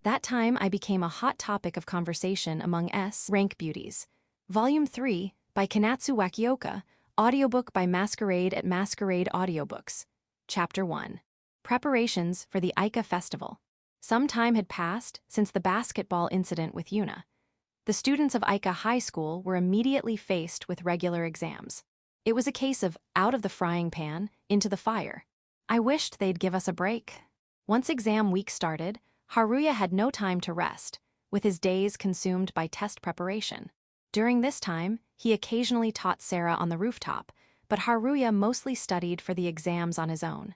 That time I became a hot topic of conversation among rank beauties. Volume 3 by Kanatsu Wakioka, audiobook by Masquerade at Masquerade Audiobooks. Chapter 1. Preparations for the Aika festival. Some time had passed since the basketball incident with Yuna. The students of Aika High School were immediately faced with regular exams. It was a case of out of the frying pan, into the fire. I wished they'd give us a break. Once exam week started, Haruya had no time to rest, with his days consumed by test preparation. During this time, he occasionally taught Sarah on the rooftop, but Haruya mostly studied for the exams on his own.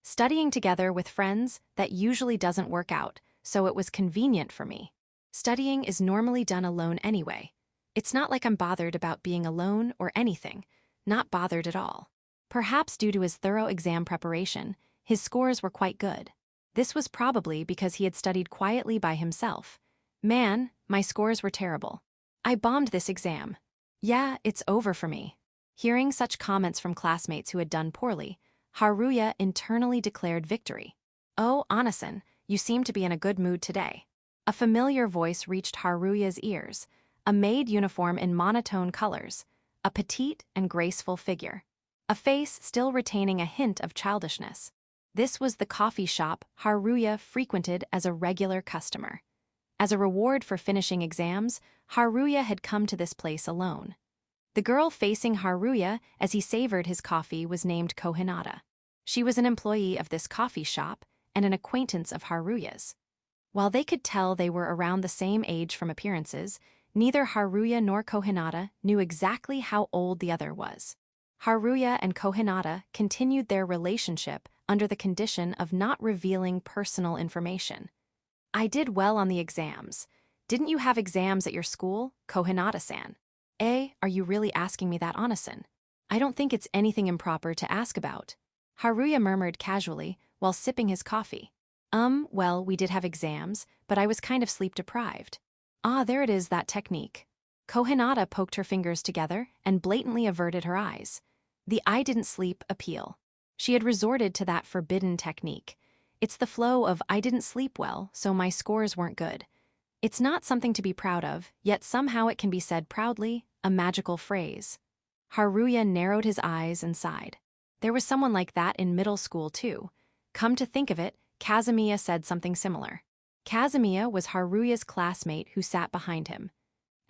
Studying together with friends, that usually doesn't work out, so it was convenient for me. Studying is normally done alone anyway. It's not like I'm bothered about being alone or anything, not bothered at all. Perhaps due to his thorough exam preparation, his scores were quite good. This was probably because he had studied quietly by himself. Man, my scores were terrible. I bombed this exam. Yeah, it's over for me. Hearing such comments from classmates who had done poorly, Haruya internally declared victory. Oh, Anasan, you seem to be in a good mood today. A familiar voice reached Haruya's ears, a maid uniform in monotone colors, a petite and graceful figure, a face still retaining a hint of childishness. This was the coffee shop Haruya frequented as a regular customer. As a reward for finishing exams, Haruya had come to this place alone. The girl facing Haruya as he savored his coffee was named Cohinata. She was an employee of this coffee shop and an acquaintance of Haruya's. While they could tell they were around the same age from appearances, neither Haruya nor Cohinata knew exactly how old the other was. Haruya and Cohinata continued their relationship under the condition of not revealing personal information. I did well on the exams. Didn't you have exams at your school, Cohinata-san? Are you really asking me that, Anasan? I don't think it's anything improper to ask about. Haruya murmured casually while sipping his coffee. Well, we did have exams, but I was kind of sleep-deprived. Ah, there it is, that technique. Cohinata poked her fingers together and blatantly averted her eyes. The I didn't sleep appeal. She had resorted to that forbidden technique. It's the flow of I didn't sleep well, so my scores weren't good. It's not something to be proud of, yet somehow it can be said proudly, a magical phrase. Haruya narrowed his eyes and sighed. There was someone like that in middle school too. Come to think of it, Kazumiya said something similar. Kazumiya was Haruya's classmate who sat behind him.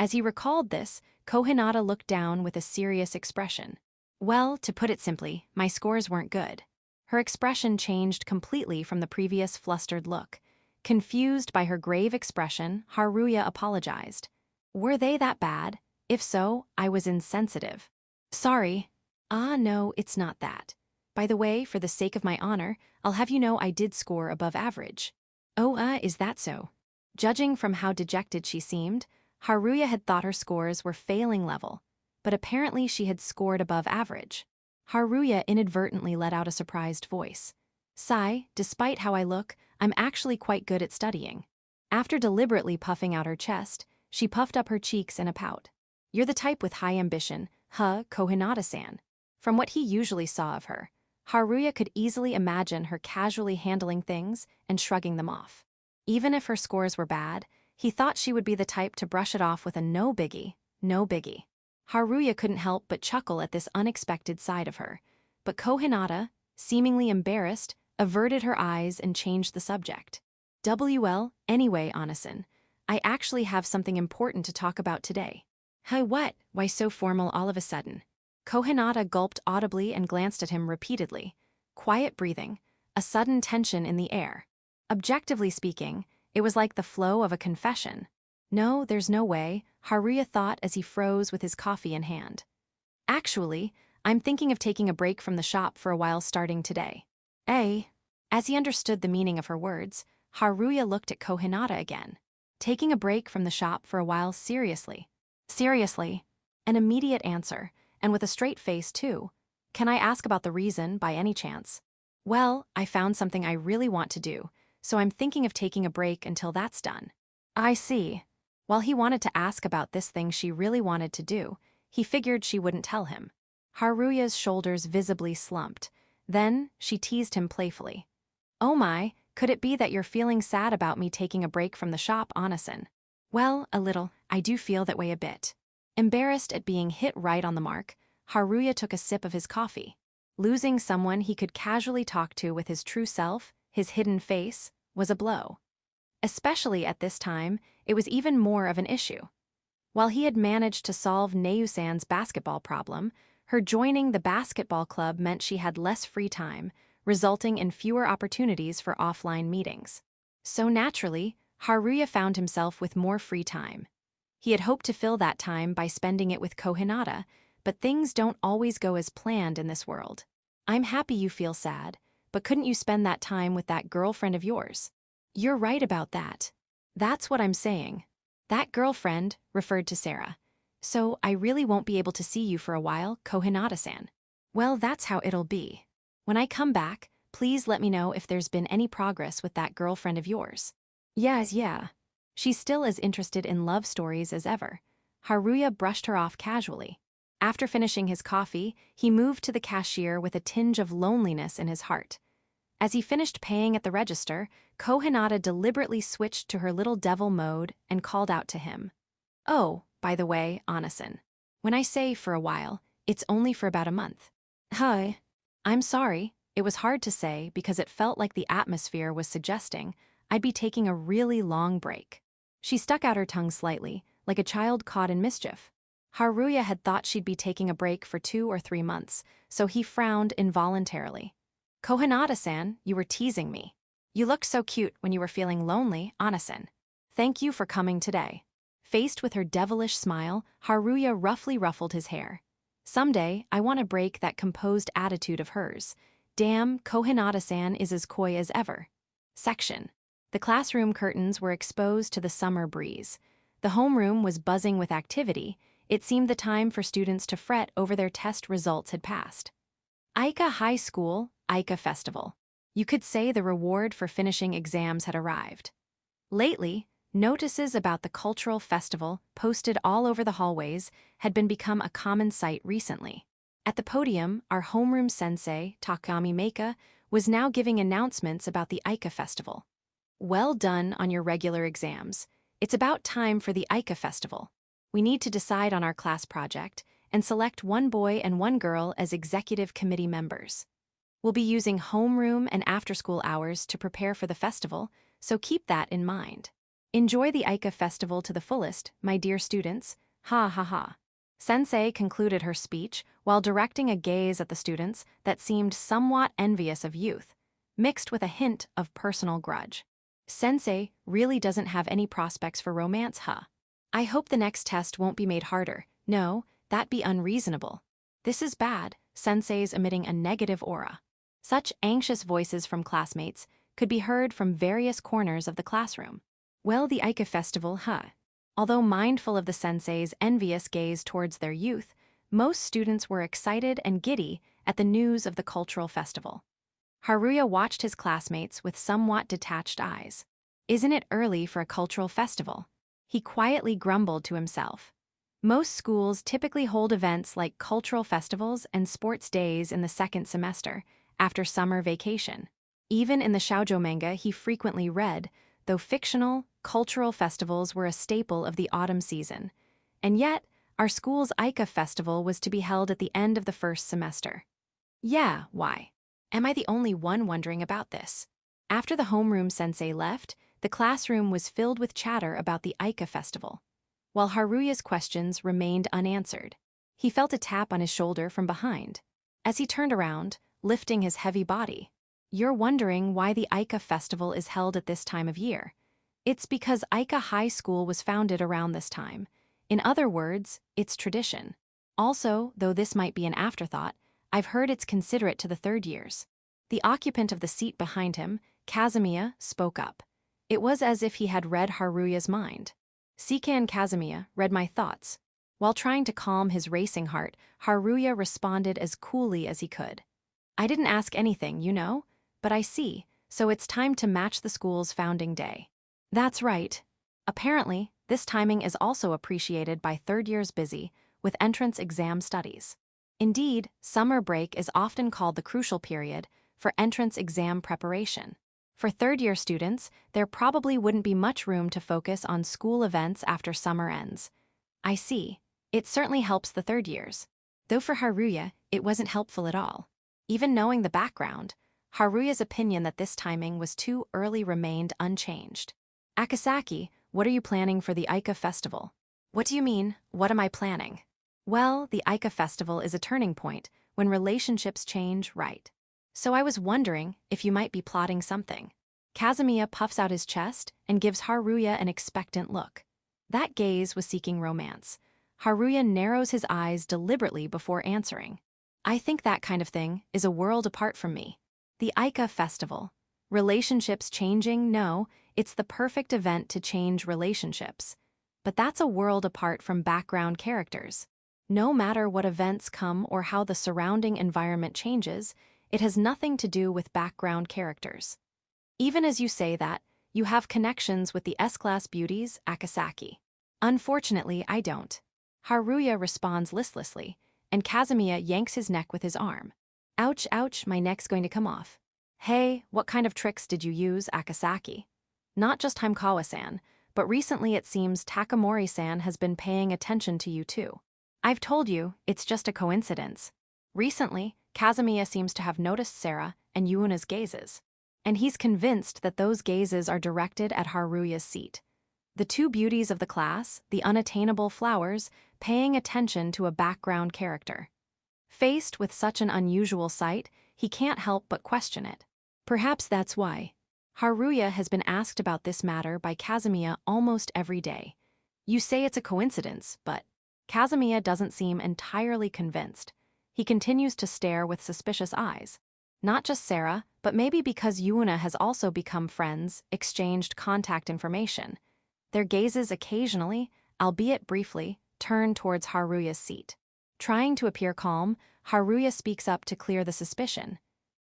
As he recalled this, Cohinata looked down with a serious expression. Well, to put it simply, my scores weren't good. Her expression changed completely from the previous flustered look. Confused by her grave expression, Haruya apologized. Were they that bad? If so, I was insensitive. Sorry. Ah, no, it's not that. By the way, for the sake of my honor, I'll have you know I did score above average. Oh, is that so? Judging from how dejected she seemed, Haruya had thought her scores were failing level, but apparently she had scored above average. Haruya inadvertently let out a surprised voice. Sigh, despite how I look, I'm actually quite good at studying. After deliberately puffing out her chest, she puffed up her cheeks in a pout. You're the type with high ambition, Cohinata-san. From what he usually saw of her, Haruya could easily imagine her casually handling things and shrugging them off. Even if her scores were bad, he thought she would be the type to brush it off with a no biggie, no biggie. Haruya couldn't help but chuckle at this unexpected side of her, but Cohinata, seemingly embarrassed, averted her eyes and changed the subject. Anyway, Anasan, I actually have something important to talk about today. Hey, what? Why so formal all of a sudden? Cohinata gulped audibly and glanced at him repeatedly. Quiet breathing, a sudden tension in the air. Objectively speaking, it was like the flow of a confession. No, there's no way, Haruya thought as he froze with his coffee in hand. Actually, I'm thinking of taking a break from the shop for a while starting today. As he understood the meaning of her words, Haruya looked at Cohinata again. Taking a break from the shop for a while seriously. Seriously. An immediate answer, and with a straight face too. Can I ask about the reason, by any chance? Well, I found something I really want to do, so I'm thinking of taking a break until that's done. I see. While he wanted to ask about this thing she really wanted to do, he figured she wouldn't tell him. Haruya's shoulders visibly slumped. Then, she teased him playfully. Oh my, Could it be that you're feeling sad about me taking a break from the shop, Anasan? Well, a little. I do feel that way a bit. Embarrassed at being hit right on the mark, Haruya took a sip of his coffee. Losing someone he could casually talk to with his true self, his hidden face, was a blow. Especially at this time, it was even more of an issue. While he had managed to solve Neu-san's basketball problem, her joining the basketball club meant she had less free time, resulting in fewer opportunities for offline meetings. So naturally, Haruya found himself with more free time. He had hoped to fill that time by spending it with Cohinata, but things don't always go as planned in this world. I'm happy you feel sad, but couldn't you spend that time with that girlfriend of yours? You're right about that. That's what I'm saying. That girlfriend referred to Sarah. So I really won't be able to see you for a while, Cohinata-san. Well, that's how it'll be. When I come back, please let me know if there's been any progress with that girlfriend of yours. Yes, yeah. She's still as interested in love stories as ever. Haruya brushed her off casually. After finishing his coffee, he moved to the cashier with a tinge of loneliness in his heart. As he finished paying at the register, Cohinata deliberately switched to her little devil mode and called out to him. Oh, by the way, Anasan. When I say for a while, it's only for about a month. Hi. I'm sorry, it was hard to say because it felt like the atmosphere was suggesting I'd be taking a really long break. She stuck out her tongue slightly, like a child caught in mischief. Haruya had thought she'd be taking a break for 2 or 3 months, so he frowned involuntarily. Cohinata-san, you were teasing me. You looked so cute when you were feeling lonely, Anasan. Thank you for coming today. Faced with her devilish smile, Haruya roughly ruffled his hair. Someday, I want to break that composed attitude of hers. Damn, Cohinata-san is as coy as ever. Section. The classroom curtains were exposed to the summer breeze. The homeroom was buzzing with activity. It seemed the time for students to fret over their test results had passed. Aika High School, Aika Festival. You could say the reward for finishing exams had arrived. Lately, notices about the cultural festival, posted all over the hallways, had become a common sight recently. At the podium, our homeroom sensei, Takami Meika, was now giving announcements about the Aika Festival. Well done on your regular exams. It's about time for the Aika Festival. We need to decide on our class project and select one boy and one girl as executive committee members. We'll be using homeroom and after-school hours to prepare for the festival, so keep that in mind. Enjoy the Aika Festival to the fullest, my dear students. Ha ha ha. Sensei concluded her speech while directing a gaze at the students that seemed somewhat envious of youth, mixed with a hint of personal grudge. Sensei really doesn't have any prospects for romance, huh? I hope the next test won't be made harder. No, that'd be unreasonable. This is bad, Sensei's emitting a negative aura. Such anxious voices from classmates could be heard from various corners of the classroom. Well, the Aika Festival, huh? Although mindful of the sensei's envious gaze towards their youth, most students were excited and giddy at the news of the cultural festival. Haruya watched his classmates with somewhat detached eyes. Isn't it early for a cultural festival? He quietly grumbled to himself. Most schools typically hold events like cultural festivals and sports days in the second semester, after summer vacation. Even in the shoujo manga he frequently read, though fictional, cultural festivals were a staple of the autumn season. And yet, our school's Aika Festival was to be held at the end of the first semester. Yeah, why? Am I the only one wondering about this? After the homeroom sensei left, the classroom was filled with chatter about the Aika Festival. While Haruya's questions remained unanswered, he felt a tap on his shoulder from behind. As he turned around, lifting his heavy body, "You're wondering why the Aika Festival is held at this time of year. It's because Aika High School was founded around this time. In other words, it's tradition. Also, though this might be an afterthought, I've heard it's considerate to the third years." The occupant of the seat behind him, Kazumiya, spoke up. It was as if he had read Haruya's mind. Sekan Kazumiya read my thoughts. While trying to calm his racing heart, Haruya responded as coolly as he could. "I didn't ask anything, you know, but I see, so it's time to match the school's founding day." That's right. Apparently, this timing is also appreciated by third years busy with entrance exam studies. Indeed, summer break is often called the crucial period for entrance exam preparation. For third-year students, there probably wouldn't be much room to focus on school events after summer ends. I see. It certainly helps the third years. Though for Haruya, it wasn't helpful at all. Even knowing the background, Haruya's opinion that this timing was too early remained unchanged. Akasaki, what are you planning for the Aika festival? What do you mean, what am I planning? Well, the Aika festival is a turning point when relationships change, right? So I was wondering if you might be plotting something. Kazumiya puffs out his chest and gives Haruya an expectant look. That gaze was seeking romance. Haruya narrows his eyes deliberately before answering. I think that kind of thing is a world apart from me. The Aika festival. Relationships changing? No, it's the perfect event to change relationships. But that's a world apart from background characters. No matter what events come or how the surrounding environment changes, it has nothing to do with background characters. Even as you say that, you have connections with the S-class beauties, Akasaki. Unfortunately, I don't. Haruya responds listlessly, and Kazumiya yanks his neck with his arm. Ouch, ouch, my neck's going to come off. Hey, what kind of tricks did you use, Akasaki? Not just Himekawa-san, but recently it seems Takamori-san has been paying attention to you too. I've told you, it's just a coincidence. Recently, Kazumiya seems to have noticed Sarah and Yuna's gazes. And he's convinced that those gazes are directed at Haruya's seat. The two beauties of the class, the unattainable flowers, paying attention to a background character. Faced with such an unusual sight, he can't help but question it. Perhaps that's why. Haruya has been asked about this matter by Kazumiya almost every day. You say it's a coincidence, but Kazumiya doesn't seem entirely convinced. He continues to stare with suspicious eyes. Not just Sarah, but maybe because Yuna has also become friends, exchanged contact information. Their gazes occasionally, albeit briefly, turn towards Haruya's seat. Trying to appear calm, Haruya speaks up to clear the suspicion.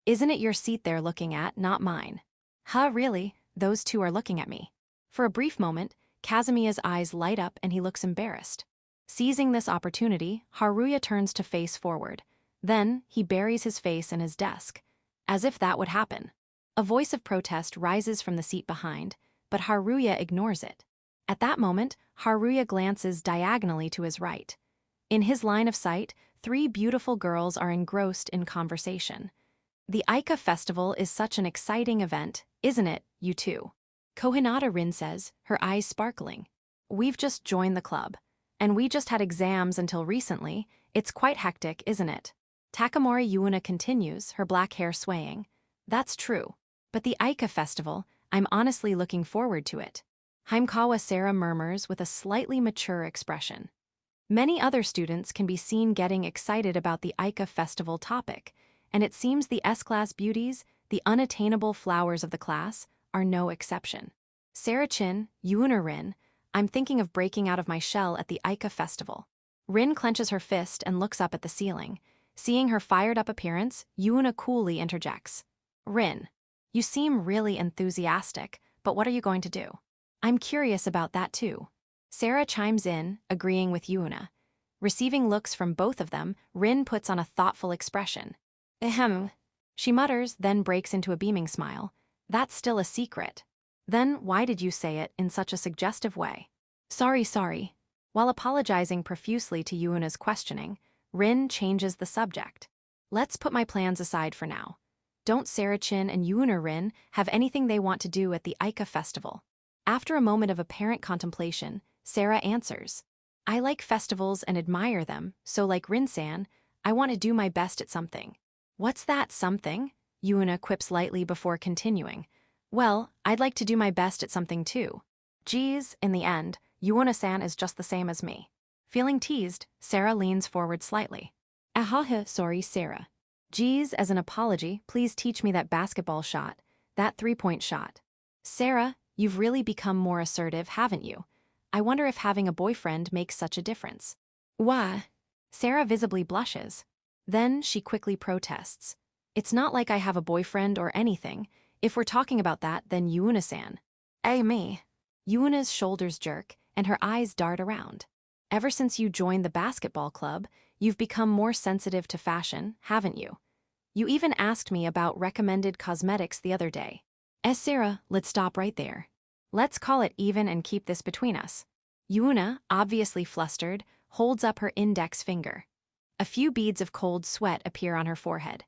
Isn't it your seat they're looking at, not mine? Huh, really? Those two are looking at me. For a brief moment, Kazumiya's eyes light up and he looks embarrassed. Seizing this opportunity, Haruya turns to face forward. Then, he buries his face in his desk. As if that would happen. A voice of protest rises from the seat behind, but Haruya ignores it. At that moment, Haruya glances diagonally to his right. In his line of sight, 3 beautiful girls are engrossed in conversation. The Aika festival is such an exciting event, isn't it, you two? Cohinata Rin says, her eyes sparkling. We've just joined the club. And we just had exams until recently. It's quite hectic, isn't it? Takamori Yuna continues, her black hair swaying. That's true. But the Aika festival, I'm honestly looking forward to it. Himekawa Sarah murmurs with a slightly mature expression. Many other students can be seen getting excited about the Aika festival topic, and it seems the S-class beauties, the unattainable flowers of the class, are no exception. Sarah-chin, Yuna Rin, I'm thinking of breaking out of my shell at the Aika festival. Rin clenches her fist and looks up at the ceiling. Seeing her fired-up appearance, Yuna coolly interjects. Rin, you seem really enthusiastic, but what are you going to do? I'm curious about that too. Sarah chimes in, agreeing with Yuna. Receiving looks from both of them, Rin puts on a thoughtful expression. Ahem. She mutters, then breaks into a beaming smile. That's still a secret. Then why did you say it in such a suggestive way? Sorry. While apologizing profusely to Yuna's questioning, Rin changes the subject. Let's put my plans aside for now. Don't Sarah-chin and Yuna Rin have anything they want to do at the Aika festival? After a moment of apparent contemplation, Sarah answers. I like festivals and admire them, so like Rin-san, I want to do my best at something. What's that something? Yuna quips lightly before continuing. Well, I'd like to do my best at something too. Geez, in the end, Yuna-san is just the same as me. Feeling teased, Sarah leans forward slightly. Ahaha, sorry, Sarah. Geez, as an apology, please teach me that basketball shot, that 3-point shot. Sarah, you've really become more assertive, haven't you? I wonder if having a boyfriend makes such a difference. Why? Sarah visibly blushes. Then she quickly protests. It's not like I have a boyfriend or anything. If we're talking about that, then Yuna-san. Me. Yuna's shoulders jerk, and her eyes dart around. Ever since you joined the basketball club, you've become more sensitive to fashion, haven't you? You even asked me about recommended cosmetics the other day. Sarah, let's stop right there. Let's call it even and keep this between us. Yuna, obviously flustered, holds up her index finger. A few beads of cold sweat appear on her forehead.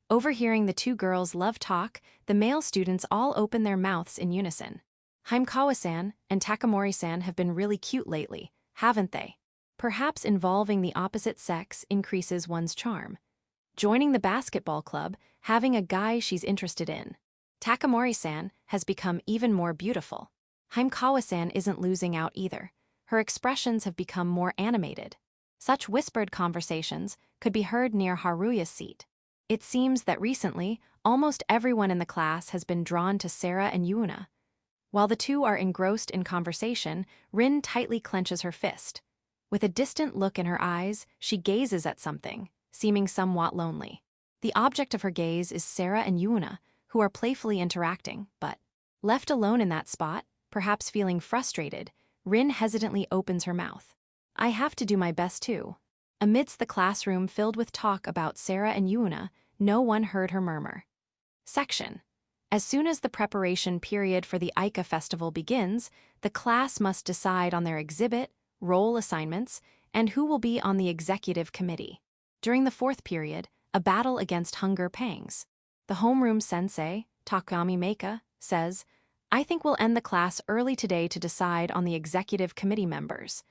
Overhearing the two girls' love talk, the male students all open their mouths in unison. Himekawa-san and Takamori-san have been really cute lately, haven't they? Perhaps involving the opposite sex increases one's charm. Joining the basketball club, having a guy she's interested in. Takamori-san has become even more beautiful. Himekawa-san isn't losing out either. Her expressions have become more animated. Such whispered conversations could be heard near Haruya's seat. It seems that recently, almost everyone in the class has been drawn to Sarah and Yuna. While the two are engrossed in conversation, Rin tightly clenches her fist. With a distant look in her eyes, she gazes at something, seeming somewhat lonely. The object of her gaze is Sarah and Yuna, who are playfully interacting, but left alone in that spot, perhaps feeling frustrated, Rin hesitantly opens her mouth. I have to do my best too. Amidst the classroom filled with talk about Sarah and Yuna, no one heard her murmur. Section. As soon as the preparation period for the Aika festival begins, the class must decide on their exhibit, role assignments, and who will be on the executive committee. During the fourth period, a battle against hunger pangs. The homeroom sensei, Takami Meika, says, I think we'll end the class early today to decide on the executive committee members.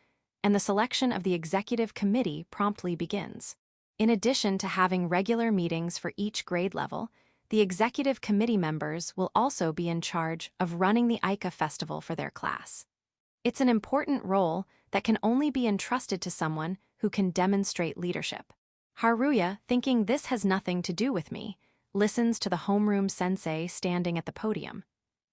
And the selection of the executive committee promptly begins. In addition to having regular meetings for each grade level, the executive committee members will also be in charge of running the Aika festival for their class. It's an important role that can only be entrusted to someone who can demonstrate leadership. Haruya, thinking this has nothing to do with me, listens to the homeroom sensei standing at the podium.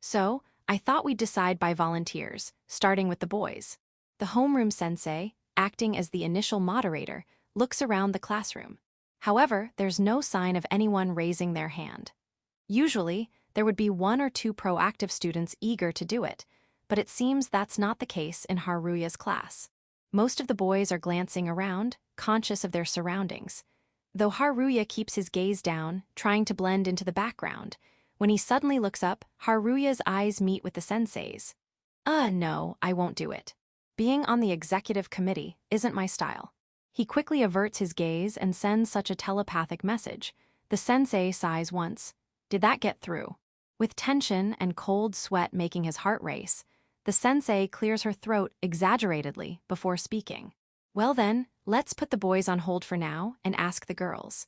So, I thought we'd decide by volunteers, starting with the boys. The homeroom sensei, acting as the initial moderator, looks around the classroom. However, there's no sign of anyone raising their hand. Usually, there would be one or two proactive students eager to do it, but it seems that's not the case in Haruya's class. Most of the boys are glancing around, conscious of their surroundings. Though Haruya keeps his gaze down, trying to blend into the background, when he suddenly looks up, Haruya's eyes meet with the sensei's. No, I won't do it. Being on the executive committee isn't my style. He quickly averts his gaze and sends such a telepathic message. The sensei sighs once. Did that get through? With tension and cold sweat making his heart race, the sensei clears her throat exaggeratedly before speaking. Well then, let's put the boys on hold for now and ask the girls.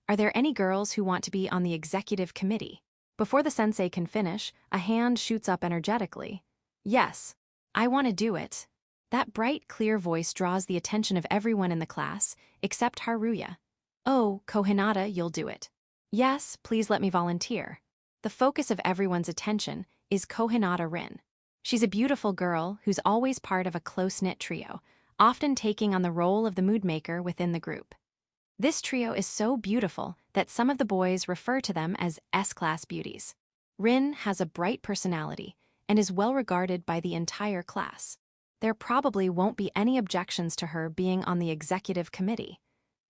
Are there any girls who want to be on the executive committee? Before the sensei can finish, a hand shoots up energetically. Yes, I want to do it. That bright, clear voice draws the attention of everyone in the class, except Haruya. Oh, Cohinata, you'll do it. Yes, please let me volunteer. The focus of everyone's attention is Cohinata Rin. She's a beautiful girl who's always part of a close-knit trio, often taking on the role of the moodmaker within the group. This trio is so beautiful that some of the boys refer to them as S-class beauties. Rin has a bright personality and is well regarded by the entire class. There probably won't be any objections to her being on the executive committee.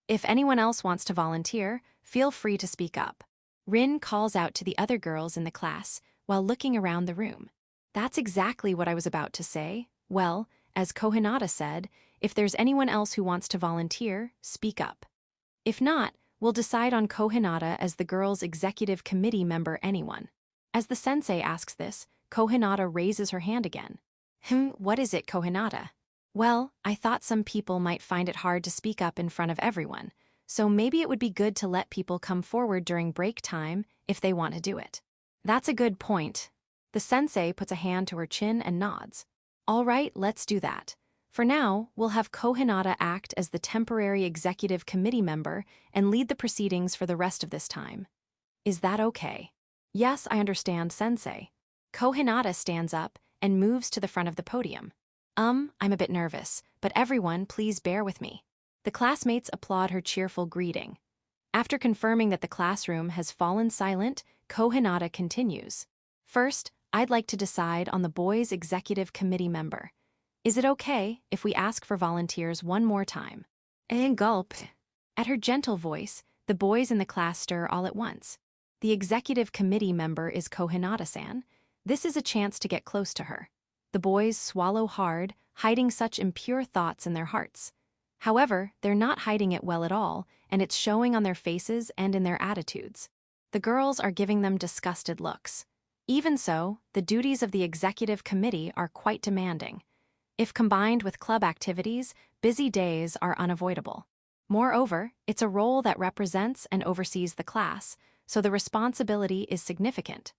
If anyone else wants to volunteer, feel free to speak up. Rin calls out to the other girls in the class while looking around the room. That's exactly what I was about to say. Well, as Cohinata said, if there's anyone else who wants to volunteer, speak up. If not, we'll decide on Cohinata as the girls' executive committee member anyone. As the sensei asks this, Cohinata raises her hand again. What is it, Cohinata? Well, I thought some people might find it hard to speak up in front of everyone, so maybe it would be good to let people come forward during break time if they want to do it. That's a good point. The sensei puts a hand to her chin and nods. All right, let's do that. For now, we'll have Cohinata act as the temporary executive committee member and lead the proceedings for the rest of this time. Is that okay? Yes, I understand, sensei. Cohinata stands up and moves to the front of the podium. I'm a bit nervous, but everyone, please bear with me. The classmates applaud her cheerful greeting. After confirming that the classroom has fallen silent, Cohinata continues. First, I'd like to decide on the boys' executive committee member. Is it okay if we ask for volunteers one more time? Gulp. At her gentle voice, the boys in the class stir all at once. The executive committee member is Cohinata-san. This is a chance to get close to her. The boys swallow hard, hiding such impure thoughts in their hearts. However, they're not hiding it well at all, and it's showing on their faces and in their attitudes. The girls are giving them disgusted looks. Even so, the duties of the executive committee are quite demanding. If combined with club activities, busy days are unavoidable. Moreover, it's a role that represents and oversees the class, so the responsibility is significant.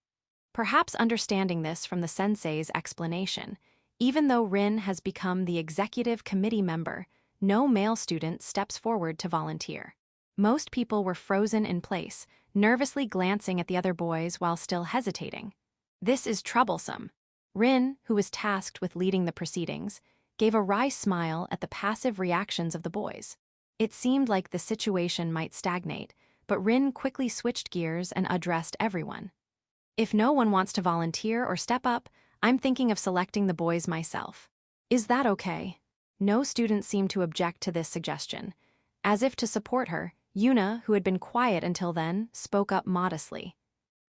Perhaps understanding this from the sensei's explanation, even though Rin has become the executive committee member, no male student steps forward to volunteer. Most people were frozen in place, nervously glancing at the other boys while still hesitating. This is troublesome. Rin, who was tasked with leading the proceedings, gave a wry smile at the passive reactions of the boys. It seemed like the situation might stagnate, but Rin quickly switched gears and addressed everyone. If no one wants to volunteer or step up, I'm thinking of selecting the boys myself. Is that okay? No student seemed to object to this suggestion. As if to support her, Yuna, who had been quiet until then, spoke up modestly.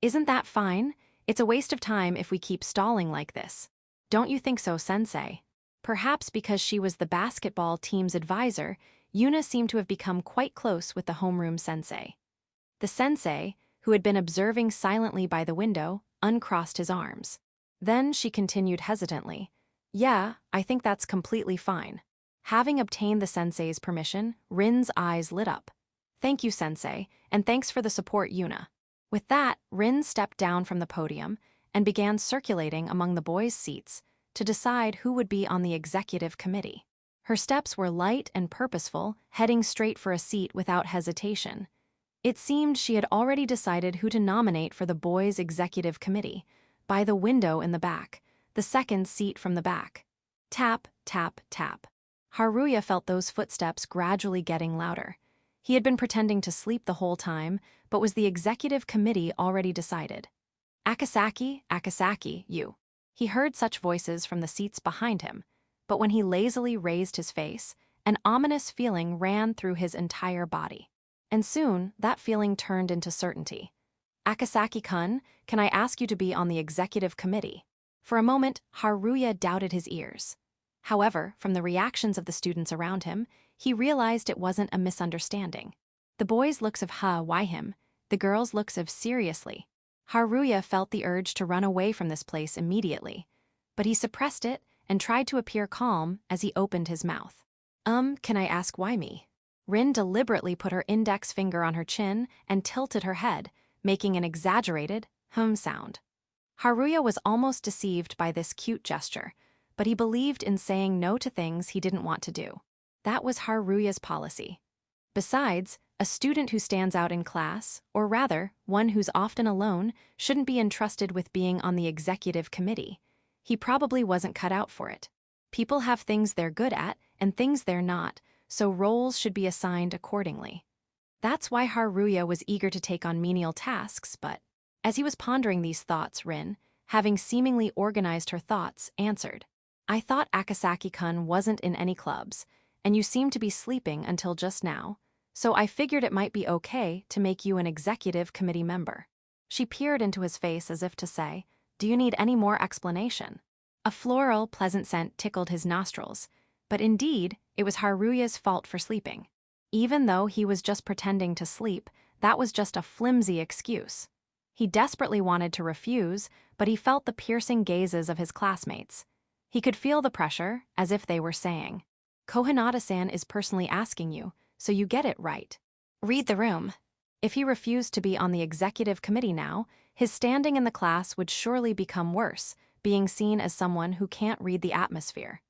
Isn't that fine? It's a waste of time if we keep stalling like this. Don't you think so, sensei? Perhaps because she was the basketball team's advisor, Yuna seemed to have become quite close with the homeroom sensei. The sensei, who had been observing silently by the window, uncrossed his arms. Then she continued hesitantly, "Yeah, I think that's completely fine." Having obtained the sensei's permission, Rin's eyes lit up. "Thank you, sensei, and thanks for the support, Yuna." With that, Rin stepped down from the podium and began circulating among the boys' seats to decide who would be on the executive committee. Her steps were light and purposeful, heading straight for a seat without hesitation. It seemed she had already decided who to nominate for the boys' executive committee, by the window in the back, the second seat from the back. Tap, tap, tap. Haruya felt those footsteps gradually getting louder. He had been pretending to sleep the whole time, but was the executive committee already decided? "Akasaki, Akasaki, you." He heard such voices from the seats behind him, but when he lazily raised his face, an ominous feeling ran through his entire body. And soon, that feeling turned into certainty. "Akasaki-kun, can I ask you to be on the executive committee?" For a moment, Haruya doubted his ears. However, from the reactions of the students around him, he realized it wasn't a misunderstanding. The boys' looks of why him, the girls' looks of seriously. Haruya felt the urge to run away from this place immediately, but he suppressed it and tried to appear calm as he opened his mouth. Can I ask why me?" Rin deliberately put her index finger on her chin and tilted her head, making an exaggerated sound. Haruya was almost deceived by this cute gesture, but he believed in saying no to things he didn't want to do. That was Haruya's policy. Besides, a student who stands out in class, or rather, one who's often alone, shouldn't be entrusted with being on the executive committee. He probably wasn't cut out for it. People have things they're good at and things they're not, so roles should be assigned accordingly. That's why Haruya was eager to take on menial tasks, but as he was pondering these thoughts, Rin, having seemingly organized her thoughts, answered, "I thought Akasaki-kun wasn't in any clubs, and you seemed to be sleeping until just now, so I figured it might be okay to make you an executive committee member." She peered into his face as if to say, "Do you need any more explanation?" A floral, pleasant scent tickled his nostrils, but indeed, it was Haruya's fault for sleeping. Even though he was just pretending to sleep, that was just a flimsy excuse. He desperately wanted to refuse, but he felt the piercing gazes of his classmates. He could feel the pressure, as if they were saying, "Cohinata-san is personally asking you, so you get it right. Read the room." If he refused to be on the executive committee now, his standing in the class would surely become worse, being seen as someone who can't read the atmosphere.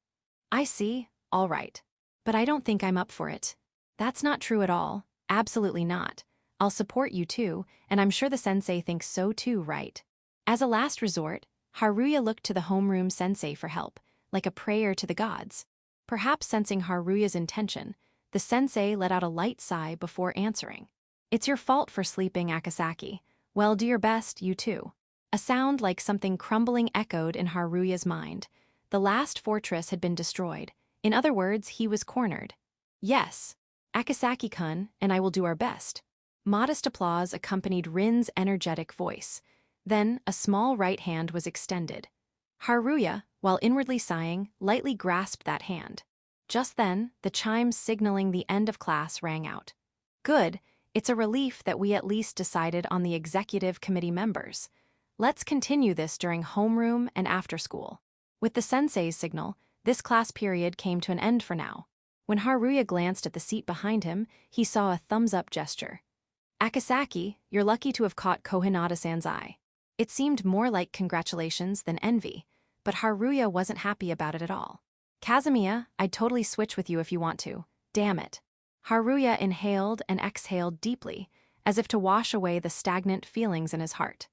"I see, all right. But I don't think I'm up for it." "That's not true at all, absolutely not. I'll support you too, and I'm sure the sensei thinks so too, right?" As a last resort, Haruya looked to the homeroom sensei for help, like a prayer to the gods. Perhaps sensing Haruya's intention, the sensei let out a light sigh before answering. "It's your fault for sleeping, Akasaki. Well, do your best, you too." A sound like something crumbling echoed in Haruya's mind. The last fortress had been destroyed. In other words, he was cornered. "Yes, Akasaki-kun and I will do our best." Modest applause accompanied Rin's energetic voice. Then, a small right hand was extended. Haruya, while inwardly sighing, lightly grasped that hand. Just then, the chimes signaling the end of class rang out. Good, it's a relief that we at least decided on the executive committee members. Let's continue this during homeroom and after school. With the sensei's signal, this class period came to an end for now. When Haruya glanced at the seat behind him, he saw a thumbs-up gesture. Akasaki, you're lucky to have caught Kohinata-san's eye. It seemed more like congratulations than envy, but Haruya wasn't happy about it at all. Kazumiya, I'd totally switch with you if you want to. Damn it. Haruya inhaled and exhaled deeply, as if to wash away the stagnant feelings in his heart.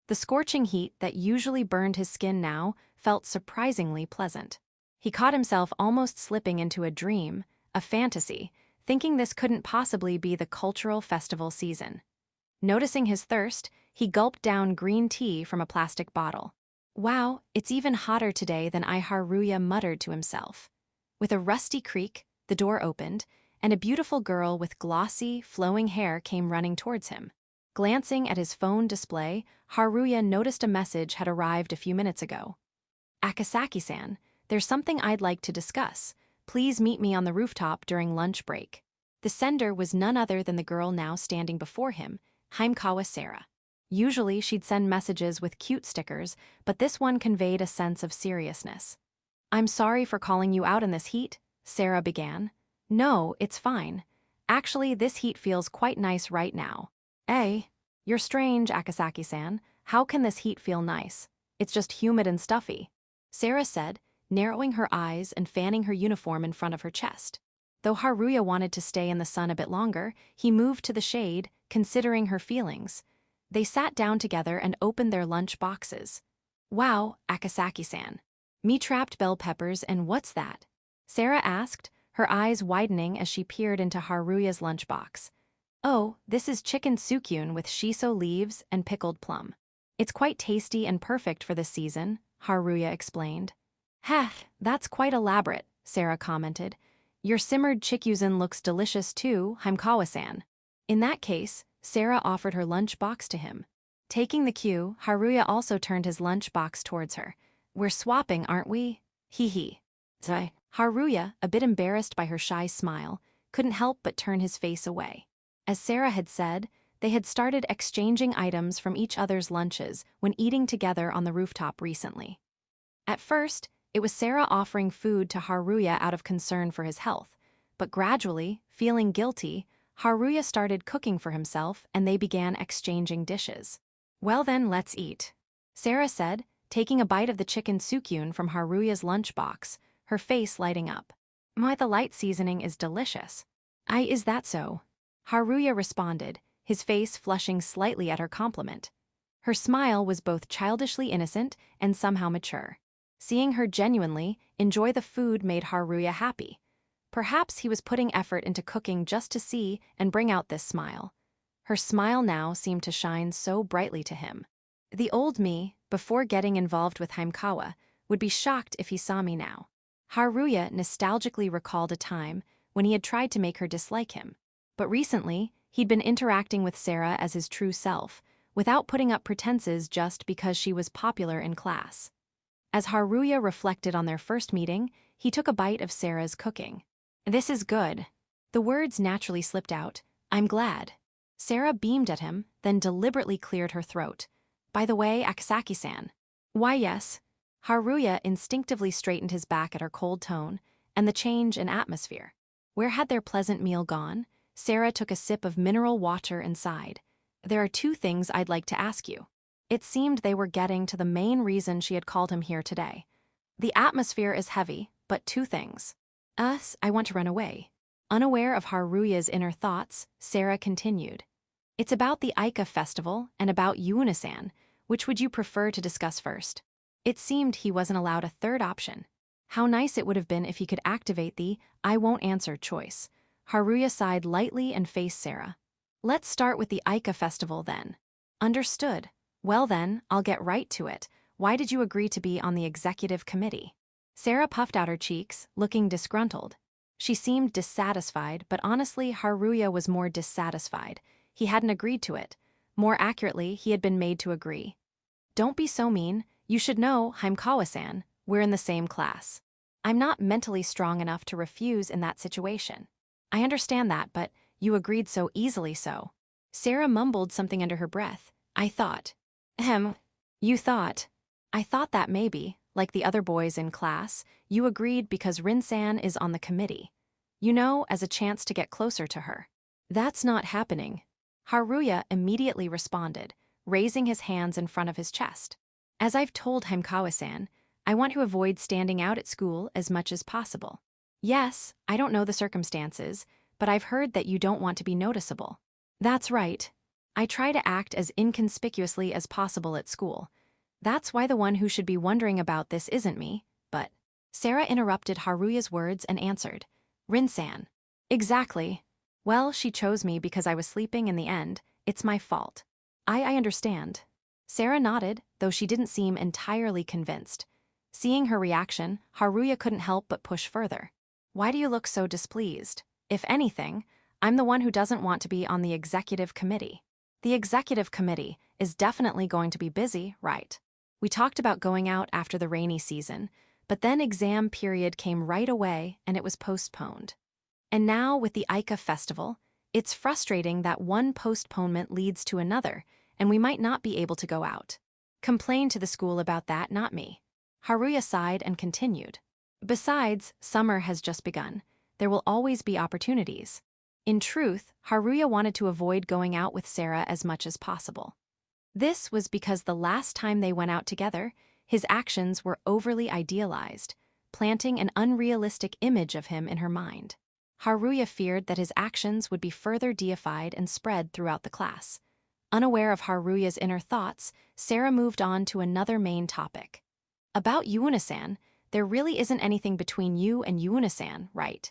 The scorching heat that usually burned his skin now felt surprisingly pleasant. He caught himself almost slipping into a dream, a fantasy, thinking this couldn't possibly be the cultural festival season. Noticing his thirst, he gulped down green tea from a plastic bottle. Wow, it's even hotter today than Haruya muttered to himself. With a rusty creak, the door opened, and a beautiful girl with glossy, flowing hair came running towards him. Glancing at his phone display, Haruya noticed a message had arrived a few minutes ago. Akasaki-san, there's something I'd like to discuss. Please meet me on the rooftop during lunch break. The sender was none other than the girl now standing before him, Himekawa Sarah. Usually she'd send messages with cute stickers, but this one conveyed a sense of seriousness. I'm sorry for calling you out in this heat, Sarah began. No, it's fine. Actually, this heat feels quite nice right now. You're strange, Akasaki-san. How can this heat feel nice? It's just humid and stuffy, Sarah said, narrowing her eyes and fanning her uniform in front of her chest. Though Haruya wanted to stay in the sun a bit longer, he moved to the shade, considering her feelings. They sat down together and opened their lunch boxes. Wow, Akasaki-san. Me-trapped bell peppers and what's that? Sarah asked, her eyes widening as she peered into Haruya's lunchbox. Oh, this is chicken sukyun with shiso leaves and pickled plum. It's quite tasty and perfect for this season, Haruya explained. Heh, that's quite elaborate, Sarah commented. Your simmered chikyuzen looks delicious too, Himekawa-san. In that case, Sarah offered her lunchbox to him. Taking the cue, Haruya also turned his lunchbox towards her. We're swapping, aren't we? Hee. Haruya, a bit embarrassed by her shy smile, couldn't help but turn his face away. As Sarah had said, they had started exchanging items from each other's lunches when eating together on the rooftop recently. At first, it was Sarah offering food to Haruya out of concern for his health, but gradually, feeling guilty, Haruya started cooking for himself and they began exchanging dishes. Well then, let's eat, Sarah said, taking a bite of the chicken sukyun from Haruya's lunchbox, her face lighting up. My, the light seasoning is delicious. Is that so? Haruya responded, his face flushing slightly at her compliment. Her smile was both childishly innocent and somehow mature. Seeing her genuinely enjoy the food made Haruya happy. Perhaps he was putting effort into cooking just to see and bring out this smile. Her smile now seemed to shine so brightly to him. The old me, before getting involved with Himekawa, would be shocked if he saw me now. Haruya nostalgically recalled a time when he had tried to make her dislike him. But recently, he'd been interacting with Sarah as his true self, without putting up pretenses just because she was popular in class. As Haruya reflected on their first meeting, he took a bite of Sarah's cooking. This is good. The words naturally slipped out. I'm glad. Sarah beamed at him, then deliberately cleared her throat. By the way, Akasaki-san. Why yes. Haruya instinctively straightened his back at her cold tone and the change in atmosphere. Where had their pleasant meal gone? Sarah took a sip of mineral water and sighed. There are two things I'd like to ask you. It seemed they were getting to the main reason she had called him here today. The atmosphere is heavy, but two things. I want to run away. Unaware of Haruya's inner thoughts, Sarah continued. It's about the Aika festival and about Yuna-san. Which would you prefer to discuss first? It seemed he wasn't allowed a third option. How nice it would have been if he could activate the I won't answer choice. Haruya sighed lightly and faced Sarah. Let's start with the Aika festival then. Understood. Well then, I'll get right to it. Why did you agree to be on the executive committee? Sarah puffed out her cheeks, looking disgruntled. She seemed dissatisfied, but honestly, Haruya was more dissatisfied. He hadn't agreed to it. More accurately, he had been made to agree. Don't be so mean. You should know, Haimkawa-san, we're in the same class. I'm not mentally strong enough to refuse in that situation. I understand that, but you agreed so easily so. Sarah mumbled something under her breath. I thought. You thought. I thought that maybe, like the other boys in class, you agreed because Rin-san is on the committee. You know, as a chance to get closer to her. That's not happening. Haruya immediately responded, raising his hands in front of his chest. As I've told Haimkawa-san, I want to avoid standing out at school as much as possible. Yes, I don't know the circumstances, but I've heard that you don't want to be noticeable. That's right. I try to act as inconspicuously as possible at school. That's why the one who should be wondering about this isn't me, but... Sarah interrupted Haruya's words and answered. Rin-san. Exactly. Well, she chose me because I was sleeping in the end. It's my fault. I understand. Sarah nodded, though she didn't seem entirely convinced. Seeing her reaction, Haruya couldn't help but push further. Why do you look so displeased? If anything, I'm the one who doesn't want to be on the executive committee. The executive committee is definitely going to be busy, right? We talked about going out after the rainy season, but then exam period came right away and it was postponed. And now with the Aika festival, it's frustrating that one postponement leads to another, and we might not be able to go out. Complain to the school about that, not me. Haruya sighed and continued. Besides, summer has just begun. There will always be opportunities. In truth, Haruya wanted to avoid going out with Sarah as much as possible. This was because the last time they went out together, his actions were overly idealized, planting an unrealistic image of him in her mind. Haruya feared that his actions would be further deified and spread throughout the class. Unaware of Haruya's inner thoughts, Sarah moved on to another main topic. About Yuna-san, there really isn't anything between you and Yuna-san, right?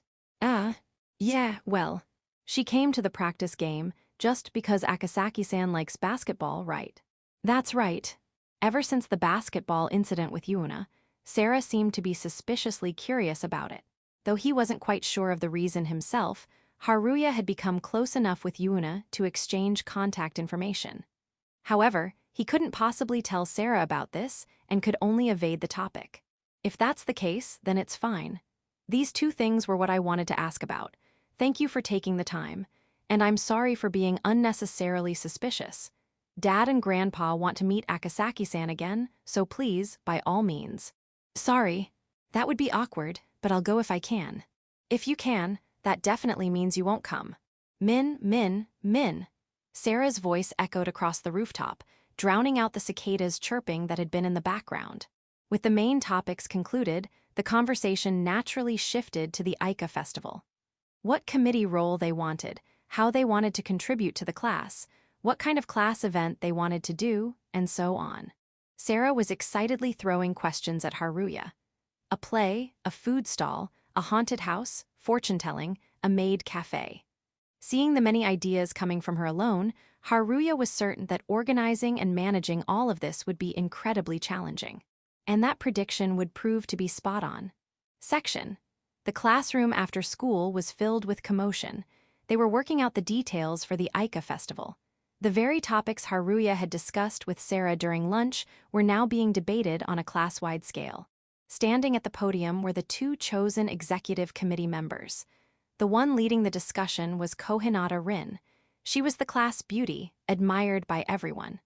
Yeah, well, she came to the practice game just because Akasaki-san likes basketball, right? That's right. Ever since the basketball incident with Yuna, Sarah seemed to be suspiciously curious about it. Though he wasn't quite sure of the reason himself, Haruya had become close enough with Yuna to exchange contact information. However, he couldn't possibly tell Sarah about this and could only evade the topic. If that's the case, then it's fine. These two things were what I wanted to ask about. Thank you for taking the time, and I'm sorry for being unnecessarily suspicious. Dad and Grandpa want to meet Akasaki-san again, so please, by all means. Sorry. That would be awkward, but I'll go if I can. If you can, that definitely means you won't come. Min. Sarah's voice echoed across the rooftop, drowning out the cicadas chirping that had been in the background. With the main topics concluded, the conversation naturally shifted to the Aika festival. What committee role they wanted, how they wanted to contribute to the class, what kind of class event they wanted to do, and so on. Sarah was excitedly throwing questions at Haruya. A play, a food stall, a haunted house, fortune-telling, a maid cafe. Seeing the many ideas coming from her alone, Haruya was certain that organizing and managing all of this would be incredibly challenging. And that prediction would prove to be spot on. Section. The classroom after school was filled with commotion. They were working out the details for the Aika festival. The very topics Haruya had discussed with Sarah during lunch were now being debated on a class-wide scale. Standing at the podium were the two chosen executive committee members. The one leading the discussion was Cohinata Rin. She was the class beauty, admired by everyone.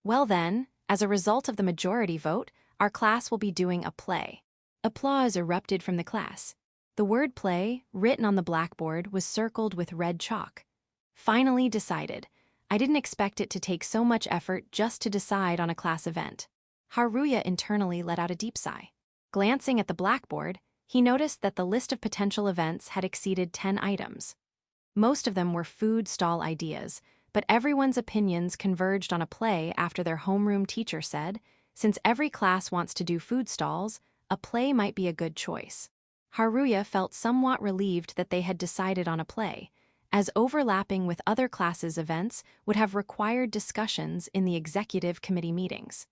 Well then, as a result of the majority vote, our class will be doing a play. Applause erupted from the class. The word play, written on the blackboard, was circled with red chalk. Finally decided. I didn't expect it to take so much effort just to decide on a class event. Haruya internally let out a deep sigh. Glancing at the blackboard, he noticed that the list of potential events had exceeded 10 items. Most of them were food stall ideas, but everyone's opinions converged on a play after their homeroom teacher said, since every class wants to do food stalls, a play might be a good choice. Haruya felt somewhat relieved that they had decided on a play, as overlapping with other classes' events would have required discussions in the executive committee meetings.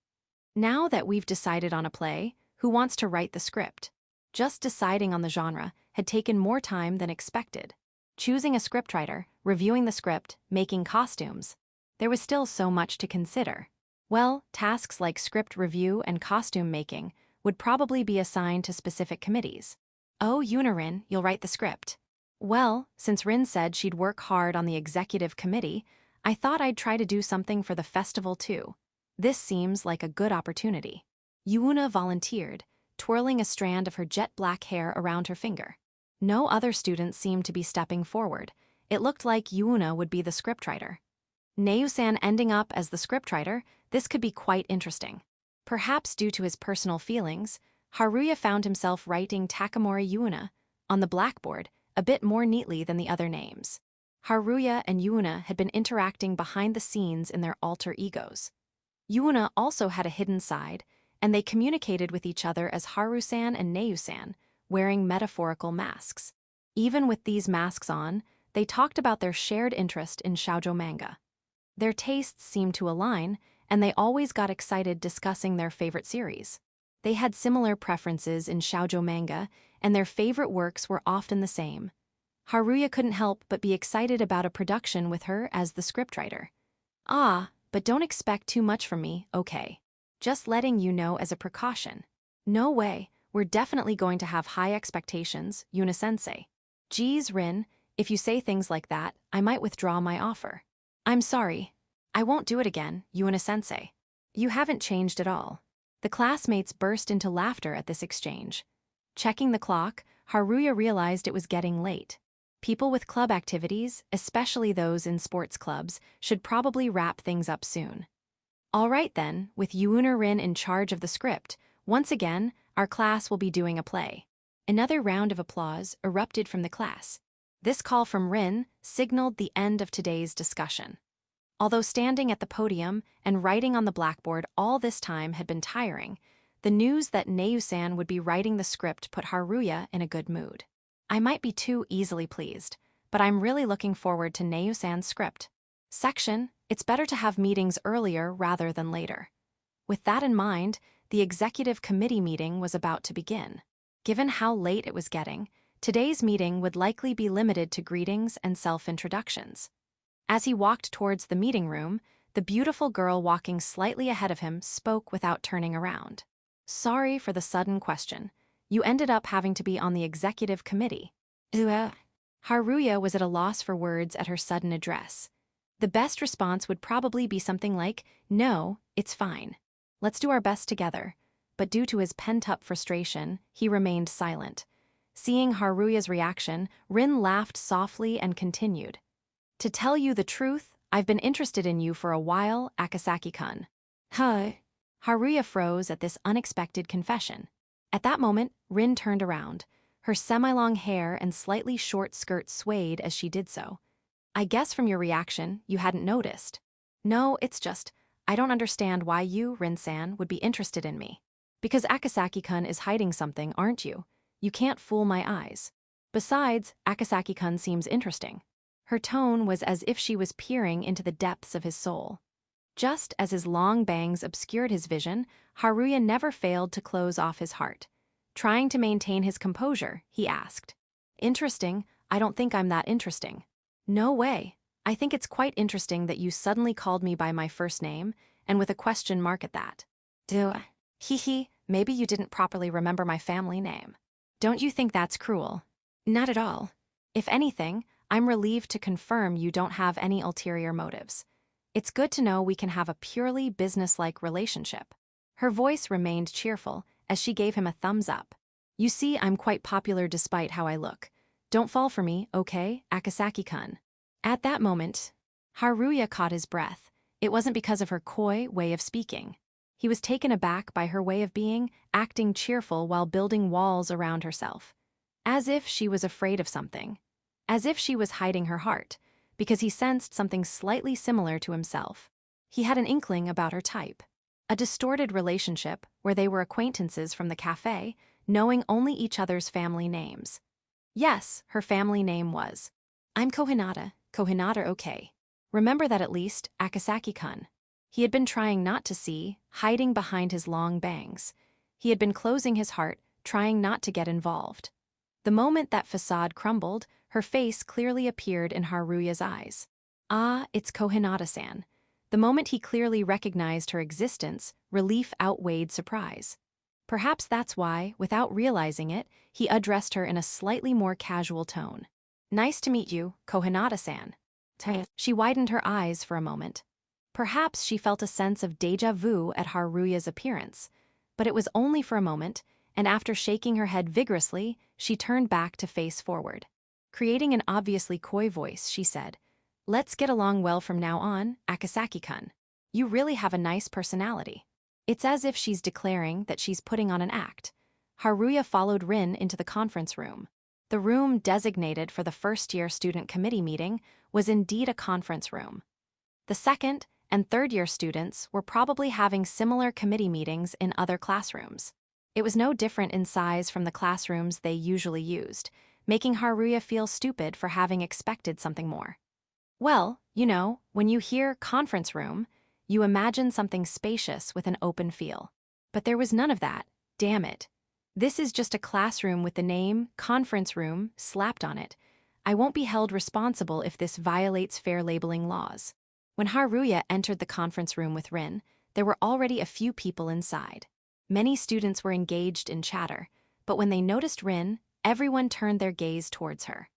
Now that we've decided on a play, who wants to write the script? Just deciding on the genre had taken more time than expected. choosing a scriptwriter, reviewing the script, making costumes. There was still so much to consider. Well, tasks like script review and costume making would probably be assigned to specific committees. Oh, Yuna, you'll write the script. Well, since Rin said she'd work hard on the executive committee, I thought I'd try to do something for the festival too. This seems like a good opportunity. Yuna volunteered, twirling a strand of her jet-black hair around her finger. No other students seemed to be stepping forward. It looked like Yuna would be the scriptwriter. Neu-san ending up as the scriptwriter, this could be quite interesting. Perhaps due to his personal feelings, Haruya found himself writing Takamori Yuna on the blackboard a bit more neatly than the other names. Haruya and Yuna had been interacting behind the scenes in their alter egos. Yuna also had a hidden side, and they communicated with each other as Haru-san and Neu-san, wearing metaphorical masks. Even with these masks on, they talked about their shared interest in shoujo manga. Their tastes seemed to align, and they always got excited discussing their favorite series. They had similar preferences in shoujo manga, and their favorite works were often the same. Haruya couldn't help but be excited about a production with her as the scriptwriter. Ah, but don't expect too much from me, okay? Just letting you know as a precaution. No way, we're definitely going to have high expectations, Yuna-sensei. Geez, Rin, if you say things like that, I might withdraw my offer. I'm sorry. I won't do it again, Yuna-sensei. You haven't changed at all. The classmates burst into laughter at this exchange. Checking the clock, Haruya realized it was getting late. People with club activities, especially those in sports clubs, should probably wrap things up soon. All right then, with Yuna-rin in charge of the script, once again, our class will be doing a play. Another round of applause erupted from the class. This call from Rin signaled the end of today's discussion. Although standing at the podium and writing on the blackboard all this time had been tiring, the news that Neu-san would be writing the script put Haruya in a good mood. I might be too easily pleased, but I'm really looking forward to Neu-san's script. Section, it's better to have meetings earlier rather than later. With that in mind, the executive committee meeting was about to begin. Given how late it was getting, today's meeting would likely be limited to greetings and self-introductions. As he walked towards the meeting room, the beautiful girl walking slightly ahead of him spoke without turning around. Sorry for the sudden question. You ended up having to be on the executive committee. Haruya was at a loss for words at her sudden address. The best response would probably be something like, "No, it's fine. Let's do our best together." But due to his pent-up frustration, he remained silent. Seeing Haruya's reaction, Rin laughed softly and continued. To tell you the truth, I've been interested in you for a while, Akasaki-kun. Huh? Haruya froze at this unexpected confession. At that moment, Rin turned around. Her semi-long hair and slightly short skirt swayed as she did so. I guess from your reaction, you hadn't noticed. No, it's just, I don't understand why you, Rin-san, would be interested in me. Because Akasaki-kun is hiding something, aren't you? You can't fool my eyes. Besides, Akasaki-kun seems interesting. Her tone was as if she was peering into the depths of his soul. Just as his long bangs obscured his vision, Haruya never failed to close off his heart. Trying to maintain his composure, he asked. Interesting? I don't think I'm that interesting. No way. I think it's quite interesting that you suddenly called me by my first name, and with a question mark at that. Hee, maybe you didn't properly remember my family name. Don't you think that's cruel? Not at all. If anything, I'm relieved to confirm you don't have any ulterior motives. It's good to know we can have a purely business-like relationship. Her voice remained cheerful as she gave him a thumbs up. You see, I'm quite popular despite how I look. Don't fall for me, okay, Akasaki-kun? At that moment, Haruya caught his breath. It wasn't because of her coy way of speaking. He was taken aback by her way of being, acting cheerful while building walls around herself. As if she was afraid of something. As if she was hiding her heart, because he sensed something slightly similar to himself. He had an inkling about her type. A distorted relationship where they were acquaintances from the cafe, knowing only each other's family names. Yes, her family name was. I'm Cohinata, okay. Remember that at least, Akasaki-kun. He had been trying not to see, hiding behind his long bangs. He had been closing his heart, trying not to get involved. The moment that facade crumbled, her face clearly appeared in Haruya's eyes. Ah, it's Cohinata-san. The moment he clearly recognized her existence, relief outweighed surprise. Perhaps that's why, without realizing it, he addressed her in a slightly more casual tone. Nice to meet you, Cohinata-san. She widened her eyes for a moment. Perhaps she felt a sense of déjà vu at Haruya's appearance, but it was only for a moment, and after shaking her head vigorously, she turned back to face forward. Creating an obviously coy voice, she said, "Let's get along well from now on, Akasaki-kun. You really have a nice personality." It's as if she's declaring that she's putting on an act. Haruya followed Rin into the conference room. The room designated for the first-year student committee meeting was indeed a conference room. The second and third-year students were probably having similar committee meetings in other classrooms. It was no different in size from the classrooms they usually used, making Haruya feel stupid for having expected something more. Well, you know, when you hear conference room, you imagine something spacious with an open feel. But there was none of that, damn it. This is just a classroom with the name conference room slapped on it. I won't be held responsible if this violates fair labeling laws. When Haruya entered the conference room with Rin, there were already a few people inside. Many students were engaged in chatter, but when they noticed Rin, everyone turned their gaze towards her.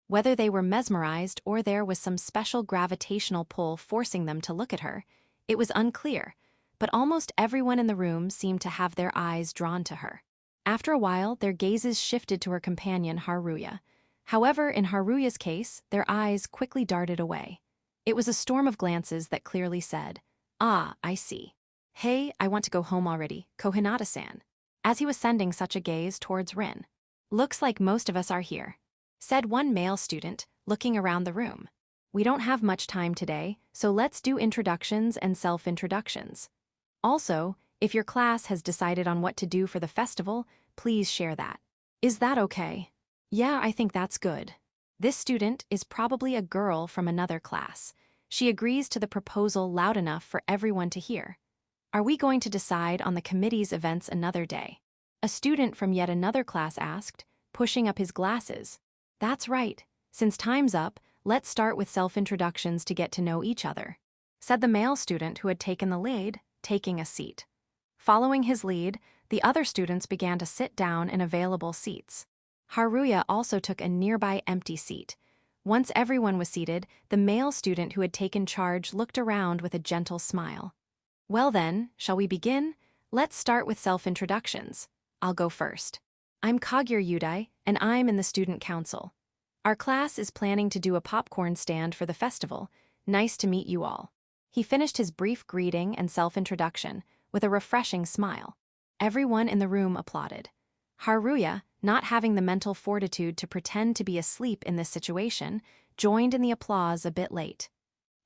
Whether they were mesmerized or there was some special gravitational pull forcing them to look at her, it was unclear, but almost everyone in the room seemed to have their eyes drawn to her. After a while, their gazes shifted to her companion, Haruya. However, in Haruya's case, their eyes quickly darted away. It was a storm of glances that clearly said, "Ah, I see. Hey, I want to go home already, Cohinata-san," as he was sending such a gaze towards Rin. "Looks like most of us are here," said one male student, looking around the room. "We don't have much time today, so let's do introductions and self-introductions. Also, if your class has decided on what to do for the festival, please share that. Is that okay?" "Yeah, I think that's good." This student is probably a girl from another class. She agrees to the proposal loud enough for everyone to hear. "Are we going to decide on the committee's events another day?" A student from yet another class asked, pushing up his glasses. "That's right. Since time's up, let's start with self-introductions to get to know each other," said the male student who had taken the lead, taking a seat. Following his lead, the other students began to sit down in available seats. Haruya also took a nearby empty seat. Once everyone was seated, the male student who had taken charge looked around with a gentle smile. "Well then, shall we begin? Let's start with self-introductions. I'll go first. I'm Kagure Yudai, and I'm in the student council. Our class is planning to do a popcorn stand for the festival. Nice to meet you all." He finished his brief greeting and self-introduction with a refreshing smile. Everyone in the room applauded. Haruya, not having the mental fortitude to pretend to be asleep in this situation, joined in the applause a bit late.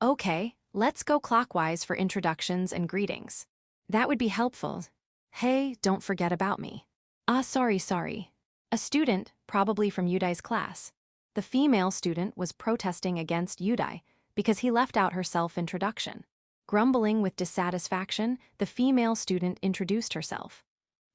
"Okay, let's go clockwise for introductions and greetings." "That would be helpful. Hey, don't forget about me." "Ah, sorry. A student, probably from Yudai's class." The female student was protesting against Yudai because he left out her self-introduction. Grumbling with dissatisfaction, the female student introduced herself.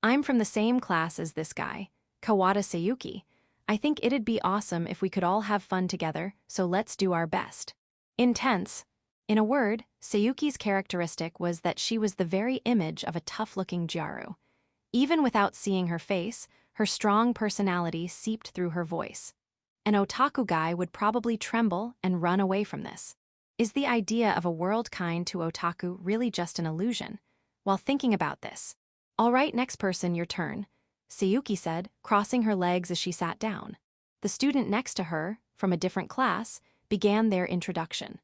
"I'm from the same class as this guy, Kawada Sayuki. I think it'd be awesome if we could all have fun together, so let's do our best." Intense. In a word, Sayuki's characteristic was that she was the very image of a tough-looking Gyaru. Even without seeing her face, her strong personality seeped through her voice. An otaku guy would probably tremble and run away from this. Is the idea of a world kind to otaku really just an illusion? While thinking about this, "All right, next person, your turn," Sayuki said, crossing her legs as she sat down. The student next to her, from a different class, began their introduction.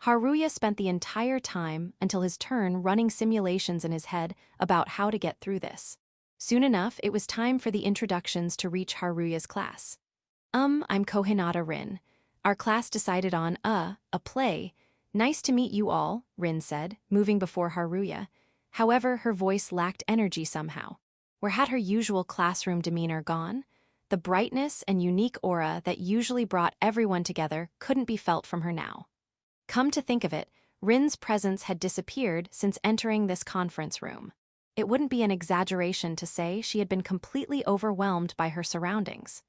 Haruya spent the entire time until his turn running simulations in his head about how to get through this. Soon enough, it was time for the introductions to reach Haruya's class. I'm Cohinata Rin. Our class decided on a play. Nice to meet you all," Rin said, moving before Haruya. However, her voice lacked energy somehow. Where had her usual classroom demeanor gone? The brightness and unique aura that usually brought everyone together couldn't be felt from her now. Come to think of it, Rin's presence had disappeared since entering this conference room. It wouldn't be an exaggeration to say she had been completely overwhelmed by her surroundings.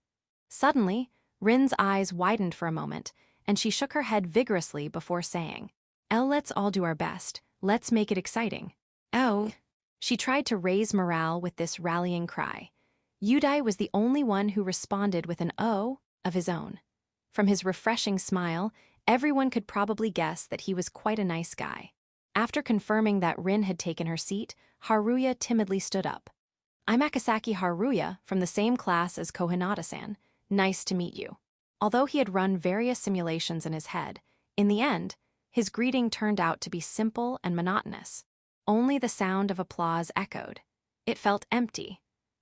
Suddenly, Rin's eyes widened for a moment, and she shook her head vigorously before saying, Let's all do our best. Let's make it exciting. Oh. She tried to raise morale with this rallying cry. Yudai was the only one who responded with an "oh" of his own. From his refreshing smile, everyone could probably guess that he was quite a nice guy. After confirming that Rin had taken her seat, Haruya timidly stood up. I'm Akasaki Haruya from the same class as Cohinata-san. Nice to meet you. Although he had run various simulations in his head, in the end, his greeting turned out to be simple and monotonous. Only the sound of applause echoed. It felt empty.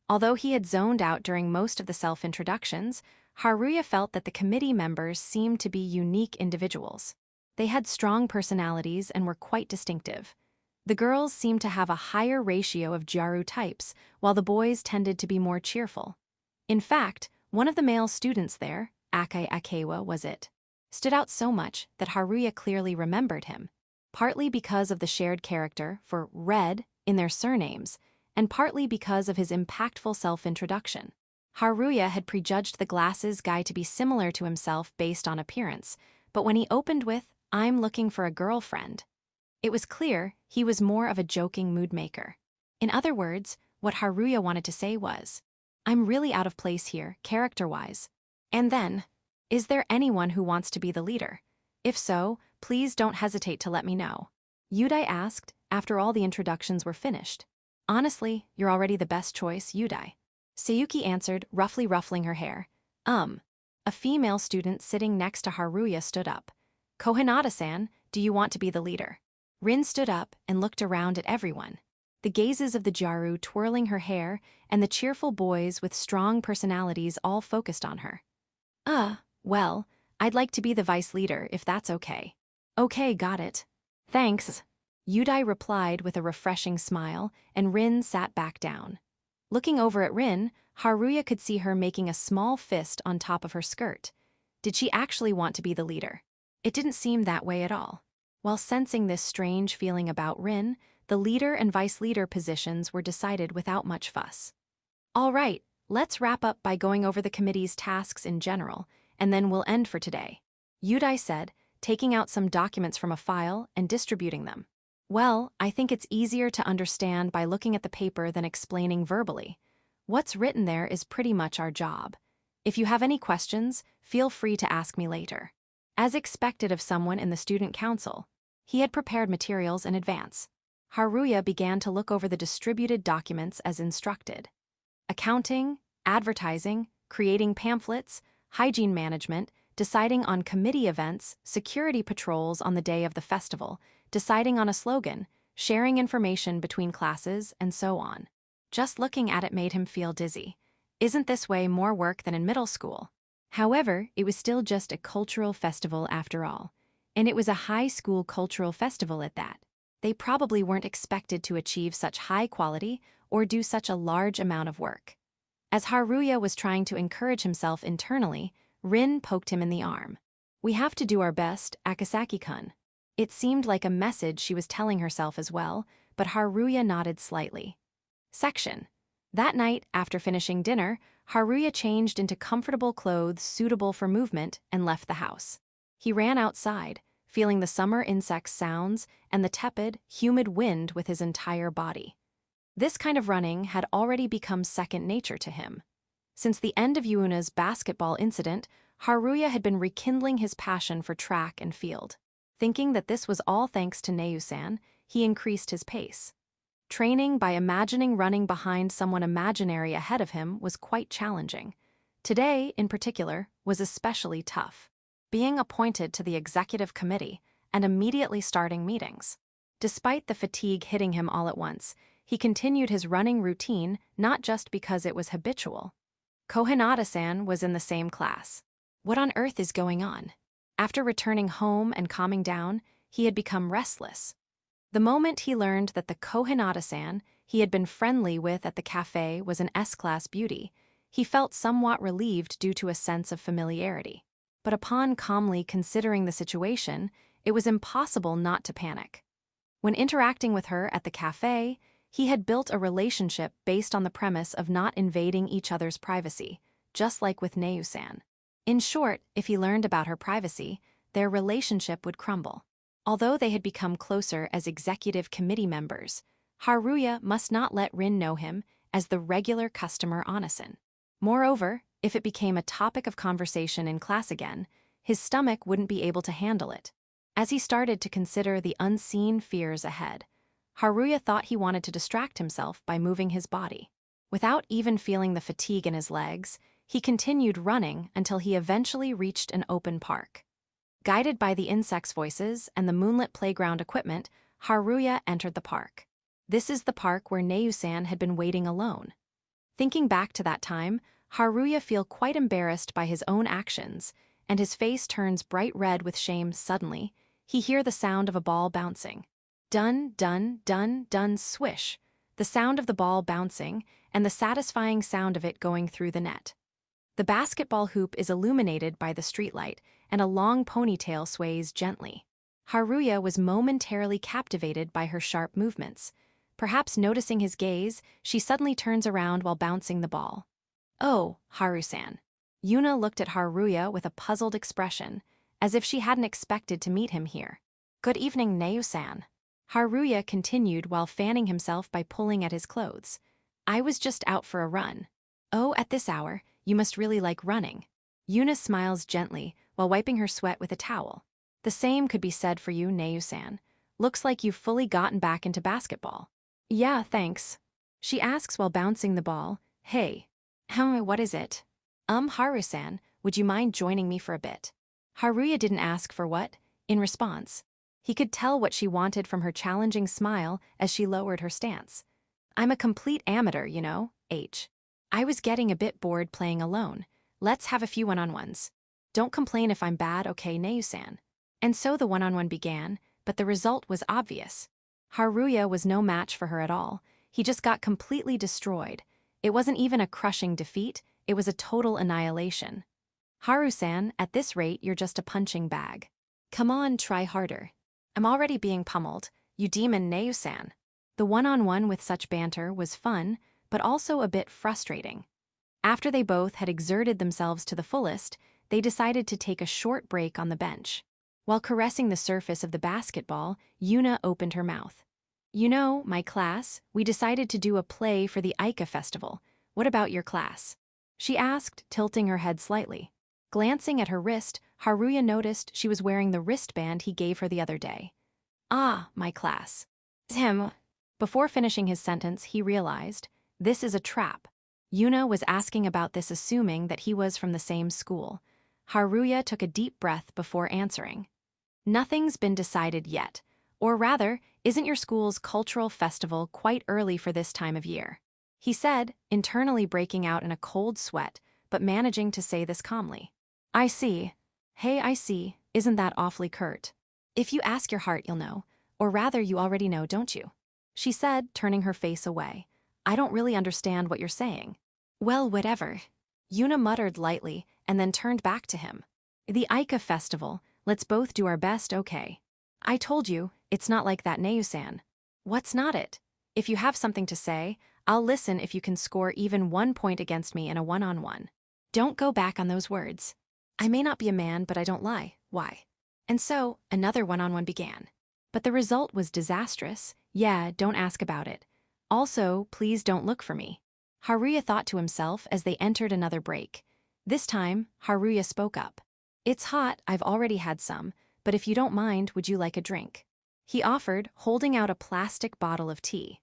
Although he had zoned out during most of the self-introductions, Haruya felt that the committee members seemed to be unique individuals. They had strong personalities and were quite distinctive. The girls seemed to have a higher ratio of Gyaru types, while the boys tended to be more cheerful. In fact, one of the male students there, Akewa was it, stood out so much that Haruya clearly remembered him, partly because of the shared character for red in their surnames, and partly because of his impactful self-introduction. Haruya had prejudged the glasses guy to be similar to himself based on appearance, but when he opened with, I'm looking for a girlfriend, it was clear he was more of a joking mood-maker. In other words, what Haruya wanted to say was, I'm really out of place here, character-wise. And then, is there anyone who wants to be the leader? If so, please don't hesitate to let me know. Yudai asked, after all the introductions were finished. Honestly, you're already the best choice, Yudai. Sayuki answered, roughly ruffling her hair. A female student sitting next to Haruya stood up. Cohinata-san, do you want to be the leader? Rin stood up and looked around at everyone. The gazes of the Gyaru twirling her hair and the cheerful boys with strong personalities all focused on her. Well, I'd like to be the vice leader if that's okay. Okay, got it. Thanks. Yudai replied with a refreshing smile, and Rin sat back down. Looking over at Rin, Haruya could see her making a small fist on top of her skirt. Did she actually want to be the leader? It didn't seem that way at all. While sensing this strange feeling about Rin, the leader and vice leader positions were decided without much fuss. All right, let's wrap up by going over the committee's tasks in general, and then we'll end for today. Yudai said, taking out some documents from a file and distributing them. Well, I think it's easier to understand by looking at the paper than explaining verbally. What's written there is pretty much our job. If you have any questions, feel free to ask me later. As expected of someone in the student council, he had prepared materials in advance. Haruya began to look over the distributed documents as instructed. Accounting, advertising, creating pamphlets, hygiene management, deciding on committee events, security patrols on the day of the festival, deciding on a slogan, sharing information between classes, and so on. Just looking at it made him feel dizzy. Isn't this way more work than in middle school? However, it was still just a cultural festival after all. And it was a high school cultural festival at that. They probably weren't expected to achieve such high quality or do such a large amount of work. As Haruya was trying to encourage himself internally, Rin poked him in the arm. We have to do our best, Akasaki-kun. It seemed like a message she was telling herself as well, but Haruya nodded slightly. Section. That night, after finishing dinner, Haruya changed into comfortable clothes suitable for movement and left the house. He ran outside, feeling the summer insect sounds and the tepid, humid wind with his entire body. This kind of running had already become second nature to him. Since the end of Yuna's basketball incident, Haruya had been rekindling his passion for track and field. Thinking that this was all thanks to Neu-san, he increased his pace. Training by imagining running behind someone imaginary ahead of him was quite challenging. Today, in particular, was especially tough. Being appointed to the executive committee and immediately starting meetings. Despite the fatigue hitting him all at once, he continued his running routine not just because it was habitual. Cohinata-san was in the same class. What on earth is going on? After returning home and calming down, he had become restless. The moment he learned that the Cohinata-san he had been friendly with at the cafe was an S-class beauty, he felt somewhat relieved due to a sense of familiarity. But upon calmly considering the situation, it was impossible not to panic. When interacting with her at the cafe, he had built a relationship based on the premise of not invading each other's privacy, just like with Neu-san. In short, if he learned about her privacy, their relationship would crumble. Although they had become closer as executive committee members, Haruya must not let Rin know him as the regular customer Onasin. Moreover, if it became a topic of conversation in class again, his stomach wouldn't be able to handle it. As he started to consider the unseen fears ahead, Haruya thought he wanted to distract himself by moving his body. Without even feeling the fatigue in his legs, he continued running until he eventually reached an open park. Guided by the insects' voices and the moonlit playground equipment, Haruya entered the park. This is the park where Neu-san had been waiting alone. Thinking back to that time, Haruya feels quite embarrassed by his own actions, and his face turns bright red with shame. Suddenly, he hears the sound of a ball bouncing. Dun, dun, dun, dun, swish. The sound of the ball bouncing, and the satisfying sound of it going through the net. The basketball hoop is illuminated by the streetlight, and a long ponytail sways gently. Haruya was momentarily captivated by her sharp movements. Perhaps noticing his gaze, she suddenly turns around while bouncing the ball. "Oh, Haru-san." Yuna looked at Haruya with a puzzled expression, as if she hadn't expected to meet him here. "Good evening, Neu-san." Haruya continued while fanning himself by pulling at his clothes. "I was just out for a run." "Oh, at this hour, you must really like running." Yuna smiles gently while wiping her sweat with a towel. "The same could be said for you, Neu-san. Looks like you've fully gotten back into basketball." "Yeah, thanks." She asks while bouncing the ball. "Hey. What is it?" Haru-san, would you mind joining me for a bit?" Haruya didn't ask for what, in response. He could tell what she wanted from her challenging smile as she lowered her stance. "I'm a complete amateur, you know, I was getting a bit bored playing alone. Let's have a few one-on-ones. Don't complain if I'm bad, okay, Neu-san." And so the one-on-one began, but the result was obvious. Haruya was no match for her at all. He just got completely destroyed. It wasn't even a crushing defeat, it was a total annihilation. "Haru-san, at this rate you're just a punching bag. Come on, try harder." "I'm already being pummeled, you demon Neu-san." The one-on-one with such banter was fun, but also a bit frustrating. After they both had exerted themselves to the fullest, they decided to take a short break on the bench. While caressing the surface of the basketball, Yuna opened her mouth. "You know, my class, we decided to do a play for the Aika festival. What about your class?" she asked, tilting her head slightly. Glancing at her wrist, Haruya noticed she was wearing the wristband he gave her the other day. "Ah, my class." Before finishing his sentence, he realized, this is a trap. Yuna was asking about this assuming that he was from the same school. Haruya took a deep breath before answering. "Nothing's been decided yet. Or rather, isn't your school's cultural festival quite early for this time of year?" he said, internally breaking out in a cold sweat, but managing to say this calmly. "I see. Hey, I see, isn't that awfully curt? If you ask your heart, you'll know. Or rather, you already know, don't you?" she said, turning her face away. "I don't really understand what you're saying." "Well, whatever." Yuna muttered lightly and then turned back to him. "The Aika festival, let's both do our best, okay?" "I told you, it's not like that, Neu-san." "What's not it? If you have something to say, I'll listen if you can score even 1 point against me in a one-on-one. Don't go back on those words. I may not be a man, but I don't lie. Why?" And so, another one-on-one began. But the result was disastrous. "Yeah, don't ask about it. Also, please don't look for me," Haruya thought to himself as they entered another break. This time, Haruya spoke up. "It's hot, I've already had some, but if you don't mind, would you like a drink?" he offered, holding out a plastic bottle of tea.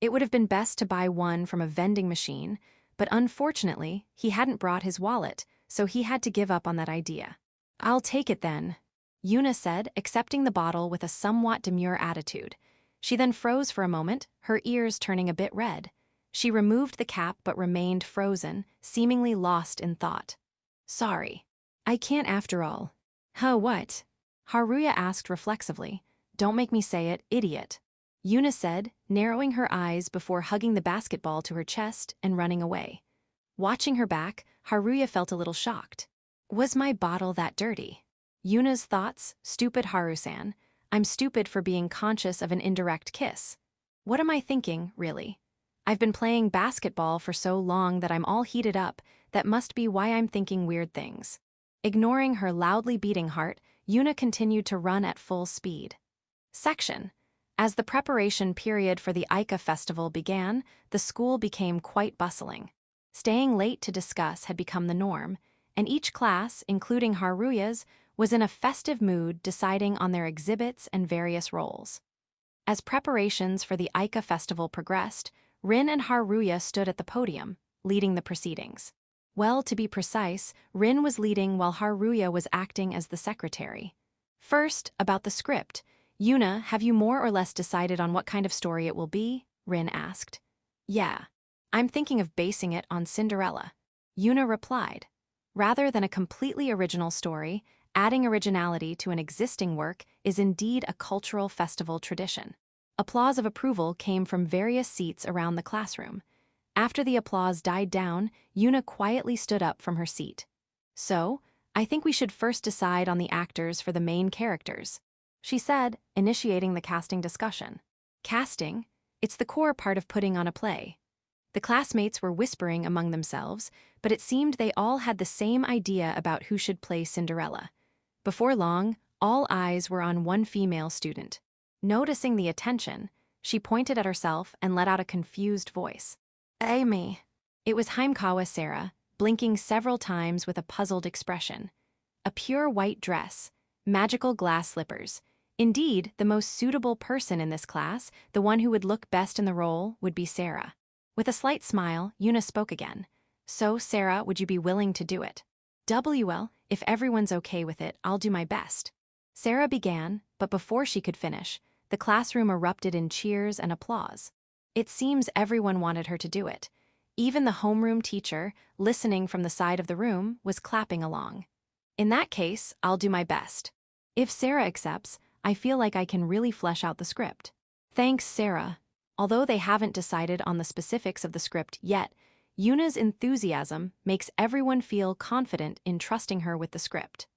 It would have been best to buy one from a vending machine, but unfortunately, he hadn't brought his wallet, so he had to give up on that idea. "I'll take it then," Yuna said, accepting the bottle with a somewhat demure attitude. She then froze for a moment, her ears turning a bit red. She removed the cap but remained frozen, seemingly lost in thought. "Sorry. I can't after all." "Huh, what?" Haruya asked reflexively. "Don't make me say it, idiot," Yuna said, narrowing her eyes before hugging the basketball to her chest and running away. Watching her back, Haruya felt a little shocked. Was my bottle that dirty? Yuna's thoughts, stupid Haru-san. I'm stupid for being conscious of an indirect kiss. What am I thinking, really? I've been playing basketball for so long that I'm all heated up That must be why I'm thinking weird things. Ignoring her loudly beating heart, Yuna continued to run at full speed. Section. As the preparation period for the Aika festival began, the school became quite bustling. Staying late to discuss had become the norm, and each class, including Haruya's, was in a festive mood deciding on their exhibits and various roles. As preparations for the Aika festival progressed, Rin and Haruya stood at the podium, leading the proceedings. Well, to be precise, Rin was leading while Haruya was acting as the secretary. First, about the script. Yuna, have you more or less decided on what kind of story it will be? Rin asked. Yeah. I'm thinking of basing it on Cinderella. Yuna replied. Rather than a completely original story, adding originality to an existing work is indeed a cultural festival tradition. Applause of approval came from various seats around the classroom. After the applause died down, Yuna quietly stood up from her seat. So, I think we should first decide on the actors for the main characters, she said, initiating the casting discussion. Casting? It's the core part of putting on a play. The classmates were whispering among themselves, but it seemed they all had the same idea about who should play Cinderella. Before long, all eyes were on one female student. Noticing the attention, she pointed at herself and let out a confused voice. Amy. It was Haimkawa Sarah, blinking several times with a puzzled expression. A pure white dress, magical glass slippers. Indeed, the most suitable person in this class, the one who would look best in the role, would be Sarah. With a slight smile, Yuna spoke again. So, Sarah, would you be willing to do it? Well, if everyone's okay with it, I'll do my best. Sarah began, but before she could finish, the classroom erupted in cheers and applause. It seems everyone wanted her to do it. Even the homeroom teacher, listening from the side of the room, was clapping along. In that case, I'll do my best. If Sarah accepts, I feel like I can really flesh out the script. Thanks, Sarah. Although they haven't decided on the specifics of the script yet, Yuna's enthusiasm makes everyone feel confident in trusting her with the script.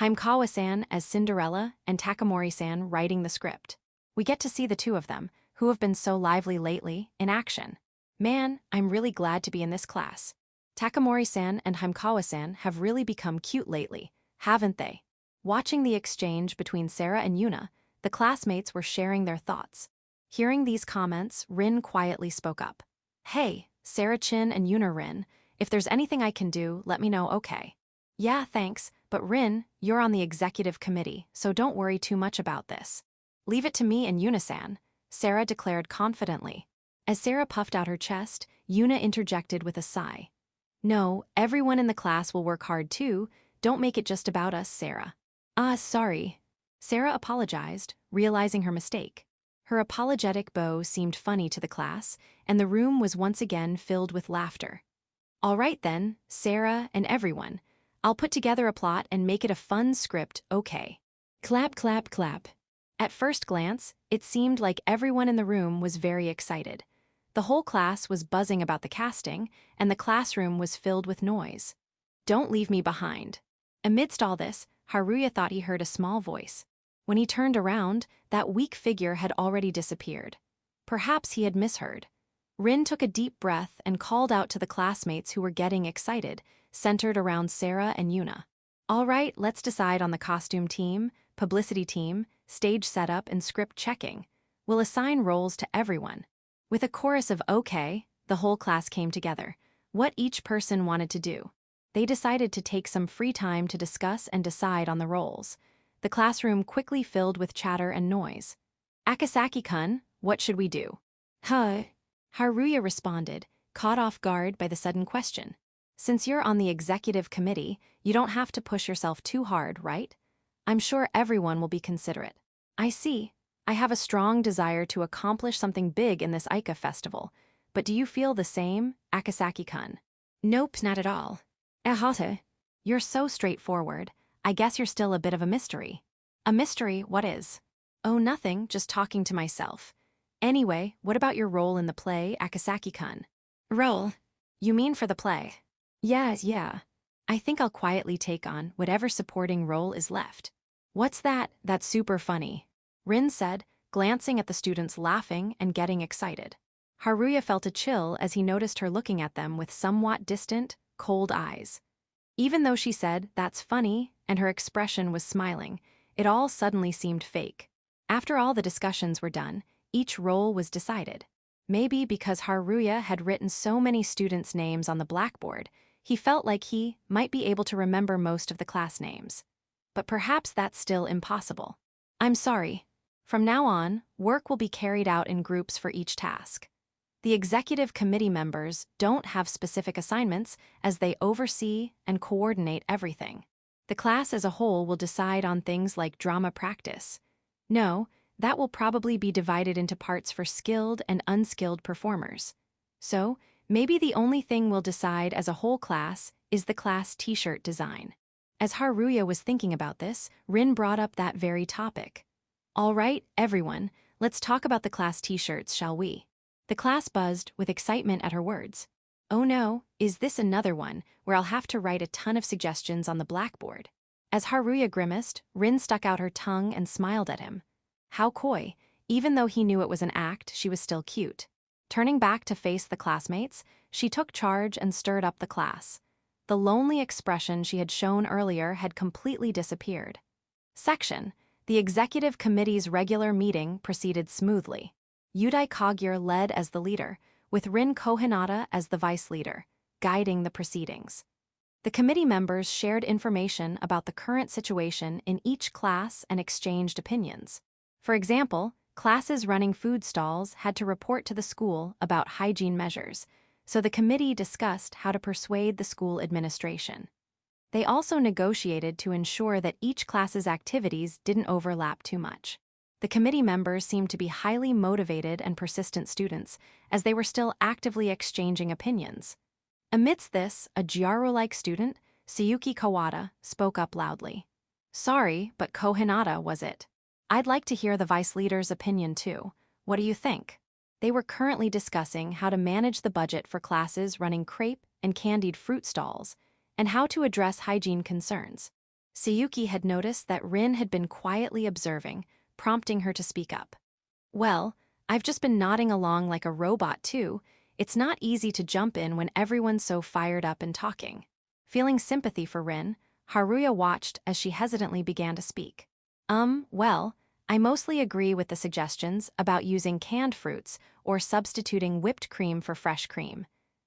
Haimkawa-san as Cinderella and Takamori-san writing the script. We get to see the two of them, who have been so lively lately, in action. Man, I'm really glad to be in this class. Takamori-san and Haimkawa-san have really become cute lately, haven't they? Watching the exchange between Sarah and Yuna, the classmates were sharing their thoughts. Hearing these comments, Rin quietly spoke up. Hey, Sarah-chin and Yuna-rin, if there's anything I can do, let me know, okay? Yeah, thanks, but Rin, you're on the executive committee, so don't worry too much about this. Leave it to me and Yuna-san, Sarah declared confidently. As Sarah puffed out her chest, Yuna interjected with a sigh. No, everyone in the class will work hard too, don't make it just about us, Sarah. Sorry. Sarah apologized, realizing her mistake. Her apologetic bow seemed funny to the class, and the room was once again filled with laughter. All right then, Sarah and everyone. I'll put together a plot and make it a fun script, okay? Clap, clap, clap. At first glance, it seemed like everyone in the room was very excited. The whole class was buzzing about the casting, and the classroom was filled with noise. Don't leave me behind. Amidst all this, Haruya thought he heard a small voice. When he turned around, that weak figure had already disappeared. Perhaps he had misheard. Rin took a deep breath and called out to the classmates who were getting excited, centered around Sarah and Yuna. All right, let's decide on the costume team, publicity team, stage setup, and script checking. We'll assign roles to everyone. With a chorus of okay, the whole class came together. What each person wanted to do. They decided to take some free time to discuss and decide on the roles. The classroom quickly filled with chatter and noise. Akasaki-kun, what should we do? Haruya responded, caught off guard by the sudden question. Since you're on the executive committee, you don't have to push yourself too hard, right? I'm sure everyone will be considerate. I see. I have a strong desire to accomplish something big in this Aika festival. But do you feel the same, Akasaki-kun? Nope, not at all. Ehata, you're so straightforward. I guess you're still a bit of a mystery. A mystery, what is? Oh, nothing, just talking to myself. Anyway, what about your role in the play, Akasaki-kun? Role? You mean for the play? Yeah. I think I'll quietly take on whatever supporting role is left. What's that? That's super funny. Rin said, glancing at the students laughing and getting excited. Haruya felt a chill as he noticed her looking at them with somewhat distant, cold eyes. Even though she said, "That's funny," and her expression was smiling, it all suddenly seemed fake. After all the discussions were done, each role was decided. Maybe because Haruya had written so many students' names on the blackboard, he felt like he might be able to remember most of the class names. But perhaps that's still impossible. "I'm sorry. From now on, work will be carried out in groups for each task. The executive committee members don't have specific assignments as they oversee and coordinate everything. The class as a whole will decide on things like drama practice. No, that will probably be divided into parts for skilled and unskilled performers. So, maybe the only thing we'll decide as a whole class is the class t-shirt design." As Haruya was thinking about this, Rin brought up that very topic. "All right, everyone, let's talk about the class t-shirts, shall we?" The class buzzed with excitement at her words. "Oh no, is this another one where I'll have to write a ton of suggestions on the blackboard?" As Haruya grimaced, Rin stuck out her tongue and smiled at him. How coy. Even though he knew it was an act, she was still cute. Turning back to face the classmates, she took charge and stirred up the class. The lonely expression she had shown earlier had completely disappeared. Section: The executive committee's regular meeting proceeded smoothly. Yudai Kagir led as the leader, with Rin Cohinata as the vice leader, guiding the proceedings. The committee members shared information about the current situation in each class and exchanged opinions. For example, classes running food stalls had to report to the school about hygiene measures, so the committee discussed how to persuade the school administration. They also negotiated to ensure that each class's activities didn't overlap too much. The committee members seemed to be highly motivated and persistent students, as they were still actively exchanging opinions. Amidst this, a Gyaro-like student, Tsuyuki Kawada, spoke up loudly. "Sorry, but Cohinata was it. I'd like to hear the vice leader's opinion too. What do you think?" They were currently discussing how to manage the budget for classes running crepe and candied fruit stalls, and how to address hygiene concerns. Tsuyuki had noticed that Rin had been quietly observing, prompting her to speak up. "Well, I've just been nodding along like a robot too. It's not easy to jump in when everyone's so fired up and talking." Feeling sympathy for Rin, Haruya watched as she hesitantly began to speak. Well, I mostly agree with the suggestions about using canned fruits or substituting whipped cream for fresh cream.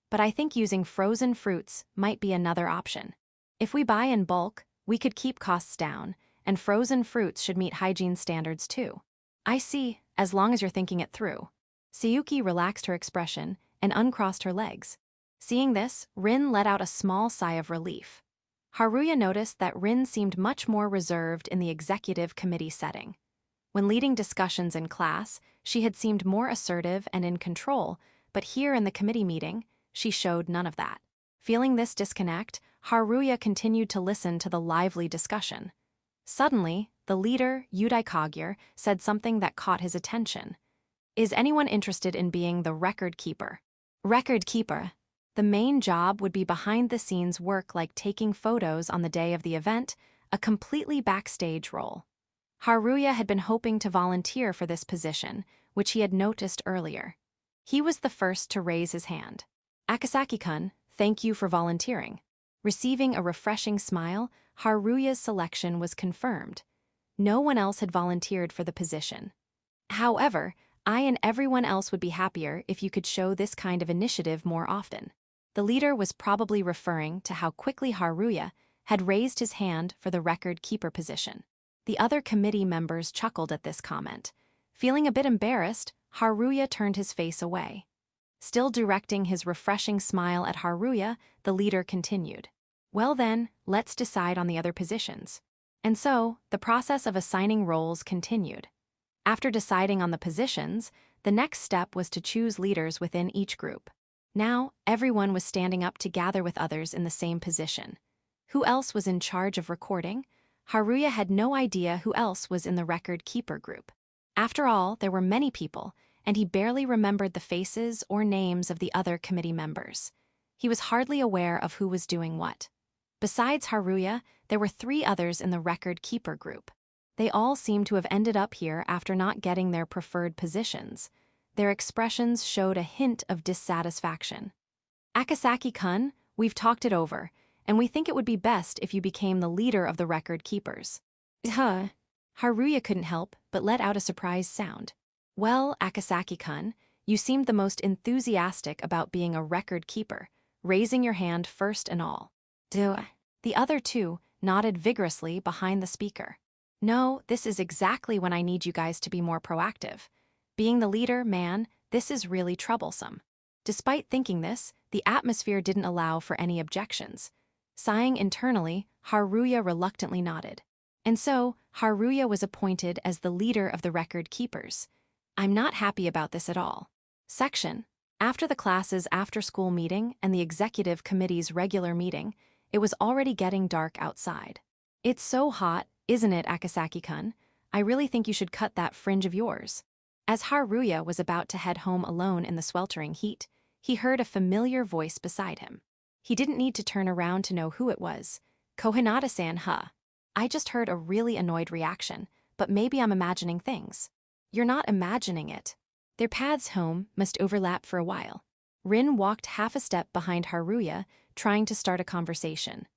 But I think using frozen fruits might be another option. If we buy in bulk, we could keep costs down, and frozen fruits should meet hygiene standards too." "I see, as long as you're thinking it through." Tsuyuki relaxed her expression and uncrossed her legs. Seeing this, Rin let out a small sigh of relief. Haruya noticed that Rin seemed much more reserved in the executive committee setting. When leading discussions in class, she had seemed more assertive and in control, but here in the committee meeting, she showed none of that. Feeling this disconnect, Haruya continued to listen to the lively discussion. Suddenly, the leader, Yudai Kagir, said something that caught his attention. "Is anyone interested in being the record keeper?" Record keeper. The main job would be behind-the-scenes work like taking photos on the day of the event, a completely backstage role. Haruya had been hoping to volunteer for this position, which he had noticed earlier. He was the first to raise his hand. "Akasaki-kun, thank you for volunteering." Receiving a refreshing smile, Haruya's selection was confirmed. No one else had volunteered for the position. "However, I and everyone else would be happier if you could show this kind of initiative more often." The leader was probably referring to how quickly Haruya had raised his hand for the record keeper position. The other committee members chuckled at this comment. Feeling a bit embarrassed, Haruya turned his face away. Still directing his refreshing smile at Haruya, the leader continued. "Well then, let's decide on the other positions." And so, the process of assigning roles continued. After deciding on the positions, the next step was to choose leaders within each group. Now, everyone was standing up to gather with others in the same position. Who else was in charge of recording? Haruya had no idea who else was in the record keeper group. After all, there were many people, and he barely remembered the faces or names of the other committee members. He was hardly aware of who was doing what. Besides Haruya, there were 3 others in the record keeper group. They all seemed to have ended up here after not getting their preferred positions. Their expressions showed a hint of dissatisfaction. "Akasaki-kun, We've talked it over, and we think it would be best if you became the leader of the record keepers. Huh. Haruya couldn't help but let out a surprised sound. Well, Akasaki-kun, you seemed the most enthusiastic about being a record keeper, raising your hand first and all. Duh. The other two nodded vigorously behind the speaker. No, this is exactly when I need you guys to be more proactive. Being the leader, man, this is really troublesome. Despite thinking this, the atmosphere didn't allow for any objections. Sighing internally, Haruya reluctantly nodded. And so, Haruya was appointed as the leader of the record keepers. I'm not happy about this at all. Section. After the class's after-school meeting and the executive committee's regular meeting, it was already getting dark outside. It's so hot, isn't it, Akasaki-kun? I really think you should cut that fringe of yours. As Haruya was about to head home alone in the sweltering heat, he heard a familiar voice beside him. He didn't need to turn around to know who it was. Cohinata-san, huh? I just heard a really annoyed reaction, but maybe I'm imagining things. You're not imagining it. Their paths home must overlap for a while. Rin walked half a step behind Haruya, trying to start a conversation.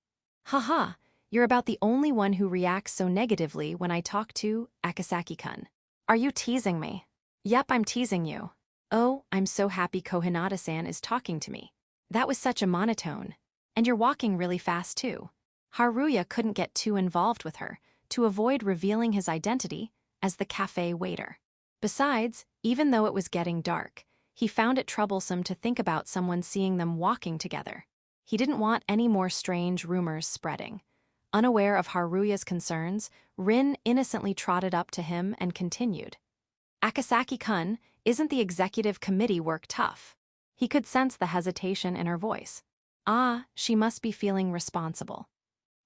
Haha, you're about the only one who reacts so negatively when I talk to Akasaki-kun. Are you teasing me? Yep, I'm teasing you. Oh, I'm so happy Cohinata-san is talking to me. That was such a monotone. And you're walking really fast too. Haruya couldn't get too involved with her, to avoid revealing his identity as the cafe waiter. Besides, even though it was getting dark, he found it troublesome to think about someone seeing them walking together. He didn't want any more strange rumors spreading. Unaware of Haruya's concerns, Rin innocently trotted up to him and continued. Akasaki-kun, isn't the executive committee work tough? He could sense the hesitation in her voice. Ah, she must be feeling responsible.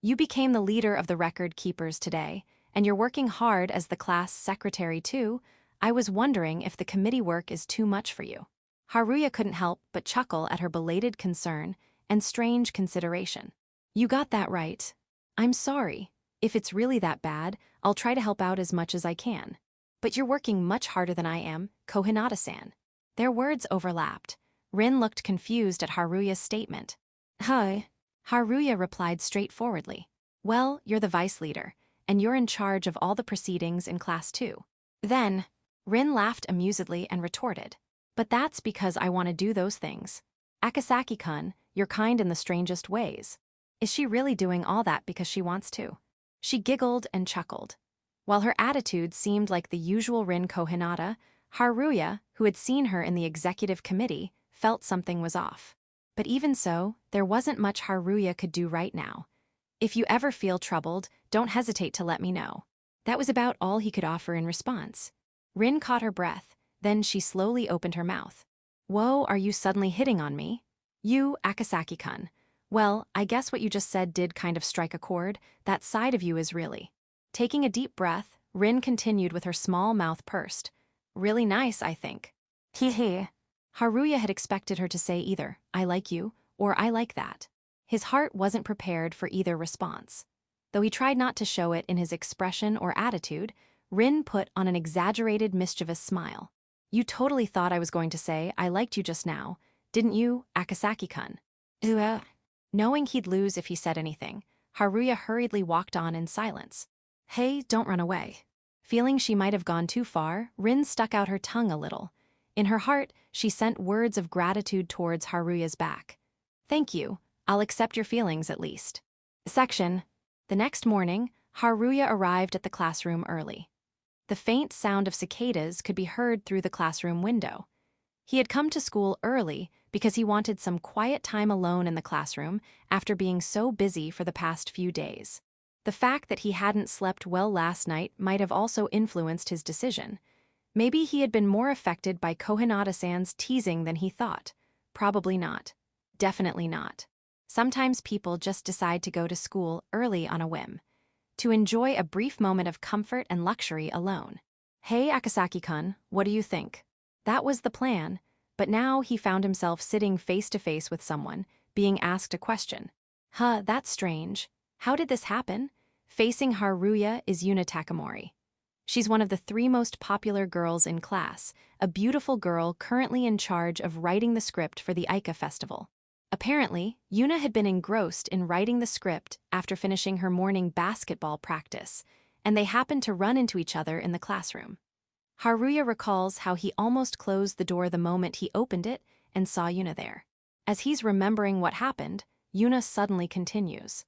You became the leader of the record keepers today, and you're working hard as the class secretary too. I was wondering if the committee work is too much for you. Haruya couldn't help but chuckle at her belated concern and strange consideration. You got that right. I'm sorry. If it's really that bad, I'll try to help out as much as I can. But you're working much harder than I am, Cohinata-san. Their words overlapped. Rin looked confused at Haruya's statement. Hi. Haruya replied straightforwardly. Well, you're the vice leader, and you're in charge of all the proceedings in class too. Then, Rin laughed amusedly and retorted. But that's because I want to do those things. Akasaki-kun, you're kind in the strangest ways. Is she really doing all that because she wants to? She giggled and chuckled. While her attitude seemed like the usual Rin Cohinata, Haruya, who had seen her in the executive committee, felt something was off. But even so, there wasn't much Haruya could do right now. If you ever feel troubled, don't hesitate to let me know. That was about all he could offer in response. Rin caught her breath, then she slowly opened her mouth. Whoa, are you suddenly hitting on me? You, Akasaki-kun. Well, I guess what you just said did kind of strike a chord. That side of you is really. Taking a deep breath, Rin continued with her small mouth pursed. Really nice, I think. Hee. Haruya had expected her to say either, I like you, or I like that. His heart wasn't prepared for either response. Though he tried not to show it in his expression or attitude, Rin put on an exaggerated, mischievous smile. You totally thought I was going to say, I liked you just now, didn't you, Akasaki-kun? Knowing he'd lose if he said anything, Haruya hurriedly walked on in silence. Hey, don't run away. Feeling she might have gone too far, Rin stuck out her tongue a little. In her heart, she sent words of gratitude towards Haruya's back. Thank you, I'll accept your feelings at least. Section. The next morning, Haruya arrived at the classroom early. The faint sound of cicadas could be heard through the classroom window. He had come to school early because he wanted some quiet time alone in the classroom after being so busy for the past few days. The fact that he hadn't slept well last night might have also influenced his decision. Maybe he had been more affected by Cohinata-san's teasing than he thought. Probably not. Definitely not. Sometimes people just decide to go to school early on a whim, to enjoy a brief moment of comfort and luxury alone. Hey, Akasaki-kun, what do you think? That was the plan, but now he found himself sitting face to face with someone, being asked a question. Huh, that's strange. How did this happen? Facing Haruya is Yuna Takamori. She's one of the 3 most popular girls in class, a beautiful girl currently in charge of writing the script for the Aika festival. Apparently, Yuna had been engrossed in writing the script after finishing her morning basketball practice, and they happened to run into each other in the classroom. Haruya recalls how he almost closed the door the moment he opened it and saw Yuna there. As he's remembering what happened, Yuna suddenly continues.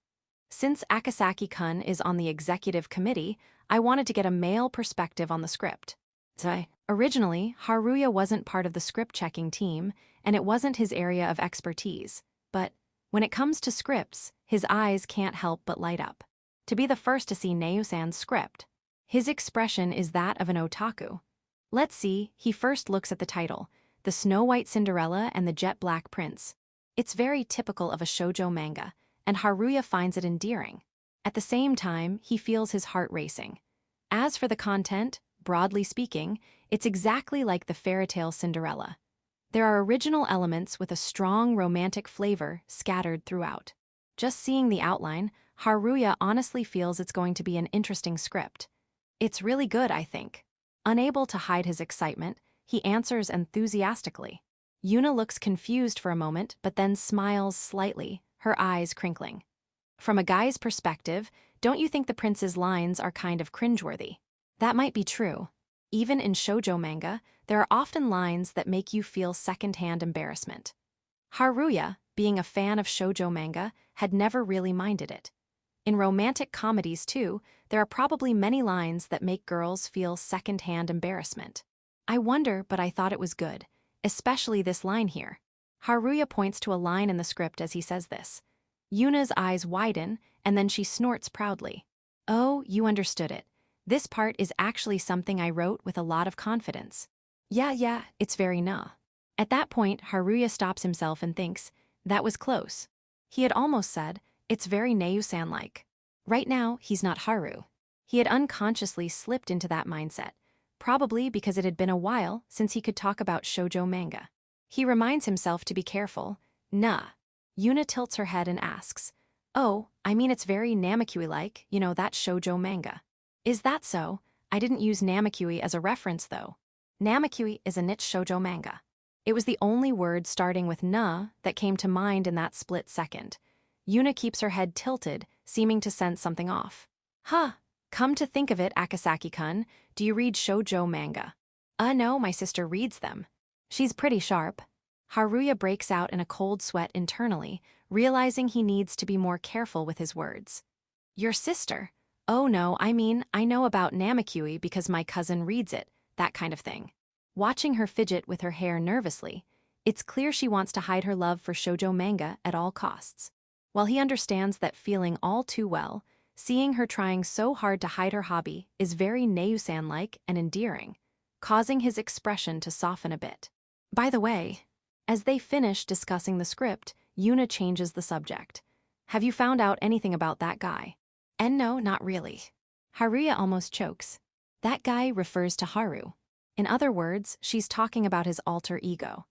Since Akasaki-kun is on the executive committee, I wanted to get a male perspective on the script. Originally, Haruya wasn't part of the script-checking team, and it wasn't his area of expertise. But when it comes to scripts, his eyes can't help but light up. To be the first to see Neo-san's script, his expression is that of an otaku. Let's see, he first looks at the title, The Snow White Cinderella and the Jet Black Prince. It's very typical of a shoujo manga, and Haruya finds it endearing. At the same time, he feels his heart racing. As for the content, broadly speaking, it's exactly like the fairy tale Cinderella. There are original elements with a strong romantic flavor scattered throughout. Just seeing the outline, Haruya honestly feels it's going to be an interesting script. It's really good, I think. Unable to hide his excitement, he answers enthusiastically. Yuna looks confused for a moment but then smiles slightly, her eyes crinkling. From a guy's perspective, don't you think the prince's lines are kind of cringeworthy? That might be true. Even in shoujo manga, there are often lines that make you feel second-hand embarrassment. Haruya, being a fan of shoujo manga, had never really minded it. In romantic comedies, too, there are probably many lines that make girls feel second-hand embarrassment. I wonder, but I thought it was good, especially this line here. Haruya points to a line in the script as he says this. Yuna's eyes widen, and then she snorts proudly. Oh, you understood it. This part is actually something I wrote with a lot of confidence. Yeah, it's very nah. At that point, Haruya stops himself and thinks, that was close. He had almost said, it's very Neo-san-like. Right now, he's not Haru. He had unconsciously slipped into that mindset, probably because it had been a while since he could talk about shoujo manga. He reminds himself to be careful. Nah. Yuna tilts her head and asks, oh, I mean it's very Namakui-like, you know, that shoujo manga. Is that so? I didn't use Namakui as a reference, though. Namakui is a niche shoujo manga. It was the only word starting with na that came to mind in that split second. Yuna keeps her head tilted, seeming to sense something off. Huh, come to think of it, Akasaki-kun, do you read shoujo manga? No, my sister reads them. She's pretty sharp. Haruya breaks out in a cold sweat internally, realizing he needs to be more careful with his words. Your sister? Oh no, I mean, I know about Namakui because my cousin reads it, that kind of thing. Watching her fidget with her hair nervously, it's clear she wants to hide her love for shoujo manga at all costs. While he understands that feeling all too well, seeing her trying so hard to hide her hobby is very Neo-san-like and endearing, causing his expression to soften a bit. By the way, as they finish discussing the script, Yuna changes the subject. Have you found out anything about that guy? And no, not really. Haruya almost chokes. That guy refers to Haru. In other words, she's talking about his alter ego.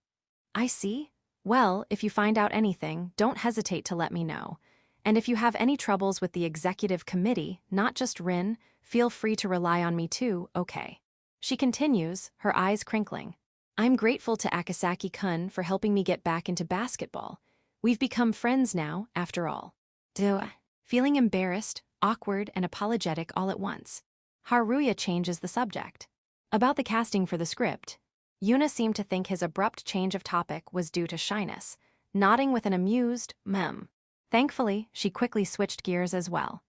I see. Well, if you find out anything, don't hesitate to let me know. And if you have any troubles with the executive committee, not just Rin, feel free to rely on me too, okay? She continues, her eyes crinkling. I'm grateful to Akasaki-kun for helping me get back into basketball. We've become friends now, after all. Feeling embarrassed, awkward, and apologetic all at once, Haruya changes the subject. About the casting for the script, Yuna seemed to think his abrupt change of topic was due to shyness, nodding with an amused mem. Thankfully, she quickly switched gears as well.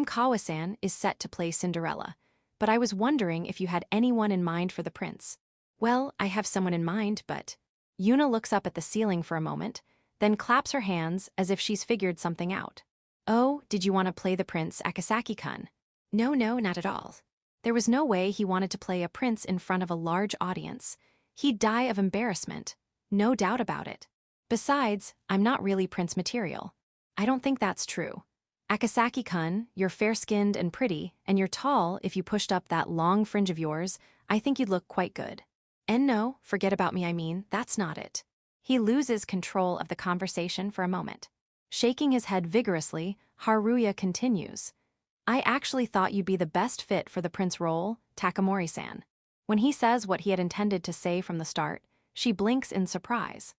Kawa-san is set to play Cinderella, but I was wondering if you had anyone in mind for the prince. Well, I have someone in mind, but... Yuna looks up at the ceiling for a moment, then claps her hands as if she's figured something out. Oh, did you want to play the prince, Akasaki-kun? No, not at all. There was no way he wanted to play a prince in front of a large audience. He'd die of embarrassment. No doubt about it. Besides, I'm not really prince material. I don't think that's true. Akasaki-kun, you're fair-skinned and pretty, and you're tall. If you pushed up that long fringe of yours, I think you'd look quite good. And no, forget about me, I mean, that's not it. He loses control of the conversation for a moment. Shaking his head vigorously, Haruya continues. I actually thought you'd be the best fit for the prince role, Takamori-san. When he says what he had intended to say from the start, she blinks in surprise.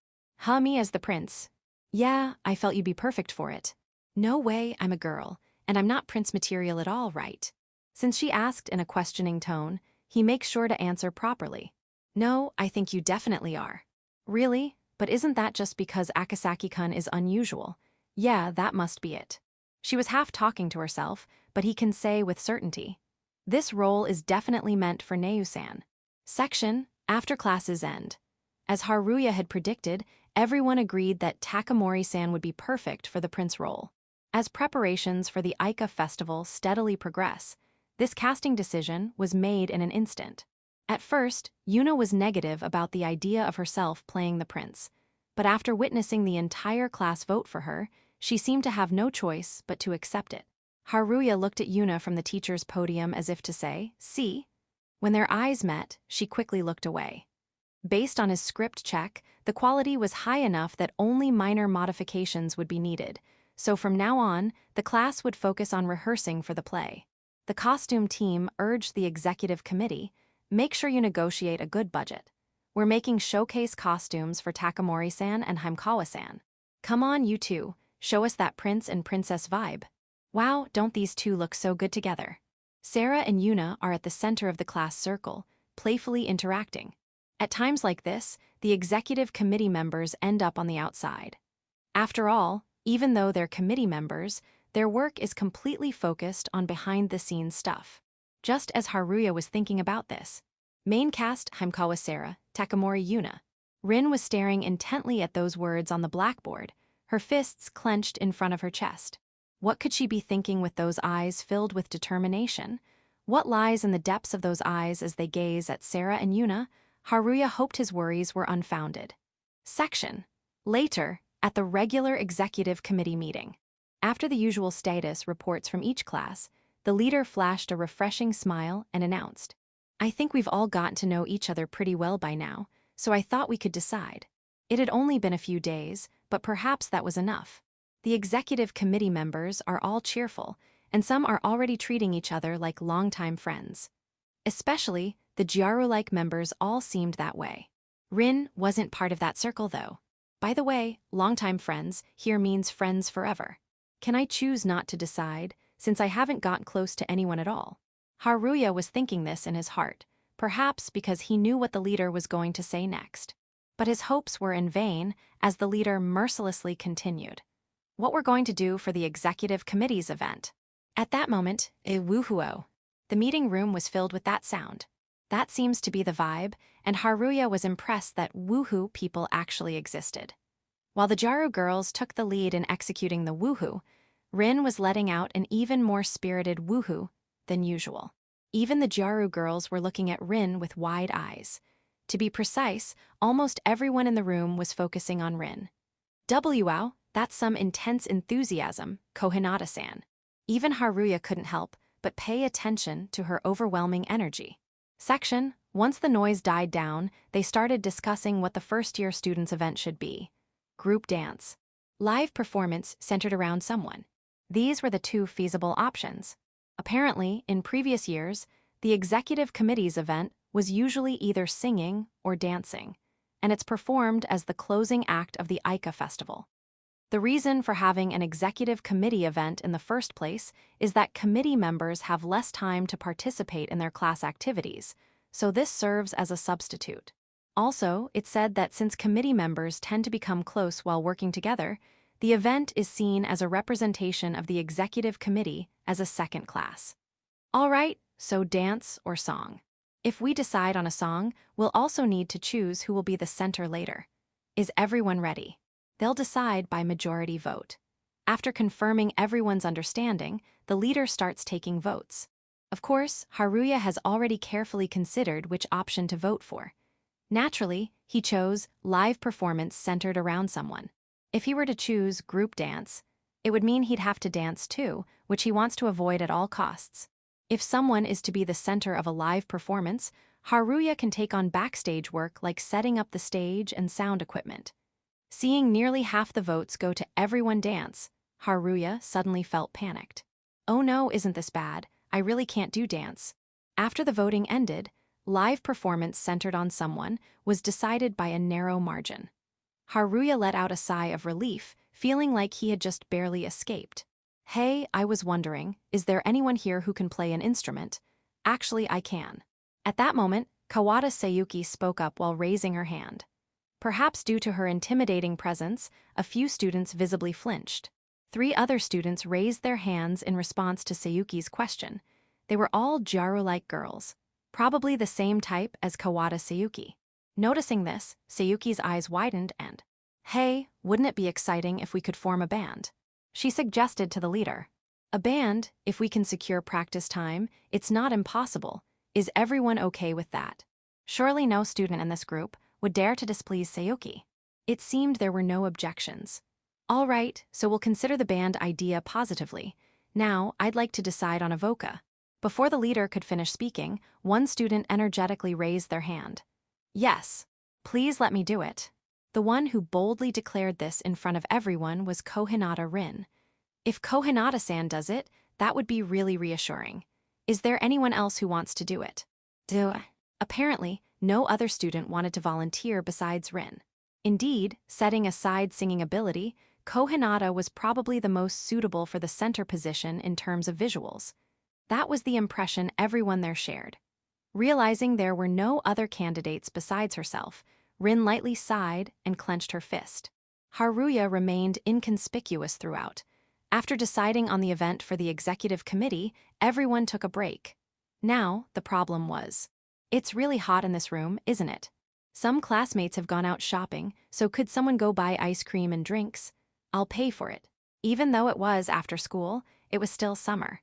Me as the prince. Yeah, I felt you'd be perfect for it. No way, I'm a girl, and I'm not prince material at all, right? Since she asked in a questioning tone, he makes sure to answer properly. No, I think you definitely are. Really? But isn't that just because Akasaki-kun is unusual? Yeah, that must be it. She was half talking to herself, but he can say with certainty. This role is definitely meant for Neu-san. Section, after classes end. As Haruya had predicted, everyone agreed that Takamori-san would be perfect for the prince role. As preparations for the Aika festival steadily progress, this casting decision was made in an instant. At first, Yuna was negative about the idea of herself playing the prince, but after witnessing the entire class vote for her, she seemed to have no choice but to accept it. Haruya looked at Yuna from the teacher's podium as if to say, "See?" When their eyes met, she quickly looked away. Based on his script check, the quality was high enough that only minor modifications would be needed, so from now on, the class would focus on rehearsing for the play. The costume team urged the executive committee, make sure you negotiate a good budget. We're making showcase costumes for Takamori-san and Himekawa-san. Come on, you two, show us that prince and princess vibe. Wow, don't these two look so good together? Sarah and Yuna are at the center of the class circle, playfully interacting. At times like this, the executive committee members end up on the outside. After all, even though they're committee members, their work is completely focused on behind-the-scenes stuff. Just as Haruya was thinking about this. Main cast Himekawa Sarah, Takamori Yuna. Rin was staring intently at those words on the blackboard, her fists clenched in front of her chest. What could she be thinking with those eyes filled with determination? What lies in the depths of those eyes as they gaze at Sarah and Yuna? Haruya hoped his worries were unfounded. Section. Later, at the regular executive committee meeting. After the usual status reports from each class, the leader flashed a refreshing smile and announced, "I think we've all gotten to know each other pretty well by now, so I thought we could decide." It had only been a few days, but perhaps that was enough. The executive committee members are all cheerful, and some are already treating each other like longtime friends. Especially, the Gyaru-like members all seemed that way. Rin wasn't part of that circle, though. By the way, longtime friends here means friends forever. Can I choose not to decide, since I haven't gotten close to anyone at all? Haruya was thinking this in his heart, perhaps because he knew what the leader was going to say next. But his hopes were in vain as the leader mercilessly continued. What we're going to do for the executive committee's event. At that moment, a woohoo. The meeting room was filled with that sound. That seems to be the vibe, and Haruya was impressed that woohoo people actually existed. While the Gyaru girls took the lead in executing the woohoo, Rin was letting out an even more spirited woohoo than usual. Even the Gyaru girls were looking at Rin with wide eyes. To be precise, almost everyone in the room was focusing on Rin. Wow, that's some intense enthusiasm, Cohinata-san. Even Haruya couldn't help but pay attention to her overwhelming energy. Section. Once the noise died down, they started discussing what the first-year students' event should be. Group dance. Live performance centered around someone. These were the two feasible options. Apparently, in previous years, the executive committee's event was usually either singing or dancing, and it's performed as the closing act of the Aika festival. The reason for having an executive committee event in the first place is that committee members have less time to participate in their class activities, so this serves as a substitute. Also, it's said that since committee members tend to become close while working together, the event is seen as a representation of the executive committee as a second class. All right, so dance or song. If we decide on a song, we'll also need to choose who will be the center later. Is everyone ready? They'll decide by majority vote. After confirming everyone's understanding, the leader starts taking votes. Of course, Haruya has already carefully considered which option to vote for. Naturally, he chose live performance centered around someone. If he were to choose group dance, it would mean he'd have to dance too, which he wants to avoid at all costs. If someone is to be the center of a live performance, Haruya can take on backstage work like setting up the stage and sound equipment. Seeing nearly half the votes go to everyone dance, Haruya suddenly felt panicked. Oh no, isn't this bad? I really can't do dance. After the voting ended, live performance centered on someone was decided by a narrow margin. Haruya let out a sigh of relief feeling like he had just barely escaped. Hey, I was wondering, is there anyone here who can play an instrument? Actually, I can. At that moment, Kawada Sayuki spoke up while raising her hand. Perhaps due to her intimidating presence, a few students visibly flinched. 3 other students raised their hands in response to Sayuki's question. They were all Jaru-like girls, probably the same type as Kawada Sayuki. Noticing this, Sayuki's eyes widened and, "Hey, wouldn't it be exciting if we could form a band?" She suggested to the leader. "A band, if we can secure practice time, it's not impossible. Is everyone okay with that?" Surely no student in this group would dare to displease Sayuki. It seemed there were no objections. "All right, so we'll consider the band idea positively. Now, I'd like to decide on a voca." Before the leader could finish speaking, one student energetically raised their hand. "Yes, please let me do it." The one who boldly declared this in front of everyone was Cohinata Rin. If Cohinata-san does it, that would be really reassuring. Is there anyone else who wants to do it? Apparently, no other student wanted to volunteer besides Rin. Indeed, setting aside singing ability, Cohinata was probably the most suitable for the center position in terms of visuals. That was the impression everyone there shared. Realizing there were no other candidates besides herself, Rin lightly sighed and clenched her fist. Haruya remained inconspicuous throughout. After deciding on the event for the executive committee, everyone took a break. Now, the problem was, it's really hot in this room, isn't it? Some classmates have gone out shopping, so could someone go buy ice cream and drinks? I'll pay for it. Even though it was after school, it was still summer.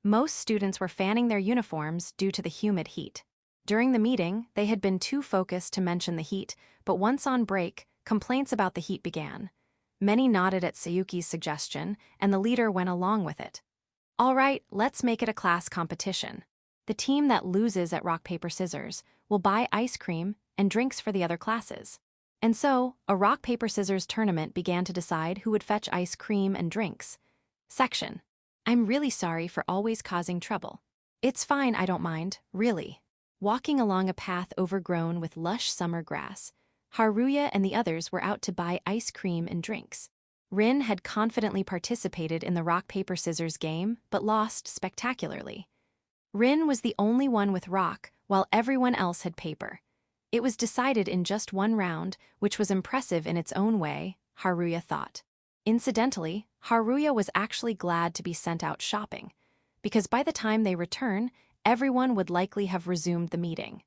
Most students were fanning their uniforms due to the humid heat. During the meeting, they had been too focused to mention the heat, but once on break, complaints about the heat began. Many nodded at Sayuki's suggestion, and the leader went along with it. "All right, let's make it a class competition. The team that loses at rock, paper, scissors will buy ice cream and drinks for the other classes." And so, a rock, paper, scissors tournament began to decide who would fetch ice cream and drinks. Section: I'm really sorry for always causing trouble. It's fine, I don't mind, really. Walking along a path overgrown with lush summer grass, Haruya and the others were out to buy ice cream and drinks. Rin had confidently participated in the rock, paper, scissors game, but lost spectacularly. Rin was the only one with rock, while everyone else had paper. It was decided in just one round, which was impressive in its own way, Haruya thought. Incidentally, Haruya was actually glad to be sent out shopping, because by the time they return, everyone would likely have resumed the meeting.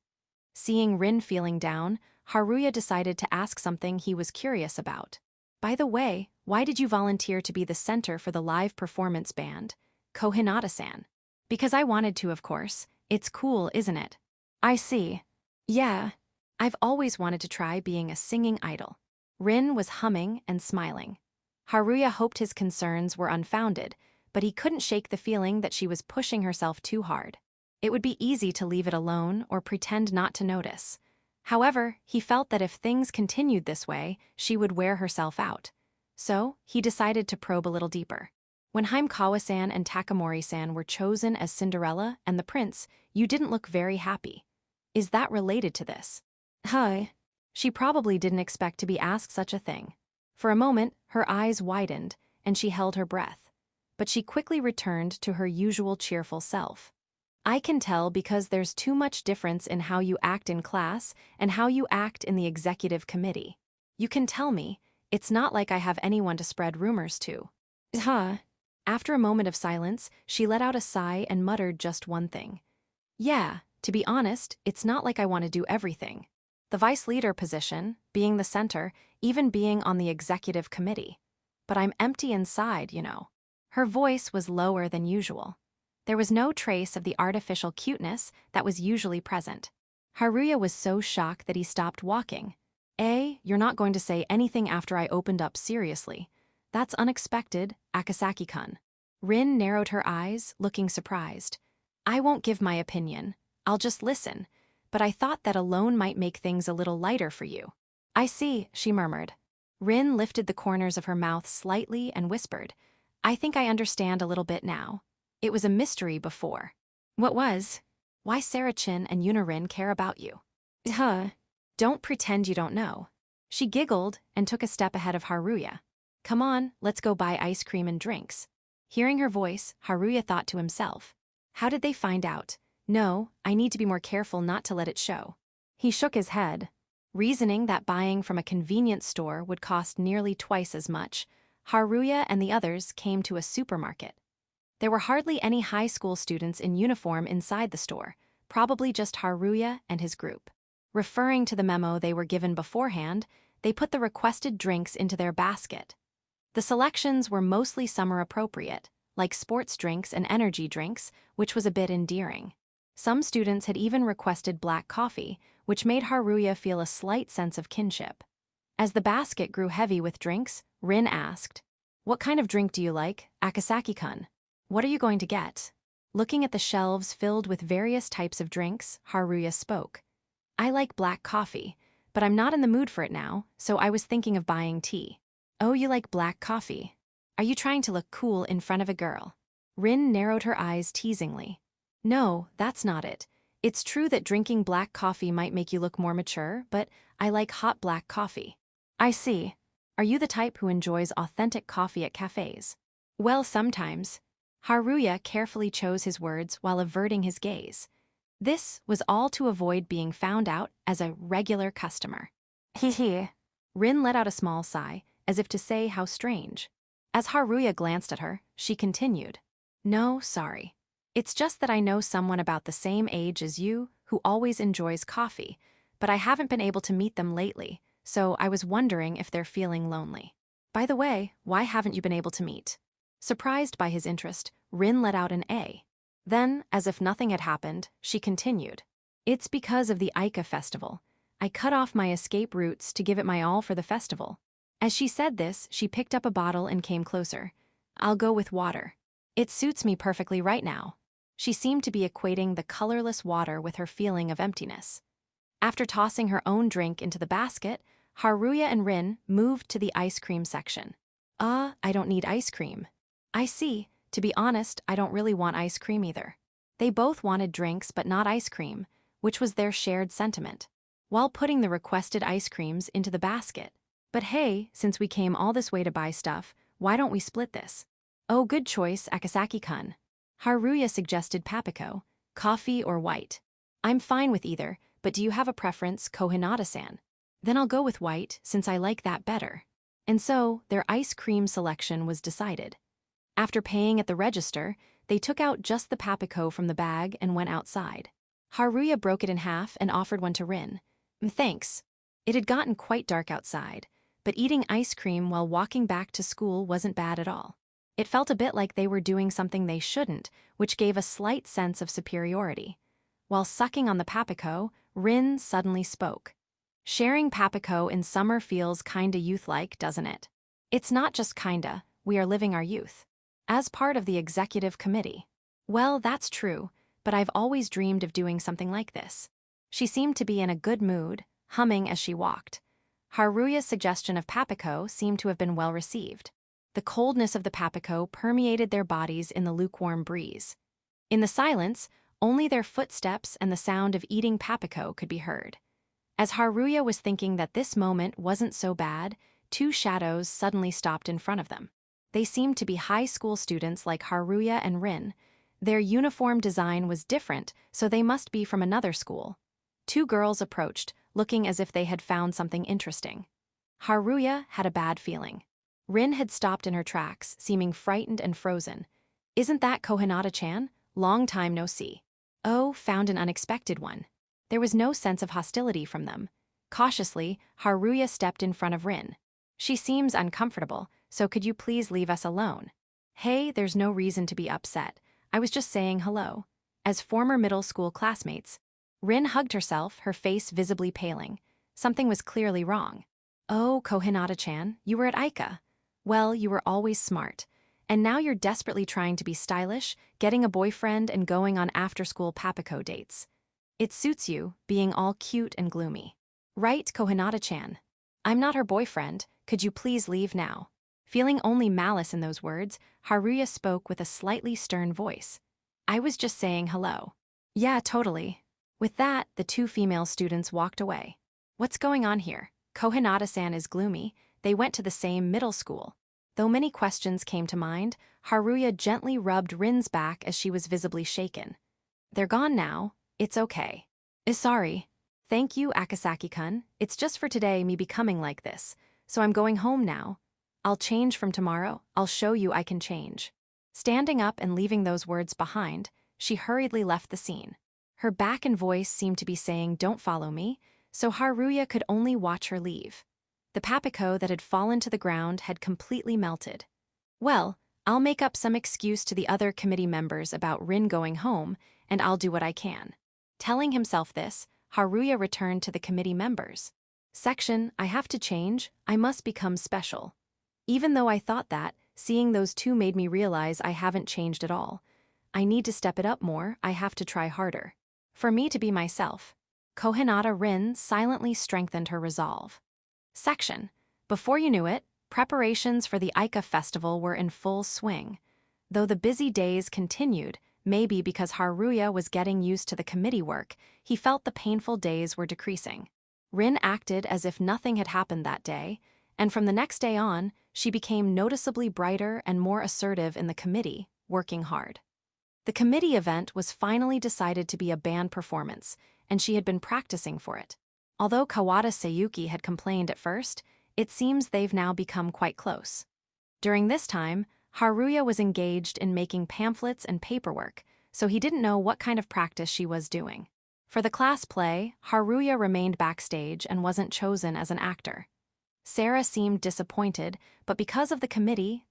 Seeing Rin feeling down, Haruya decided to ask something he was curious about. "By the way, why did you volunteer to be the center for the live performance band, Cohinata-san?" "Because I wanted to, of course. It's cool, isn't it?" "I see. Yeah, I've always wanted to try being a singing idol." Rin was humming and smiling. Haruya hoped his concerns were unfounded, but he couldn't shake the feeling that she was pushing herself too hard. It would be easy to leave it alone or pretend not to notice. However, he felt that if things continued this way, she would wear herself out. So, he decided to probe a little deeper. "When Haimkawa-san and Takamori-san were chosen as Cinderella and the prince, you didn't look very happy. Is that related to this?" Hi. She probably didn't expect to be asked such a thing. For a moment, her eyes widened, and she held her breath. But she quickly returned to her usual cheerful self. "I can tell because there's too much difference in how you act in class and how you act in the executive committee. You can tell me, it's not like I have anyone to spread rumors to." Huh. After a moment of silence, she let out a sigh and muttered just one thing. "Yeah, to be honest, it's not like I want to do everything. The vice leader position, being the center, even being on the executive committee. But I'm empty inside, you know." Her voice was lower than usual. There was no trace of the artificial cuteness that was usually present. Haruya was so shocked that he stopped walking. You're not going to say anything after I opened up seriously. That's unexpected, Akasaki-kun." Rin narrowed her eyes, looking surprised. "I won't give my opinion. I'll just listen. But I thought that alone might make things a little lighter for you." "I see," she murmured. Rin lifted the corners of her mouth slightly and whispered, "I think I understand a little bit now. It was a mystery before." "What was?" "Why Sarachin and Yuna care about you." Huh. Don't pretend you don't know." She giggled and took a step ahead of Haruya. Come on, let's go buy ice cream and drinks. Hearing her voice, Haruya thought to himself. How did they find out? No, I need to be more careful not to let it show. He shook his head, reasoning that buying from a convenience store would cost nearly twice as much. Haruya and the others came to a supermarket. There were hardly any high school students in uniform inside the store, probably just Haruya and his group. Referring to the memo they were given beforehand, they put the requested drinks into their basket. The selections were mostly summer-appropriate, like sports drinks and energy drinks, which was a bit endearing. Some students had even requested black coffee, which made Haruya feel a slight sense of kinship. As the basket grew heavy with drinks, Rin asked, "What kind of drink do you like, Akasaki-kun? What are you going to get?" Looking at the shelves filled with various types of drinks, Haruya spoke. "I like black coffee, but I'm not in the mood for it now, so I was thinking of buying tea." "Oh, you like black coffee? Are you trying to look cool in front of a girl?" Rin narrowed her eyes teasingly. "No, that's not it. It's true that drinking black coffee might make you look more mature, but I like hot black coffee." "I see. Are you the type who enjoys authentic coffee at cafes?" "Well, sometimes." Haruya carefully chose his words while averting his gaze. This was all to avoid being found out as a regular customer. Hee. Rin let out a small sigh, as if to say how strange. As Haruya glanced at her, she continued. "No, sorry. It's just that I know someone about the same age as you who always enjoys coffee, but I haven't been able to meet them lately, so I was wondering if they're feeling lonely. By the way, why haven't you been able to meet?" Surprised by his interest, Rin let out an A. Then, as if nothing had happened, she continued. "It's because of the Aika festival. I cut off my escape routes to give it my all for the festival." As she said this, she picked up a bottle and came closer. "I'll go with water. It suits me perfectly right now." She seemed to be equating the colorless water with her feeling of emptiness. After tossing her own drink into the basket, Haruya and Rin moved to the ice cream section. I don't need ice cream." "I see. To be honest, I don't really want ice cream either." They both wanted drinks but not ice cream, which was their shared sentiment. While putting the requested ice creams into the basket, "But hey, since we came all this way to buy stuff, why don't we split this?" "Oh, good choice, Akasaki-kun." Haruya suggested Papiko, coffee or white. "I'm fine with either, but do you have a preference, Cohinata-san?" "Then I'll go with white, since I like that better." And so, their ice cream selection was decided. After paying at the register, they took out just the Papiko from the bag and went outside. Haruya broke it in half and offered one to Rin. "Thanks." It had gotten quite dark outside, but eating ice cream while walking back to school wasn't bad at all. It felt a bit like they were doing something they shouldn't, which gave a slight sense of superiority. While sucking on the Papiko, Rin suddenly spoke. "Sharing Papiko in summer feels kinda youth-like, doesn't it?" "It's not just kinda, we are living our youth." "As part of the executive committee." "Well, that's true, but I've always dreamed of doing something like this." She seemed to be in a good mood, humming as she walked. Haruya's suggestion of Papiko seemed to have been well received. The coldness of the Papiko permeated their bodies in the lukewarm breeze. In the silence, only their footsteps and the sound of eating Papiko could be heard. As Haruya was thinking that this moment wasn't so bad, two shadows suddenly stopped in front of them. They seemed to be high school students like Haruya and Rin. Their uniform design was different, so they must be from another school. Two girls approached, looking as if they had found something interesting. Haruya had a bad feeling. Rin had stopped in her tracks, seeming frightened and frozen. "Isn't that Cohinata-chan? Long time no see." "Oh, found an unexpected one." There was no sense of hostility from them. Cautiously, Haruya stepped in front of Rin. "She seems uncomfortable, so could you please leave us alone?" "Hey, there's no reason to be upset. I was just saying hello." As former middle school classmates, Rin hugged herself, her face visibly paling. Something was clearly wrong. "Oh, Cohinata-chan, you were at Aika. Well, you were always smart. And now you're desperately trying to be stylish, getting a boyfriend and going on after-school Papiko dates. It suits you, being all cute and gloomy." "Right, Cohinata-chan. I'm not her boyfriend. Could you please leave now?" Feeling only malice in those words, Haruya spoke with a slightly stern voice. "I was just saying hello." "Yeah, totally." With that, the two female students walked away. "What's going on here? Cohinata-san is gloomy. They went to the same middle school." Though many questions came to mind, Haruya gently rubbed Rin's back as she was visibly shaken. They're gone now. It's okay. Sorry. Thank you, Akasaki-kun. It's just for today me becoming like this. So I'm going home now. I'll change from tomorrow. I'll show you I can change. Standing up and leaving those words behind, she hurriedly left the scene. Her back and voice seemed to be saying, "Don't follow me," so Haruya could only watch her leave. The papico that had fallen to the ground had completely melted. Well, I'll make up some excuse to the other committee members about Rin going home, and I'll do what I can. Telling himself this, Haruya returned to the committee members. Section, I have to change, I must become special. Even though I thought that, seeing those two made me realize I haven't changed at all. I need to step it up more, I have to try harder. For me to be myself. Cohinata Rin silently strengthened her resolve. Section, before you knew it, preparations for the Aika festival were in full swing. Though the busy days continued, maybe because Haruya was getting used to the committee work, he felt the painful days were decreasing. Rin acted as if nothing had happened that day, and from the next day on, she became noticeably brighter and more assertive in the committee, working hard. The committee event was finally decided to be a band performance, and she had been practicing for it. Although Kawada Sayuki had complained at first, it seems they've now become quite close. During this time, Haruya was engaged in making pamphlets and paperwork, so he didn't know what kind of practice she was doing. For the class play, Haruya remained backstage and wasn't chosen as an actor. Sarah seemed disappointed, but because of the committee,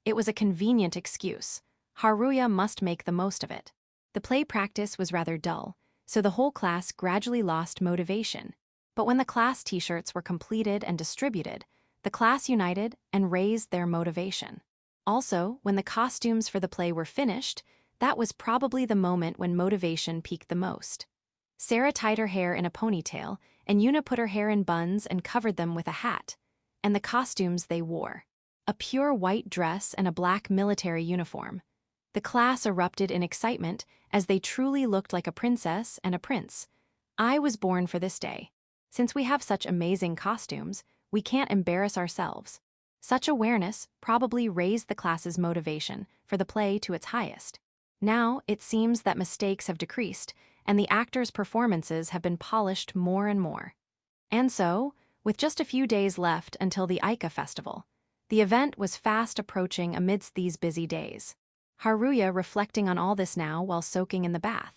it was a convenient excuse. Haruya must make the most of it. The play practice was rather dull, so the whole class gradually lost motivation. But when the class t-shirts were completed and distributed, the class united and raised their motivation. Also, when the costumes for the play were finished, that was probably the moment when motivation peaked the most. Sarah tied her hair in a ponytail, and Yuna put her hair in buns and covered them with a hat. And the costumes they wore. A pure white dress and a black military uniform. The class erupted in excitement as they truly looked like a princess and a prince. I was born for this day. Since we have such amazing costumes, we can't embarrass ourselves. Such awareness probably raised the class's motivation for the play to its highest. Now, it seems that mistakes have decreased, and the actors' performances have been polished more and more. And so, with just a few days left until the Aika festival, the event was fast approaching amidst these busy days. Haruya reflecting on all this now while soaking in the bath.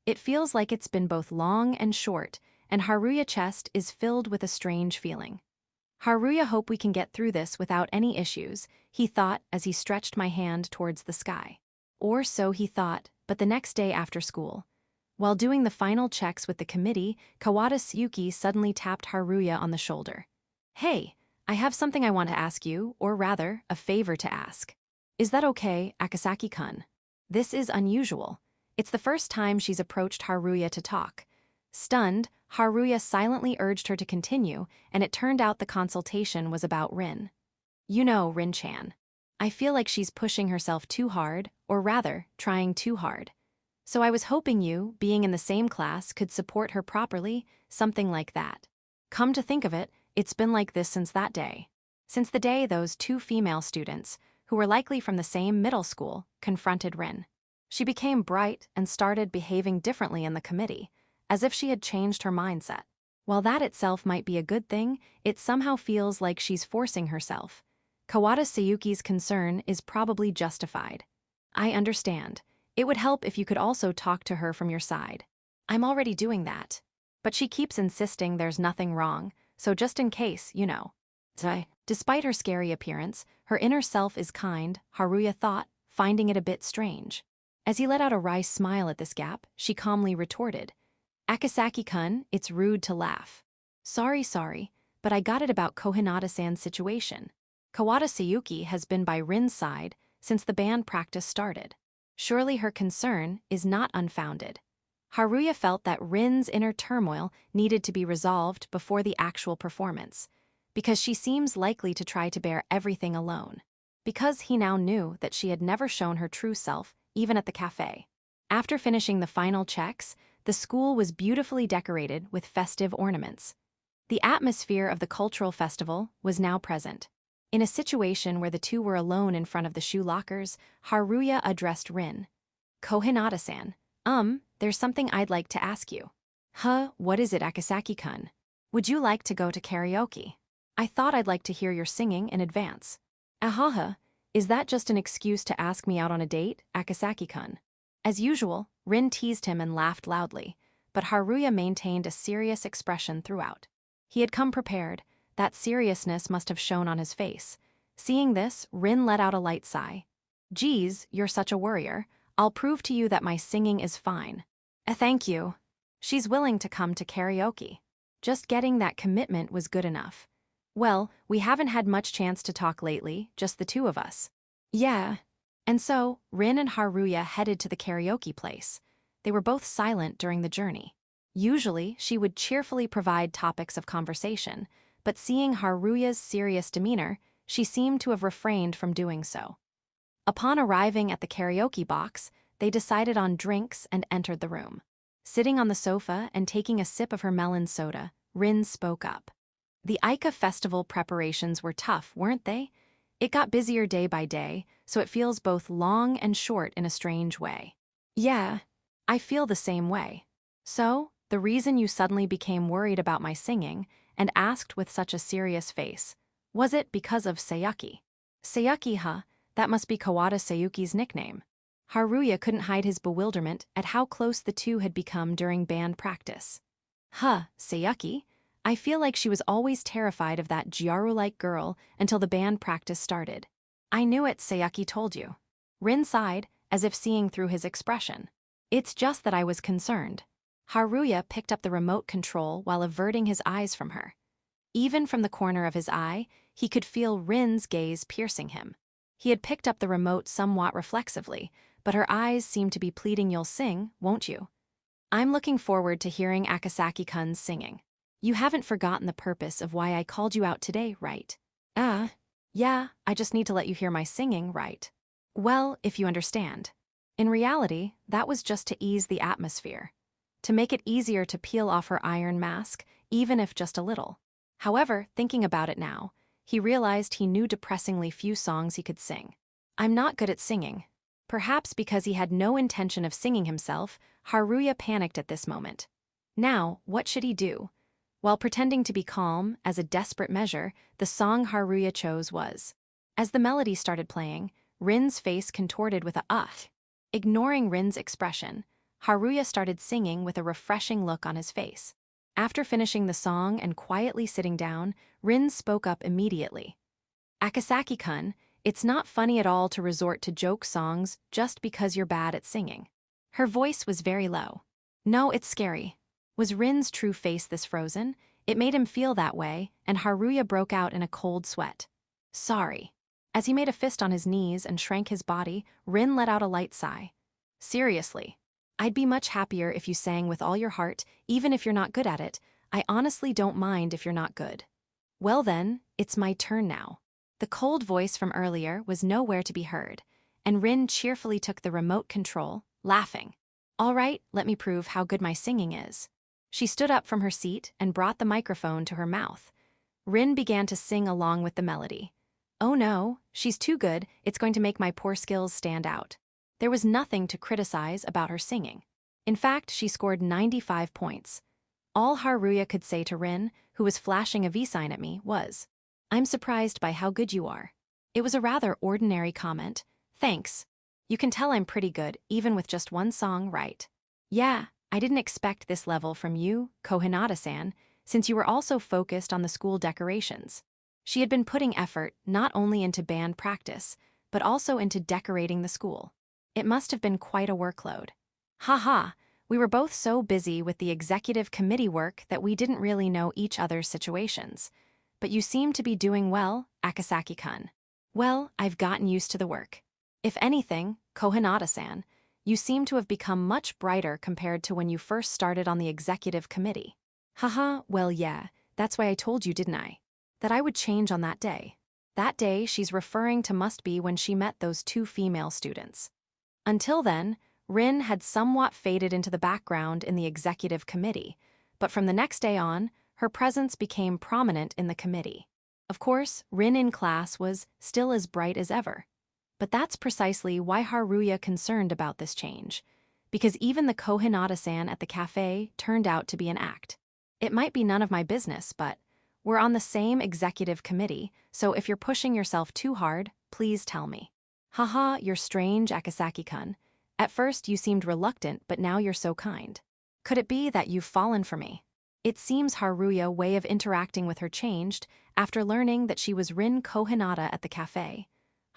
It feels like it's been both long and short, and Haruya's chest is filled with a strange feeling. Haruya, hope we can get through this without any issues, he thought as he stretched my hand towards the sky. Or so he thought, but the next day after school. While doing the final checks with the committee, Kawada Sayuki suddenly tapped Haruya on the shoulder. Hey, I have something I want to ask you, or rather, a favor to ask. Is that okay, Akasaki-kun? This is unusual. It's the first time she's approached Haruya to talk. Stunned, Haruya silently urged her to continue, and it turned out the consultation was about Rin. You know, Rin-chan. I feel like she's pushing herself too hard, or rather, trying too hard. So I was hoping you, being in the same class, could support her properly, something like that. Come to think of it, it's been like this since that day. Since the day those two female students, who were likely from the same middle school, confronted Rin. She became bright and started behaving differently in the committee, as if she had changed her mindset. While that itself might be a good thing, it somehow feels like she's forcing herself. Kawada Sayuki's concern is probably justified. I understand. It would help if you could also talk to her from your side. I'm already doing that. But she keeps insisting there's nothing wrong, so just in case, you know. Despite her scary appearance, her inner self is kind, Haruya thought, finding it a bit strange. As he let out a wry smile at this gap, she calmly retorted, Akasaki-kun, it's rude to laugh. Sorry, but I got it about Cohinata-san's situation. Kawada Sayuki has been by Rin's side since the band practice started. Surely her concern is not unfounded. Haruya felt that Rin's inner turmoil needed to be resolved before the actual performance, because she seems likely to try to bear everything alone. Because he now knew that she had never shown her true self, even at the cafe. After finishing the final checks, the school was beautifully decorated with festive ornaments. The atmosphere of the cultural festival was now present. In a situation where the two were alone in front of the shoe lockers, Haruya addressed Rin. Cohinata-san, there's something I'd like to ask you. Huh, what is it, Akasaki-kun? Would you like to go to karaoke? I thought I'd like to hear your singing in advance. Ahaha, is that just an excuse to ask me out on a date, Akasaki-kun? As usual, Rin teased him and laughed loudly, but Haruya maintained a serious expression throughout. He had come prepared. That seriousness must have shown on his face. Seeing this, Rin let out a light sigh. Geez, you're such a worrier. I'll prove to you that my singing is fine. Thank you. She's willing to come to karaoke. Just getting that commitment was good enough. Well, we haven't had much chance to talk lately, just the two of us. Yeah. And so, Rin and Haruya headed to the karaoke place. They were both silent during the journey. Usually, she would cheerfully provide topics of conversation, but seeing Haruya's serious demeanor, she seemed to have refrained from doing so. Upon arriving at the karaoke box, they decided on drinks and entered the room. Sitting on the sofa and taking a sip of her melon soda, Rin spoke up. The Aika festival preparations were tough, weren't they? It got busier day by day, so it feels both long and short in a strange way. Yeah, I feel the same way. So, the reason you suddenly became worried about my singing and asked with such a serious face, was it because of Sayaki? Sayaki, huh? That must be Kawada Sayuki's nickname. Haruya couldn't hide his bewilderment at how close the two had become during band practice. Huh, Sayaki? I feel like she was always terrified of that Gyaru-like girl until the band practice started. I knew it, Sayaki told you. Rin sighed, as if seeing through his expression. It's just that I was concerned. Haruya picked up the remote control while averting his eyes from her. Even from the corner of his eye, he could feel Rin's gaze piercing him. He had picked up the remote somewhat reflexively, but her eyes seemed to be pleading, "You'll sing, won't you?" I'm looking forward to hearing Akasaki-kun's singing. You haven't forgotten the purpose of why I called you out today, right? Yeah, I just need to let you hear my singing, right? Well, if you understand. In reality, that was just to ease the atmosphere. To make it easier to peel off her iron mask, even if just a little. However, thinking about it now, he realized he knew depressingly few songs he could sing. I'm not good at singing. Perhaps because he had no intention of singing himself, Haruya panicked at this moment. Now, what should he do? While pretending to be calm, as a desperate measure, the song Haruya chose was. As the melody started playing, Rin's face contorted with a ugh. Ignoring Rin's expression, Haruya started singing with a refreshing look on his face. After finishing the song and quietly sitting down, Rin spoke up immediately. Akasaki-kun, it's not funny at all to resort to joke songs just because you're bad at singing. Her voice was very low. No, it's scary. Was Rin's true face this frozen? It made him feel that way, and Haruya broke out in a cold sweat. Sorry. As he made a fist on his knees and shrank his body, Rin let out a light sigh. Seriously. I'd be much happier if you sang with all your heart, even if you're not good at it. I honestly don't mind if you're not good. Well then, it's my turn now. The cold voice from earlier was nowhere to be heard, and Rin cheerfully took the remote control, laughing. All right, let me prove how good my singing is. She stood up from her seat and brought the microphone to her mouth. Rin began to sing along with the melody. Oh no, she's too good, it's going to make my poor skills stand out. There was nothing to criticize about her singing. In fact, she scored 95 points. All Haruya could say to Rin, who was flashing a V-sign at me, was, I'm surprised by how good you are. It was a rather ordinary comment. Thanks. You can tell I'm pretty good, even with just one song right. Yeah, I didn't expect this level from you, Cohinata-san, since you were also focused on the school decorations. She had been putting effort not only into band practice, but also into decorating the school. It must have been quite a workload. Haha, we were both so busy with the executive committee work that we didn't really know each other's situations. But you seem to be doing well, Akasaki-kun. Well, I've gotten used to the work. If anything, Cohinata-san, you seem to have become much brighter compared to when you first started on the executive committee. Haha, well yeah, that's why I told you, didn't I? That I would change on that day. That day she's referring to must be when she met those two female students. Until then, Rin had somewhat faded into the background in the executive committee, but from the next day on, her presence became prominent in the committee. Of course, Rin in class was still as bright as ever. But that's precisely why Haruya concerned about this change. Because even the Cohinata-san at the cafe turned out to be an act. It might be none of my business, but we're on the same executive committee, so if you're pushing yourself too hard, please tell me. Haha, you're strange, Akasaki-kun. At first you seemed reluctant, but now you're so kind. Could it be that you've fallen for me? It seems Haruya's way of interacting with her changed after learning that she was Rin Cohinata at the cafe.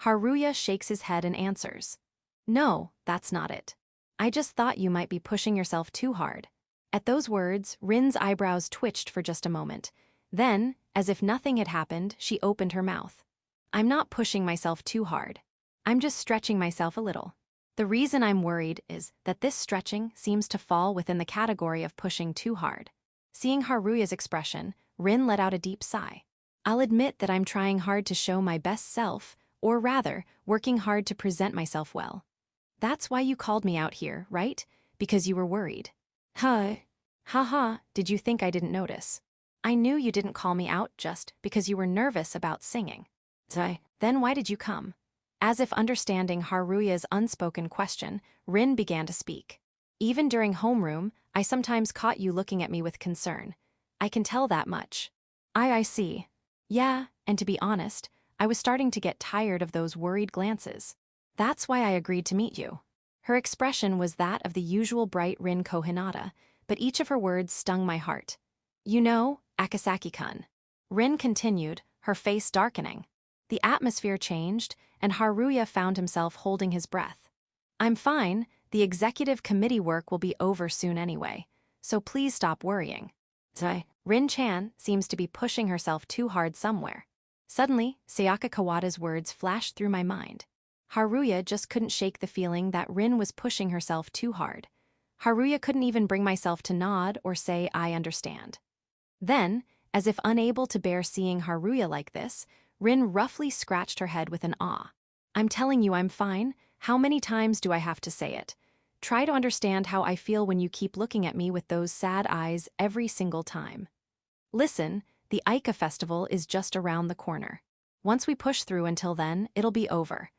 Haruya shakes his head and answers. No, that's not it. I just thought you might be pushing yourself too hard. At those words, Rin's eyebrows twitched for just a moment. Then, as if nothing had happened, she opened her mouth. I'm not pushing myself too hard. I'm just stretching myself a little. The reason I'm worried is that this stretching seems to fall within the category of pushing too hard. Seeing Haruya's expression, Rin let out a deep sigh. I'll admit that I'm trying hard to show my best self, or rather, working hard to present myself well. That's why you called me out here, right? Because you were worried. Haha, did you think I didn't notice? I knew you didn't call me out just because you were nervous about singing. Then why did you come? As if understanding Haruya's unspoken question, Rin began to speak. Even during homeroom, I sometimes caught you looking at me with concern. I can tell that much. I see. Yeah, and to be honest, I was starting to get tired of those worried glances. That's why I agreed to meet you. Her expression was that of the usual bright Rin Cohinata, but each of her words stung my heart. You know, Akasaki-kun. Rin continued, her face darkening. The atmosphere changed, and Haruya found himself holding his breath. I'm fine, the executive committee work will be over soon anyway, so please stop worrying. Rin-chan seems to be pushing herself too hard somewhere. Suddenly, Sayaka Kawada's words flashed through my mind. Haruya just couldn't shake the feeling that Rin was pushing herself too hard. Haruya couldn't even bring myself to nod or say I understand. Then, as if unable to bear seeing Haruya like this, Rin roughly scratched her head with an ah. I'm telling you I'm fine. How many times do I have to say it? Try to understand how I feel when you keep looking at me with those sad eyes every single time. Listen, the Aika festival is just around the corner. Once we push through until then, it'll be over.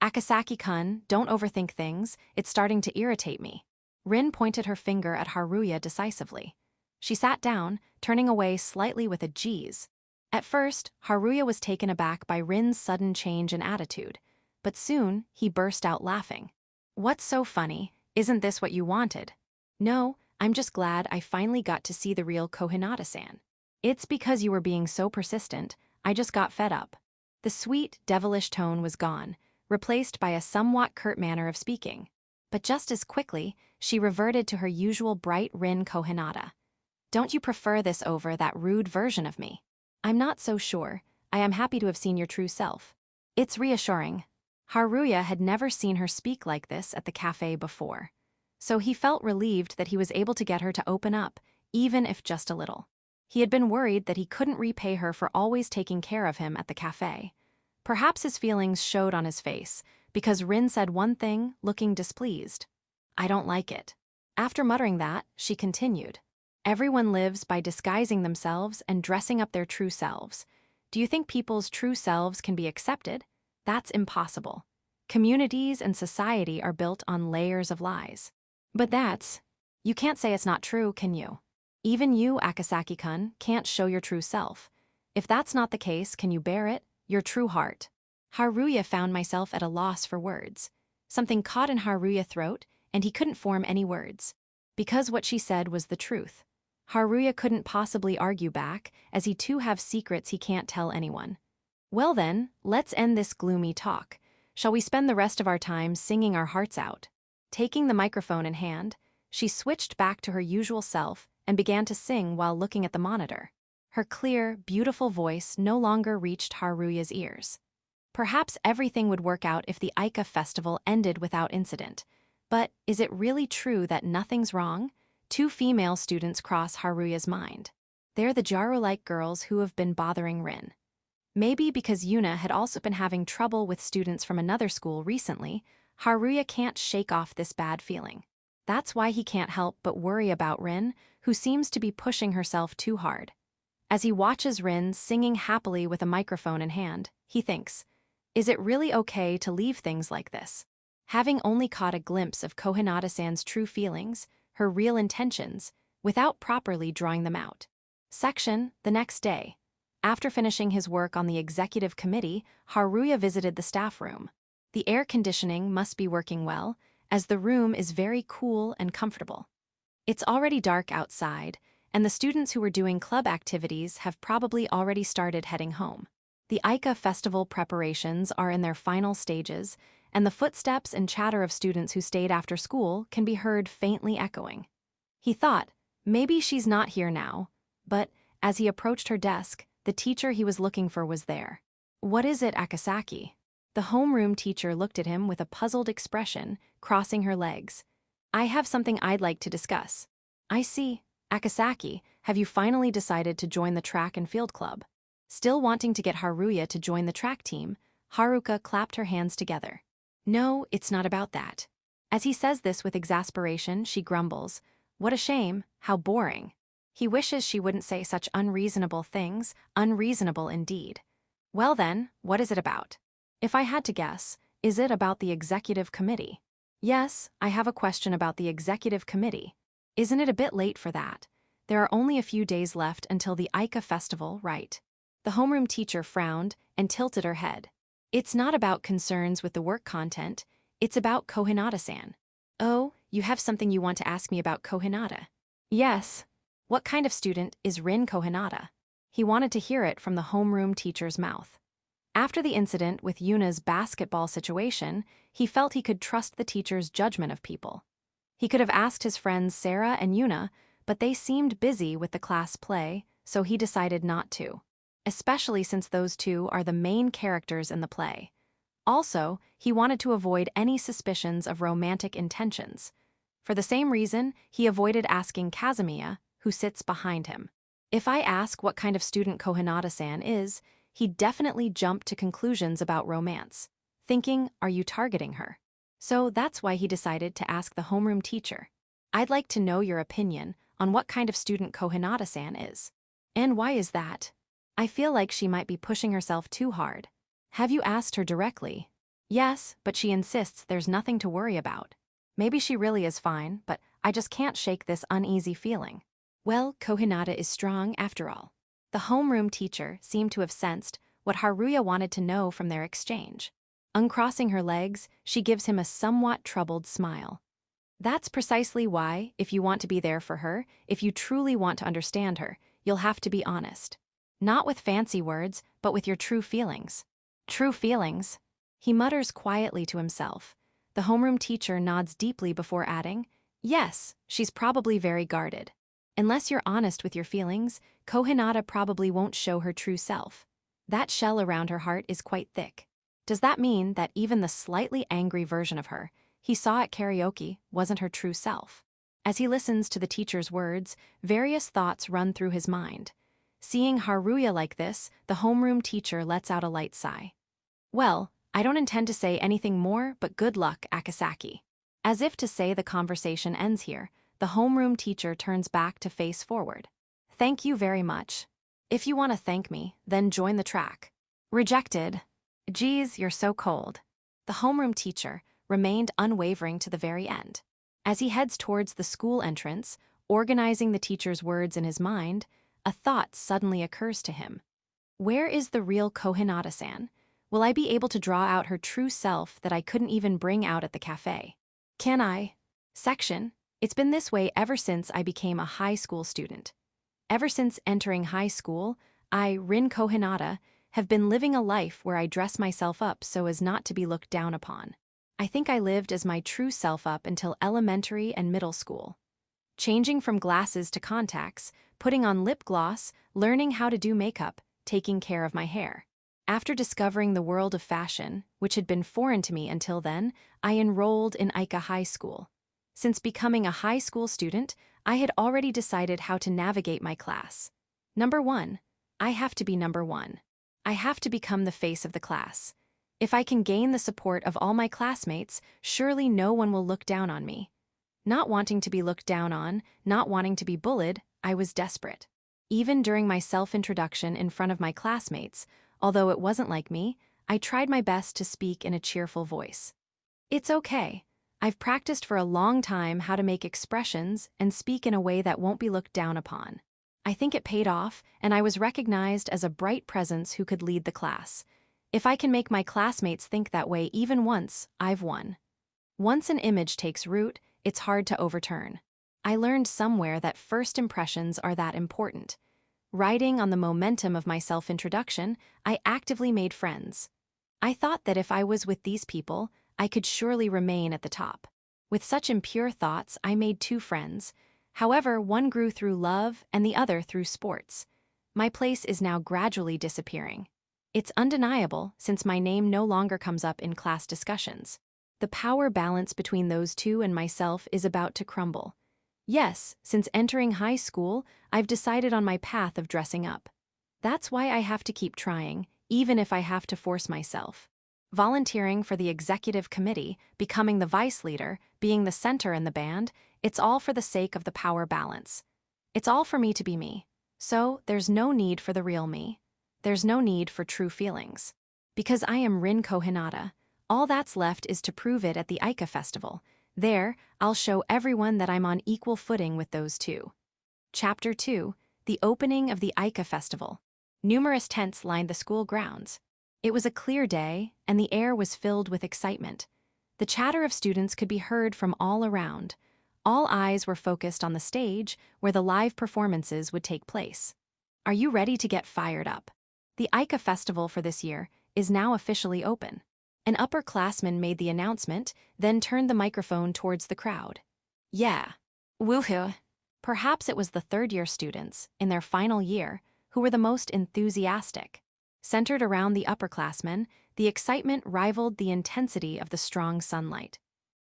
Akasaki-kun, don't overthink things, it's starting to irritate me. Rin pointed her finger at Haruya decisively. She sat down, turning away slightly with a geez. At first, Haruya was taken aback by Rin's sudden change in attitude, but soon he burst out laughing. What's so funny? Isn't this what you wanted? No, I'm just glad I finally got to see the real Cohinata-san. It's because you were being so persistent, I just got fed up. The sweet, devilish tone was gone, replaced by a somewhat curt manner of speaking. But just as quickly, she reverted to her usual bright Rin Cohinata. Don't you prefer this over that rude version of me? I'm not so sure. I am happy to have seen your true self. It's reassuring. Haruya had never seen her speak like this at the cafe before, so he felt relieved that he was able to get her to open up, even if just a little. He had been worried that he couldn't repay her for always taking care of him at the cafe. Perhaps his feelings showed on his face, because Rin said one thing, looking displeased. I don't like it. After muttering that, she continued. Everyone lives by disguising themselves and dressing up their true selves. Do you think people's true selves can be accepted? That's impossible. Communities and society are built on layers of lies. But you can't say it's not true, can you? Even you, Akasaki-kun, can't show your true self. If that's not the case, can you bear it? Your true heart. Haruya found myself at a loss for words. Something caught in Haruya's throat, and he couldn't form any words. Because what she said was the truth. Haruya couldn't possibly argue back, as he too have secrets he can't tell anyone. Well then, let's end this gloomy talk. Shall we spend the rest of our time singing our hearts out? Taking the microphone in hand, she switched back to her usual self and began to sing while looking at the monitor. Her clear, beautiful voice no longer reached Haruya's ears. Perhaps everything would work out if the Aika festival ended without incident. But is it really true that nothing's wrong? Two female students cross Haruya's mind. They're the Jaru-like girls who have been bothering Rin. Maybe because Yuna had also been having trouble with students from another school recently, Haruya can't shake off this bad feeling. That's why he can't help but worry about Rin, who seems to be pushing herself too hard. As he watches Rin singing happily with a microphone in hand, he thinks, is it really okay to leave things like this? Having only caught a glimpse of Cohinata-san's true feelings, her real intentions, without properly drawing them out. The next day. After finishing his work on the executive committee, Haruya visited the staff room. The air conditioning must be working well, as the room is very cool and comfortable. It's already dark outside, and the students who were doing club activities have probably already started heading home. The Aika festival preparations are in their final stages, and the footsteps and chatter of students who stayed after school can be heard faintly echoing. He thought, maybe she's not here now, but as he approached her desk, the teacher he was looking for was there. What is it, Akasaki? The homeroom teacher looked at him with a puzzled expression, crossing her legs. I have something I'd like to discuss. I see. Akasaki, have you finally decided to join the track and field club? Still wanting to get Haruya to join the track team, Haruka clapped her hands together. No, it's not about that. As he says this with exasperation, she grumbles. What a shame, how boring. He wishes she wouldn't say such unreasonable things, unreasonable indeed. Well then, what is it about? If I had to guess, is it about the executive committee? Yes, I have a question about the executive committee. Isn't it a bit late for that? There are only a few days left until the Aika festival, right? The homeroom teacher frowned and tilted her head. It's not about concerns with the work content, it's about Cohinata-san. Oh, you have something you want to ask me about Cohinata? Yes. What kind of student is Rin Cohinata? He wanted to hear it from the homeroom teacher's mouth. After the incident with Yuna's basketball situation, he felt he could trust the teacher's judgment of people. He could have asked his friends Sarah and Yuna, but they seemed busy with the class play, so he decided not to. Especially since those two are the main characters in the play. Also, he wanted to avoid any suspicions of romantic intentions. For the same reason, he avoided asking Kazumiya, who sits behind him. If I ask what kind of student Cohinata-san is, he'd definitely jump to conclusions about romance, thinking, are you targeting her? So that's why he decided to ask the homeroom teacher. I'd like to know your opinion on what kind of student Cohinata-san is. And why is that? I feel like she might be pushing herself too hard. Have you asked her directly? Yes, but she insists there's nothing to worry about. Maybe she really is fine, but I just can't shake this uneasy feeling. Well, Cohinata is strong after all. The homeroom teacher seemed to have sensed what Haruya wanted to know from their exchange. Uncrossing her legs, she gives him a somewhat troubled smile. That's precisely why, if you want to be there for her, if you truly want to understand her, you'll have to be honest. Not with fancy words, but with your true feelings. True feelings? He mutters quietly to himself. The homeroom teacher nods deeply before adding, yes, she's probably very guarded. Unless you're honest with your feelings, Cohinata probably won't show her true self. That shell around her heart is quite thick. Does that mean that even the slightly angry version of her he saw at karaoke wasn't her true self? As he listens to the teacher's words, various thoughts run through his mind. Seeing Haruya like this, the homeroom teacher lets out a light sigh. Well, I don't intend to say anything more, but good luck, Akasaki. As if to say the conversation ends here, the homeroom teacher turns back to face forward. Thank you very much. If you want to thank me, then join the track. Rejected. Geez, you're so cold. The homeroom teacher remained unwavering to the very end. As he heads towards the school entrance, organizing the teacher's words in his mind, a thought suddenly occurs to him. Where is the real Cohinata-san? Will I be able to draw out her true self that I couldn't even bring out at the cafe? Can I? It's been this way ever since I became a high school student. Ever since entering high school, I, Rin Cohinata, have been living a life where I dress myself up so as not to be looked down upon. I think I lived as my true self up until elementary and middle school. Changing from glasses to contacts, putting on lip gloss, learning how to do makeup, taking care of my hair. After discovering the world of fashion, which had been foreign to me until then, I enrolled in Aika High School. Since becoming a high school student, I had already decided how to navigate my class. Number 1. I have to be number 1. I have to become the face of the class. If I can gain the support of all my classmates, surely no one will look down on me. Not wanting to be looked down on, not wanting to be bullied, I was desperate. Even during my self-introduction in front of my classmates, although it wasn't like me, I tried my best to speak in a cheerful voice. It's okay. I've practiced for a long time how to make expressions and speak in a way that won't be looked down upon. I think it paid off, and I was recognized as a bright presence who could lead the class. If I can make my classmates think that way even once, I've won. Once an image takes root, it's hard to overturn. I learned somewhere that first impressions are that important. Riding on the momentum of my self-introduction, I actively made friends. I thought that if I was with these people, I could surely remain at the top. With such impure thoughts, I made 2 friends. However, one grew through love and the other through sports. My place is now gradually disappearing. It's undeniable since my name no longer comes up in class discussions. The power balance between those two and myself is about to crumble. Yes, since entering high school, I've decided on my path of dressing up. That's why I have to keep trying, even if I have to force myself. Volunteering for the executive committee, becoming the vice leader, being the center in the band, it's all for the sake of the power balance. It's all for me to be me. So, there's no need for the real me. There's no need for true feelings. Because I am Rin Cohinata, all that's left is to prove it at the Aika festival. There, I'll show everyone that I'm on equal footing with those two. Chapter 2, The Opening of the Aika Festival. Numerous tents lined the school grounds. It was a clear day, and the air was filled with excitement. The chatter of students could be heard from all around. All eyes were focused on the stage where the live performances would take place. Are you ready to get fired up? The Aika Festival for this year is now officially open. An upperclassman made the announcement, then turned the microphone towards the crowd. Yeah. Woohoo. Perhaps it was the third-year students, in their final year, who were the most enthusiastic. Centered around the upperclassmen, the excitement rivaled the intensity of the strong sunlight.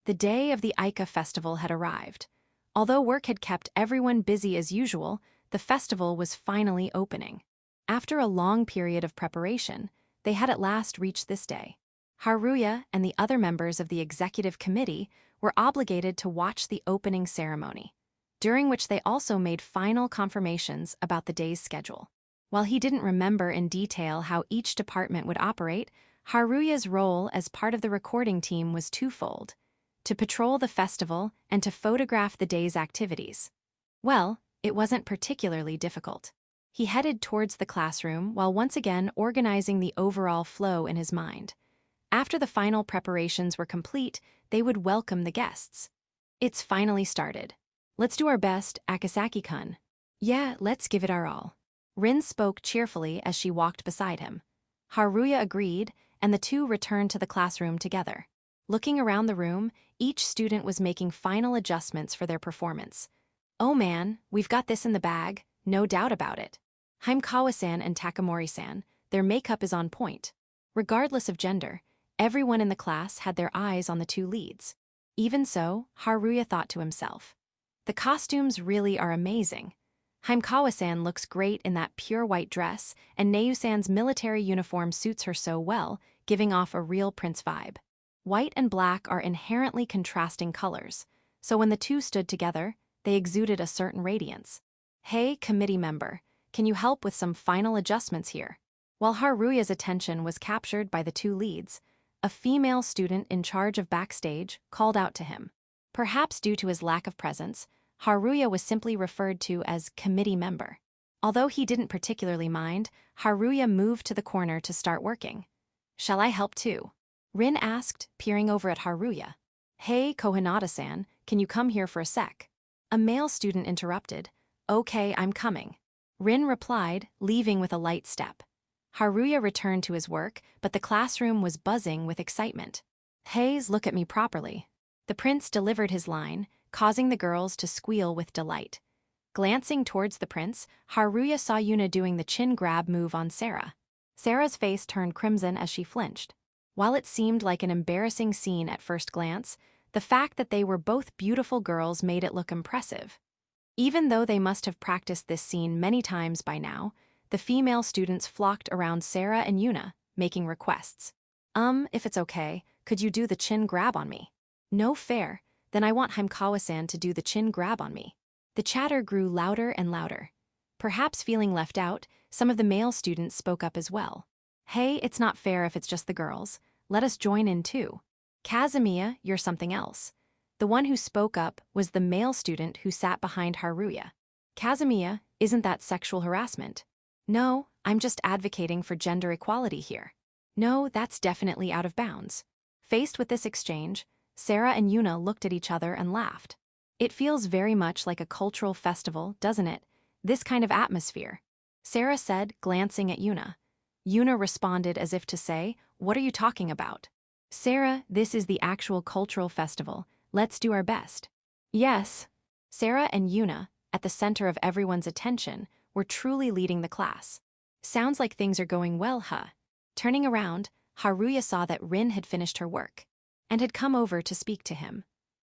The day of the Aika festival had arrived. Although work had kept everyone busy as usual, the festival was finally opening. After a long period of preparation, they had at last reached this day. Haruya and the other members of the executive committee were obligated to watch the opening ceremony, during which they also made final confirmations about the day's schedule. While he didn't remember in detail how each department would operate, Haruya's role as part of the recording team was twofold: to patrol the festival and to photograph the day's activities. Well, it wasn't particularly difficult. He headed towards the classroom while once again organizing the overall flow in his mind. After the final preparations were complete, they would welcome the guests. It's finally started. Let's do our best, Akasaki-kun. Yeah, let's give it our all. Rin spoke cheerfully as she walked beside him. Haruya agreed, and the two returned to the classroom together. Looking around the room, each student was making final adjustments for their performance. Oh man, we've got this in the bag, no doubt about it. Himekawa-san and Takamori-san, their makeup is on point. Regardless of gender, everyone in the class had their eyes on the two leads. Even so, Haruya thought to himself, the costumes really are amazing. Himekawa-san looks great in that pure white dress, and Neu-san's military uniform suits her so well, giving off a real prince vibe. White and black are inherently contrasting colors, so when the two stood together, they exuded a certain radiance. Hey, committee member, can you help with some final adjustments here? While Haruya's attention was captured by the two leads, a female student in charge of backstage called out to him. Perhaps due to his lack of presence, Haruya was simply referred to as committee member. Although he didn't particularly mind, Haruya moved to the corner to start working. Shall I help too? Rin asked, peering over at Haruya. Hey, Cohinata-san, can you come here for a sec? A male student interrupted. Okay, I'm coming. Rin replied, leaving with a light step. Haruya returned to his work, but the classroom was buzzing with excitement. Hayes, look at me properly. The prince delivered his line, causing the girls to squeal with delight. Glancing towards the prince, Haruya saw Yuna doing the chin grab move on Sarah. Sarah's face turned crimson as she flinched. While it seemed like an embarrassing scene at first glance, the fact that they were both beautiful girls made it look impressive. Even though they must have practiced this scene many times by now, the female students flocked around Sarah and Yuna, making requests. If it's okay, could you do the chin grab on me? No fair, then I want Himekawa-san to do the chin grab on me. The chatter grew louder and louder. Perhaps feeling left out, some of the male students spoke up as well. Hey, it's not fair if it's just the girls. Let us join in too. Kazumiya, you're something else. The one who spoke up was the male student who sat behind Haruya. Kazumiya, isn't that sexual harassment? No, I'm just advocating for gender equality here. No, that's definitely out of bounds. Faced with this exchange, Sarah and Yuna looked at each other and laughed. It feels very much like a cultural festival, doesn't it? This kind of atmosphere. Sarah said, glancing at Yuna. Yuna responded as if to say, what are you talking about? Sarah, this is the actual cultural festival. Let's do our best. Yes. Sarah and Yuna, at the center of everyone's attention, were truly leading the class. Sounds like things are going well, huh? Turning around, Haruya saw that Rin had finished her work and had come over to speak to him.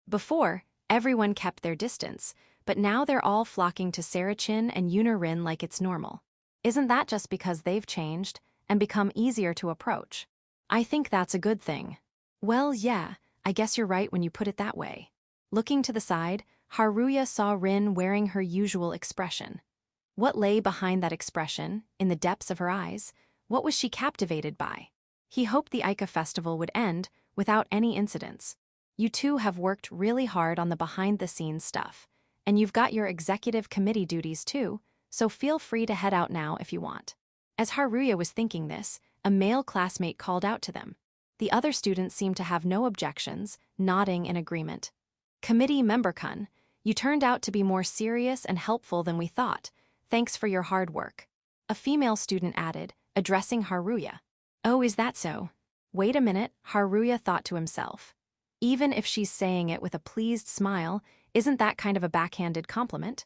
Before, everyone kept their distance, but now they're all flocking to Sarah-chin and Yuna-rin like it's normal. Isn't that just because they've changed and become easier to approach? I think that's a good thing. Well, yeah, I guess you're right when you put it that way. Looking to the side, Haruya saw Rin wearing her usual expression. What lay behind that expression, in the depths of her eyes? What was she captivated by? He hoped the Aika festival would end without any incidents. You two have worked really hard on the behind-the-scenes stuff, and you've got your executive committee duties too, so feel free to head out now if you want. As Haruya was thinking this, a male classmate called out to them. The other students seemed to have no objections, nodding in agreement. Committee member Kun, you turned out to be more serious and helpful than we thought. Thanks for your hard work. A female student added, addressing Haruya. Oh, is that so? Wait a minute, Haruya thought to himself. Even if she's saying it with a pleased smile, isn't that kind of a backhanded compliment?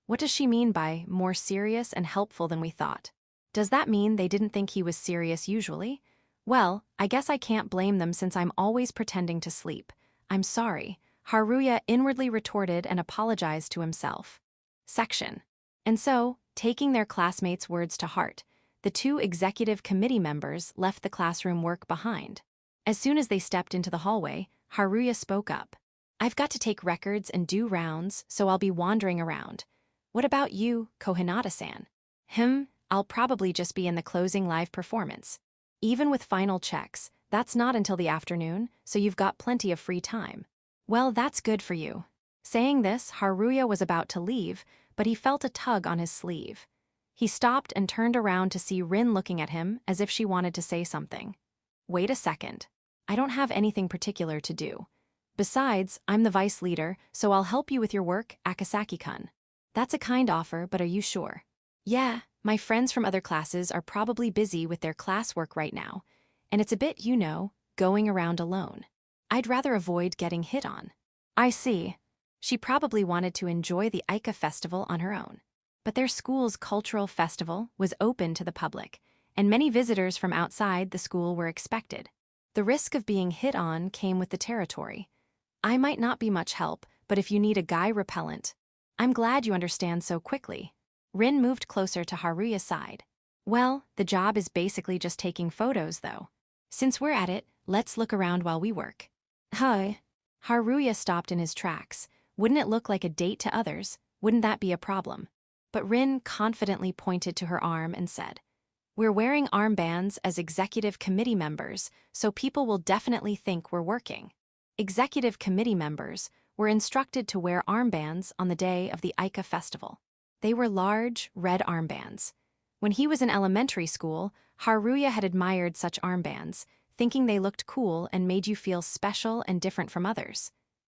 What does she mean by more serious and helpful than we thought? Does that mean they didn't think he was serious usually? Well, I guess I can't blame them since I'm always pretending to sleep. I'm sorry, Haruya inwardly retorted and apologized to himself. Section. And so, taking their classmates' words to heart, the two executive committee members left the classroom work behind. As soon as they stepped into the hallway, Haruya spoke up. I've got to take records and do rounds, so I'll be wandering around. What about you, Cohinata-san? I'll probably just be in the closing live performance. Even with final checks, that's not until the afternoon, so you've got plenty of free time. Well, that's good for you. Saying this, Haruya was about to leave, but he felt a tug on his sleeve. He stopped and turned around to see Rin looking at him as if she wanted to say something. Wait a second. I don't have anything particular to do. Besides, I'm the vice leader, so I'll help you with your work, Akasaki-kun. That's a kind offer, but are you sure? Yeah, my friends from other classes are probably busy with their classwork right now, and it's a bit, going around alone. I'd rather avoid getting hit on. I see. She probably wanted to enjoy the Aika festival on her own. But their school's cultural festival was open to the public, and many visitors from outside the school were expected. The risk of being hit on came with the territory. I might not be much help, but if you need a guy repellent, I'm glad you understand so quickly. Rin moved closer to Haruya's side. Well, the job is basically just taking photos, though. Since we're at it, let's look around while we work. Hi. Haruya stopped in his tracks. Wouldn't it look like a date to others? Wouldn't that be a problem? But Rin confidently pointed to her arm and said, We're wearing armbands as executive committee members, so people will definitely think we're working. Executive committee members were instructed to wear armbands on the day of the Aika festival. They were large, red armbands. When he was in elementary school, Haruya had admired such armbands, thinking they looked cool and made you feel special and different from others.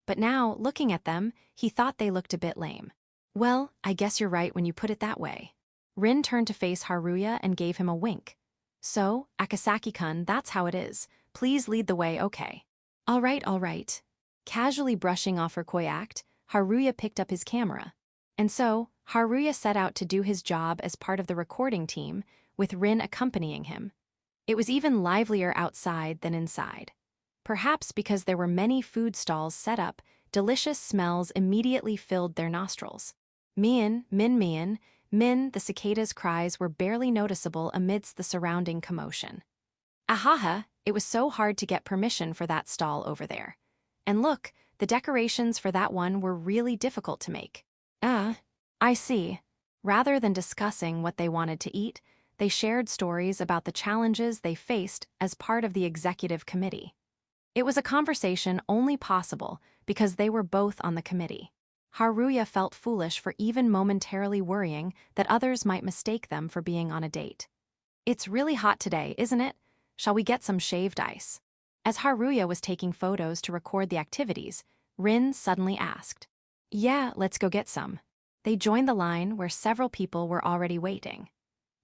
But now, looking at them, he thought they looked a bit lame. Well, I guess you're right when you put it that way. Rin turned to face Haruya and gave him a wink. So, Akasaki-kun, that's how it is. Please lead the way, okay? All right. Casually brushing off her coy act, Haruya picked up his camera. And so, Haruya set out to do his job as part of the recording team, with Rin accompanying him. It was even livelier outside than inside. Perhaps because there were many food stalls set up, delicious smells immediately filled their nostrils. Min, the cicada's cries were barely noticeable amidst the surrounding commotion. Ahaha, it was so hard to get permission for that stall over there. And look, the decorations for that one were really difficult to make. I see. Rather than discussing what they wanted to eat, they shared stories about the challenges they faced as part of the executive committee. It was a conversation only possible because they were both on the committee. Haruya felt foolish for even momentarily worrying that others might mistake them for being on a date. "It's really hot today, isn't it? Shall we get some shaved ice?" As Haruya was taking photos to record the activities, Rin suddenly asked. "Yeah, let's go get some." They joined the line where several people were already waiting.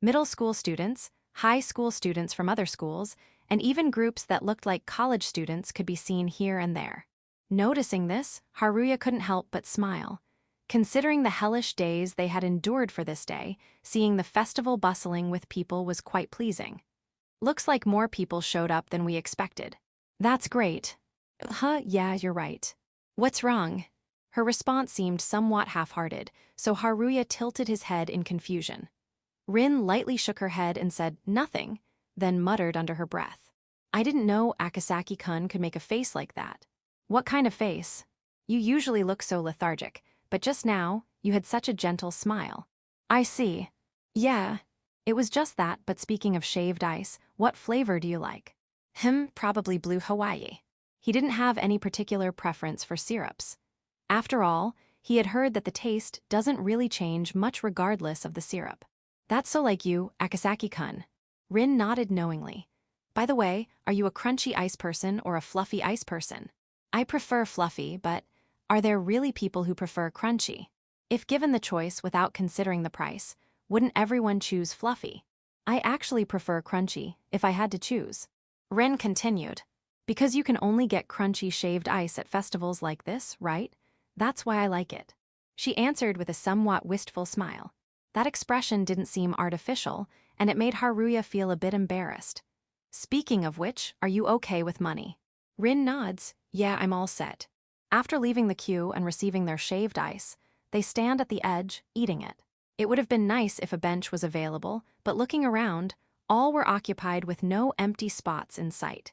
Middle school students, high school students from other schools, and even groups that looked like college students could be seen here and there. Noticing this, Haruya couldn't help but smile. Considering the hellish days they had endured for this day, seeing the festival bustling with people was quite pleasing. "Looks like more people showed up than we expected." "That's great." Yeah, you're right." "What's wrong?" Her response seemed somewhat half-hearted, so Haruya tilted his head in confusion. Rin lightly shook her head and said, "Nothing," then muttered under her breath. "I didn't know Akasaki-kun could make a face like that." "What kind of face?" "You usually look so lethargic, but just now, you had such a gentle smile." "I see." "Yeah. It was just that, but speaking of shaved ice, what flavor do you like?" Probably blue Hawaii." He didn't have any particular preference for syrups. After all, he had heard that the taste doesn't really change much regardless of the syrup. "That's so like you, Akasaki-kun." Rin nodded knowingly. "By the way, are you a crunchy ice person or a fluffy ice person?" "I prefer fluffy, but are there really people who prefer crunchy?" If given the choice without considering the price, wouldn't everyone choose fluffy? "I actually prefer crunchy, if I had to choose." Rin continued. "Because you can only get crunchy shaved ice at festivals like this, right? That's why I like it." She answered with a somewhat wistful smile. That expression didn't seem artificial, and it made Haruya feel a bit embarrassed. "Speaking of which, are you okay with money?" Rin nods. "Yeah, I'm all set." After leaving the queue and receiving their shaved ice, they stand at the edge, eating it. It would have been nice if a bench was available, but looking around, all were occupied with no empty spots in sight.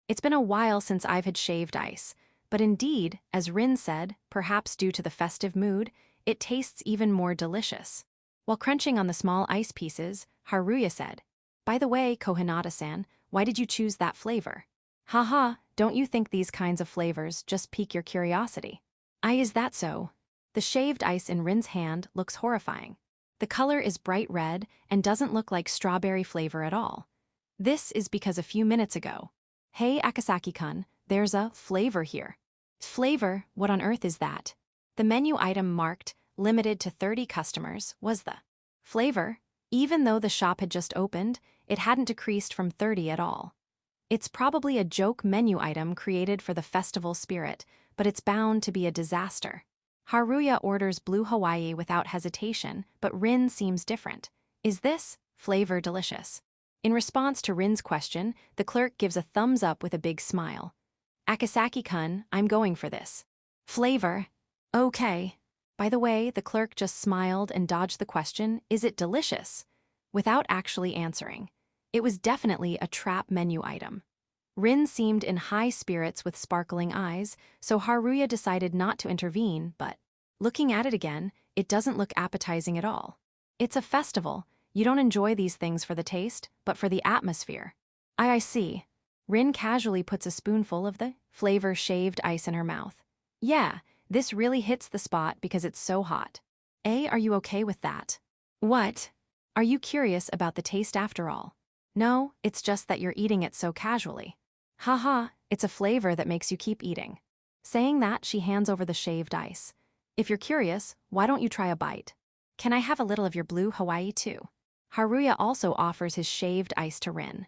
"It's been a while since I've had shaved ice, but indeed, as Rin said, perhaps due to the festive mood, it tastes even more delicious." While crunching on the small ice pieces, Haruya said, "By the way, Cohinata-san, why did you choose that flavor?" "Haha, don't you think these kinds of flavors just pique your curiosity?" Is that so?" The shaved ice in Rin's hand looks horrifying. The color is bright red and doesn't look like strawberry flavor at all. This is because a few minutes ago. "Hey, Akasaki-kun, there's a flavor here." "Flavor? What on earth is that?" The menu item marked, limited to 30 customers, was the flavor. Even though the shop had just opened, it hadn't decreased from 30 at all. It's probably a joke menu item created for the festival spirit, but it's bound to be a disaster. Haruya orders blue Hawaii without hesitation, but Rin seems different. "Is this flavor delicious?" In response to Rin's question, the clerk gives a thumbs up with a big smile. "Akasaki-kun, I'm going for this." "Flavor? Okay." By the way, the clerk just smiled and dodged the question, "Is it delicious?" without actually answering. It was definitely a trap menu item. Rin seemed in high spirits with sparkling eyes, so Haruya decided not to intervene, but looking at it again, it doesn't look appetizing at all. It's a festival. You don't enjoy these things for the taste, but for the atmosphere. I see. Rin casually puts a spoonful of the flavor shaved ice in her mouth. "Yeah, this really hits the spot because it's so hot." Are you okay with that?" "What? Are you curious about the taste after all?" "No, it's just that you're eating it so casually." "Haha, it's a flavor that makes you keep eating." Saying that, she hands over the shaved ice. "If you're curious, why don't you try a bite?" "Can I have a little of your blue Hawaii too?" Haruya also offers his shaved ice to Rin.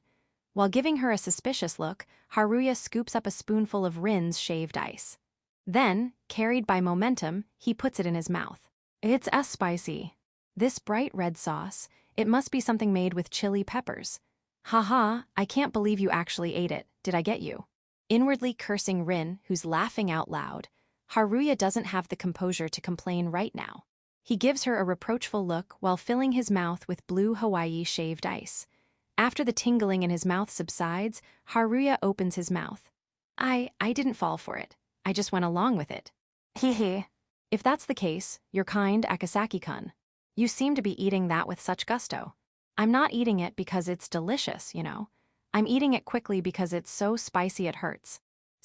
While giving her a suspicious look, Haruya scoops up a spoonful of Rin's shaved ice. Then, carried by momentum, he puts it in his mouth. "It's spicy." "This bright red sauce, it must be something made with chili peppers." "Haha, I can't believe you actually ate it. Did I get you?" Inwardly cursing Rin, who's laughing out loud, Haruya doesn't have the composure to complain right now. He gives her a reproachful look while filling his mouth with blue Hawaii shaved ice. After the tingling in his mouth subsides, Haruya opens his mouth. I didn't fall for it. I just went along with it." "Hee hee." "If that's the case, you're kind, Akasaki-kun." You seem to be eating that with such gusto. I'm not eating it because it's delicious, you know. I'm eating it quickly because it's so spicy it hurts.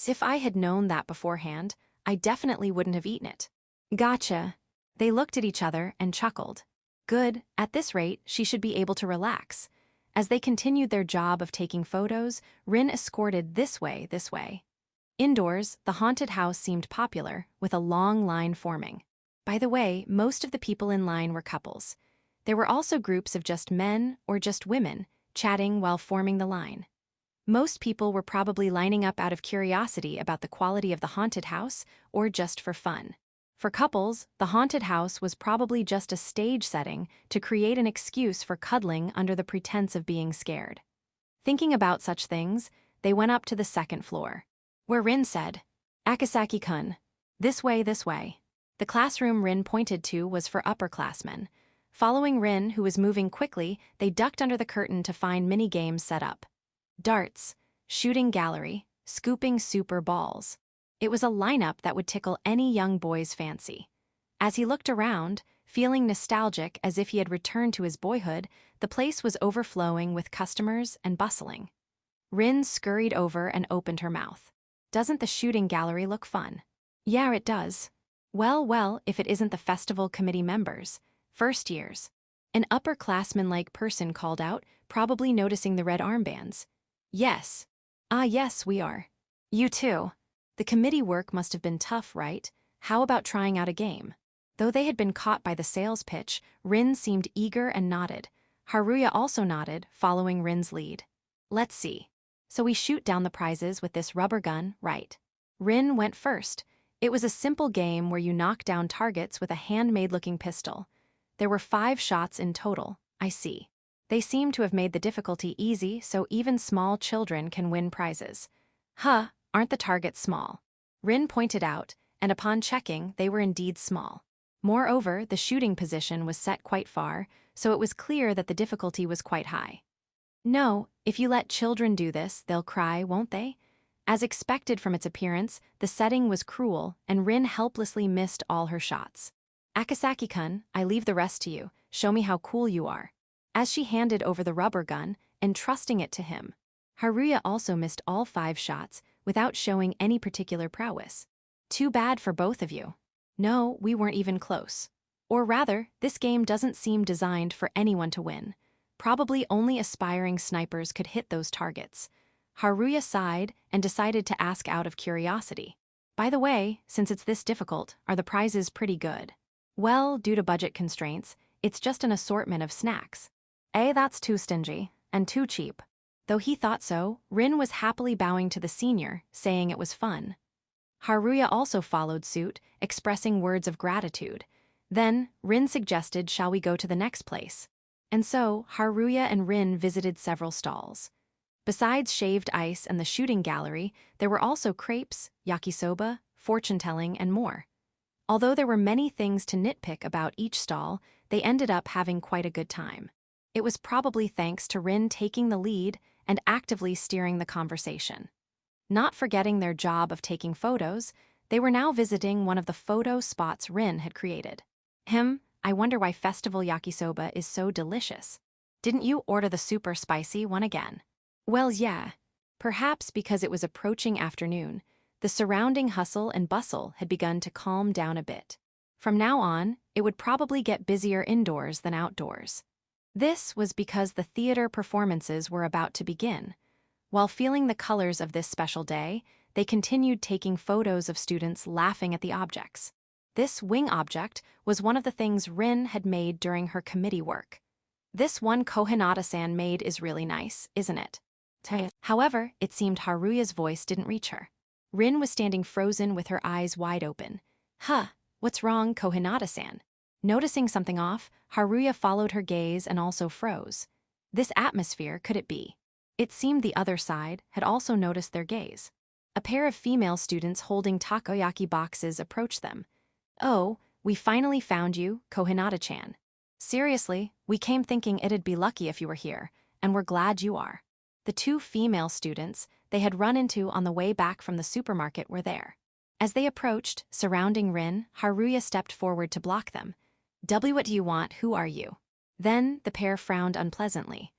If I had known that beforehand, I definitely wouldn't have eaten it. Gotcha. They looked at each other and chuckled. Good, at this rate, she should be able to relax. As they continued their job of taking photos, Rin escorted this way. Indoors, the haunted house seemed popular, with a long line forming. By the way, most of the people in line were couples. There were also groups of just men or just women, chatting while forming the line. Most people were probably lining up out of curiosity about the quality of the haunted house or just for fun. For couples, the haunted house was probably just a stage setting to create an excuse for cuddling under the pretense of being scared. Thinking about such things, they went up to the second floor, where Rin said, "Akasaki-kun, this way. The classroom Rin pointed to was for upperclassmen. Following Rin, who was moving quickly, they ducked under the curtain to find mini-games set up. Darts, shooting gallery, scooping super balls. It was a lineup that would tickle any young boy's fancy. As he looked around, feeling nostalgic as if he had returned to his boyhood, the place was overflowing with customers and bustling. Rin scurried over and opened her mouth. Doesn't the shooting gallery look fun? Yeah, it does. Well, if it isn't the festival committee members, first years. An upperclassman-like person called out, probably noticing the red armbands. Yes. Yes, we are. You too. The committee work must have been tough, right? How about trying out a game? Though they had been caught by the sales pitch, Rin seemed eager and nodded. Haruya also nodded, following Rin's lead. Let's see. So we shoot down the prizes with this rubber gun, right? Rin went first. It was a simple game where you knock down targets with a handmade-looking pistol. There were 5 shots in total, I see. They seem to have made the difficulty easy so even small children can win prizes. Aren't the targets small? Rin pointed out, and upon checking, they were indeed small. Moreover, the shooting position was set quite far, so it was clear that the difficulty was quite high. No, if you let children do this, they'll cry, won't they? As expected from its appearance, the setting was cruel, and Rin helplessly missed all her shots. Akasaki-kun, I leave the rest to you. Show me how cool you are. As she handed over the rubber gun, entrusting it to him. Haruya also missed all 5 shots, without showing any particular prowess. Too bad for both of you. No, we weren't even close. Or rather, this game doesn't seem designed for anyone to win. Probably only aspiring snipers could hit those targets. Haruya sighed and decided to ask out of curiosity. By the way, since it's this difficult, are the prizes pretty good? Well, due to budget constraints, it's just an assortment of snacks. That's too stingy, and too cheap. Though he thought so, Rin was happily bowing to the senior, saying it was fun. Haruya also followed suit, expressing words of gratitude. Then, Rin suggested, shall we go to the next place? And so, Haruya and Rin visited several stalls. Besides shaved ice and the shooting gallery, there were also crepes, yakisoba, fortune-telling, and more. Although there were many things to nitpick about each stall, they ended up having quite a good time. It was probably thanks to Rin taking the lead and actively steering the conversation. Not forgetting their job of taking photos, they were now visiting one of the photo spots Rin had created. I wonder why festival yakisoba is so delicious. Didn't you order the super spicy one again? Well, yeah. Perhaps because it was approaching afternoon, the surrounding hustle and bustle had begun to calm down a bit. From now on, it would probably get busier indoors than outdoors. This was because the theater performances were about to begin. While feeling the colors of this special day, they continued taking photos of students laughing at the objects. This wing object was one of the things Rin had made during her committee work. This one Cohinata-san made is really nice, isn't it? However, it seemed Haruya's voice didn't reach her. Rin was standing frozen with her eyes wide open. What's wrong, Cohinata-san? Noticing something off, Haruya followed her gaze and also froze. This atmosphere, could it be? It seemed the other side had also noticed their gaze. A pair of female students holding takoyaki boxes approached them. Oh, we finally found you, Cohinata-chan. Seriously, we came thinking it'd be lucky if you were here, and we're glad you are. The 2 female students they had run into on the way back from the supermarket were there. As they approached, surrounding Rin, Haruya stepped forward to block them. What do you want? Who are you? Then the pair frowned unpleasantly.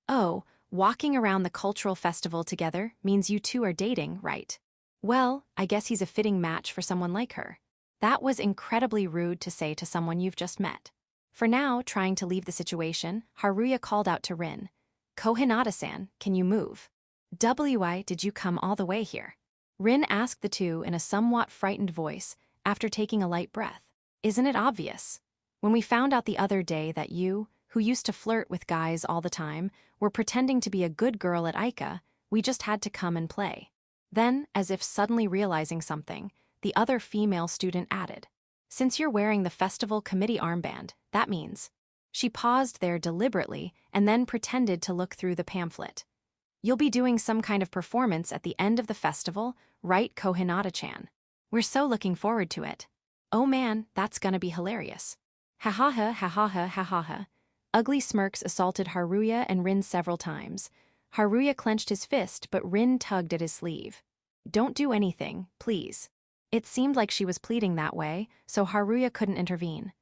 Oh, walking around the cultural festival together means you two are dating, right? Well, I guess he's a fitting match for someone like her. That was incredibly rude to say to someone you've just met. For now, trying to leave the situation, Haruya called out to Rin. Cohinata-san, can you move? Why did you come all the way here? Rin asked the two in a somewhat frightened voice after taking a light breath. Isn't it obvious? When we found out the other day that you, who used to flirt with guys all the time, were pretending to be a good girl at Aika, we just had to come and play. Then, as if suddenly realizing something, the other female student added, since you're wearing the festival committee armband, that means. She paused there deliberately and then pretended to look through the pamphlet. You'll be doing some kind of performance at the end of the festival, right, Cohinata-chan? We're so looking forward to it. Oh man, that's gonna be hilarious. Ha ha ha ha ha ha ha ha ha. Ugly smirks assaulted Haruya and Rin several times. Haruya clenched his fist, but Rin tugged at his sleeve. Don't do anything, please. It seemed like she was pleading that way, so Haruya couldn't intervene.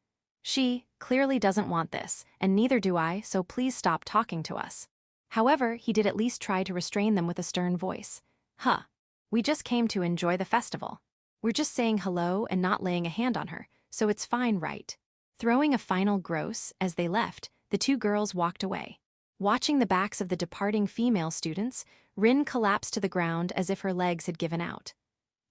She clearly doesn't want this, and neither do I, so please stop talking to us. However, he did at least try to restrain them with a stern voice. Huh. We just came to enjoy the festival. We're just saying hello and not laying a hand on her, so it's fine, right? Throwing a final gross, as they left, the two girls walked away. Watching the backs of the departing female students, Rin collapsed to the ground as if her legs had given out.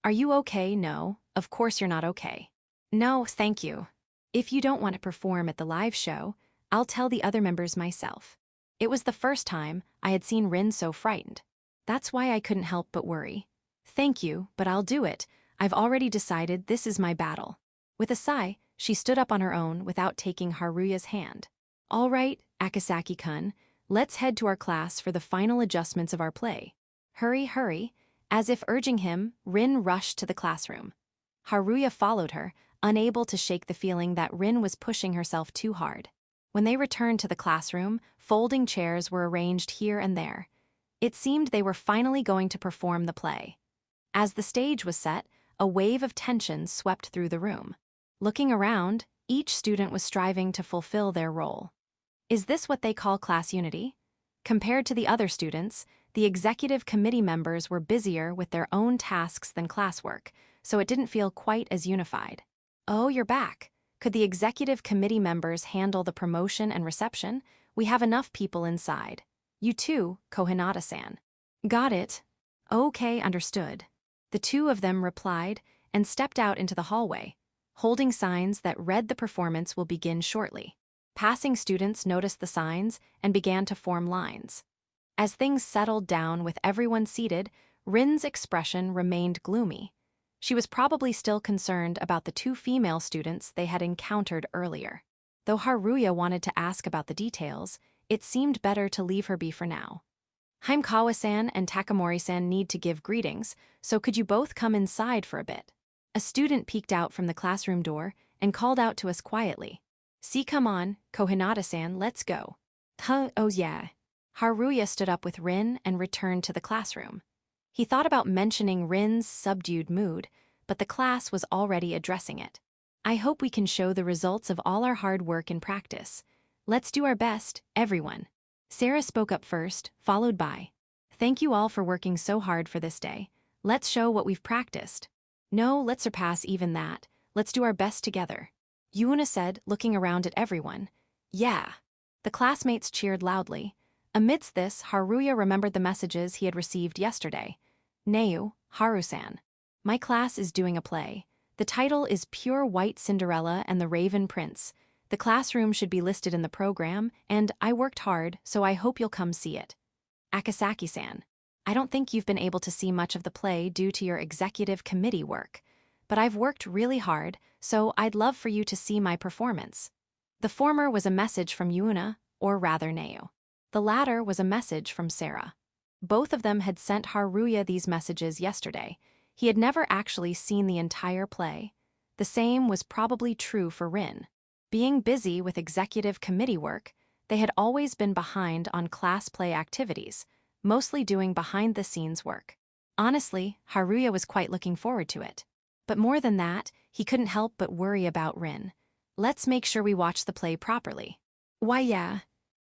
Are you okay? No, of course you're not okay. No, thank you. If you don't want to perform at the live show, I'll tell the other members myself. It was the first time I had seen Rin so frightened. That's why I couldn't help but worry. Thank you, but I'll do it. I've already decided this is my battle. With a sigh, she stood up on her own without taking Haruya's hand. All right, Akasaki-kun, let's head to our class for the final adjustments of our play. Hurry, hurry. As if urging him, Rin rushed to the classroom. Haruya followed her, unable to shake the feeling that Rin was pushing herself too hard. When they returned to the classroom, folding chairs were arranged here and there. It seemed they were finally going to perform the play. As the stage was set, a wave of tension swept through the room. Looking around, each student was striving to fulfill their role. Is this what they call class unity? Compared to the other students, the executive committee members were busier with their own tasks than classwork, so it didn't feel quite as unified. Oh, you're back. Could the executive committee members handle the promotion and reception? We have enough people inside. You too, Cohinata-san. Got it. Okay, understood. The two of them replied and stepped out into the hallway, holding signs that read the performance will begin shortly. Passing students noticed the signs and began to form lines. As things settled down with everyone seated, Rin's expression remained gloomy. She was probably still concerned about the two female students they had encountered earlier. Though Haruya wanted to ask about the details, it seemed better to leave her be for now. Himekawa-san and Takamori-san need to give greetings, so could you both come inside for a bit? A student peeked out from the classroom door and called out to us quietly. See, come on, Cohinata-san, let's go. Huh, oh yeah. Haruya stood up with Rin and returned to the classroom. He thought about mentioning Rin's subdued mood, but the class was already addressing it. I hope we can show the results of all our hard work in practice. Let's do our best, everyone. Sarah spoke up first, followed by, thank you all for working so hard for this day. Let's show what we've practiced. No, let's surpass even that. Let's do our best together. Yuna said, looking around at everyone. Yeah. The classmates cheered loudly. Amidst this, Haruya remembered the messages he had received yesterday. Neu, Haru-san. My class is doing a play. The title is Pure White Cinderella and the Raven Prince. The classroom should be listed in the program, and I worked hard, so I hope you'll come see it. Akasaki-san. I don't think you've been able to see much of the play due to your executive committee work, but I've worked really hard, so I'd love for you to see my performance. The former was a message from Yuna, or rather Neu. The latter was a message from Sarah. Both of them had sent Haruya these messages yesterday. He had never actually seen the entire play. The same was probably true for Rin. Being busy with executive committee work, they had always been behind on class play activities, mostly doing behind-the-scenes work. Honestly, Haruya was quite looking forward to it. But more than that, he couldn't help but worry about Rin. Let's make sure we watch the play properly. Why yeah.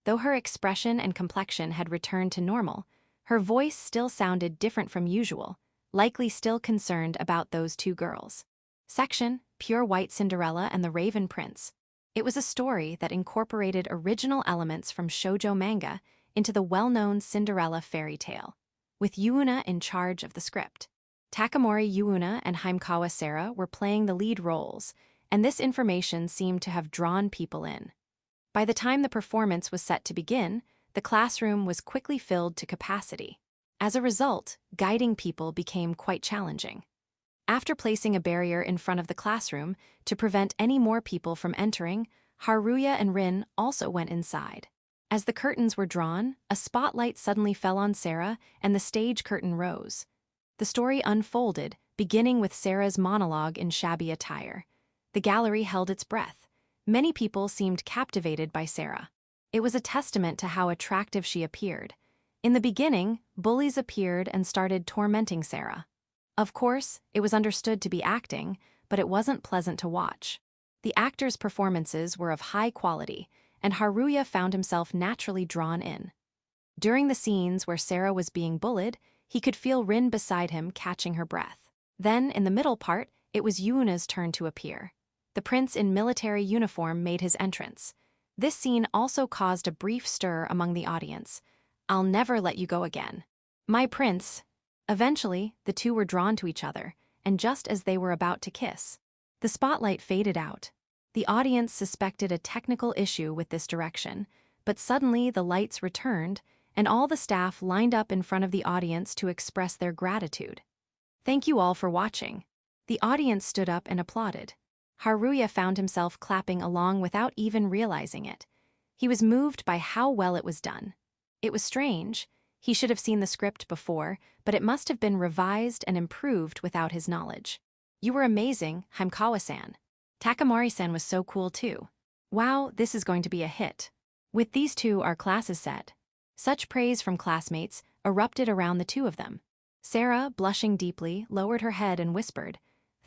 Though her expression and complexion had returned to normal, her voice still sounded different from usual, likely still concerned about those two girls. Section, Pure White Cinderella and the Raven Prince. It was a story that incorporated original elements from shoujo manga into the well-known Cinderella fairy tale, with Yuna in charge of the script. Takamori Yuna and Haimkawa Sarah were playing the lead roles, and this information seemed to have drawn people in. By the time the performance was set to begin, the classroom was quickly filled to capacity. As a result, guiding people became quite challenging. After placing a barrier in front of the classroom to prevent any more people from entering, Haruya and Rin also went inside. As the curtains were drawn, a spotlight suddenly fell on Sarah and the stage curtain rose. The story unfolded, beginning with Sarah's monologue in shabby attire. The gallery held its breath. Many people seemed captivated by Sarah. It was a testament to how attractive she appeared. In the beginning, bullies appeared and started tormenting Sarah. Of course, it was understood to be acting, but it wasn't pleasant to watch. The actors' performances were of high quality, and Haruya found himself naturally drawn in. During the scenes where Sarah was being bullied, he could feel Rin beside him catching her breath. Then, in the middle part, it was Yuna's turn to appear. The prince in military uniform made his entrance. This scene also caused a brief stir among the audience. "I'll never let you go again. My prince." Eventually, the two were drawn to each other, and just as they were about to kiss, the spotlight faded out. The audience suspected a technical issue with this direction, but suddenly the lights returned, and all the staff lined up in front of the audience to express their gratitude. "Thank you all for watching." The audience stood up and applauded. Haruya found himself clapping along without even realizing it. He was moved by how well it was done. It was strange. He should have seen the script before, but it must have been revised and improved without his knowledge. "You were amazing, Haimkawa-san. Takamori-san was so cool too. Wow, this is going to be a hit. With these two, our class is set." Such praise from classmates erupted around the two of them. Sarah, blushing deeply, lowered her head and whispered,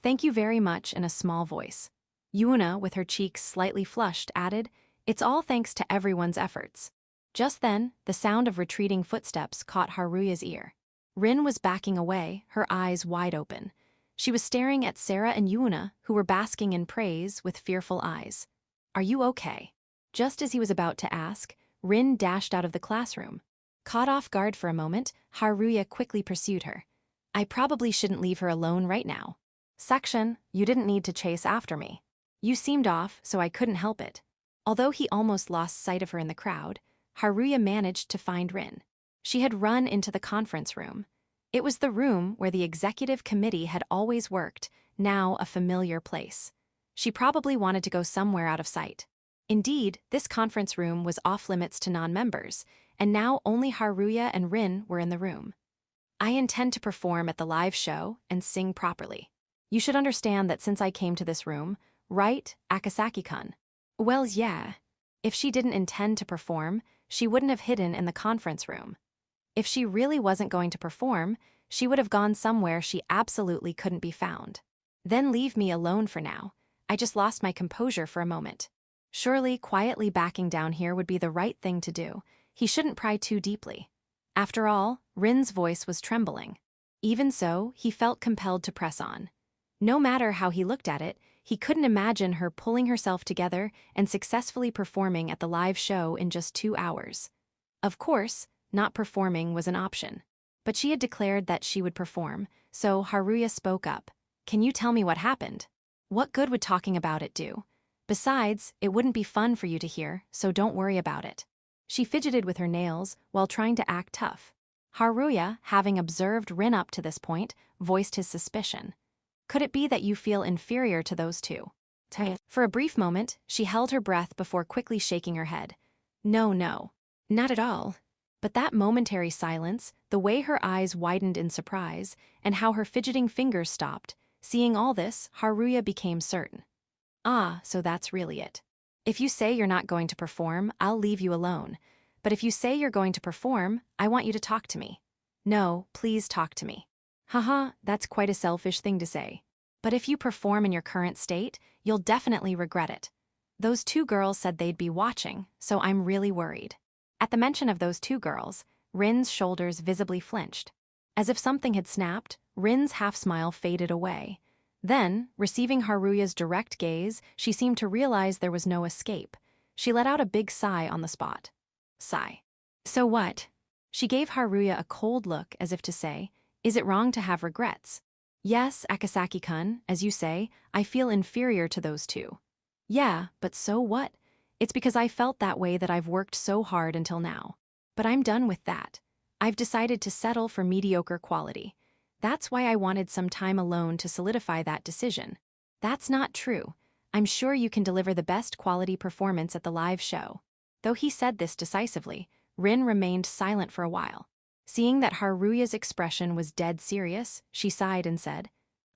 "Thank you very much," in a small voice. Yuna, with her cheeks slightly flushed, added, "It's all thanks to everyone's efforts." Just then, the sound of retreating footsteps caught Haruya's ear. Rin was backing away, her eyes wide open. She was staring at Sarah and Yuna, who were basking in praise with fearful eyes. "Are you okay?" Just as he was about to ask, Rin dashed out of the classroom. Caught off guard for a moment, Haruya quickly pursued her. "I probably shouldn't leave her alone right now." Section, "You didn't need to chase after me. You seemed off, so I couldn't help it." Although he almost lost sight of her in the crowd, Haruya managed to find Rin. She had run into the conference room. It was the room where the executive committee had always worked, now a familiar place. She probably wanted to go somewhere out of sight. Indeed, this conference room was off-limits to non-members, and now only Haruya and Rin were in the room. "I intend to perform at the live show and sing properly. You should understand that since I came to this room, right, Akasaki-kun?" Well, yeah. If she didn't intend to perform, she wouldn't have hidden in the conference room. If she really wasn't going to perform, she would have gone somewhere she absolutely couldn't be found. "Then leave me alone for now. I just lost my composure for a moment." Surely, quietly backing down here would be the right thing to do. He shouldn't pry too deeply. After all, Rin's voice was trembling. Even so, he felt compelled to press on. No matter how he looked at it, he couldn't imagine her pulling herself together and successfully performing at the live show in just 2 hours. Of course, not performing was an option. But she had declared that she would perform, so Haruya spoke up. "Can you tell me what happened? What good would talking about it do? Besides, it wouldn't be fun for you to hear, so don't worry about it." She fidgeted with her nails while trying to act tough. Haruya, having observed Rin up to this point, voiced his suspicion. "Could it be that you feel inferior to those two?" For a brief moment, she held her breath before quickly shaking her head. "No, not at all." But that momentary silence, the way her eyes widened in surprise, and how her fidgeting fingers stopped, seeing all this, Haruya became certain. "Ah, so that's really it. If you say you're not going to perform, I'll leave you alone. But if you say you're going to perform, I want you to talk to me. No, please talk to me." Haha, that's quite a selfish thing to say. But if you perform in your current state, you'll definitely regret it. Those two girls said they'd be watching, so I'm really worried. At the mention of those two girls, Rin's shoulders visibly flinched. As if something had snapped, Rin's half-smile faded away. Then, receiving Haruya's direct gaze, she seemed to realize there was no escape. She let out a big sigh on the spot. Sigh. So what? She gave Haruya a cold look as if to say, is it wrong to have regrets? Yes, Akasaki-kun, as you say, I feel inferior to those two. Yeah, but so what? It's because I felt that way that I've worked so hard until now. But I'm done with that. I've decided to settle for mediocre quality. That's why I wanted some time alone to solidify that decision. That's not true. I'm sure you can deliver the best quality performance at the live show. Though he said this decisively, Rin remained silent for a while. Seeing that Haruya's expression was dead serious, she sighed and said,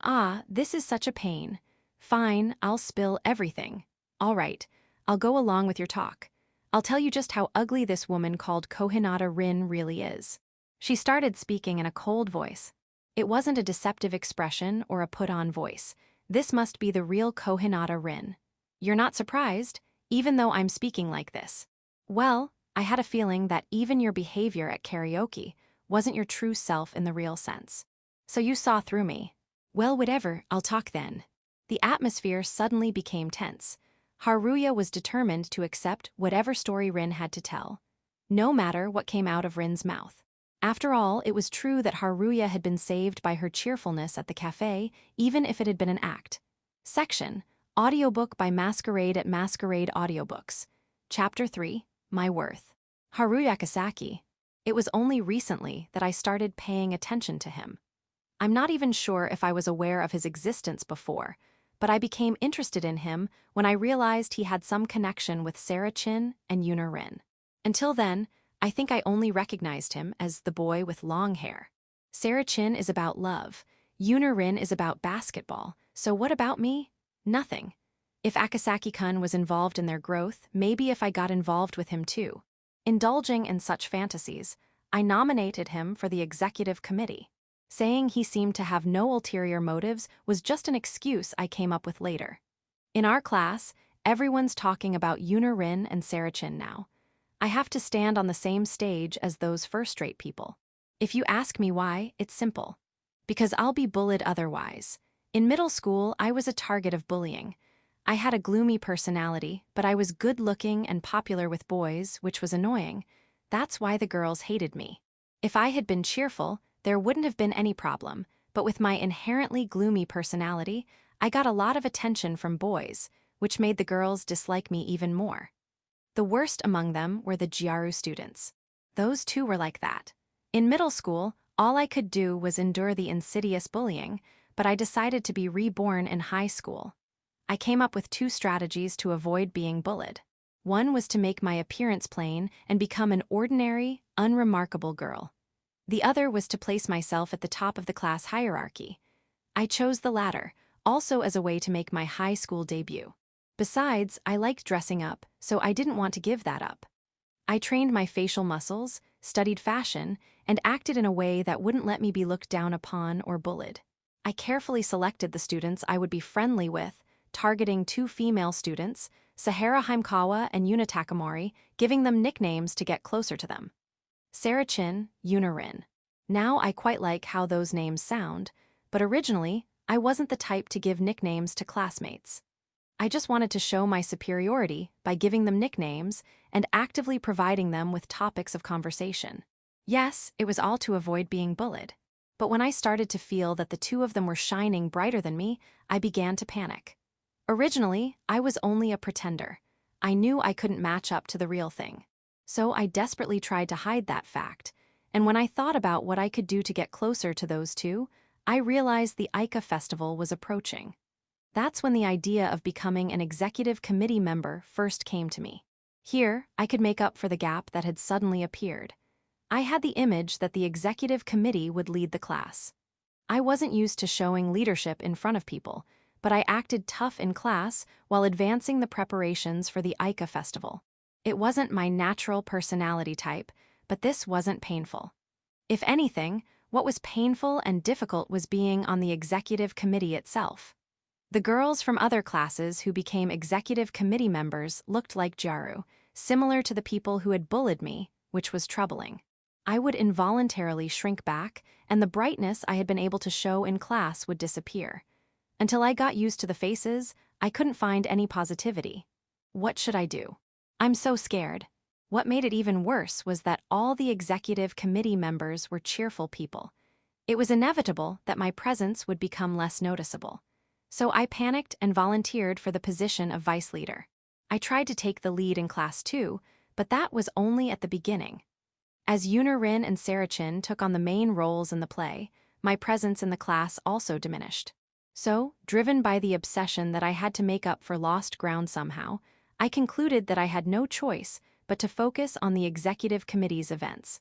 Ah, this is such a pain. Fine, I'll spill everything. All right, I'll go along with your talk. I'll tell you just how ugly this woman called Cohinata Rin really is. She started speaking in a cold voice. It wasn't a deceptive expression or a put-on voice. This must be the real Cohinata Rin. You're not surprised, even though I'm speaking like this. Well, I had a feeling that even your behavior at karaoke wasn't your true self in the real sense. So you saw through me. Well, whatever, I'll talk then. The atmosphere suddenly became tense. Haruya was determined to accept whatever story Rin had to tell, no matter what came out of Rin's mouth. After all, it was true that Haruya had been saved by her cheerfulness at the cafe, even if it had been an act. Section: Audiobook by Masquerade at Masquerade Audiobooks. Chapter 3, My Worth. Haruya Akasaki. It was only recently that I started paying attention to him. I'm not even sure if I was aware of his existence before, but I became interested in him when I realized he had some connection with Sarah Chin and Yuna Rin. Until then, I think I only recognized him as the boy with long hair. Sarah Chin is about love, Yuna Rin is about basketball, so what about me? Nothing. If Akasaki-kun was involved in their growth, maybe if I got involved with him too. Indulging in such fantasies, I nominated him for the executive committee. Saying he seemed to have no ulterior motives was just an excuse I came up with later. In our class, everyone's talking about Yuna Rin and Sarah Chin now. I have to stand on the same stage as those first-rate people. If you ask me why, it's simple. Because I'll be bullied otherwise. In middle school, I was a target of bullying. I had a gloomy personality, but I was good-looking and popular with boys, which was annoying. That's why the girls hated me. If I had been cheerful, there wouldn't have been any problem, but with my inherently gloomy personality, I got a lot of attention from boys, which made the girls dislike me even more. The worst among them were the Gyaru students. Those two were like that. In middle school, all I could do was endure the insidious bullying, but I decided to be reborn in high school. I came up with two strategies to avoid being bullied. One was to make my appearance plain and become an ordinary, unremarkable girl. The other was to place myself at the top of the class hierarchy. I chose the latter, also as a way to make my high school debut. Besides, I liked dressing up, so I didn't want to give that up. I trained my facial muscles, studied fashion, and acted in a way that wouldn't let me be looked down upon or bullied. I carefully selected the students I would be friendly with, targeting two female students, Sahara Haimkawa and Yuna Takamori, giving them nicknames to get closer to them. Sarah Chin, Yuna Rin. Now I quite like how those names sound, but originally, I wasn't the type to give nicknames to classmates. I just wanted to show my superiority by giving them nicknames and actively providing them with topics of conversation. Yes, it was all to avoid being bullied. But when I started to feel that the two of them were shining brighter than me, I began to panic. Originally, I was only a pretender. I knew I couldn't match up to the real thing. So I desperately tried to hide that fact, and when I thought about what I could do to get closer to those two, I realized the Aika festival was approaching. That's when the idea of becoming an executive committee member first came to me. Here, I could make up for the gap that had suddenly appeared. I had the image that the executive committee would lead the class. I wasn't used to showing leadership in front of people, but I acted tough in class while advancing the preparations for the Aika festival. It wasn't my natural personality type, but this wasn't painful. If anything, what was painful and difficult was being on the executive committee itself. The girls from other classes who became executive committee members looked like Jaru, similar to the people who had bullied me, which was troubling. I would involuntarily shrink back, and the brightness I had been able to show in class would disappear. Until I got used to the faces, I couldn't find any positivity. What should I do? I'm so scared. What made it even worse was that all the executive committee members were cheerful people. It was inevitable that my presence would become less noticeable. So I panicked and volunteered for the position of vice leader. I tried to take the lead in class too, but that was only at the beginning. As Yuna and Sarachin took on the main roles in the play, my presence in the class also diminished. So, driven by the obsession that I had to make up for lost ground somehow, I concluded that I had no choice but to focus on the executive committee's events.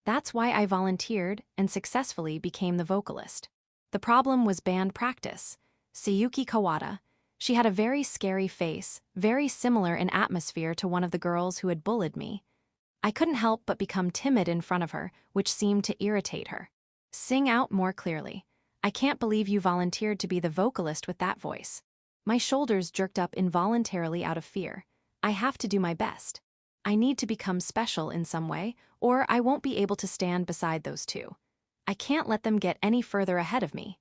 That's why I volunteered and successfully became the vocalist. The problem was band practice. Sayuki Kawada. She had a very scary face, very similar in atmosphere to one of the girls who had bullied me. I couldn't help but become timid in front of her, which seemed to irritate her. Sing out more clearly. I can't believe you volunteered to be the vocalist with that voice. My shoulders jerked up involuntarily out of fear. I have to do my best. I need to become special in some way, or I won't be able to stand beside those two. I can't let them get any further ahead of me.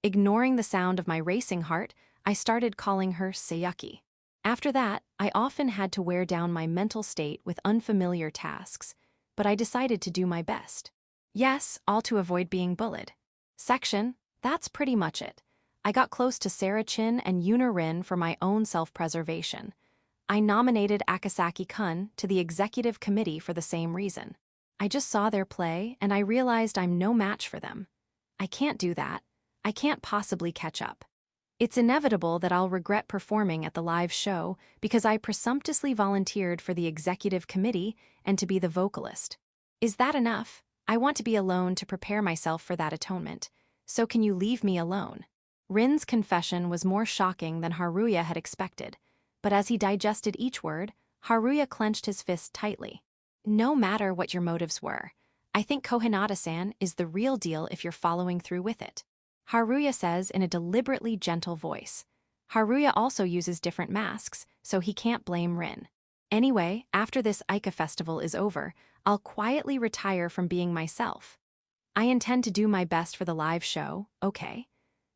Ignoring the sound of my racing heart, I started calling her Sayuki. After that, I often had to wear down my mental state with unfamiliar tasks, but I decided to do my best. Yes, all to avoid being bullied. Section, that's pretty much it. I got close to Sarachin and Yuna for my own self-preservation. I nominated Akasaki-kun to the executive committee for the same reason. I just saw their play and I realized I'm no match for them. I can't do that. I can't possibly catch up. It's inevitable that I'll regret performing at the live show because I presumptuously volunteered for the executive committee and to be the vocalist. Is that enough? I want to be alone to prepare myself for that atonement. So can you leave me alone? Rin's confession was more shocking than Haruya had expected, but as he digested each word, Haruya clenched his fist tightly. No matter what your motives were, I think Cohinata-san is the real deal if you're following through with it. Haruya says in a deliberately gentle voice. Haruya also uses different masks, so he can't blame Rin. Anyway, after this Aika festival is over, I'll quietly retire from being myself. I intend to do my best for the live show, okay?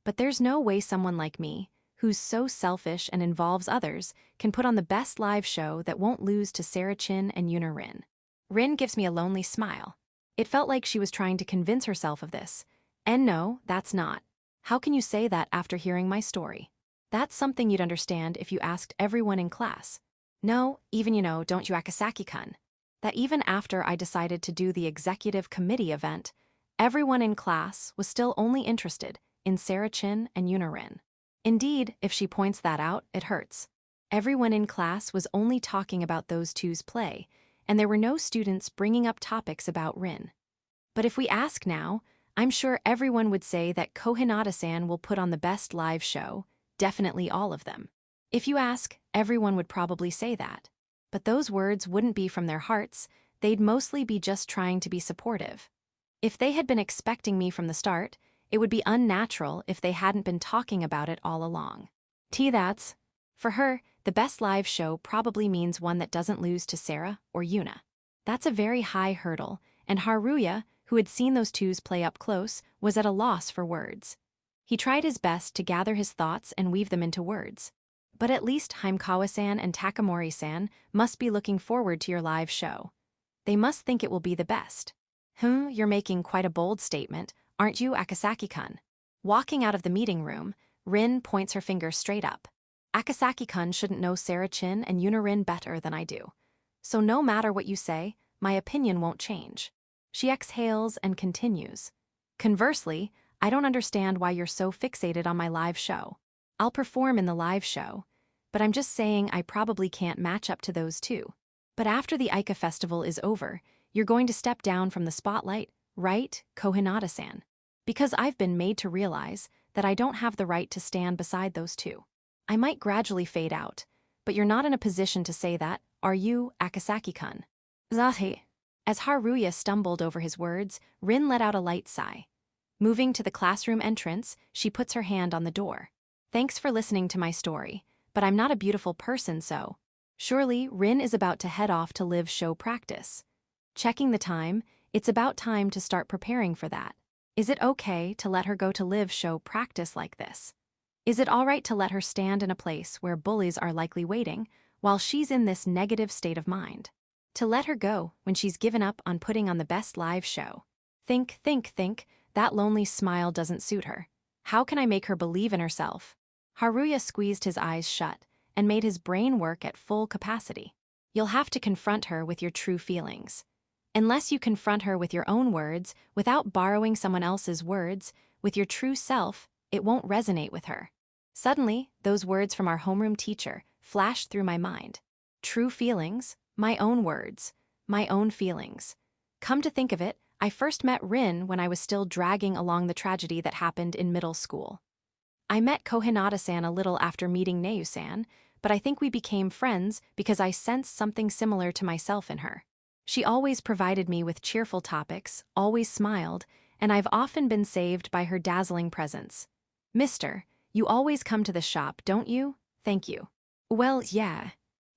But there's no way someone like me, who's so selfish and involves others, can put on the best live show that won't lose to Sarachin and Yuna. Rin gives me a lonely smile. It felt like she was trying to convince herself of this. And no, that's not. How can you say that after hearing my story? That's something you'd understand if you asked everyone in class. No, even don't you Akasaki-kun? That even after I decided to do the executive committee event, everyone in class was still only interested in Sarachin and Yuna. Indeed, if she points that out, it hurts. Everyone in class was only talking about those two's play, and there were no students bringing up topics about Rin. But if we ask now, I'm sure everyone would say that Cohinata-san will put on the best live show, definitely all of them. If you ask, everyone would probably say that. But those words wouldn't be from their hearts, they'd mostly be just trying to be supportive. If they had been expecting me from the start, it would be unnatural if they hadn't been talking about it all along. That's. For her, the best live show probably means one that doesn't lose to Sarah or Yuna. That's a very high hurdle, and Haruya, who had seen those twos play up close, was at a loss for words. He tried his best to gather his thoughts and weave them into words. But at least Haimkawa-san and Takamori-san must be looking forward to your live show. They must think it will be the best. You're making quite a bold statement, aren't you, Akasaki-kun? Walking out of the meeting room, Rin points her finger straight up. Akasaki-kun shouldn't know Sarachin and Yuna better than I do. So no matter what you say, my opinion won't change. She exhales and continues. Conversely, I don't understand why you're so fixated on my live show. I'll perform in the live show, but I'm just saying I probably can't match up to those two. But after the Aika festival is over, you're going to step down from the spotlight, right, Cohinata-san? Because I've been made to realize that I don't have the right to stand beside those two. I might gradually fade out, but you're not in a position to say that, are you, Akasaki-kun? Zahi. As Haruya stumbled over his words, Rin let out a light sigh. Moving to the classroom entrance, she puts her hand on the door. Thanks for listening to my story, but I'm not a beautiful person, so. Surely, Rin is about to head off to live show practice. Checking the time, it's about time to start preparing for that. Is it okay to let her go to live show practice like this? Is it alright to let her stand in a place where bullies are likely waiting, while she's in this negative state of mind? To let her go when she's given up on putting on the best live show? Think, that lonely smile doesn't suit her. How can I make her believe in herself? Haruya squeezed his eyes shut and made his brain work at full capacity. You'll have to confront her with your true feelings. Unless you confront her with your own words, without borrowing someone else's words, with your true self, it won't resonate with her. Suddenly, those words from our homeroom teacher flashed through my mind. True feelings, my own words, my own feelings. Come to think of it, I first met Rin when I was still dragging along the tragedy that happened in middle school. I met Cohinata-san a little after meeting Neu-san, but I think we became friends because I sensed something similar to myself in her. She always provided me with cheerful topics, always smiled, and I've often been saved by her dazzling presence. Mister, you always come to the shop, don't you? Thank you. Well, yeah.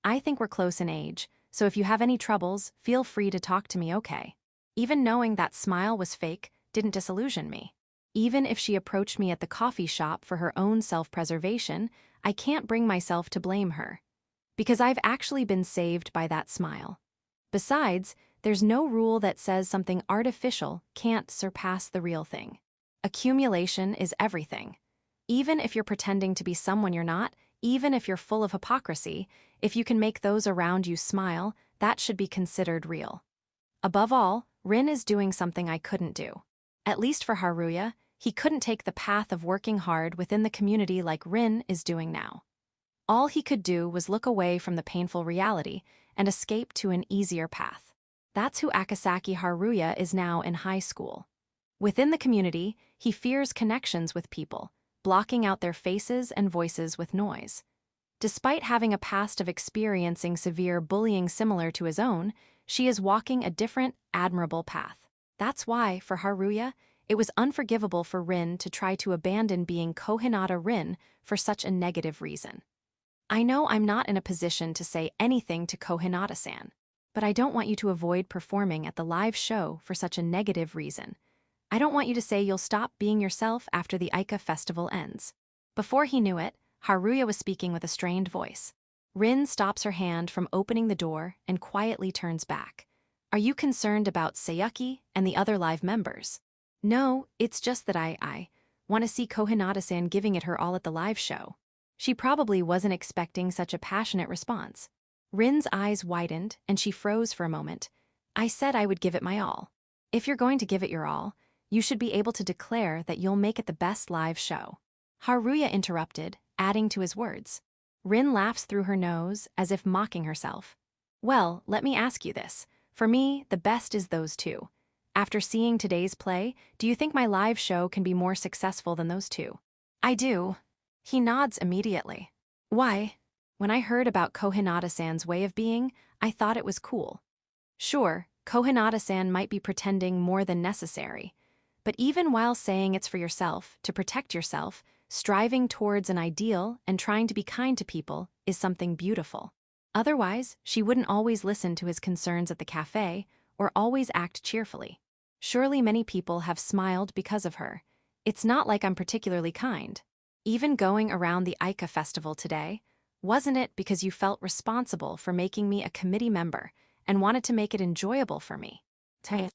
I think we're close in age, so if you have any troubles, feel free to talk to me, okay? Even knowing that smile was fake didn't disillusion me. Even if she approached me at the coffee shop for her own self-preservation, I can't bring myself to blame her. Because I've actually been saved by that smile. Besides, there's no rule that says something artificial can't surpass the real thing. Accumulation is everything. Even if you're pretending to be someone you're not, even if you're full of hypocrisy, if you can make those around you smile, that should be considered real. Above all, Rin is doing something I couldn't do. At least for Haruya, he couldn't take the path of working hard within the community like Rin is doing now. All he could do was look away from the painful reality and escape to an easier path. That's who Akasaki Haruya is now in high school. Within the community, he fears connections with people, blocking out their faces and voices with noise. Despite having a past of experiencing severe bullying similar to his own, she is walking a different, admirable path. That's why, for Haruya, it was unforgivable for Rin to try to abandon being Cohinata Rin for such a negative reason. I know I'm not in a position to say anything to Cohinata-san, but I don't want you to avoid performing at the live show for such a negative reason. I don't want you to say you'll stop being yourself after the Aika festival ends. Before he knew it, Haruya was speaking with a strained voice. Rin stops her hand from opening the door and quietly turns back. Are you concerned about Sayuki and the other live members? No, it's just that I want to see Cohinata-san giving it her all at the live show. She probably wasn't expecting such a passionate response. Rin's eyes widened and she froze for a moment. I said I would give it my all. If you're going to give it your all, you should be able to declare that you'll make it the best live show. Haruya interrupted, adding to his words. Rin laughs through her nose as if mocking herself. Well, let me ask you this. For me, the best is those two. After seeing today's play, do you think my live show can be more successful than those two? I do. He nods immediately. Why? When I heard about Cohinata-san's way of being, I thought it was cool. Sure, Cohinata-san might be pretending more than necessary. But even while saying it's for yourself, to protect yourself, striving towards an ideal and trying to be kind to people is something beautiful. Otherwise, she wouldn't always listen to his concerns at the cafe or always act cheerfully. Surely many people have smiled because of her. It's not like I'm particularly kind. Even going around the Aika festival today, wasn't it because you felt responsible for making me a committee member and wanted to make it enjoyable for me?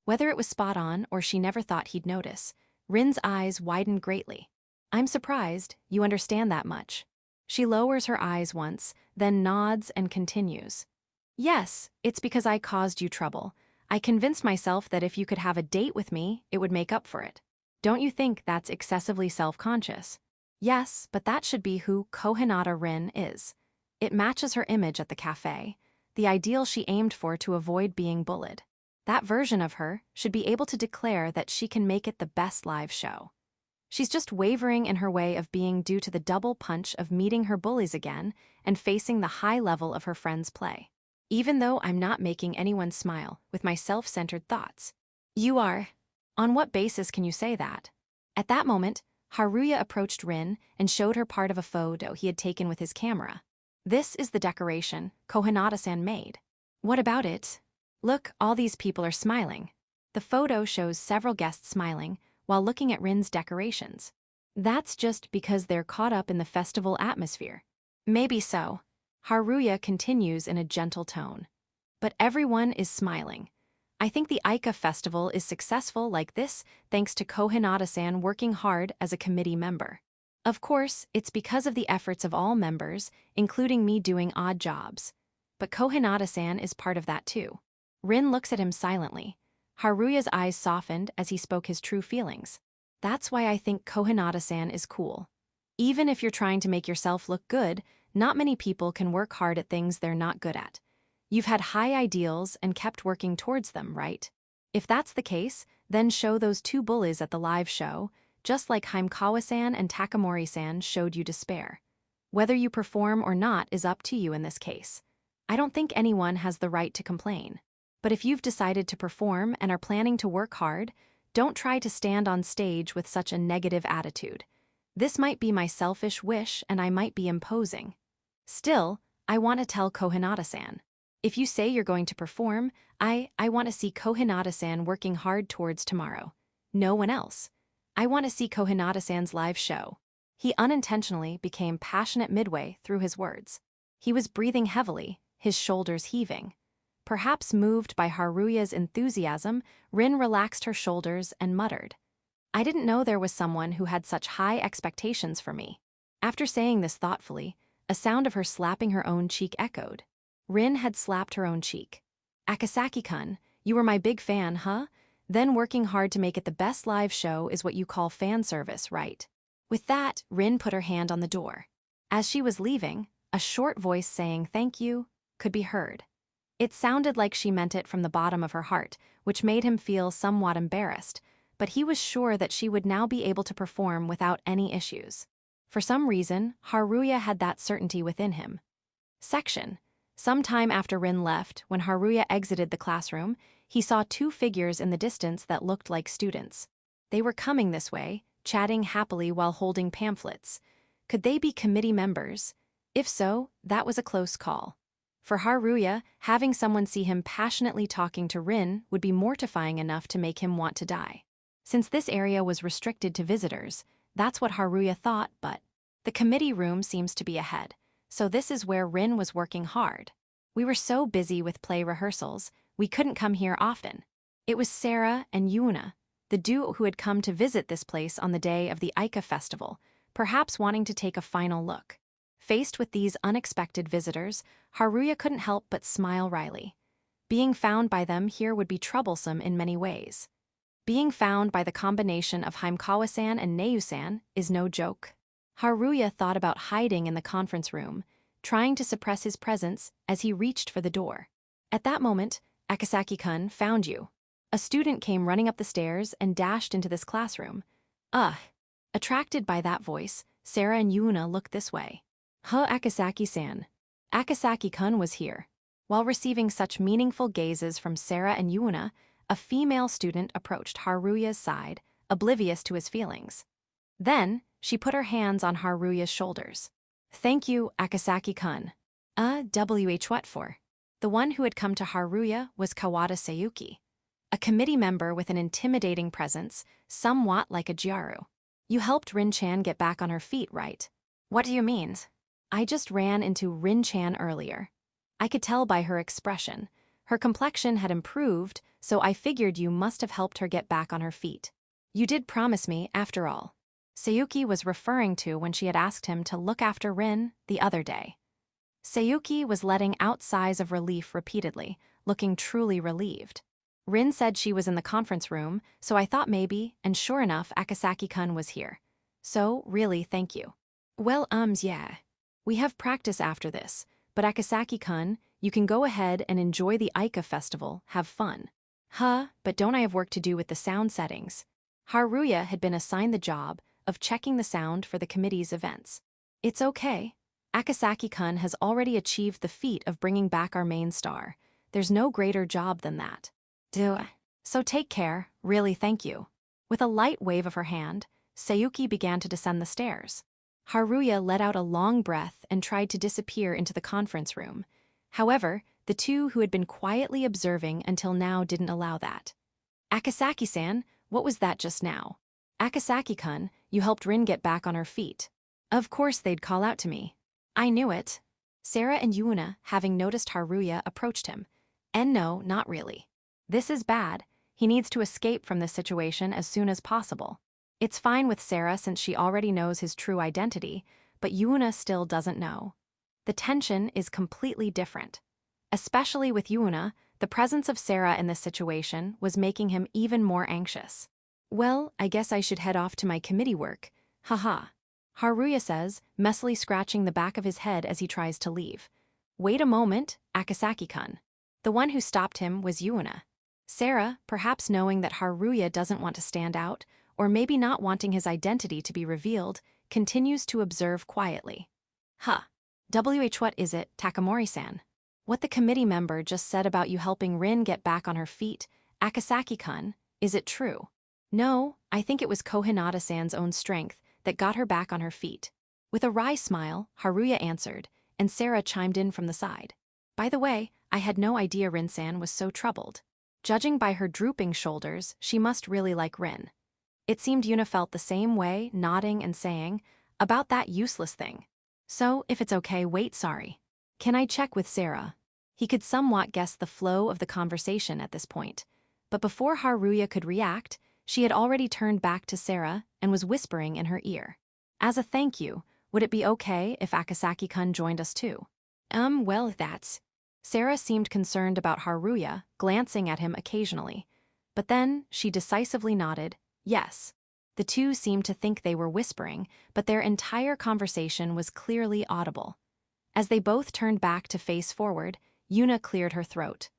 Whether it was spot on or she never thought he'd notice, Rin's eyes widened greatly. I'm surprised you understand that much. She lowers her eyes once, then nods and continues. Yes, it's because I caused you trouble. I convinced myself that if you could have a date with me, it would make up for it. Don't you think that's excessively self-conscious? Yes, but that should be who Cohinata Rin is. It matches her image at the cafe, the ideal she aimed for to avoid being bullied. That version of her should be able to declare that she can make it the best live show. She's just wavering in her way of being due to the double punch of meeting her bullies again and facing the high level of her friends' play. Even though I'm not making anyone smile with my self-centered thoughts. You are. On what basis can you say that? At that moment, Haruya approached Rin and showed her part of a photo he had taken with his camera. This is the decoration Cohinata-san made. What about it? Look, all these people are smiling. The photo shows several guests smiling while looking at Rin's decorations. That's just because they're caught up in the festival atmosphere. Maybe so. Haruya continues in a gentle tone. But everyone is smiling. I think the Aika festival is successful like this thanks to Cohinata-san working hard as a committee member. Of course, it's because of the efforts of all members, including me doing odd jobs. But Cohinata-san is part of that too. Rin looks at him silently. Haruya's eyes softened as he spoke his true feelings. That's why I think Cohinata-san is cool. Even if you're trying to make yourself look good, not many people can work hard at things they're not good at. You've had high ideals and kept working towards them, right? If that's the case, then show those two bullies at the live show, just like Haimkawa-san and Takamori-san showed you despair. Whether you perform or not is up to you in this case. I don't think anyone has the right to complain. But if you've decided to perform and are planning to work hard, don't try to stand on stage with such a negative attitude. This might be my selfish wish and I might be imposing. Still, I want to tell Cohinata-san. If you say you're going to perform, I want to see Cohinata-san working hard towards tomorrow. No one else. I want to see Cohinata-san's live show. He unintentionally became passionate midway through his words. He was breathing heavily, his shoulders heaving. Perhaps moved by Haruya's enthusiasm, Rin relaxed her shoulders and muttered, I didn't know there was someone who had such high expectations for me. After saying this thoughtfully, a sound of her slapping her own cheek echoed. Rin had slapped her own cheek. Akasaki-kun, you were my big fan, huh? Then working hard to make it the best live show is what you call fan service, right? With that, Rin put her hand on the door. As she was leaving, a short voice saying thank you could be heard. It sounded like she meant it from the bottom of her heart, which made him feel somewhat embarrassed, but he was sure that she would now be able to perform without any issues. For some reason, Haruya had that certainty within him. Section. Some time after Rin left, when Haruya exited the classroom, he saw two figures in the distance that looked like students. They were coming this way, chatting happily while holding pamphlets. Could they be committee members? If so, that was a close call. For Haruya, having someone see him passionately talking to Rin would be mortifying enough to make him want to die. Since this area was restricted to visitors, that's what Haruya thought, but the committee room seems to be ahead. So this is where Rin was working hard. We were so busy with play rehearsals, we couldn't come here often. It was Sarah and Yuna, the duo who had come to visit this place on the day of the Aika festival, perhaps wanting to take a final look. Faced with these unexpected visitors, Haruya couldn't help but smile wryly. Being found by them here would be troublesome in many ways. Being found by the combination of Haimkawa-san and Neu-san is no joke. Haruya thought about hiding in the conference room, trying to suppress his presence as he reached for the door. At that moment, Akasaki-kun found you. A student came running up the stairs and dashed into this classroom. Attracted by that voice, Sarah and Yuna looked this way. Akasaki-san. Akasaki-kun was here. While receiving such meaningful gazes from Sarah and Yuna, a female student approached Haruya's side, oblivious to his feelings. Then, she put her hands on Haruya's shoulders. Thank you, Akasaki-kun. What for? The one who had come to Haruya was Kawada Sayuki, a committee member with an intimidating presence, somewhat like a Gyaru. You helped Rin-chan get back on her feet, right? What do you mean? I just ran into Rin-chan earlier. I could tell by her expression. Her complexion had improved, so I figured you must have helped her get back on her feet. You did promise me, after all. Sayuki was referring to when she had asked him to look after Rin the other day. Sayuki was letting out sighs of relief repeatedly, looking truly relieved. Rin said she was in the conference room, so I thought maybe, and sure enough, Akasaki-kun was here. So, really, thank you. Well, yeah. We have practice after this, but Akasaki-kun, you can go ahead and enjoy the Aika festival, have fun. But don't I have work to do with the sound settings? Haruya had been assigned the job of checking the sound for the committee's events. It's okay. Akasaki-kun has already achieved the feat of bringing back our main star. There's no greater job than that. So take care, really thank you. With a light wave of her hand, Sayuki began to descend the stairs. Haruya let out a long breath and tried to disappear into the conference room. However, the two who had been quietly observing until now didn't allow that. Akasaki-san, what was that just now? Akasaki-kun, you helped Rin get back on her feet. Of course they'd call out to me. I knew it. Sarah and Yuna, having noticed Haruya, approached him. And no, not really. This is bad. He needs to escape from this situation as soon as possible. It's fine with Sarah since she already knows his true identity, but Yuna still doesn't know. The tension is completely different. Especially with Yuna, the presence of Sarah in this situation was making him even more anxious. Well, I guess I should head off to my committee work. Haha. Haruya says, messily scratching the back of his head as he tries to leave. Wait a moment, Akasaki-kun. The one who stopped him was Yuna. Sarah, perhaps knowing that Haruya doesn't want to stand out, or maybe not wanting his identity to be revealed, continues to observe quietly. Huh. What is it, Takamori-san? What the committee member just said about you helping Rin get back on her feet, Akasaki-kun, is it true? No, I think it was Cohinata-san's own strength that got her back on her feet. With a wry smile, Haruya answered, and Sarah chimed in from the side. By the way, I had no idea Rin-san was so troubled. Judging by her drooping shoulders, she must really like Rin. It seemed Yuna felt the same way, nodding and saying, about that useless thing. So, if it's okay, wait, sorry. Can I check with Sarah? He could somewhat guess the flow of the conversation at this point. But before Haruya could react, she had already turned back to Sarah and was whispering in her ear. As a thank you, would it be okay if Akasaki-kun joined us too? Well, that's... Sarah seemed concerned about Haruya, glancing at him occasionally. But then, she decisively nodded, yes. The two seemed to think they were whispering, but their entire conversation was clearly audible. As they both turned back to face forward, Yuna cleared her throat.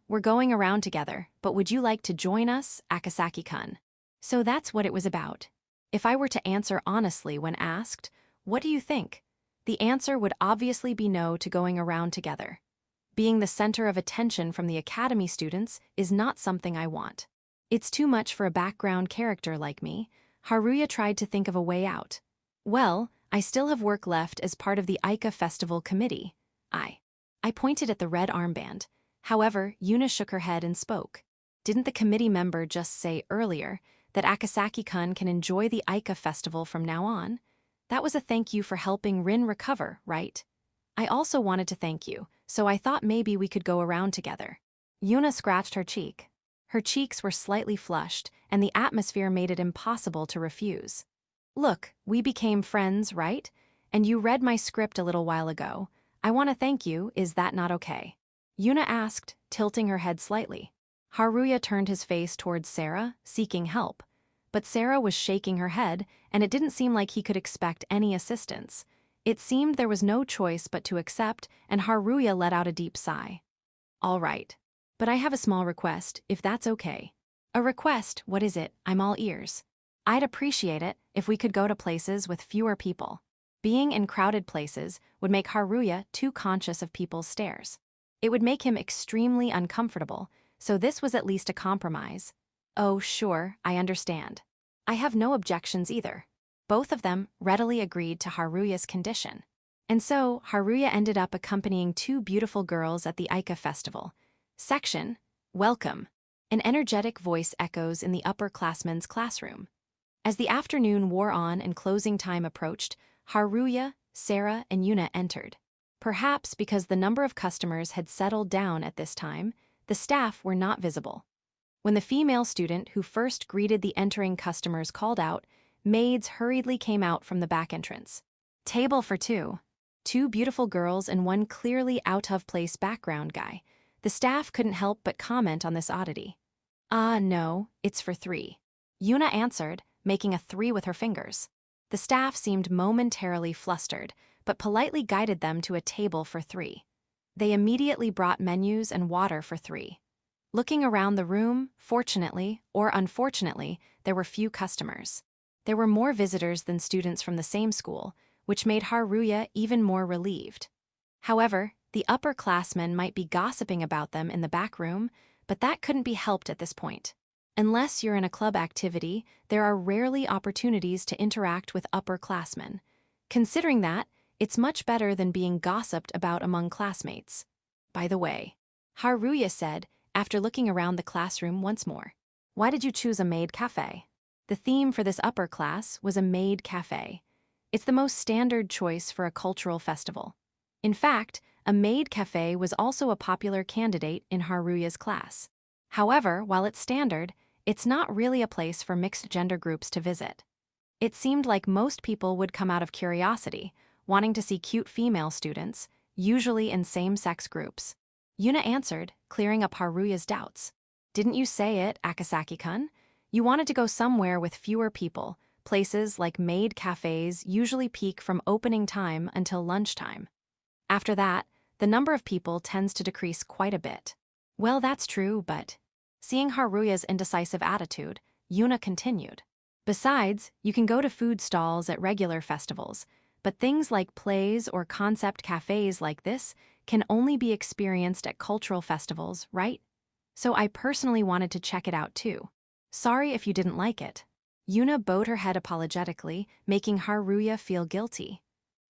We're going around together, but would you like to join us, Akasaki-kun? So that's what it was about. If I were to answer honestly when asked, what do you think? The answer would obviously be no to going around together. Being the center of attention from the academy students is not something I want. It's too much for a background character like me. Haruya tried to think of a way out. Well, I still have work left as part of the Aika festival committee. I pointed at the red armband. However, Yuna shook her head and spoke. Didn't the committee member just say earlier that Akasaki-kun can enjoy the Aika festival from now on? That was a thank you for helping Rin recover, right? I also wanted to thank you, so I thought maybe we could go around together. Yuna scratched her cheek. Her cheeks were slightly flushed, and the atmosphere made it impossible to refuse. Look, we became friends, right? And you read my script a little while ago. I want to thank you, is that not okay? Yuna asked, tilting her head slightly. Haruya turned his face towards Sarah, seeking help. But Sarah was shaking her head, and it didn't seem like he could expect any assistance. It seemed there was no choice but to accept, and Haruya let out a deep sigh. All right. But I have a small request, if that's okay. A request, what is it? I'm all ears. I'd appreciate it if we could go to places with fewer people. Being in crowded places would make Haruya too conscious of people's stares. It would make him extremely uncomfortable, so this was at least a compromise. Oh, sure, I understand. I have no objections either. Both of them readily agreed to Haruya's condition. And so, Haruya ended up accompanying two beautiful girls at the Aika festival. Section, welcome. An energetic voice echoes in the upperclassmen's classroom. As the afternoon wore on and closing time approached, Haruya, Sarah, and Yuna entered. Perhaps because the number of customers had settled down at this time, the staff were not visible. When the female student who first greeted the entering customers called out, maids hurriedly came out from the back entrance. Table for two. Two beautiful girls and one clearly out-of-place background guy. The staff couldn't help but comment on this oddity. No, it's for three. Yuna answered, making a 3 with her fingers. The staff seemed momentarily flustered, but politely guided them to a table for 3. They immediately brought menus and water for 3. Looking around the room, fortunately, or unfortunately, there were few customers. There were more visitors than students from the same school, which made Haruya even more relieved. However, the upperclassmen might be gossiping about them in the back room, but that couldn't be helped at this point. Unless you're in a club activity, there are rarely opportunities to interact with upperclassmen. Considering that, it's much better than being gossiped about among classmates. By the way, Haruya said, after looking around the classroom once more. Why did you choose a maid cafe? The theme for this upper class was a maid cafe. It's the most standard choice for a cultural festival. In fact, a maid cafe was also a popular candidate in Haruya's class. However, while it's standard, it's not really a place for mixed gender groups to visit. It seemed like most people would come out of curiosity, wanting to see cute female students, usually in same-sex groups. Yuna answered, clearing up Haruya's doubts. Didn't you say it, Akasaki-kun? You wanted to go somewhere with fewer people. Places like maid cafes usually peak from opening time until lunchtime. After that, the number of people tends to decrease quite a bit. Well, that's true, but... Seeing Haruya's indecisive attitude, Yuna continued. Besides, you can go to food stalls at regular festivals, but things like plays or concept cafes like this can only be experienced at cultural festivals, right? So I personally wanted to check it out too. Sorry if you didn't like it. Yuna bowed her head apologetically, making Haruya feel guilty.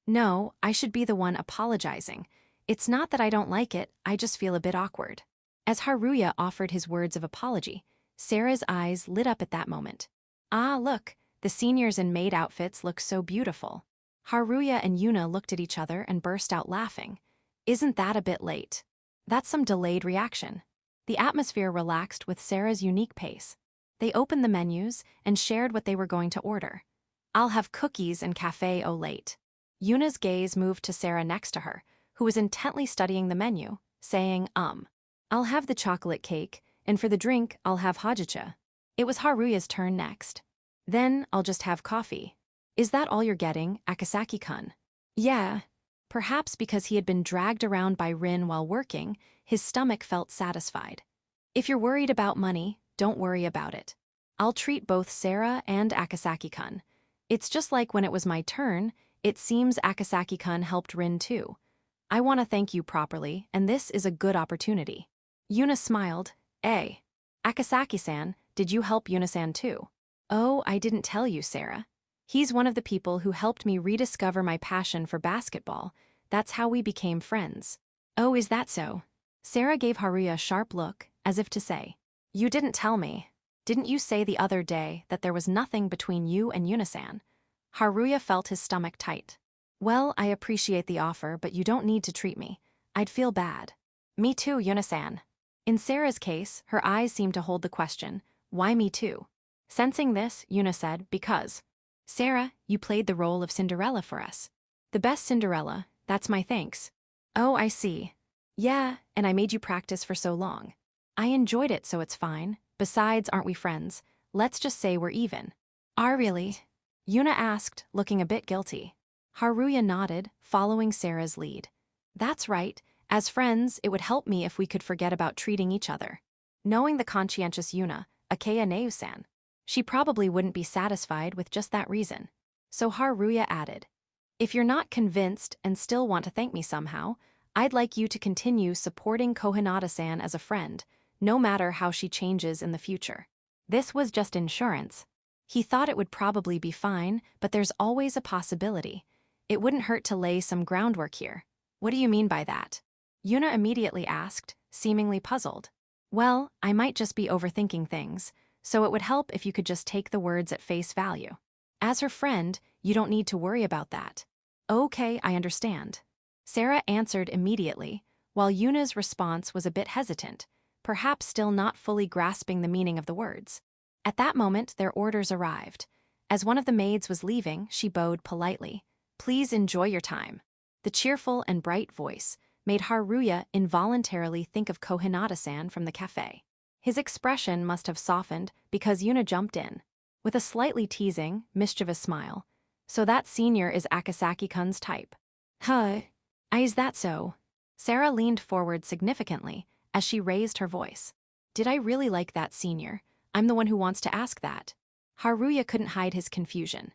No, I should be the one apologizing. It's not that I don't like it, I just feel a bit awkward. As Haruya offered his words of apology, Sarah's eyes lit up at that moment. Ah, look, the seniors in maid outfits look so beautiful. Haruya and Yuna looked at each other and burst out laughing. Isn't that a bit late? That's some delayed reaction. The atmosphere relaxed with Sarah's unique pace. They opened the menus and shared what they were going to order. I'll have cookies and café au lait. Yuna's gaze moved to Sarah next to her, who was intently studying the menu, saying, I'll have the chocolate cake, and for the drink, I'll have hojicha. It was Haruya's turn next. Then, I'll just have coffee. Is that all you're getting, Akasaki-kun? Yeah. Perhaps because he had been dragged around by Rin while working, his stomach felt satisfied. If you're worried about money, don't worry about it. I'll treat both Sarah and Akasaki-kun. It's just like when it was my turn, it seems Akasaki-kun helped Rin too. I want to thank you properly, and this is a good opportunity. Yuna smiled. Akasaki-san, did you help Yuna-san too? Oh, I didn't tell you, Sarah. He's one of the people who helped me rediscover my passion for basketball. That's how we became friends. Oh, is that so? Sarah gave Haruya a sharp look, as if to say, You didn't tell me. Didn't you say the other day that there was nothing between you and Yuna-san? Haruya felt his stomach tight. Well, I appreciate the offer, but you don't need to treat me. I'd feel bad. Me too, Yuna-san. In Sarah's case, her eyes seemed to hold the question, why me too? Sensing this, Yuna said, because. Sarah, you played the role of Cinderella for us. The best Cinderella, that's my thanks. Oh, I see. Yeah, and I made you practice for so long. I enjoyed it, so it's fine. Besides, aren't we friends? Let's just say we're even. Are really? Yuna asked, looking a bit guilty. Haruya nodded, following Sarah's lead. That's right. As friends, it would help me if we could forget about treating each other. Knowing the conscientious Yuna, Aika Neu-san, she probably wouldn't be satisfied with just that reason. So Haruya added, If you're not convinced and still want to thank me somehow, I'd like you to continue supporting Cohinata-san as a friend, no matter how she changes in the future. This was just insurance. He thought it would probably be fine, but there's always a possibility. It wouldn't hurt to lay some groundwork here. What do you mean by that? Yuna immediately asked, seemingly puzzled. Well, I might just be overthinking things, so it would help if you could just take the words at face value. As her friend, you don't need to worry about that. Okay, I understand. Sarah answered immediately, while Yuna's response was a bit hesitant, perhaps still not fully grasping the meaning of the words. At that moment, their orders arrived. As one of the maids was leaving, she bowed politely. Please enjoy your time. The cheerful and bright voice made Haruya involuntarily think of Cohinata-san from the cafe. His expression must have softened because Yuna jumped in. With a slightly teasing, mischievous smile. So that senior is Akasaki-kun's type. Is that so? Sarah leaned forward significantly as she raised her voice. Did I really like that senior? I'm the one who wants to ask that. Haruya couldn't hide his confusion.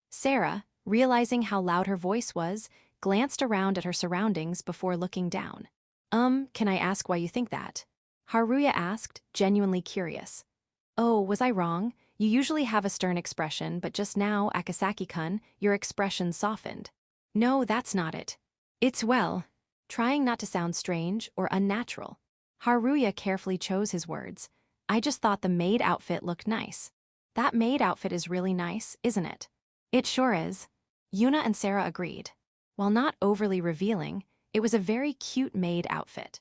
Sarah, realizing how loud her voice was, glanced around at her surroundings before looking down. Can I ask why you think that? Haruya asked, genuinely curious. Oh, was I wrong? You usually have a stern expression, but just now, Akasaki-kun, your expression softened. No, that's not it. It's well, trying not to sound strange or unnatural. Haruya carefully chose his words. I just thought the maid outfit looked nice. That maid outfit is really nice, isn't it? It sure is. Yuna and Sarah agreed. While not overly revealing, it was a very cute maid outfit.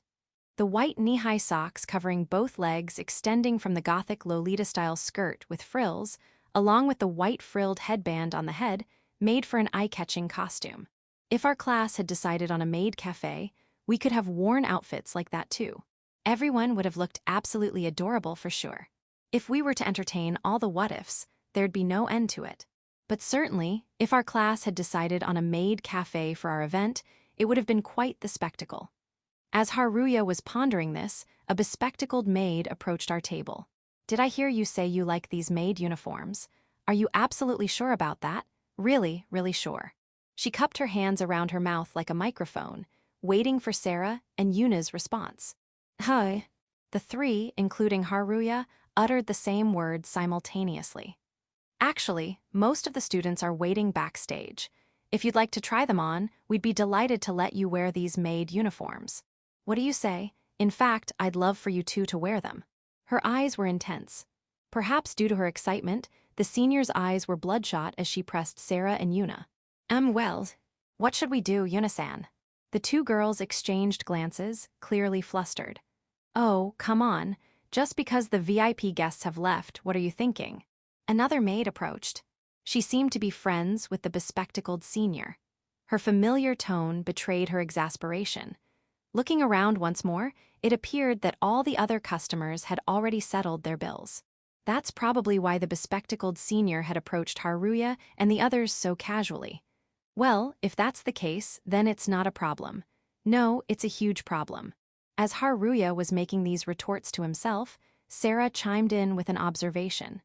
The white knee-high socks covering both legs extending from the gothic Lolita-style skirt with frills, along with the white frilled headband on the head, made for an eye-catching costume. If our class had decided on a maid cafe, we could have worn outfits like that too. Everyone would have looked absolutely adorable for sure. If we were to entertain all the what-ifs, there'd be no end to it. But certainly, if our class had decided on a maid cafe for our event, it would have been quite the spectacle. As Haruya was pondering this, a bespectacled maid approached our table. Did I hear you say you like these maid uniforms? Are you absolutely sure about that? Really, really sure. She cupped her hands around her mouth like a microphone, waiting for Sarah and Yuna's response. Hi. The three, including Haruya, uttered the same words simultaneously. Actually, most of the students are waiting backstage. If you'd like to try them on, we'd be delighted to let you wear these maid uniforms. What do you say? In fact, I'd love for you two to wear them. Her eyes were intense. Perhaps due to her excitement, the senior's eyes were bloodshot as she pressed Sarah and Yuna. Well, what should we do, Yuna-san? The two girls exchanged glances, clearly flustered. Oh, come on. Just because the VIP guests have left, what are you thinking? Another maid approached. She seemed to be friends with the bespectacled senior. Her familiar tone betrayed her exasperation. Looking around once more, it appeared that all the other customers had already settled their bills. That's probably why the bespectacled senior had approached Haruya and the others so casually. Well, if that's the case, then it's not a problem. No, it's a huge problem. As Haruya was making these retorts to himself, Sarah chimed in with an observation.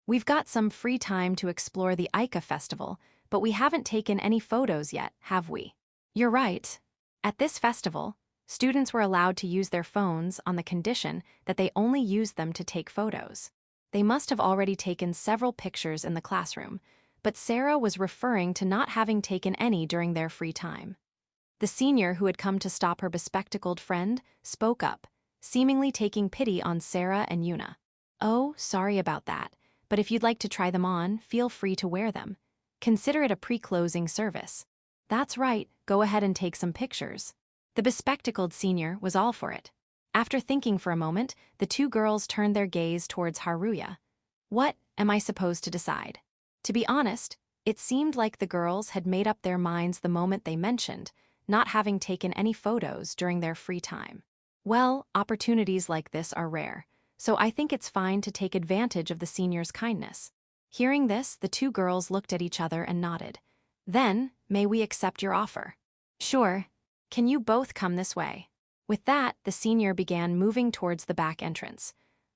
We've got some free time to explore the Aika festival, but we haven't taken any photos yet, have we? You're right. At this festival, students were allowed to use their phones on the condition that they only used them to take photos. They must have already taken several pictures in the classroom, but Sarah was referring to not having taken any during their free time. The senior who had come to stop her bespectacled friend spoke up, seemingly taking pity on Sarah and Yuna. Oh, sorry about that, but if you'd like to try them on, feel free to wear them. Consider it a pre-closing service. That's right, go ahead and take some pictures. The bespectacled senior was all for it. After thinking for a moment, the two girls turned their gaze towards Haruya. What am I supposed to decide? To be honest, it seemed like the girls had made up their minds the moment they mentioned not having taken any photos during their free time. Well, opportunities like this are rare, so I think it's fine to take advantage of the senior's kindness. Hearing this, the two girls looked at each other and nodded. Then, may we accept your offer? Sure. Can you both come this way? With that, the senior began moving towards the back entrance.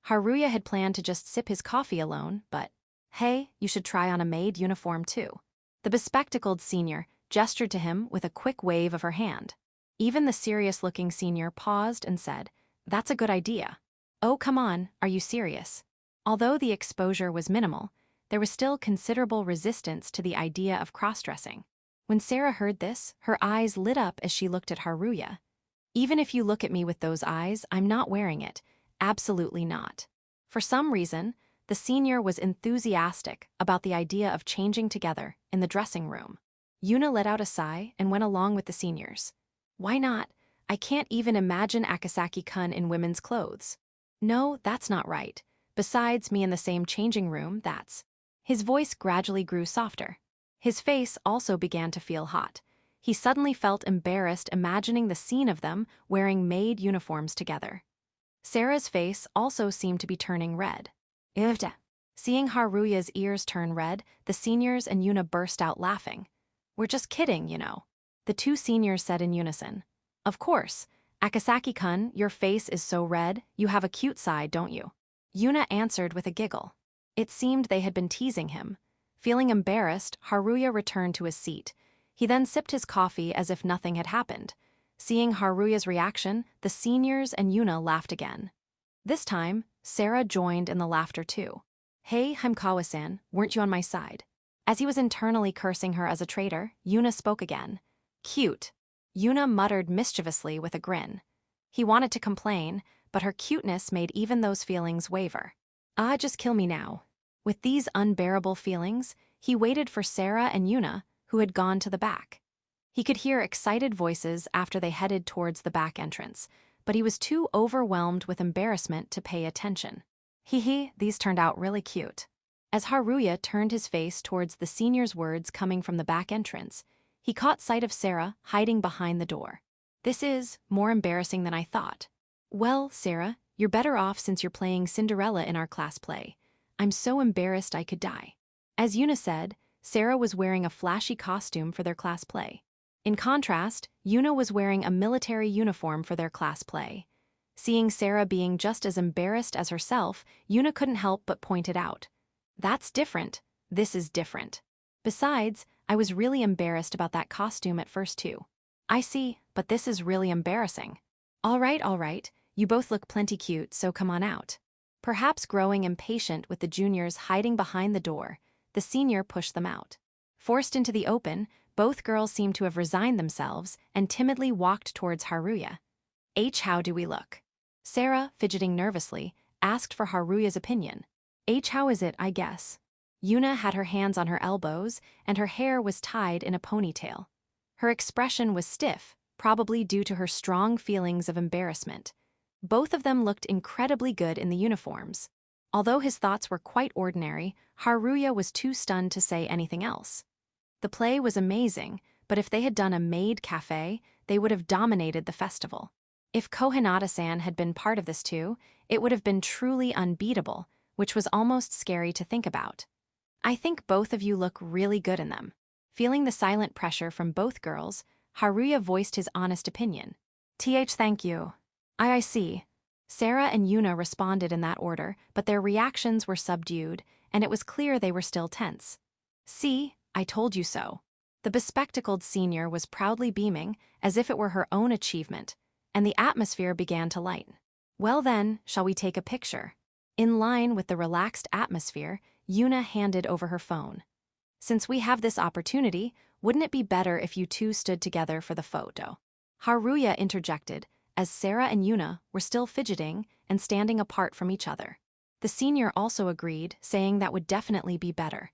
Haruya had planned to just sip his coffee alone, but, hey, you should try on a maid uniform too. The bespectacled senior gestured to him with a quick wave of her hand. Even the serious-looking senior paused and said, That's a good idea. Oh, come on, are you serious? Although the exposure was minimal, there was still considerable resistance to the idea of cross-dressing. When Sarah heard this, her eyes lit up as she looked at Haruya. Even if you look at me with those eyes, I'm not wearing it. Absolutely not. For some reason, the senior was enthusiastic about the idea of changing together in the dressing room. Yuna let out a sigh and went along with the seniors. Why not? I can't even imagine Akasaki-kun in women's clothes. No, that's not right. Besides me in the same changing room, that's... His voice gradually grew softer. His face also began to feel hot. He suddenly felt embarrassed imagining the scene of them wearing maid uniforms together. Sarah's face also seemed to be turning red. Ivda. Seeing Haruya's ears turn red, the seniors and Yuna burst out laughing. We're just kidding, you know. The two seniors said in unison. Of course. Akasaki-kun, your face is so red, you have a cute side, don't you? Yuna answered with a giggle. It seemed they had been teasing him. Feeling embarrassed, Haruya returned to his seat. He then sipped his coffee as if nothing had happened. Seeing Haruya's reaction, the seniors and Yuna laughed again. This time, Sarah joined in the laughter too. Hey, Himkawa-san, weren't you on my side? As he was internally cursing her as a traitor, Yuna spoke again. Cute. Yuna muttered mischievously with a grin. He wanted to complain, but her cuteness made even those feelings waver. Ah, just kill me now. With these unbearable feelings, he waited for Sarah and Yuna, who had gone to the back. He could hear excited voices after they headed towards the back entrance, but he was too overwhelmed with embarrassment to pay attention. These turned out really cute. As Haruya turned his face towards the senior's words coming from the back entrance, he caught sight of Sarah hiding behind the door. This is more embarrassing than I thought. Well, Sarah, you're better off since you're playing Cinderella in our class play. I'm so embarrassed I could die. As Yuna said, Sarah was wearing a flashy costume for their class play. In contrast, Yuna was wearing a military uniform for their class play. Seeing Sarah being just as embarrassed as herself, Yuna couldn't help but point it out. That's different. This is different. Besides, I was really embarrassed about that costume at first too. I see, but this is really embarrassing. All right, you both look plenty cute, so come on out. Perhaps growing impatient with the juniors hiding behind the door, the senior pushed them out. Forced into the open, both girls seemed to have resigned themselves and timidly walked towards Haruya. How do we look? Sarah, fidgeting nervously, asked for Haruya's opinion. How is it, I guess? Yuna had her hands on her elbows, and her hair was tied in a ponytail. Her expression was stiff, probably due to her strong feelings of embarrassment. Both of them looked incredibly good in the uniforms. Although his thoughts were quite ordinary, Haruya was too stunned to say anything else. The play was amazing, but if they had done a Maid cafe, they would have dominated the festival. If Cohinata-san had been part of this too, it would have been truly unbeatable, which was almost scary to think about. I think both of you look really good in them. Feeling the silent pressure from both girls, Haruya voiced his honest opinion. Thank you. I see. Sarah and Yuna responded in that order, but their reactions were subdued, and it was clear they were still tense. See, I told you so. The bespectacled senior was proudly beaming, as if it were her own achievement, and the atmosphere began to lighten. Well then, shall we take a picture? In line with the relaxed atmosphere, Yuna handed over her phone. Since we have this opportunity, wouldn't it be better if you two stood together for the photo? Haruya interjected, as Sarah and Yuna were still fidgeting and standing apart from each other. The senior also agreed, saying that would definitely be better.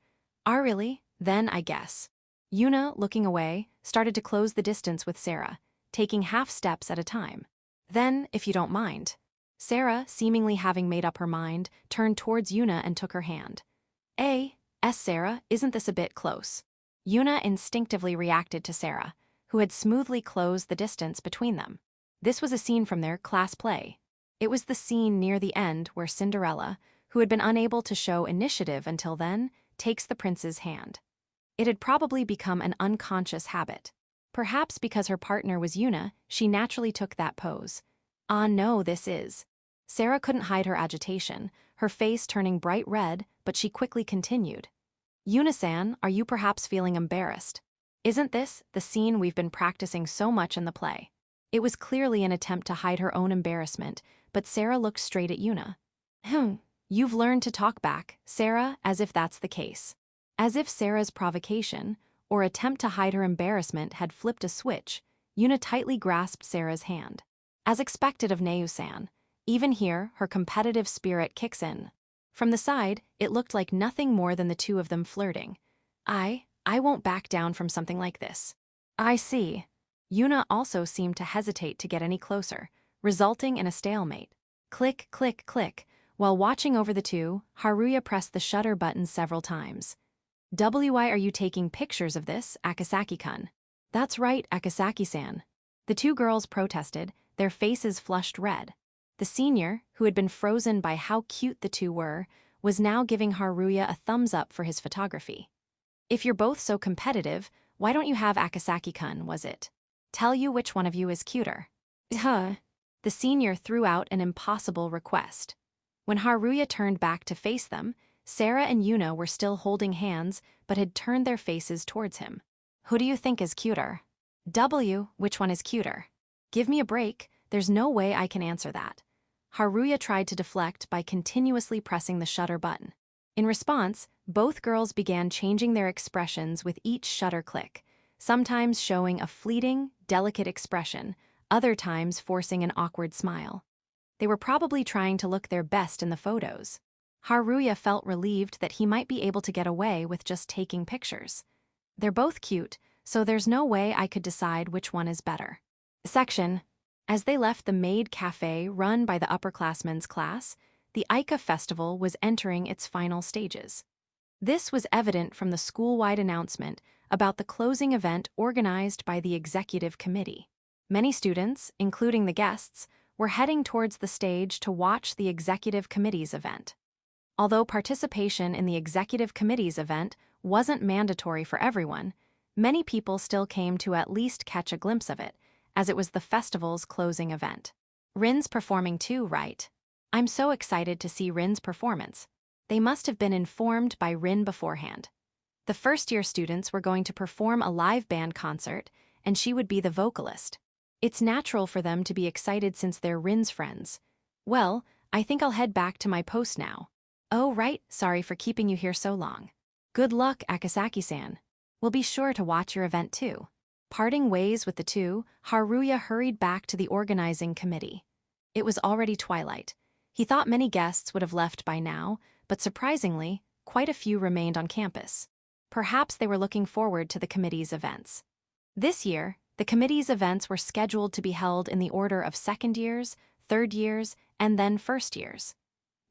Really? Then I guess. Yuna, looking away, started to close the distance with Sarah, taking half steps at a time. Then, if you don't mind. Sarah, seemingly having made up her mind, turned towards Yuna and took her hand. Sarah, isn't this a bit close? Yuna instinctively reacted to Sarah, who had smoothly closed the distance between them. This was a scene from their class play. It was the scene near the end where Cinderella, who had been unable to show initiative until then, takes the prince's hand. It had probably become an unconscious habit. Perhaps because her partner was Yuna, she naturally took that pose. Ah no, this is. Sarah couldn't hide her agitation, her face turning bright red, but she quickly continued. Yuna-san, are you perhaps feeling embarrassed? Isn't this the scene we've been practicing so much in the play? It was clearly an attempt to hide her own embarrassment, but Sarah looked straight at Yuna. You've learned to talk back, Sarah, as if that's the case. As if Sarah's provocation, or attempt to hide her embarrassment, had flipped a switch, Yuna tightly grasped Sarah's hand. As expected of Neu-san, even here, her competitive spirit kicks in. From the side, it looked like nothing more than the two of them flirting. I won't back down from something like this. I see. Yuna also seemed to hesitate to get any closer, resulting in a stalemate. Click, click, click. While watching over the two, Haruya pressed the shutter button several times. Why are you taking pictures of this, Akasaki-kun? That's right, Akasaki-san. The two girls protested, their faces flushed red. The senior, who had been frozen by how cute the two were, was now giving Haruya a thumbs up for his photography. If you're both so competitive, why don't you have Akasaki-kun, was it? Tell you which one of you is cuter. The senior threw out an impossible request. When Haruya turned back to face them, Sarah and Yuna were still holding hands but had turned their faces towards him. Who do you think is cuter? Which one is cuter? Give me a break, there's no way I can answer that. Haruya tried to deflect by continuously pressing the shutter button. In response, both girls began changing their expressions with each shutter click, sometimes showing a fleeting, delicate expression, other times forcing an awkward smile. They were probably trying to look their best in the photos. Haruya felt relieved that he might be able to get away with just taking pictures. They're both cute, so there's no way I could decide which one is better. Section. As they left the Maid cafe run by the upperclassmen's class, the Aika festival was entering its final stages. This was evident from the school-wide announcement about the closing event organized by the executive committee. Many students, including the guests, were heading towards the stage to watch the executive committee's event. Although participation in the executive committee's event wasn't mandatory for everyone, many people still came to at least catch a glimpse of it, as it was the festival's closing event. Rin's performing too, right? I'm so excited to see Rin's performance. They must have been informed by Rin beforehand. The first-year students were going to perform a live band concert, and she would be the vocalist. It's natural for them to be excited since they're Rin's friends. Well, I think I'll head back to my post now. Oh, right, sorry for keeping you here so long. Good luck, Akasaki-san. We'll be sure to watch your event too. Parting ways with the two, Haruya hurried back to the organizing committee. It was already twilight. He thought many guests would have left by now, but surprisingly, quite a few remained on campus. Perhaps they were looking forward to the committee's events. This year, the committee's events were scheduled to be held in the order of second years, third years, and then first years.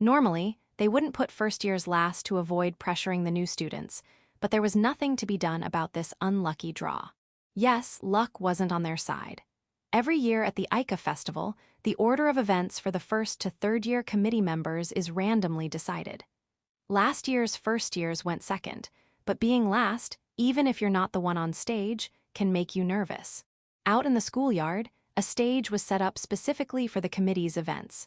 Normally, they wouldn't put first years last to avoid pressuring the new students, but there was nothing to be done about this unlucky draw. Yes, luck wasn't on their side. Every year at the Aika Festival, the order of events for the first to third year committee members is randomly decided. Last year's first years went second, but being last, even if you're not the one on stage, can make you nervous. Out in the schoolyard, a stage was set up specifically for the committee's events.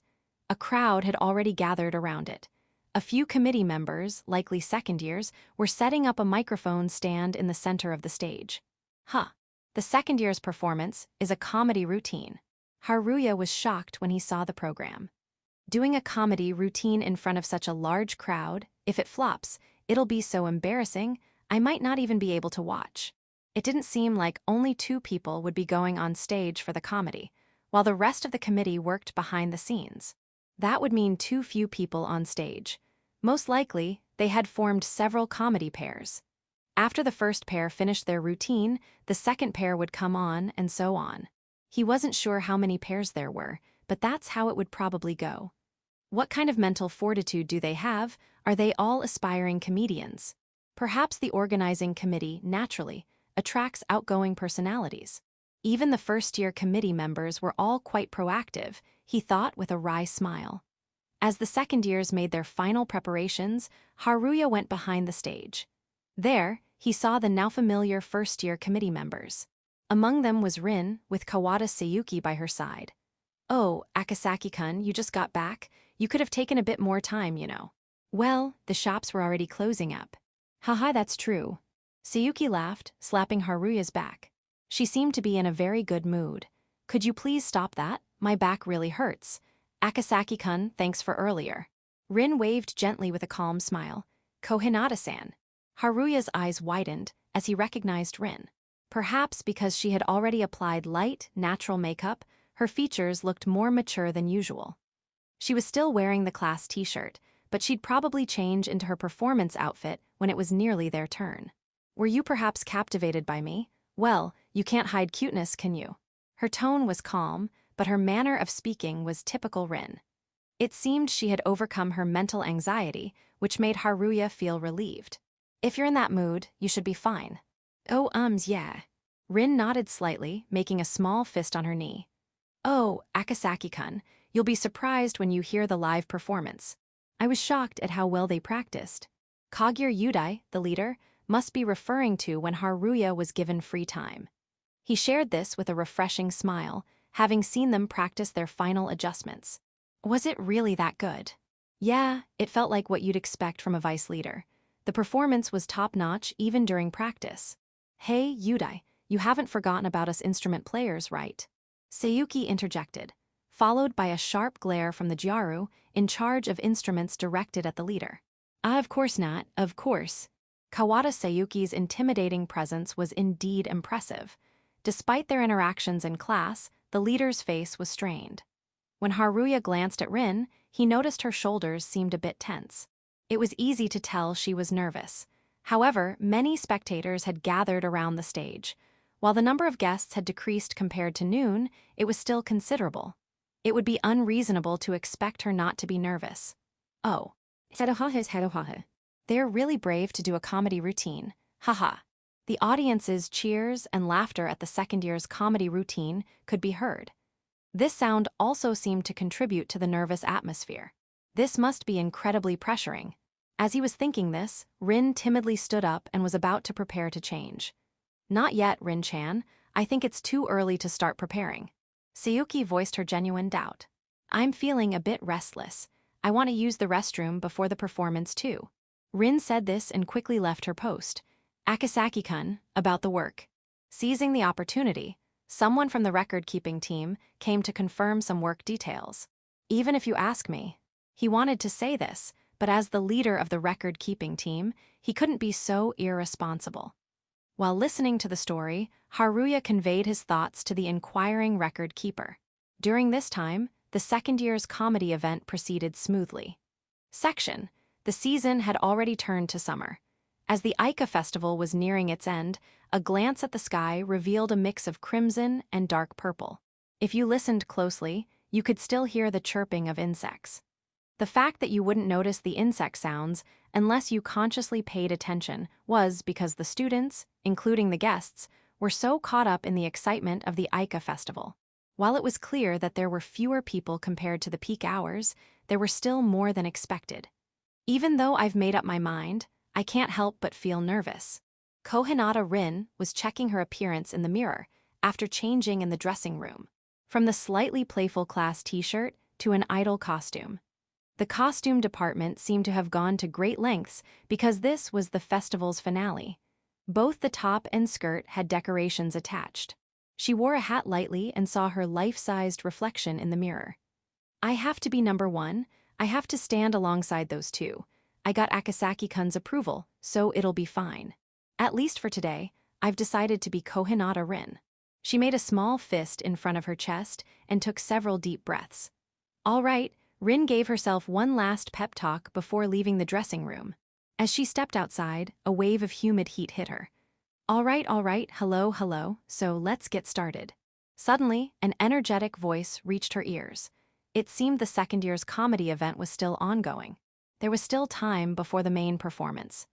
A crowd had already gathered around it. A few committee members, likely second years, were setting up a microphone stand in the center of the stage. The second year's performance is a comedy routine. Haruya was shocked when he saw the program. Doing a comedy routine in front of such a large crowd, if it flops, it'll be so embarrassing, I might not even be able to watch. It didn't seem like only 2 people would be going on stage for the comedy, while the rest of the committee worked behind the scenes. That would mean too few people on stage. Most likely, they had formed several comedy pairs. After the first pair finished their routine, the second pair would come on, and so on. He wasn't sure how many pairs there were, but that's how it would probably go. What kind of mental fortitude do they have? Are they all aspiring comedians? Perhaps the organizing committee, naturally, attracts outgoing personalities. Even the first-year committee members were all quite proactive, he thought with a wry smile. As the second years made their final preparations, Haruya went behind the stage. There, he saw the now familiar first-year committee members. Among them was Rin, with Kawada Sayuki by her side. Oh, Akasaki-kun, you just got back? You could have taken a bit more time, you know. Well, the shops were already closing up. Haha, that's true. Sayuki laughed, slapping Haruya's back. She seemed to be in a very good mood. Could you please stop that? My back really hurts. Akasaki-kun, thanks for earlier. Rin waved gently with a calm smile. Cohinata-san. Haruya's eyes widened as he recognized Rin. Perhaps because she had already applied light, natural makeup, her features looked more mature than usual. She was still wearing the class t-shirt, but she'd probably change into her performance outfit when it was nearly their turn. Were you perhaps captivated by me? Well, you can't hide cuteness, can you? Her tone was calm, but her manner of speaking was typical Rin. It seemed she had overcome her mental anxiety, which made Haruya feel relieved. If you're in that mood, you should be fine. Oh, yeah. Rin nodded slightly, making a small fist on her knee. Oh, Akasaki-kun, you'll be surprised when you hear the live performance. I was shocked at how well they practiced. Kagure Yudai, the leader, must be referring to when Haruya was given free time. He shared this with a refreshing smile, having seen them practice their final adjustments. Was it really that good? Yeah, it felt like what you'd expect from a vice leader. The performance was top-notch even during practice. Hey, Yudai, you haven't forgotten about us instrument players, right? Sayuki interjected. followed by a sharp glare from the Gyaru, in charge of instruments directed at the leader. Ah, of course not, of course. Kawada Sayuki's intimidating presence was indeed impressive. Despite their interactions in class, the leader's face was strained. When Haruya glanced at Rin, he noticed her shoulders seemed a bit tense. It was easy to tell she was nervous. However, many spectators had gathered around the stage. While the number of guests had decreased compared to noon, it was still considerable. It would be unreasonable to expect her not to be nervous. Oh. They're really brave to do a comedy routine. Haha. The audience's cheers and laughter at the second year's comedy routine could be heard. This sound also seemed to contribute to the nervous atmosphere. This must be incredibly pressuring. As he was thinking this, Rin timidly stood up and was about to prepare to change. Not yet, Rin-chan. I think it's too early to start preparing. Sayuki voiced her genuine doubt. I'm feeling a bit restless. I want to use the restroom before the performance too. Rin said this and quickly left her post. Akasaki-kun, about the work. Seizing the opportunity, someone from the record-keeping team came to confirm some work details. Even if you ask me, he wanted to say this, but as the leader of the record-keeping team, he couldn't be so irresponsible. While listening to the story, Haruya conveyed his thoughts to the inquiring record keeper. During this time, the second year's comedy event proceeded smoothly. Section. The season had already turned to summer. As the Aika festival was nearing its end, a glance at the sky revealed a mix of crimson and dark purple. If you listened closely, you could still hear the chirping of insects. The fact that you wouldn't notice the insect sounds unless you consciously paid attention was because the students, including the guests, were so caught up in the excitement of the Aika festival. While it was clear that there were fewer people compared to the peak hours, there were still more than expected. Even though I've made up my mind, I can't help but feel nervous. Cohinata Rin was checking her appearance in the mirror after changing in the dressing room, from the slightly playful class t-shirt to an idol costume. The costume department seemed to have gone to great lengths because this was the festival's finale. Both the top and skirt had decorations attached. She wore a hat lightly and saw her life-sized reflection in the mirror. I have to be number one. I have to stand alongside those two. I got Akasaki-kun's approval, so it'll be fine. At least for today, I've decided to be Cohinata Rin. She made a small fist in front of her chest and took several deep breaths. All right, Rin gave herself one last pep talk before leaving the dressing room. As she stepped outside, a wave of humid heat hit her. All right, hello, so let's get started. Suddenly, an energetic voice reached her ears. It seemed the second year's comedy event was still ongoing. There was still time before the main performance.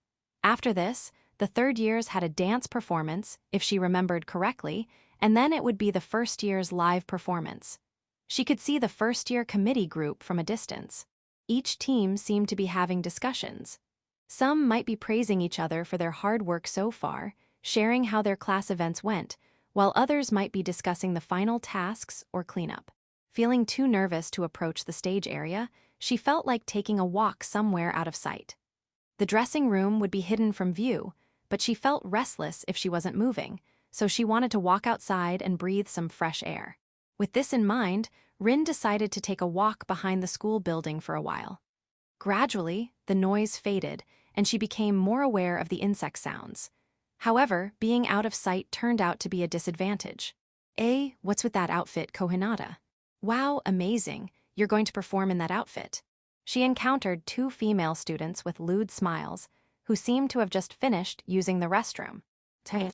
After this, the third years had a dance performance, if she remembered correctly, and then it would be the first year's live performance. She could see the first-year committee group from a distance. Each team seemed to be having discussions. Some might be praising each other for their hard work so far, sharing how their class events went, while others might be discussing the final tasks or cleanup. Feeling too nervous to approach the stage area, she felt like taking a walk somewhere out of sight. The dressing room would be hidden from view, but she felt restless if she wasn't moving, so she wanted to walk outside and breathe some fresh air. With this in mind, Rin decided to take a walk behind the school building for a while. Gradually, the noise faded, and she became more aware of the insect sounds. However, being out of sight turned out to be a disadvantage. What's with that outfit, Cohinata? Wow, amazing, you're going to perform in that outfit. She encountered two female students with lewd smiles, who seemed to have just finished using the restroom.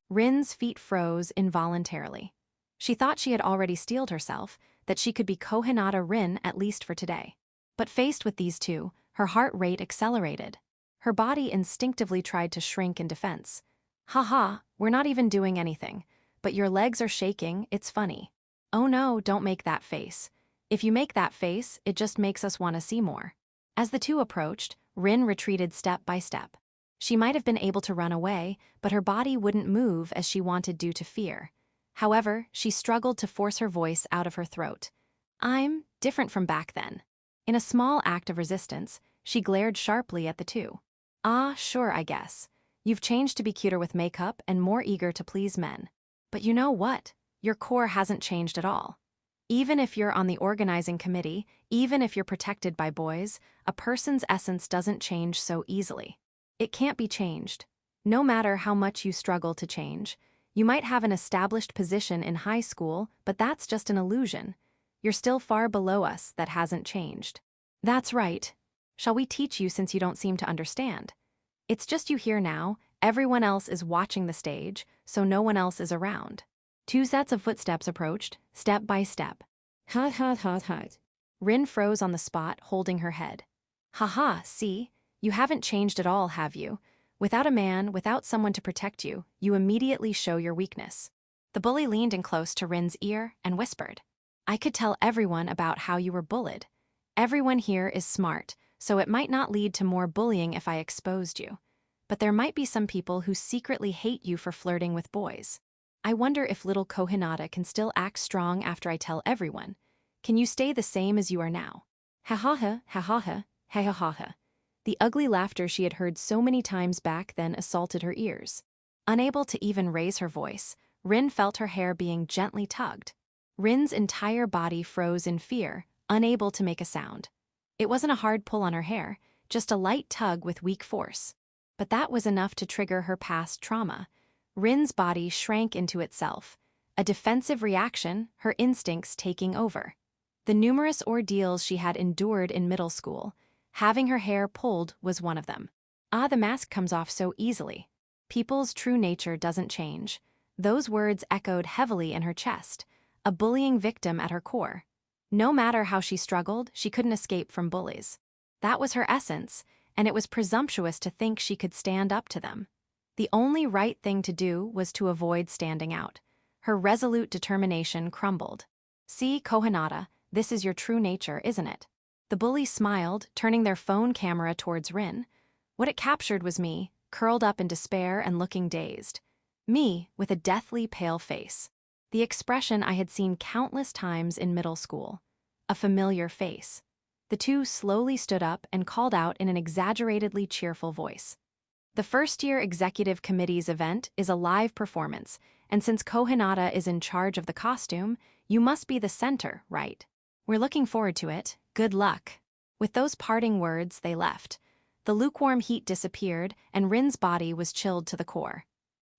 Rin's feet froze involuntarily. She thought she had already steeled herself, that she could be Cohinata Rin at least for today. But faced with these two, her heart rate accelerated. Her body instinctively tried to shrink in defense. Haha, we're not even doing anything, but your legs are shaking, it's funny. Oh no, don't make that face. If you make that face, it just makes us want to see more. As the two approached, Rin retreated step by step. She might have been able to run away, but her body wouldn't move as she wanted due to fear. However, she struggled to force her voice out of her throat. I'm different from back then. In a small act of resistance, she glared sharply at the two. Ah, sure, I guess. You've changed to be cuter with makeup and more eager to please men. But you know what? Your core hasn't changed at all. Even if you're on the organizing committee, even if you're protected by boys, a person's essence doesn't change so easily. It can't be changed. No matter how much you struggle to change. You might have an established position in high school, but that's just an illusion. You're still far below us that hasn't changed. That's right. Shall we teach you since you don't seem to understand? It's just you here now, everyone else is watching the stage, so no one else is around. 2 sets of footsteps approached, step by step. Hut, hut, hut, hut. Rin froze on the spot, holding her head. Haha, see? You haven't changed at all, have you? Without a man, without someone to protect you, you immediately show your weakness. The bully leaned in close to Rin's ear and whispered. I could tell everyone about how you were bullied. Everyone here is smart, so it might not lead to more bullying if I exposed you. But there might be some people who secretly hate you for flirting with boys. I wonder if little Cohinata can still act strong after I tell everyone. Can you stay the same as you are now? Ha ha ha, ha ha ha, ha ha ha ha. The ugly laughter she had heard so many times back then assaulted her ears. Unable to even raise her voice, Rin felt her hair being gently tugged. Rin's entire body froze in fear, unable to make a sound. It wasn't a hard pull on her hair, just a light tug with weak force. But that was enough to trigger her past trauma. Rin's body shrank into itself, a defensive reaction, her instincts taking over. The numerous ordeals she had endured in middle school, having her hair pulled was one of them. The mask comes off so easily. People's true nature doesn't change. Those words echoed heavily in her chest, a bullying victim at her core. No matter how she struggled, she couldn't escape from bullies. That was her essence, and it was presumptuous to think she could stand up to them. The only right thing to do was to avoid standing out. Her resolute determination crumbled. See, Cohinata, this is your true nature, isn't it? The bully smiled, turning their phone camera towards Rin. What it captured was me, curled up in despair and looking dazed. Me, with a deathly pale face. The expression I had seen countless times in middle school. A familiar face. The two slowly stood up and called out in an exaggeratedly cheerful voice. The first-year executive committee's event is a live performance, and since Cohinata is in charge of the costume, you must be the center, right? We're looking forward to it. Good luck. With those parting words, they left. The lukewarm heat disappeared, and Rin's body was chilled to the core.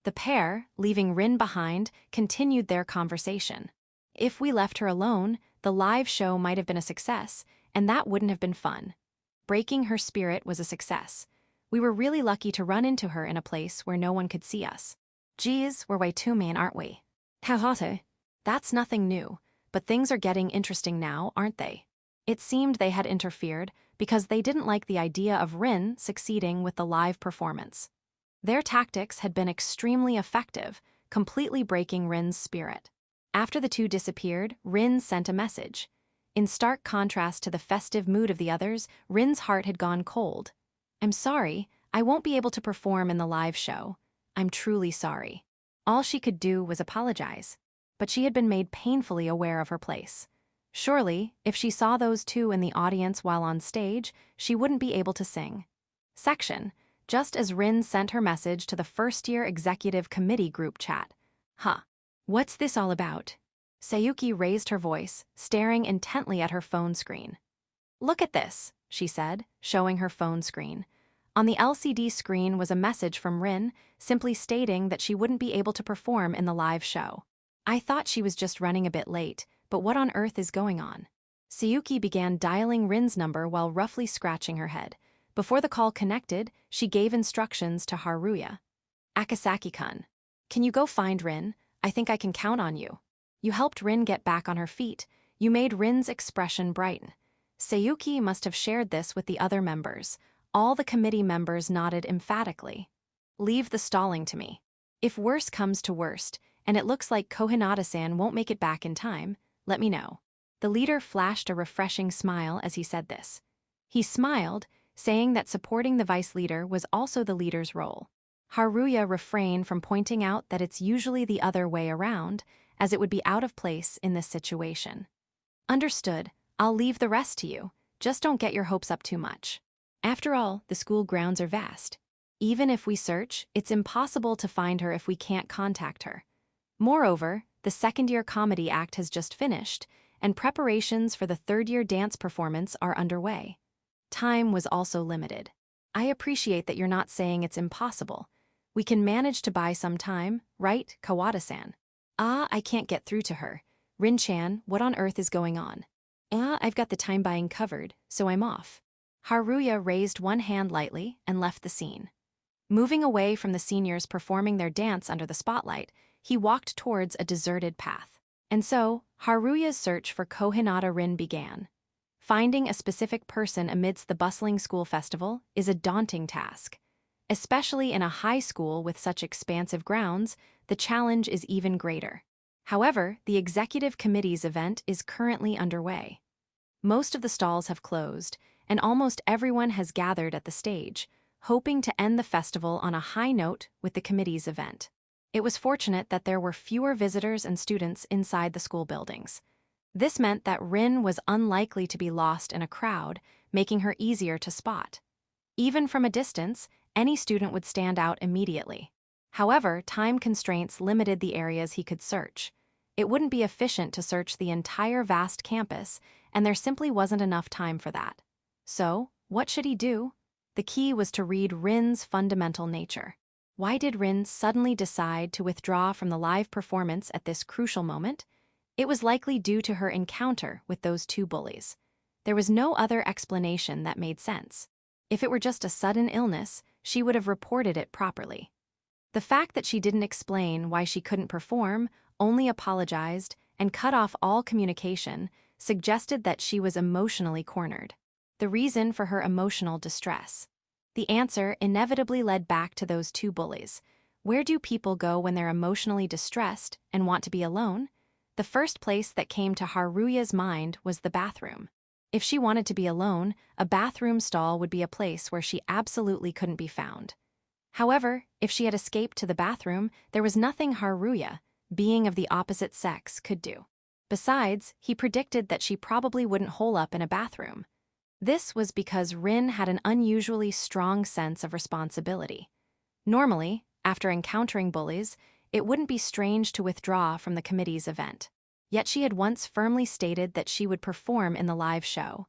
The pair, leaving Rin behind, continued their conversation. If we left her alone, the live show might have been a success, and that wouldn't have been fun. Breaking her spirit was a success. We were really lucky to run into her in a place where no one could see us. Geez, we're way too mean, aren't we? Hahote. That's nothing new, but things are getting interesting now, aren't they? It seemed they had interfered because they didn't like the idea of Rin succeeding with the live performance. Their tactics had been extremely effective, completely breaking Rin's spirit. After the two disappeared, Rin sent a message. In stark contrast to the festive mood of the others, Rin's heart had gone cold. I'm sorry, I won't be able to perform in the live show. I'm truly sorry. All she could do was apologize. But she had been made painfully aware of her place. Surely, if she saw those two in the audience while on stage, she wouldn't be able to sing. Section, just as Rin sent her message to the first-year executive committee group chat. What's this all about? Sayuki raised her voice, staring intently at her phone screen. Look at this, she said, showing her phone screen. On the LCD screen was a message from Rin, simply stating that she wouldn't be able to perform in the live show. I thought she was just running a bit late, but what on earth is going on? Sayuki began dialing Rin's number while roughly scratching her head. Before the call connected, she gave instructions to Haruya. Akasaki-kun. Can you go find Rin? I think I can count on you. You helped Rin get back on her feet. You made Rin's expression brighten. Sayuki must have shared this with the other members. All the committee members nodded emphatically. Leave the stalling to me. If worse comes to worst, and it looks like Cohinata-san won't make it back in time, let me know. The leader flashed a refreshing smile as he said this. He smiled, saying that supporting the vice leader was also the leader's role. Haruya refrained from pointing out that it's usually the other way around, as it would be out of place in this situation. Understood, I'll leave the rest to you, just don't get your hopes up too much. After all, the school grounds are vast. Even if we search, it's impossible to find her if we can't contact her. Moreover, the second-year comedy act has just finished, and preparations for the third-year dance performance are underway. Time was also limited. I appreciate that you're not saying it's impossible. We can manage to buy some time, right, Kawada-san? I can't get through to her. Rin-chan, what on earth is going on? I've got the time buying covered, so I'm off. Haruya raised one hand lightly and left the scene. Moving away from the seniors performing their dance under the spotlight, he walked towards a deserted path. And so, Haruya's search for Cohinata Rin began. Finding a specific person amidst the bustling school festival is a daunting task. Especially in a high school with such expansive grounds, the challenge is even greater. However, the executive committee's event is currently underway. Most of the stalls have closed, and almost everyone has gathered at the stage, hoping to end the festival on a high note with the committee's event. It was fortunate that there were fewer visitors and students inside the school buildings. This meant that Rin was unlikely to be lost in a crowd, making her easier to spot. Even from a distance, any student would stand out immediately. However, time constraints limited the areas he could search. It wouldn't be efficient to search the entire vast campus, and there simply wasn't enough time for that. So, what should he do? The key was to read Rin's fundamental nature. Why did Rin suddenly decide to withdraw from the live performance at this crucial moment? It was likely due to her encounter with those two bullies. There was no other explanation that made sense. If it were just a sudden illness, she would have reported it properly. The fact that she didn't explain why she couldn't perform, only apologized, and cut off all communication, suggested that she was emotionally cornered. The reason for her emotional distress. The answer inevitably led back to those two bullies. Where do people go when they're emotionally distressed and want to be alone? The first place that came to Haruya's mind was the bathroom. If she wanted to be alone, a bathroom stall would be a place where she absolutely couldn't be found. However, if she had escaped to the bathroom, there was nothing Haruya, being of the opposite sex, could do. Besides, he predicted that she probably wouldn't hole up in a bathroom. This was because Rin had an unusually strong sense of responsibility. Normally, after encountering bullies, it wouldn't be strange to withdraw from the committee's event. Yet she had once firmly stated that she would perform in the live show.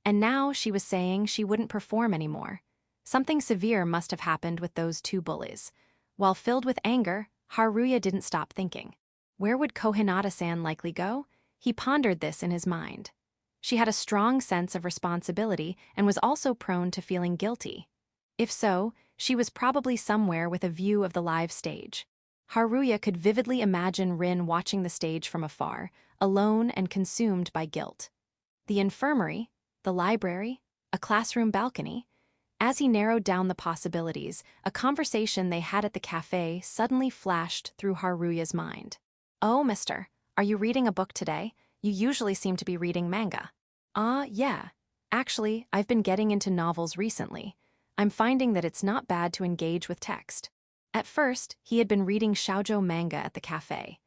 And now she was saying she wouldn't perform anymore. Something severe must have happened with those two bullies. While filled with anger, Haruya didn't stop thinking. Where would Cohinata-san likely go? He pondered this in his mind. She had a strong sense of responsibility and was also prone to feeling guilty. If so, she was probably somewhere with a view of the live stage. Haruya could vividly imagine Rin watching the stage from afar, alone and consumed by guilt. The infirmary, the library, a classroom balcony. As he narrowed down the possibilities, a conversation they had at the cafe suddenly flashed through Haruya's mind. "Oh, mister, are you reading a book today? You usually seem to be reading manga." Yeah. Actually, I've been getting into novels recently. I'm finding that it's not bad to engage with text." At first, he had been reading shoujo manga at the cafe.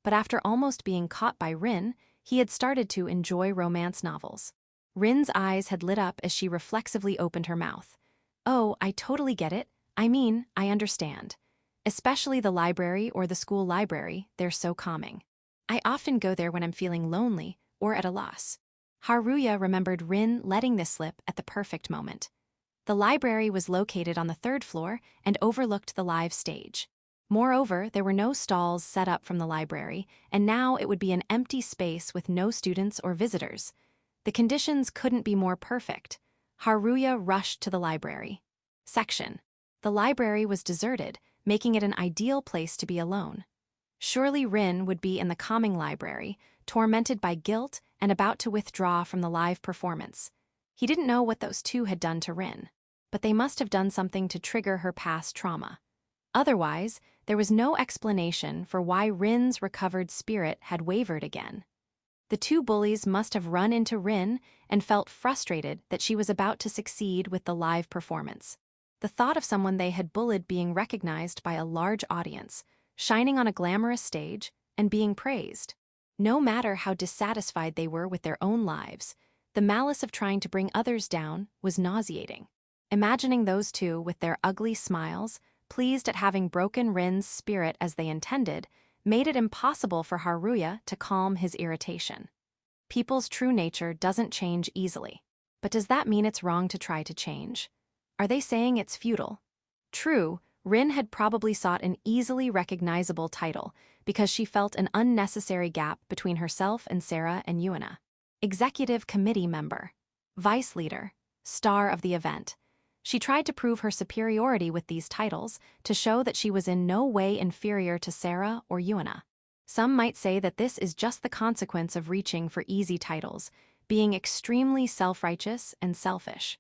But after almost being caught by Rin, he had started to enjoy romance novels. Rin's eyes had lit up as she reflexively opened her mouth. "Oh, I totally get it. I mean, I understand. Especially the library or the school library, they're so calming. I often go there when I'm feeling lonely or at a loss." Haruya remembered Rin letting this slip at the perfect moment. The library was located on the third floor and overlooked the live stage. Moreover, there were no stalls set up from the library, and now it would be an empty space with no students or visitors. The conditions couldn't be more perfect. Haruya rushed to the library section. The library was deserted, making it an ideal place to be alone. Surely Rin would be in the calming library, tormented by guilt and about to withdraw from the live performance. He didn't know what those two had done to Rin, but they must have done something to trigger her past trauma. Otherwise, there was no explanation for why Rin's recovered spirit had wavered again. The two bullies must have run into Rin and felt frustrated that she was about to succeed with the live performance. The thought of someone they had bullied being recognized by a large audience, shining on a glamorous stage, and being praised. No matter how dissatisfied they were with their own lives, the malice of trying to bring others down was nauseating. Imagining those two with their ugly smiles, pleased at having broken Rin's spirit as they intended, made it impossible for Haruya to calm his irritation. People's true nature doesn't change easily. But does that mean it's wrong to try to change? Are they saying it's futile? True, Rin had probably sought an easily recognizable title because she felt an unnecessary gap between herself and Sarah and Yuna. Executive committee member, vice leader, star of the event. She tried to prove her superiority with these titles to show that she was in no way inferior to Sarah or Yuna. Some might say that this is just the consequence of reaching for easy titles, being extremely self-righteous and selfish.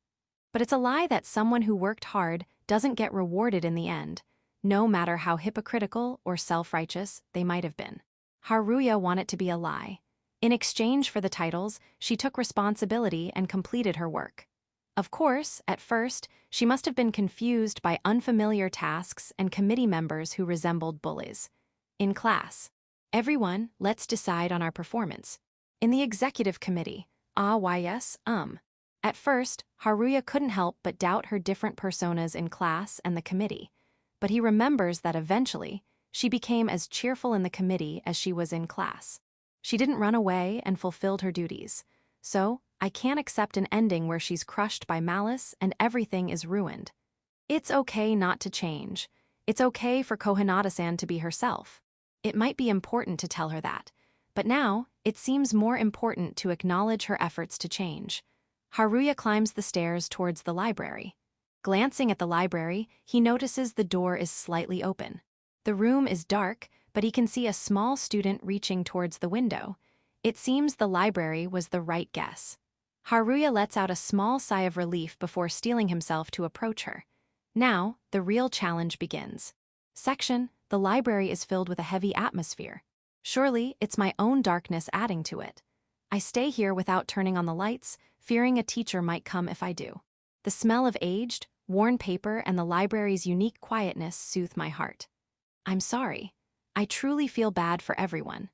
But it's a lie that someone who worked hard doesn't get rewarded in the end, no matter how hypocritical or self-righteous they might have been. Haruya wanted to be a lie. In exchange for the titles, she took responsibility and completed her work. Of course, at first, she must have been confused by unfamiliar tasks and committee members who resembled bullies. In class, everyone, let's decide on our performance. In the executive committee, yes. At first, Haruya couldn't help but doubt her different personas in class and the committee, but he remembers that eventually, she became as cheerful in the committee as she was in class. She didn't run away and fulfilled her duties. So, I can't accept an ending where she's crushed by malice and everything is ruined. It's okay not to change. It's okay for Cohinata-san to be herself. It might be important to tell her that, but now, it seems more important to acknowledge her efforts to change. Haruya climbs the stairs towards the library. Glancing at the library, he notices the door is slightly open. The room is dark, but he can see a small student reaching towards the window. It seems the library was the right guess. Haruya lets out a small sigh of relief before steeling himself to approach her. Now, the real challenge begins. Section, the library is filled with a heavy atmosphere. Surely, it's my own darkness adding to it. I stay here without turning on the lights, fearing a teacher might come if I do. The smell of aged, worn paper and the library's unique quietness soothe my heart. I'm sorry. I truly feel bad for everyone.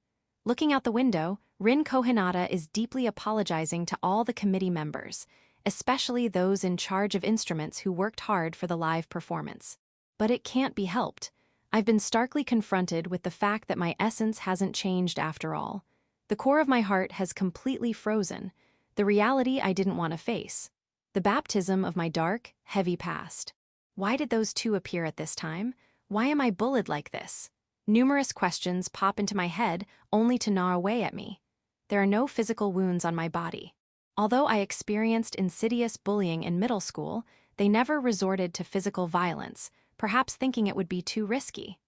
Looking out the window, Rin Cohinata is deeply apologizing to all the committee members, especially those in charge of instruments who worked hard for the live performance. But it can't be helped. I've been starkly confronted with the fact that my essence hasn't changed after all. The core of my heart has completely frozen, the reality I didn't want to face. The baptism of my dark, heavy past. Why did those two appear at this time? Why am I bullied like this? Numerous questions pop into my head only to gnaw away at me. There are no physical wounds on my body. Although I experienced insidious bullying in middle school, they never resorted to physical violence, perhaps thinking it would be too risky.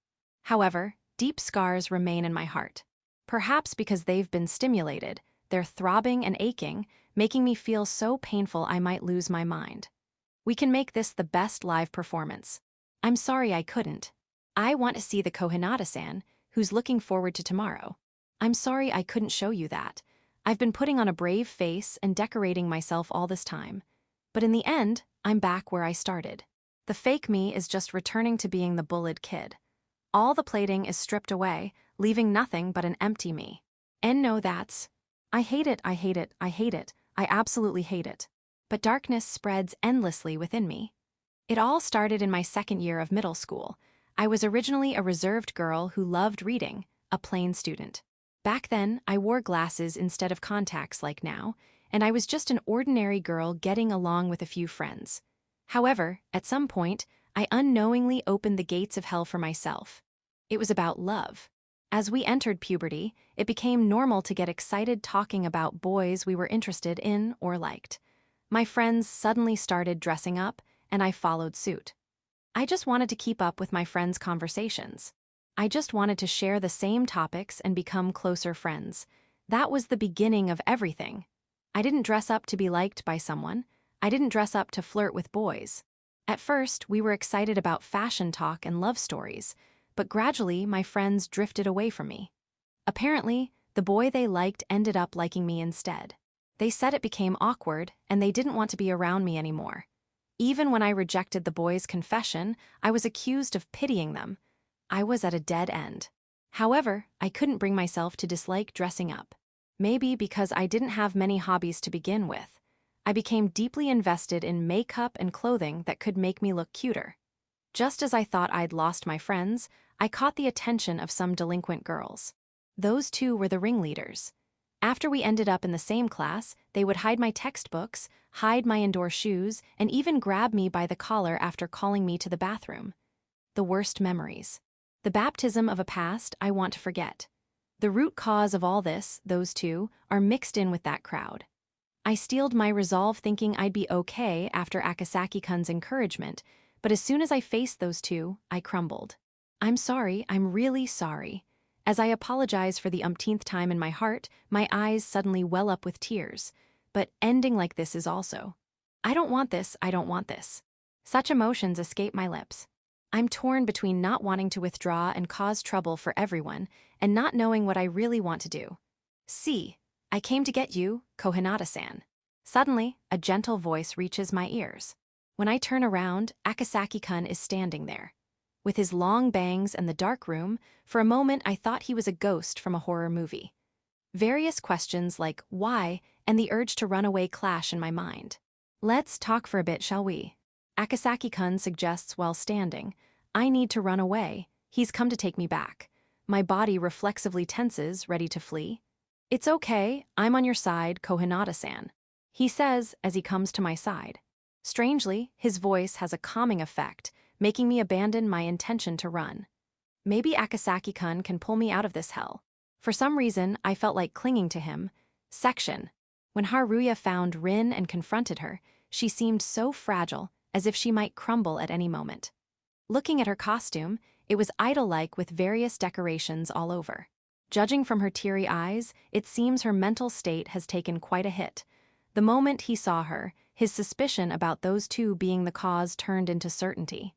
However, deep scars remain in my heart. Perhaps because they've been stimulated, they're throbbing and aching, making me feel so painful I might lose my mind. We can make this the best live performance. I'm sorry I couldn't. I want to see the Cohinata-san, who's looking forward to tomorrow. I'm sorry I couldn't show you that. I've been putting on a brave face and decorating myself all this time. But in the end, I'm back where I started. The fake me is just returning to being the bullied kid. All the plating is stripped away, leaving nothing but an empty me. And no, that's... I hate it, I hate it, I hate it, I absolutely hate it. But darkness spreads endlessly within me. It all started in my second year of middle school. I was originally a reserved girl who loved reading, a plain student. Back then, I wore glasses instead of contacts like now, and I was just an ordinary girl getting along with a few friends. However, at some point, I unknowingly opened the gates of hell for myself. It was about love. As we entered puberty, it became normal to get excited talking about boys we were interested in or liked. My friends suddenly started dressing up, and I followed suit. I just wanted to keep up with my friends' conversations. I just wanted to share the same topics and become closer friends. That was the beginning of everything. I didn't dress up to be liked by someone. I didn't dress up to flirt with boys. At first, we were excited about fashion talk and love stories, but gradually my friends drifted away from me. Apparently, the boy they liked ended up liking me instead. They said it became awkward and they didn't want to be around me anymore. Even when I rejected the boy's confession, I was accused of pitying them. I was at a dead end. However, I couldn't bring myself to dislike dressing up. Maybe because I didn't have many hobbies to begin with. I became deeply invested in makeup and clothing that could make me look cuter. Just as I thought I'd lost my friends, I caught the attention of some delinquent girls. Those two were the ringleaders. After we ended up in the same class, they would hide my textbooks, hide my indoor shoes, and even grab me by the collar after calling me to the bathroom. The worst memories. The baptism of a past I want to forget. The root cause of all this, those two, are mixed in with that crowd. I steeled my resolve thinking I'd be okay after Akasaki-kun's encouragement, but as soon as I faced those two, I crumbled. I'm sorry, I'm really sorry. As I apologize for the umpteenth time in my heart, my eyes suddenly well up with tears. But ending like this is also. I don't want this, I don't want this. Such emotions escape my lips. I'm torn between not wanting to withdraw and cause trouble for everyone, and not knowing what I really want to do. See, I came to get you, Cohinata-san. Suddenly, a gentle voice reaches my ears. When I turn around, Akasaki-kun is standing there. With his long bangs and the dark room, for a moment I thought he was a ghost from a horror movie. Various questions like why and the urge to run away clash in my mind. Let's talk for a bit, shall we? Akasaki-kun suggests while standing. I need to run away. He's come to take me back. My body reflexively tenses, ready to flee. It's okay, I'm on your side, Cohinata-san. He says as he comes to my side. Strangely, his voice has a calming effect, making me abandon my intention to run. Maybe Akasaki-kun can pull me out of this hell. For some reason, I felt like clinging to him. Section. When Haruya found Rin and confronted her, she seemed so fragile, as if she might crumble at any moment. Looking at her costume, it was idol-like with various decorations all over. Judging from her teary eyes, it seems her mental state has taken quite a hit. The moment he saw her, his suspicion about those two being the cause turned into certainty.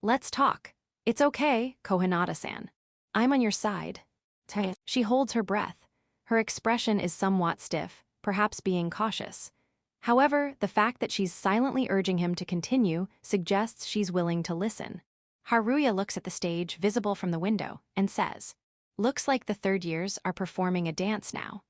Let's talk. It's okay, Cohinata-san. I'm on your side. She holds her breath. Her expression is somewhat stiff, perhaps being cautious. However, the fact that she's silently urging him to continue suggests she's willing to listen. Haruya looks at the stage visible from the window and says, "Looks like the third years are performing a dance now.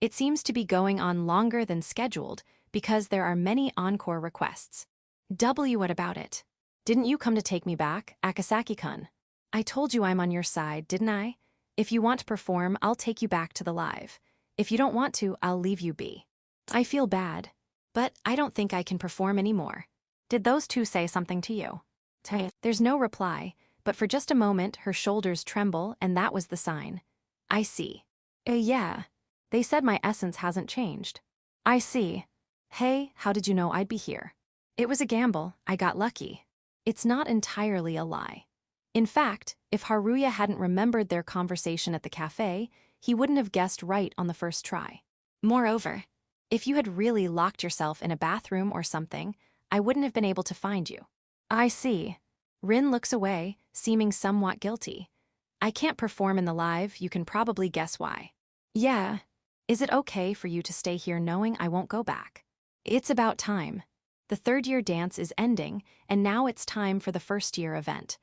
It seems to be going on longer than scheduled because there are many encore requests. What about it? Didn't you come to take me back, Akasaki-kun? I told you I'm on your side, didn't I? If you want to perform, I'll take you back to the live. If you don't want to, I'll leave you be. I feel bad, but I don't think I can perform anymore. Did those two say something to you?" There's no reply, but for just a moment her shoulders tremble and that was the sign. I see. Yeah. They said my essence hasn't changed. I see. Hey, how did you know I'd be here? It was a gamble, I got lucky. It's not entirely a lie. In fact, if Haruya hadn't remembered their conversation at the cafe, he wouldn't have guessed right on the first try. Moreover, if you had really locked yourself in a bathroom or something, I wouldn't have been able to find you. I see. Rin looks away, seeming somewhat guilty. I can't perform in the live, you can probably guess why. Yeah. Is it okay for you to stay here knowing I won't go back? It's about time. The third-year dance is ending, and now it's time for the first-year event.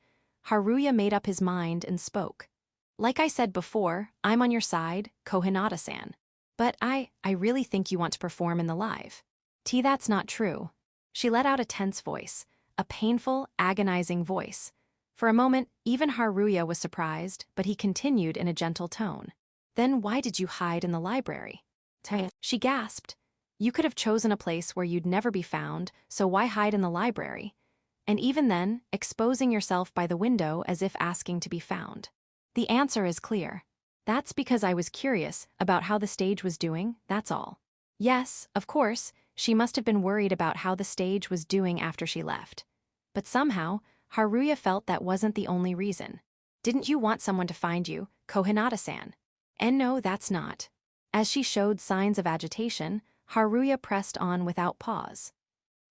Haruya made up his mind and spoke. Like I said before, I'm on your side, Cohinata-san. But I really think you want to perform in the live. That's not true. She let out a tense voice, a painful, agonizing voice. For a moment, even Haruya was surprised, but he continued in a gentle tone. Then why did you hide in the library? She gasped. You could have chosen a place where you'd never be found, so why hide in the library? And even then, exposing yourself by the window as if asking to be found. The answer is clear. That's because I was curious about how the stage was doing, that's all. Yes, of course, she must have been worried about how the stage was doing after she left. But somehow, Haruya felt that wasn't the only reason. Didn't you want someone to find you, Cohinata-san? And no, that's not. As she showed signs of agitation, Haruya pressed on without pause.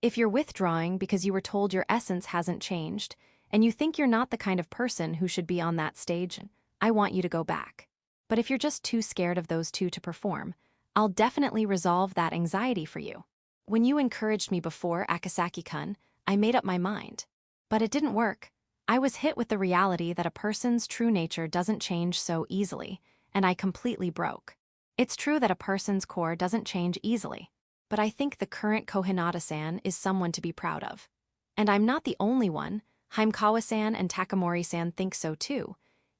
If you're withdrawing because you were told your essence hasn't changed, and you think you're not the kind of person who should be on that stage, I want you to go back. But if you're just too scared of those two to perform, I'll definitely resolve that anxiety for you. When you encouraged me before, Akasaki-kun, I made up my mind. But it didn't work. I was hit with the reality that a person's true nature doesn't change so easily, and I completely broke. It's true that a person's core doesn't change easily, but I think the current Cohinata-san is someone to be proud of. And I'm not the only one. Himekawa-san and Takamori-san think so too.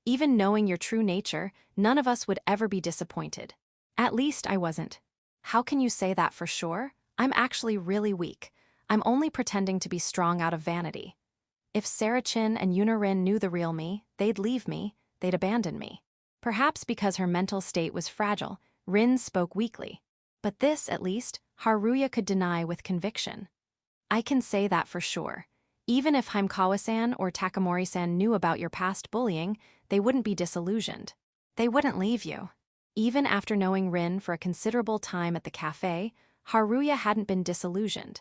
Even knowing your true nature, none of us would ever be disappointed. At least I wasn't. How can you say that for sure? I'm actually really weak. I'm only pretending to be strong out of vanity. If Sarah Chin and Yuna Rin knew the real me, they'd leave me, they'd abandon me. Perhaps because her mental state was fragile, Rin spoke weakly. But this, at least, Haruya could deny with conviction. I can say that for sure. Even if Haimkawa-san or Takamori-san knew about your past bullying, they wouldn't be disillusioned. They wouldn't leave you. Even after knowing Rin for a considerable time at the cafe, Haruya hadn't been disillusioned.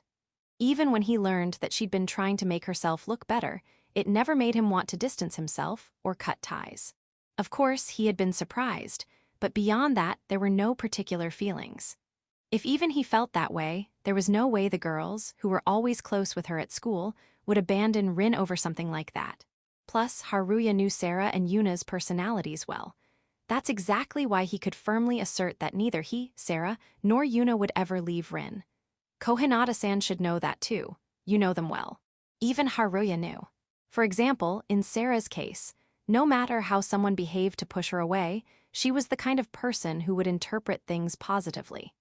Even when he learned that she'd been trying to make herself look better, it never made him want to distance himself or cut ties. Of course, he had been surprised, but beyond that, there were no particular feelings. If even he felt that way, there was no way the girls, who were always close with her at school, would abandon Rin over something like that. Plus, Haruya knew Sarah and Yuna's personalities well. That's exactly why he could firmly assert that neither he, Sarah, nor Yuna would ever leave Rin. Cohinata-san should know that too. You know them well. Even Haruya knew. For example, in Sarah's case, no matter how someone behaved to push her away, she was the kind of person who would interpret things positively.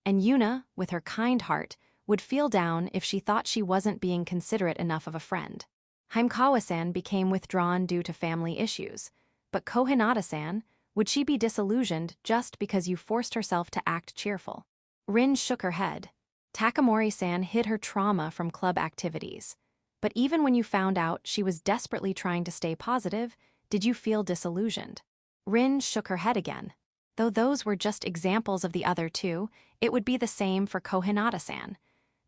And Yuna, with her kind heart, would feel down if she thought she wasn't being considerate enough of a friend. Haimkawa-san became withdrawn due to family issues, but Cohinata-san, would she be disillusioned just because you forced herself to act cheerful? Rin shook her head. Takamori-san hid her trauma from club activities. But even when you found out she was desperately trying to stay positive, did you feel disillusioned? Rin shook her head again. Though those were just examples of the other two, it would be the same for Cohinata-san.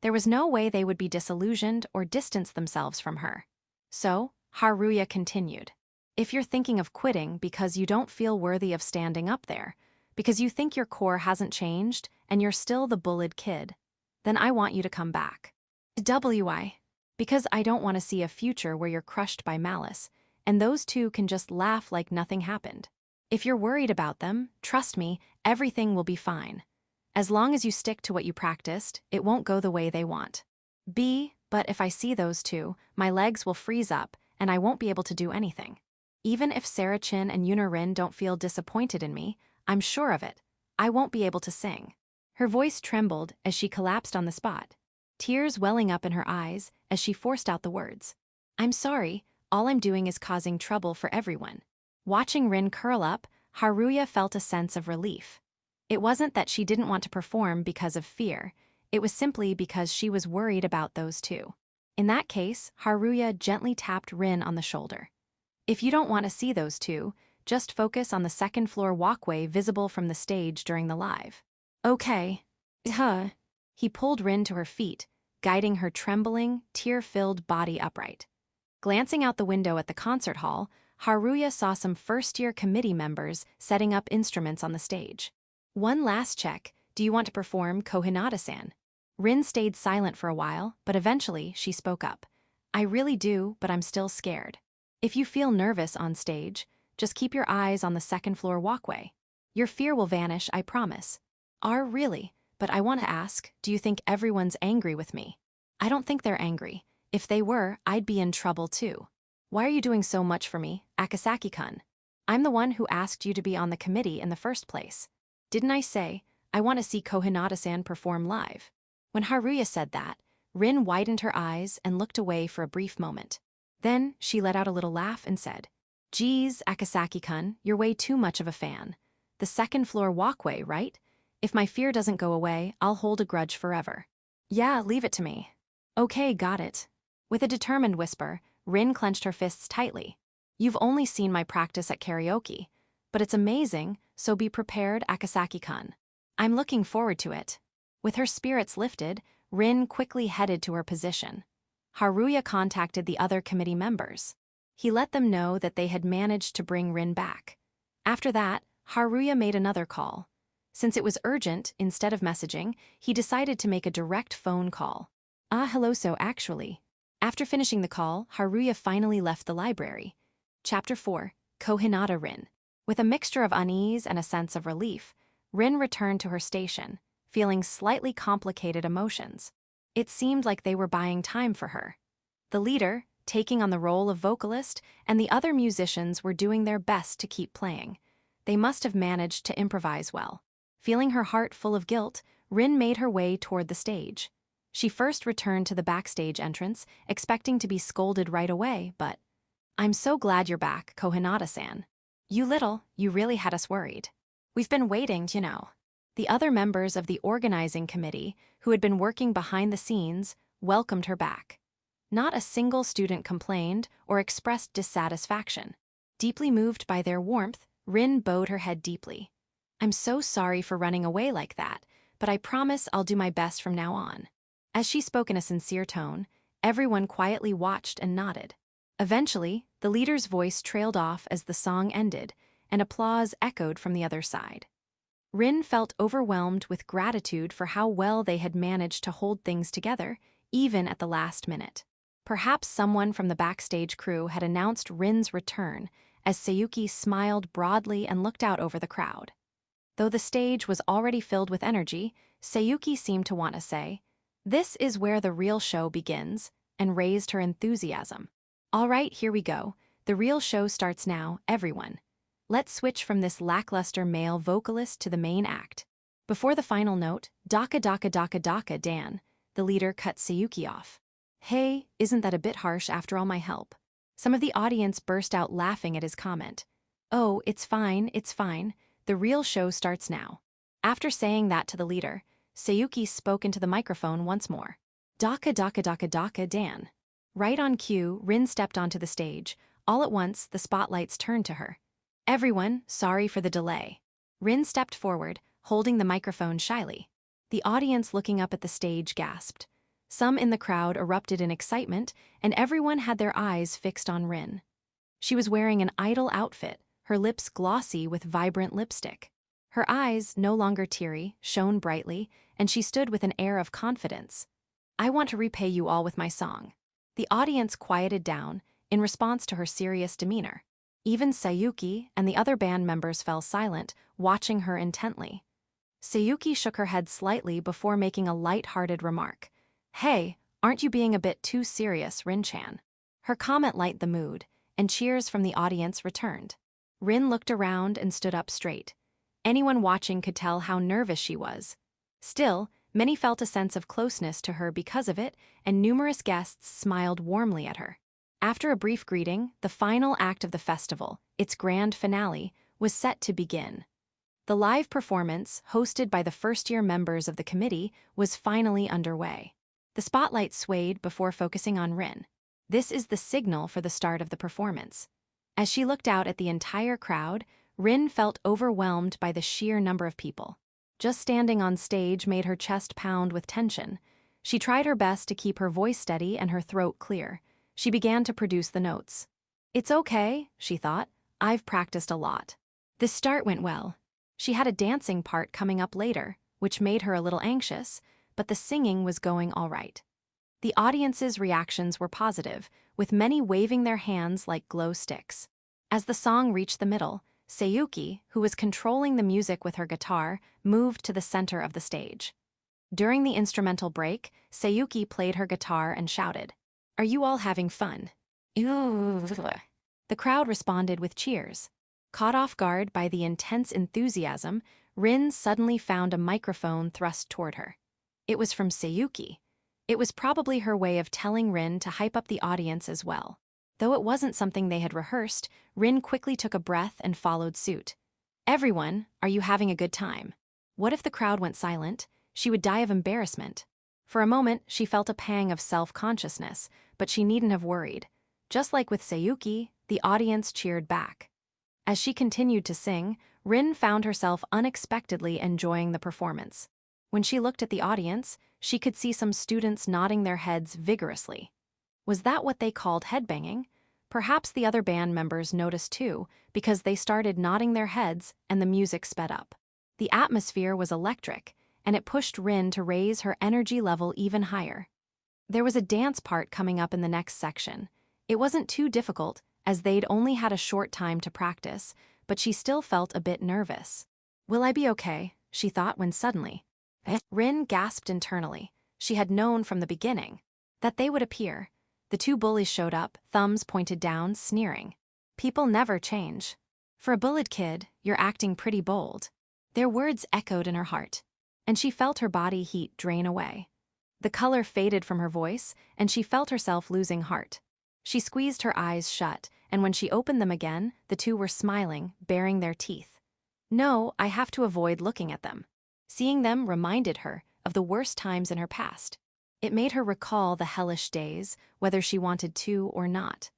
There was no way they would be disillusioned or distance themselves from her. So, Haruya continued. If you're thinking of quitting because you don't feel worthy of standing up there, because you think your core hasn't changed and you're still the bullied kid, then I want you to come back. WI. Because I don't want to see a future where you're crushed by malice, and those two can just laugh like nothing happened. If you're worried about them, trust me, everything will be fine. As long as you stick to what you practiced, it won't go the way they want. But if I see those two, my legs will freeze up, and I won't be able to do anything. Even if Sarah Chin and Yuna Rin don't feel disappointed in me, I'm sure of it, I won't be able to sing. Her voice trembled as she collapsed on the spot, tears welling up in her eyes as she forced out the words. I'm sorry, all I'm doing is causing trouble for everyone. Watching Rin curl up, Haruya felt a sense of relief. It wasn't that she didn't want to perform because of fear, it was simply because she was worried about those two. In that case, Haruya gently tapped Rin on the shoulder. If you don't want to see those two, just focus on the second-floor walkway visible from the stage during the live. Okay. He pulled Rin to her feet, guiding her trembling, tear-filled body upright. Glancing out the window at the concert hall, Haruya saw some first-year committee members setting up instruments on the stage. One last check, do you want to perform Cohinata-san? Rin stayed silent for a while, but eventually she spoke up. I really do, but I'm still scared. If you feel nervous on stage, just keep your eyes on the second-floor walkway. Your fear will vanish, I promise. Really? But I want to ask, do you think everyone's angry with me? I don't think they're angry. If they were, I'd be in trouble too. Why are you doing so much for me, Akasaki-kun? I'm the one who asked you to be on the committee in the first place. Didn't I say, I want to see Cohinata-san perform live? When Haruya said that, Rin widened her eyes and looked away for a brief moment. Then, she let out a little laugh and said, Geez, Akasaki-kun, you're way too much of a fan. The second-floor walkway, right? If my fear doesn't go away, I'll hold a grudge forever. Yeah, leave it to me. Okay, got it. With a determined whisper, Rin clenched her fists tightly. You've only seen my practice at karaoke, but it's amazing, so be prepared, Akasaki-kun. I'm looking forward to it. With her spirits lifted, Rin quickly headed to her position. Haruya contacted the other committee members. He let them know that they had managed to bring Rin back. After that, Haruya made another call. Since it was urgent, instead of messaging, he decided to make a direct phone call. Hello, so actually. After finishing the call, Haruya finally left the library. Chapter 4, Cohinata Rin. With a mixture of unease and a sense of relief, Rin returned to her station, feeling slightly complicated emotions. It seemed like they were buying time for her. The leader, taking on the role of vocalist, and the other musicians were doing their best to keep playing. They must have managed to improvise well. Feeling her heart full of guilt, Rin made her way toward the stage. She first returned to the backstage entrance, expecting to be scolded right away, but, "I'm so glad you're back, Cohinata-san. You really had us worried. We've been waiting, you know." The other members of the organizing committee, who had been working behind the scenes, welcomed her back. Not a single student complained or expressed dissatisfaction. Deeply moved by their warmth, Rin bowed her head deeply. "I'm so sorry for running away like that, but I promise I'll do my best from now on." As she spoke in a sincere tone, everyone quietly watched and nodded. Eventually, the leader's voice trailed off as the song ended, and applause echoed from the other side. Rin felt overwhelmed with gratitude for how well they had managed to hold things together, even at the last minute. Perhaps someone from the backstage crew had announced Rin's return, as Sayuki smiled broadly and looked out over the crowd. Though the stage was already filled with energy, Sayuki seemed to want to say, "This is where the real show begins," and raised her enthusiasm. "All right, here we go. The real show starts now, everyone. Let's switch from this lackluster male vocalist to the main act." Before the final note, "Daka daka daka daka Dan," the leader cut Sayuki off. "Hey, isn't that a bit harsh after all my help?" Some of the audience burst out laughing at his comment. "Oh, it's fine, it's fine. The real show starts now." After saying that to the leader, Sayuki spoke into the microphone once more. "Daka daka daka daka Dan." Right on cue, Rin stepped onto the stage. All at once, the spotlights turned to her. "Everyone, sorry for the delay." Rin stepped forward, holding the microphone shyly. The audience looking up at the stage gasped. Some in the crowd erupted in excitement, and everyone had their eyes fixed on Rin. She was wearing an idol outfit, her lips glossy with vibrant lipstick. Her eyes, no longer teary, shone brightly, and she stood with an air of confidence. "I want to repay you all with my song." The audience quieted down, in response to her serious demeanor. Even Sayuki and the other band members fell silent, watching her intently. Sayuki shook her head slightly before making a light-hearted remark. "Hey, aren't you being a bit too serious, Rin-chan?" Her comment lightened the mood, and cheers from the audience returned. Rin looked around and stood up straight. Anyone watching could tell how nervous she was. Still, many felt a sense of closeness to her because of it, and numerous guests smiled warmly at her. After a brief greeting, the final act of the festival, its grand finale, was set to begin. The live performance, hosted by the first-year members of the committee, was finally underway. The spotlight swayed before focusing on Rin. This is the signal for the start of the performance. As she looked out at the entire crowd, Rin felt overwhelmed by the sheer number of people. Just standing on stage made her chest pound with tension. She tried her best to keep her voice steady and her throat clear. She began to produce the notes. "It's okay," she thought. "I've practiced a lot." The start went well. She had a dancing part coming up later, which made her a little anxious, but the singing was going all right. The audience's reactions were positive, with many waving their hands like glow sticks. As the song reached the middle, Sayuki, who was controlling the music with her guitar, moved to the center of the stage. During the instrumental break, Sayuki played her guitar and shouted, "Are you all having fun?" The crowd responded with cheers. Caught off guard by the intense enthusiasm, Rin suddenly found a microphone thrust toward her. It was from Sayuki. It was probably her way of telling Rin to hype up the audience as well. Though it wasn't something they had rehearsed, Rin quickly took a breath and followed suit. "Everyone, are you having a good time?" What if the crowd went silent? She would die of embarrassment. For a moment, she felt a pang of self-consciousness, but she needn't have worried. Just like with Sayuki, the audience cheered back. As she continued to sing, Rin found herself unexpectedly enjoying the performance. When she looked at the audience, she could see some students nodding their heads vigorously. Was that what they called headbanging? Perhaps the other band members noticed too, because they started nodding their heads and the music sped up. The atmosphere was electric, and it pushed Rin to raise her energy level even higher. There was a dance part coming up in the next section. It wasn't too difficult, as they'd only had a short time to practice, but she still felt a bit nervous. "Will I be okay?" she thought when suddenly, Rin gasped internally. She had known from the beginning that they would appear. The two bullies showed up, thumbs pointed down, sneering. "People never change. For a bullied kid, you're acting pretty bold." Their words echoed in her heart, and she felt her body heat drain away. The color faded from her voice, and she felt herself losing heart. She squeezed her eyes shut, and when she opened them again, the two were smiling, baring their teeth. No, I have to avoid looking at them. Seeing them reminded her of the worst times in her past. It made her recall the hellish days, whether she wanted to or not.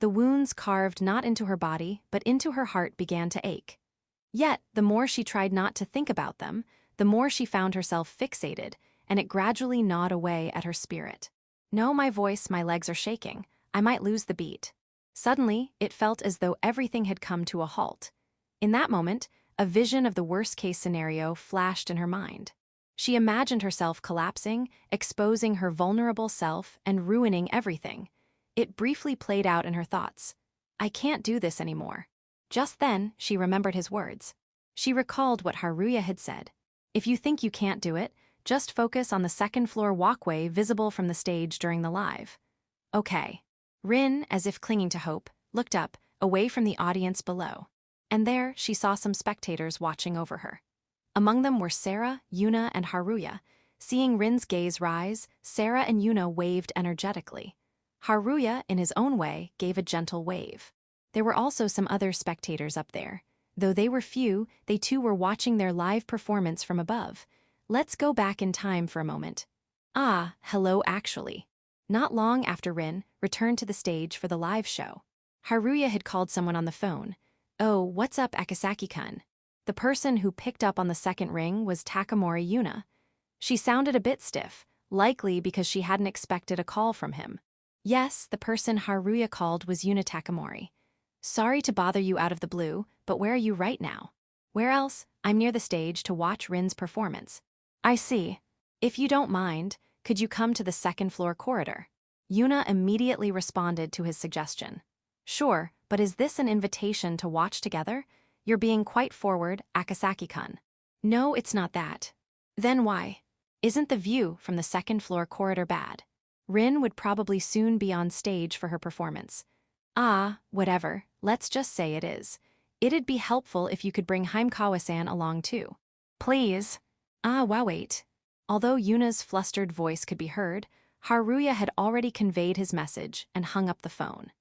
The wounds carved not into her body, but into her heart began to ache. Yet, the more she tried not to think about them, the more she found herself fixated, and it gradually gnawed away at her spirit. No, my voice, my legs are shaking. I might lose the beat. Suddenly, it felt as though everything had come to a halt. In that moment, a vision of the worst-case scenario flashed in her mind. She imagined herself collapsing, exposing her vulnerable self, and ruining everything. It briefly played out in her thoughts. I can't do this anymore. Just then, she remembered his words. She recalled what Haruya had said. If you think you can't do it, just focus on the second-floor walkway visible from the stage during the live. Okay. Rin, as if clinging to hope, looked up, away from the audience below. And there, she saw some spectators watching over her. Among them were Sarah, Yuna, and Haruya. Seeing Rin's gaze rise, Sarah and Yuna waved energetically. Haruya, in his own way, gave a gentle wave. There were also some other spectators up there. Though they were few, they too were watching their live performance from above. Let's go back in time for a moment. Ah, hello actually. Not long after Rin returned to the stage for the live show, Haruya had called someone on the phone. Oh, what's up, Akasaki-kun? The person who picked up on the second ring was Takamori Yuna. She sounded a bit stiff, likely because she hadn't expected a call from him. Yes, the person Haruya called was Yuna Takamori. Sorry to bother you out of the blue, but where are you right now? Where else? I'm near the stage to watch Rin's performance. I see. If you don't mind, could you come to the second-floor corridor? Yuna immediately responded to his suggestion. Sure, but is this an invitation to watch together? You're being quite forward, Akasaki-kun. No, it's not that. Then why? Isn't the view from the second-floor corridor bad? Rin would probably soon be on stage for her performance. Ah, whatever, let's just say it is. It'd be helpful if you could bring Haimkawa-san along too. Please. Ah, wow, wait. Although Yuna's flustered voice could be heard, Haruya had already conveyed his message and hung up the phone.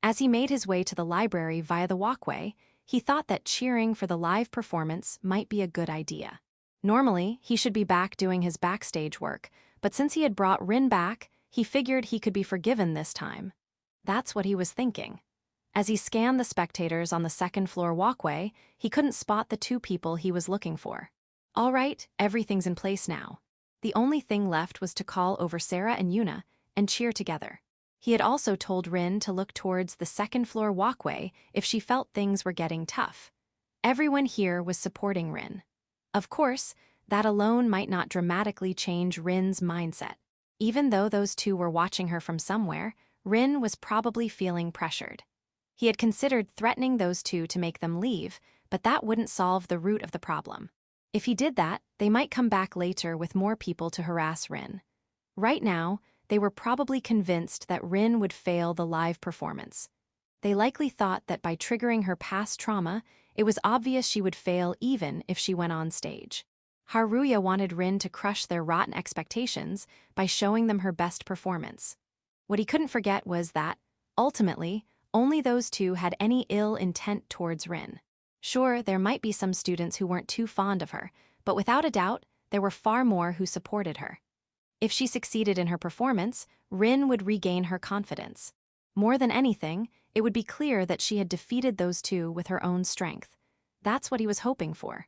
As he made his way to the library via the walkway, he thought that cheering for the live performance might be a good idea. Normally, he should be back doing his backstage work, but since he had brought Rin back, he figured he could be forgiven this time. That's what he was thinking. As he scanned the spectators on the second-floor walkway, he couldn't spot the two people he was looking for. All right, everything's in place now. The only thing left was to call over Sarah and Yuna and cheer together. He had also told Rin to look towards the second-floor walkway if she felt things were getting tough. Everyone here was supporting Rin. Of course, that alone might not dramatically change Rin's mindset. Even though those two were watching her from somewhere, Rin was probably feeling pressured. He had considered threatening those two to make them leave, but that wouldn't solve the root of the problem. If he did that, they might come back later with more people to harass Rin. Right now, they were probably convinced that Rin would fail the live performance. They likely thought that by triggering her past trauma, it was obvious she would fail even if she went on stage. Haruya wanted Rin to crush their rotten expectations by showing them her best performance. What he couldn't forget was that, ultimately, only those two had any ill intent towards Rin. Sure, there might be some students who weren't too fond of her, but without a doubt, there were far more who supported her. If she succeeded in her performance, Rin would regain her confidence. More than anything, it would be clear that she had defeated those two with her own strength. That's what he was hoping for.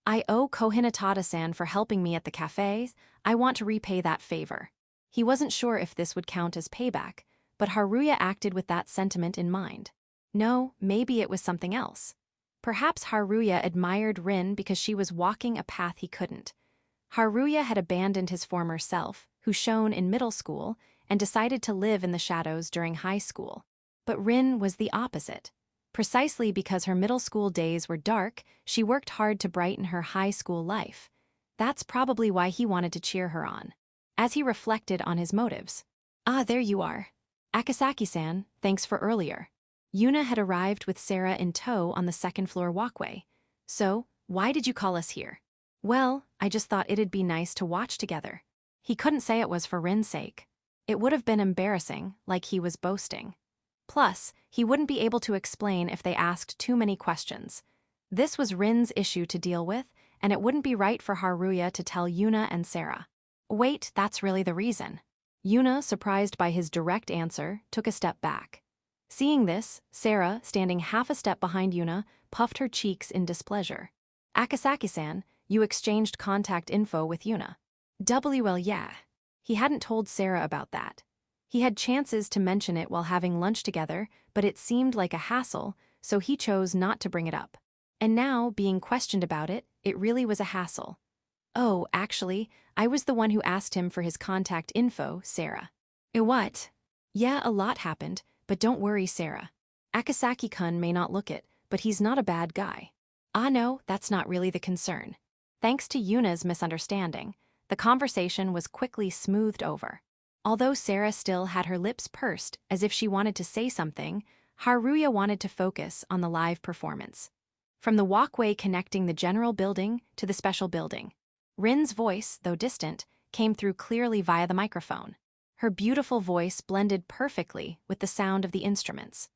I owe Cohinata-san for helping me at the cafe. I want to repay that favor. He wasn't sure if this would count as payback, but Haruya acted with that sentiment in mind. No, maybe it was something else. Perhaps Haruya admired Rin because she was walking a path he couldn't. Haruya had abandoned his former self, who shone in middle school, and decided to live in the shadows during high school. But Rin was the opposite. Precisely because her middle school days were dark, she worked hard to brighten her high school life. That's probably why he wanted to cheer her on. As he reflected on his motives. Ah, there you are. Akasaki-san, thanks for earlier. Yuna had arrived with Sarah in tow on the second-floor walkway. So, Why did you call us here? Well, I just thought it'd be nice to watch together. He couldn't say it was for Rin's sake. It would have been embarrassing, like he was boasting. Plus, he wouldn't be able to explain if they asked too many questions. This was Rin's issue to deal with, and it wouldn't be right for Haruya to tell Yuna and Sarah. Wait, that's really the reason. Yuna, surprised by his direct answer, took a step back. Seeing this, Sarah, standing half a step behind Yuna, puffed her cheeks in displeasure. Akasaki-san, you exchanged contact info with Yuna. Well, yeah. He hadn't told Sarah about that. He had chances to mention it while having lunch together, but it seemed like a hassle, so he chose not to bring it up. And now, being questioned about it, it really was a hassle. Oh, actually, I was the one who asked him for his contact info, Sarah. What? Yeah, a lot happened, but don't worry, Sarah. Akasaki-kun may not look it, but he's not a bad guy. Ah no, that's not really the concern. Thanks to Yuna's misunderstanding, the conversation was quickly smoothed over. Although Sarah still had her lips pursed as if she wanted to say something, Haruya wanted to focus on the live performance. From the walkway connecting the general building to the special building, Rin's voice, though distant, came through clearly via the microphone. Her beautiful voice blended perfectly with the sound of the instruments.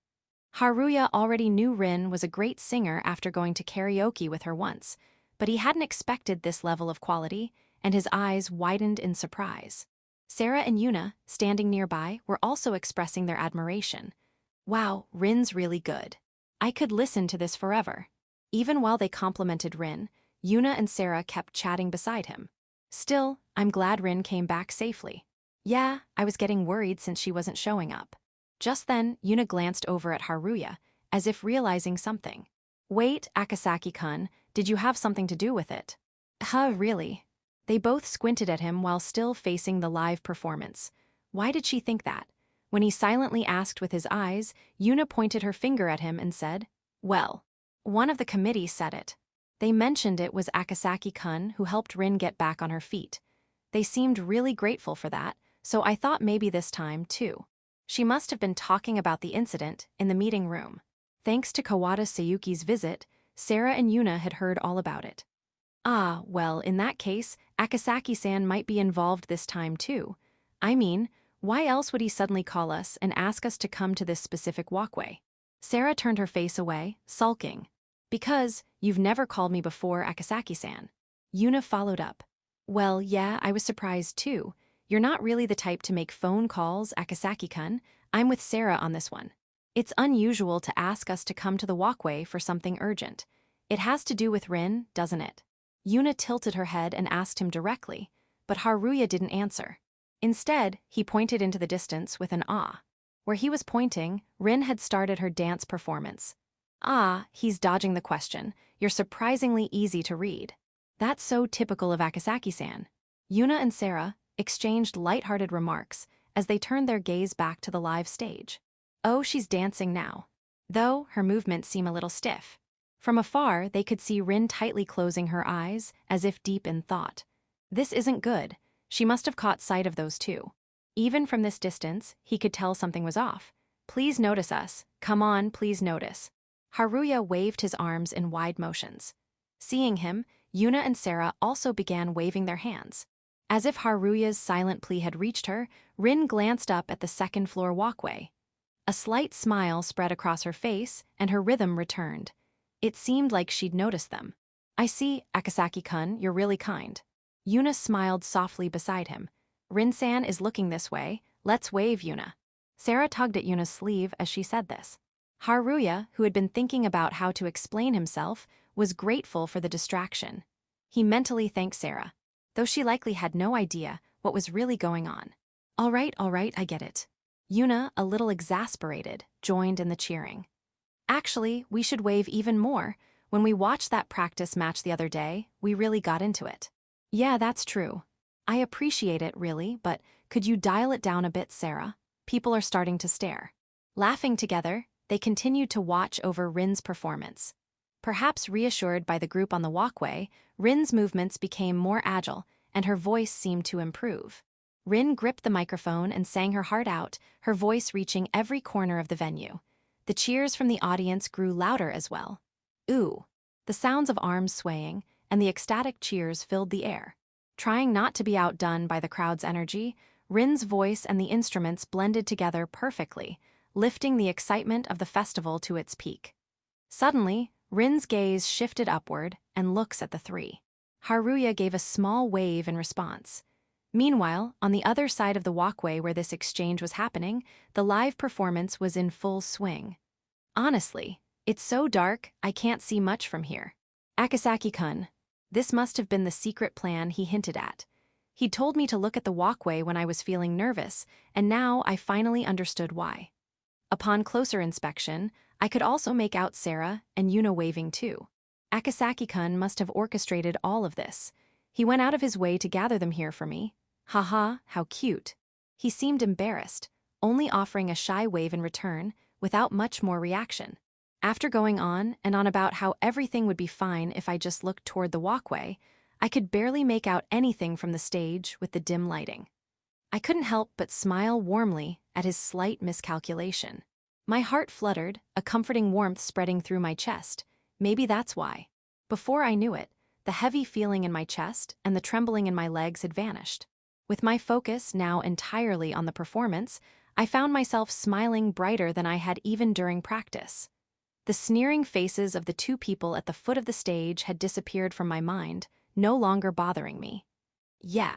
Haruya already knew Rin was a great singer after going to karaoke with her once, but he hadn't expected this level of quality, and his eyes widened in surprise. Sarah and Yuna, standing nearby, were also expressing their admiration. Wow, Rin's really good. I could listen to this forever. Even while they complimented Rin, Yuna and Sarah kept chatting beside him. Still, I'm glad Rin came back safely. Yeah, I was getting worried since she wasn't showing up. Just then, Yuna glanced over at Haruya, as if realizing something. Wait, Akasaki-kun, did you have something to do with it? Really? They both squinted at him while still facing the live performance. Why did she think that? When he silently asked with his eyes, Yuna pointed her finger at him and said, well, one of the committee said it. They mentioned it was Akasaki-kun who helped Rin get back on her feet. They seemed really grateful for that, so I thought maybe this time, too. She must have been talking about the incident in the meeting room. Thanks to Kawada Sayuki's visit, Sarah and Yuna had heard all about it. Ah, well, in that case, Akasaki-san might be involved this time too. I mean, why else would he suddenly call us and ask us to come to this specific walkway? Sarah turned her face away, sulking. Because, you've never called me before, Akasaki-san. Yuna followed up. Well, yeah, I was surprised too. You're not really the type to make phone calls, Akasaki-kun. I'm with Sarah on this one. It's unusual to ask us to come to the walkway for something urgent. It has to do with Rin, doesn't it? Yuna tilted her head and asked him directly, but Haruya didn't answer. Instead, he pointed into the distance with an ah. Where he was pointing, Rin had started her dance performance. Ah, he's dodging the question. You're surprisingly easy to read. That's so typical of Akasaki-san. Yuna and Sarah exchanged light-hearted remarks as they turned their gaze back to the live stage. Oh, she's dancing now. Though, her movements seem a little stiff. From afar, they could see Rin tightly closing her eyes, as if deep in thought. This isn't good. She must have caught sight of those two. Even from this distance, he could tell something was off. Please notice us. Come on, please notice. Haruya waved his arms in wide motions. Seeing him, Yuna and Sarah also began waving their hands. As if Haruya's silent plea had reached her, Rin glanced up at the second-floor walkway. A slight smile spread across her face, and her rhythm returned. It seemed like she'd noticed them. I see, Akasaki-kun, you're really kind. Yuna smiled softly beside him. Rin-san is looking this way. Let's wave, Yuna. Sarah tugged at Yuna's sleeve as she said this. Haruya, who had been thinking about how to explain himself, was grateful for the distraction. He mentally thanked Sarah, though she likely had no idea what was really going on. All right, I get it. Yuna, a little exasperated, joined in the cheering. Actually, we should wave even more. When we watched that practice match the other day, we really got into it. Yeah, that's true. I appreciate it, really, but could you dial it down a bit, Sarah? People are starting to stare. Laughing together, they continued to watch over Rin's performance. Perhaps reassured by the group on the walkway, Rin's movements became more agile, and her voice seemed to improve. Rin gripped the microphone and sang her heart out, her voice reaching every corner of the venue. The cheers from the audience grew louder as well. Ooh. The sounds of arms swaying and the ecstatic cheers filled the air. Trying not to be outdone by the crowd's energy, Rin's voice and the instruments blended together perfectly, lifting the excitement of the festival to its peak. Suddenly, Rin's gaze shifted upward and looks at the three. Haruya gave a small wave in response. Meanwhile, on the other side of the walkway where this exchange was happening, the live performance was in full swing. Honestly, it's so dark, I can't see much from here. Akasaki-kun. This must have been the secret plan he hinted at. He'd told me to look at the walkway when I was feeling nervous, and now I finally understood why. Upon closer inspection, I could also make out Sarah and Yuna waving too. Akasaki-kun must have orchestrated all of this. He went out of his way to gather them here for me. Haha, how cute. He seemed embarrassed, only offering a shy wave in return, without much more reaction. After going on and on about how everything would be fine if I just looked toward the walkway, I could barely make out anything from the stage with the dim lighting. I couldn't help but smile warmly at his slight miscalculation. My heart fluttered, a comforting warmth spreading through my chest. Maybe that's why. Before I knew it, the heavy feeling in my chest and the trembling in my legs had vanished. With my focus now entirely on the performance, I found myself smiling brighter than I had even during practice. The sneering faces of the two people at the foot of the stage had disappeared from my mind, no longer bothering me. Yeah.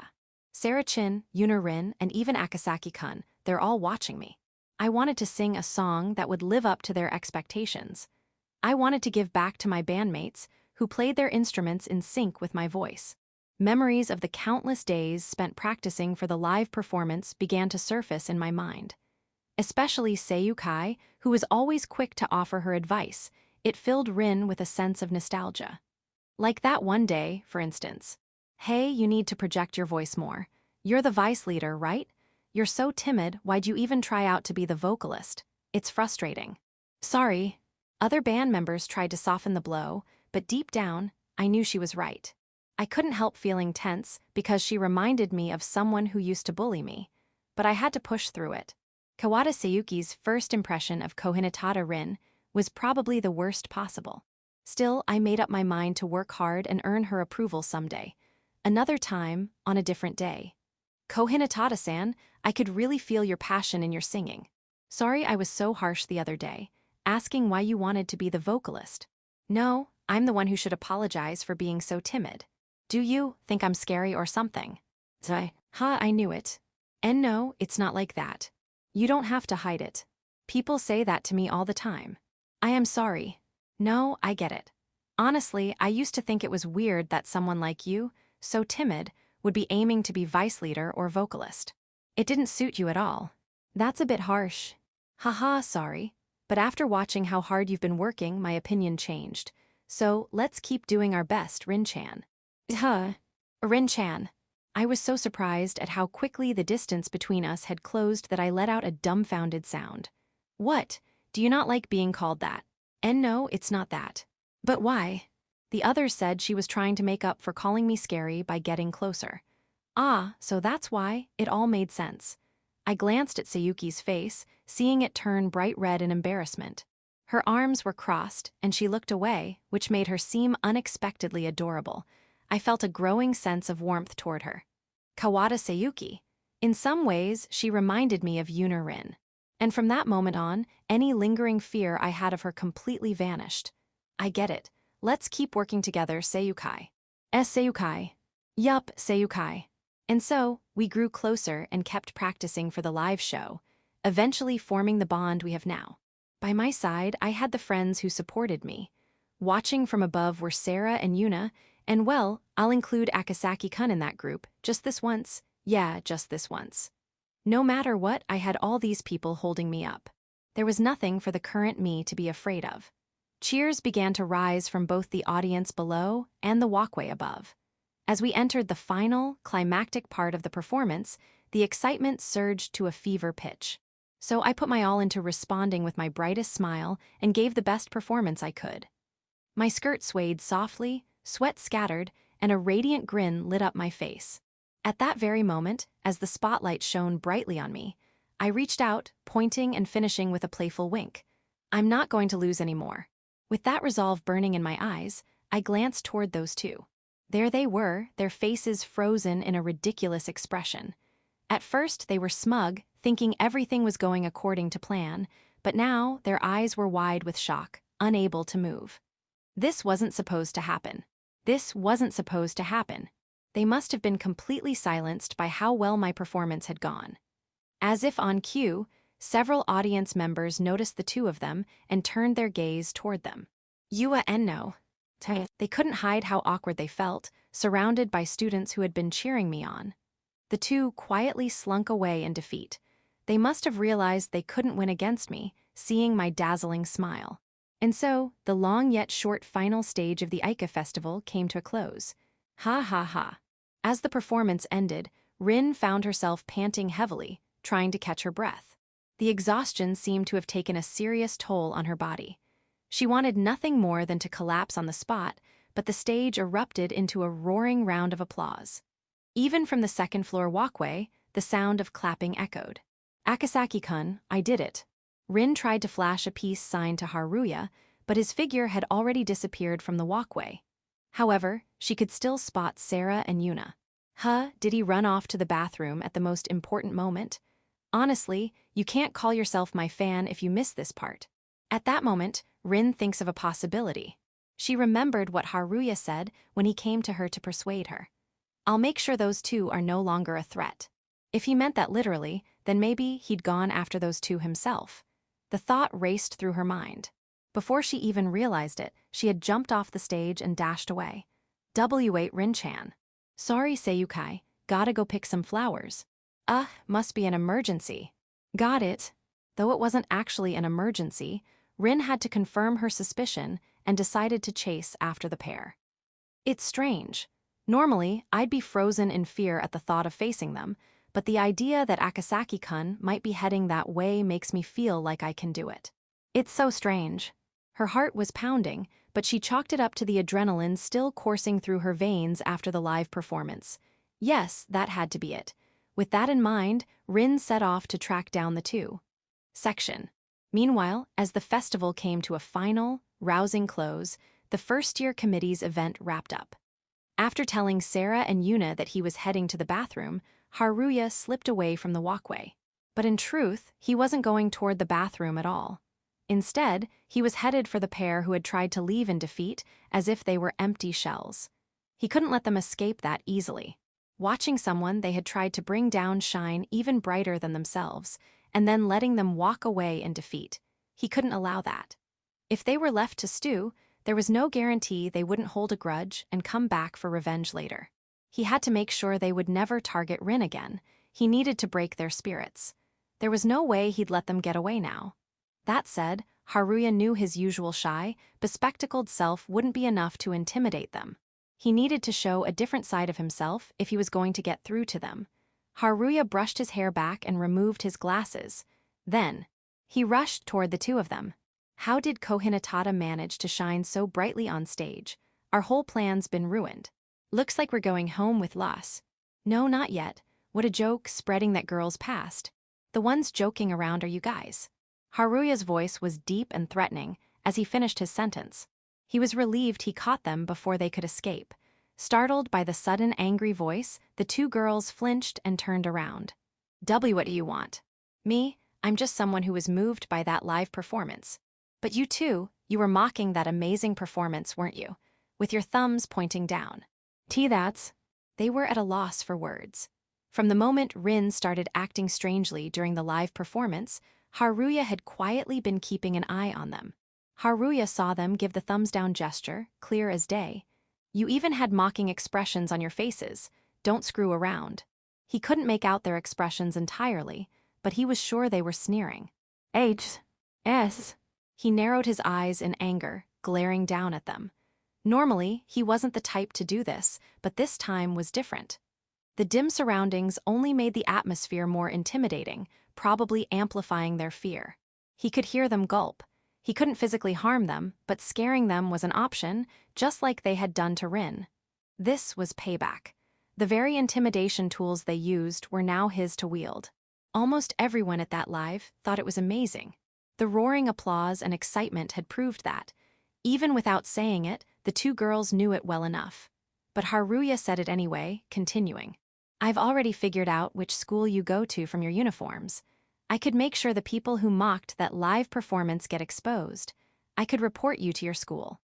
Sarah-chin, Yuna Rin, and even Akasaki-kun, they're all watching me. I wanted to sing a song that would live up to their expectations. I wanted to give back to my bandmates, who played their instruments in sync with my voice. Memories of the countless days spent practicing for the live performance began to surface in my mind. Especially Seiyukai, who was always quick to offer her advice, it filled Rin with a sense of nostalgia. Like that one day, for instance. Hey, you need to project your voice more. You're the vice leader, right? You're so timid, why'd you even try out to be the vocalist? It's frustrating. Sorry. Other band members tried to soften the blow, but deep down, I knew she was right. I couldn't help feeling tense because she reminded me of someone who used to bully me, but I had to push through it. Kawada Sayuki's first impression of Cohinata Rin was probably the worst possible. Still, I made up my mind to work hard and earn her approval someday. Another time, on a different day. Cohinata-san, I could really feel your passion in your singing. Sorry I was so harsh the other day, asking why you wanted to be the vocalist. No, I'm the one who should apologize for being so timid. Do you think I'm scary or something? I knew it. And no, it's not like that. You don't have to hide it. People say that to me all the time. I am sorry. No, I get it. Honestly, I used to think it was weird that someone like you, so timid, would be aiming to be vice leader or vocalist. It didn't suit you at all. That's a bit harsh. Haha, sorry. But after watching how hard you've been working, my opinion changed. So, let's keep doing our best, Rin-chan. Rin-chan. I was so surprised at how quickly the distance between us had closed that I let out a dumbfounded sound. What? Do you not like being called that? And no, it's not that. But why? The others said she was trying to make up for calling me scary by getting closer. Ah, so that's why. It all made sense. I glanced at Sayuki's face, seeing it turn bright red in embarrassment. Her arms were crossed, and she looked away, which made her seem unexpectedly adorable. I felt a growing sense of warmth toward her. Kawada Sayuki. In some ways, she reminded me of Yuna Rin. And from that moment on, any lingering fear I had of her completely vanished. I get it. Let's keep working together, Seiyukai. Seiyukai. Yup, Seiyukai. And so, we grew closer and kept practicing for the live show, eventually forming the bond we have now. By my side, I had the friends who supported me. Watching from above were Sarah and Yuna, and well, I'll include Akasaki-kun in that group, just this once. Yeah, just this once. No matter what, I had all these people holding me up. There was nothing for the current me to be afraid of. Cheers began to rise from both the audience below and the walkway above. As we entered the final, climactic part of the performance, the excitement surged to a fever pitch. So I put my all into responding with my brightest smile and gave the best performance I could. My skirt swayed softly, sweat scattered, and a radiant grin lit up my face. At that very moment, as the spotlight shone brightly on me, I reached out, pointing and finishing with a playful wink. I'm not going to lose anymore. With that resolve burning in my eyes, I glanced toward those two. There they were, their faces frozen in a ridiculous expression. At first, they were smug, thinking everything was going according to plan, but now their eyes were wide with shock, unable to move. This wasn't supposed to happen. This wasn't supposed to happen. They must have been completely silenced by how well my performance had gone. As if on cue, several audience members noticed the two of them and turned their gaze toward them. Yua and no. They couldn't hide how awkward they felt, surrounded by students who had been cheering me on. The two quietly slunk away in defeat. They must have realized they couldn't win against me, seeing my dazzling smile. And so, the long yet short final stage of the Aika festival came to a close. Ha ha ha. As the performance ended, Rin found herself panting heavily, trying to catch her breath. The exhaustion seemed to have taken a serious toll on her body. She wanted nothing more than to collapse on the spot, but the stage erupted into a roaring round of applause. Even from the second-floor walkway, the sound of clapping echoed. "Akasaki-kun, I did it." Rin tried to flash a peace sign to Haruya, but his figure had already disappeared from the walkway. However, she could still spot Sarah and Yuna. Did he run off to the bathroom at the most important moment? Honestly, you can't call yourself my fan if you miss this part. At that moment, Rin thinks of a possibility. She remembered what Haruya said when he came to her to persuade her. I'll make sure those two are no longer a threat. If he meant that literally, then maybe he'd gone after those two himself. The thought raced through her mind. Before she even realized it, she had jumped off the stage and dashed away. W8 Rin-chan. Sorry, Seiyukai, gotta go pick some flowers. Must be an emergency. Got it. Though it wasn't actually an emergency, Rin had to confirm her suspicion and decided to chase after the pair. It's strange. Normally, I'd be frozen in fear at the thought of facing them, but the idea that Akasaki-kun might be heading that way makes me feel like I can do it. It's so strange. Her heart was pounding, but she chalked it up to the adrenaline still coursing through her veins after the live performance. Yes, that had to be it. With that in mind, Rin set off to track down the two. Section. Meanwhile, as the festival came to a final, rousing close, the first-year committee's event wrapped up. After telling Sarah and Yuna that he was heading to the bathroom, Haruya slipped away from the walkway. But in truth, he wasn't going toward the bathroom at all. Instead, he was headed for the pair who had tried to leave in defeat, as if they were empty shells. He couldn't let them escape that easily. Watching someone they had tried to bring down shine even brighter than themselves, and then letting them walk away in defeat. He couldn't allow that. If they were left to stew, there was no guarantee they wouldn't hold a grudge and come back for revenge later. He had to make sure they would never target Rin again. He needed to break their spirits. There was no way he'd let them get away now. That said, Haruya knew his usual shy, bespectacled self wouldn't be enough to intimidate them. He needed to show a different side of himself if he was going to get through to them. Haruya brushed his hair back and removed his glasses. Then, he rushed toward the two of them. How did Cohinata manage to shine so brightly on stage? Our whole plan's been ruined. Looks like we're going home with loss. No, not yet. What a joke, spreading that girl's past. The ones joking around are you guys. Haruya's voice was deep and threatening as he finished his sentence. He was relieved he caught them before they could escape. Startled by the sudden angry voice, the two girls flinched and turned around. What do you want? Me? I'm just someone who was moved by that live performance. But you too, you were mocking that amazing performance, weren't you? With your thumbs pointing down. That's. They were at a loss for words. From the moment Rin started acting strangely during the live performance, Haruya had quietly been keeping an eye on them. Haruya saw them give the thumbs-down gesture, clear as day. You even had mocking expressions on your faces. Don't screw around. He couldn't make out their expressions entirely, but he was sure they were sneering. S. He narrowed his eyes in anger, glaring down at them. Normally, he wasn't the type to do this, but this time was different. The dim surroundings only made the atmosphere more intimidating, probably amplifying their fear. He could hear them gulp. He couldn't physically harm them, but scaring them was an option, just like they had done to Rin. This was payback. The very intimidation tools they used were now his to wield. Almost everyone at that live thought it was amazing. The roaring applause and excitement had proved that. Even without saying it, The two girls knew it well enough. But Haruya said it anyway, continuing. I've already figured out which school you go to from your uniforms. I could make sure the people who mocked that live performance get exposed. I could report you to your school.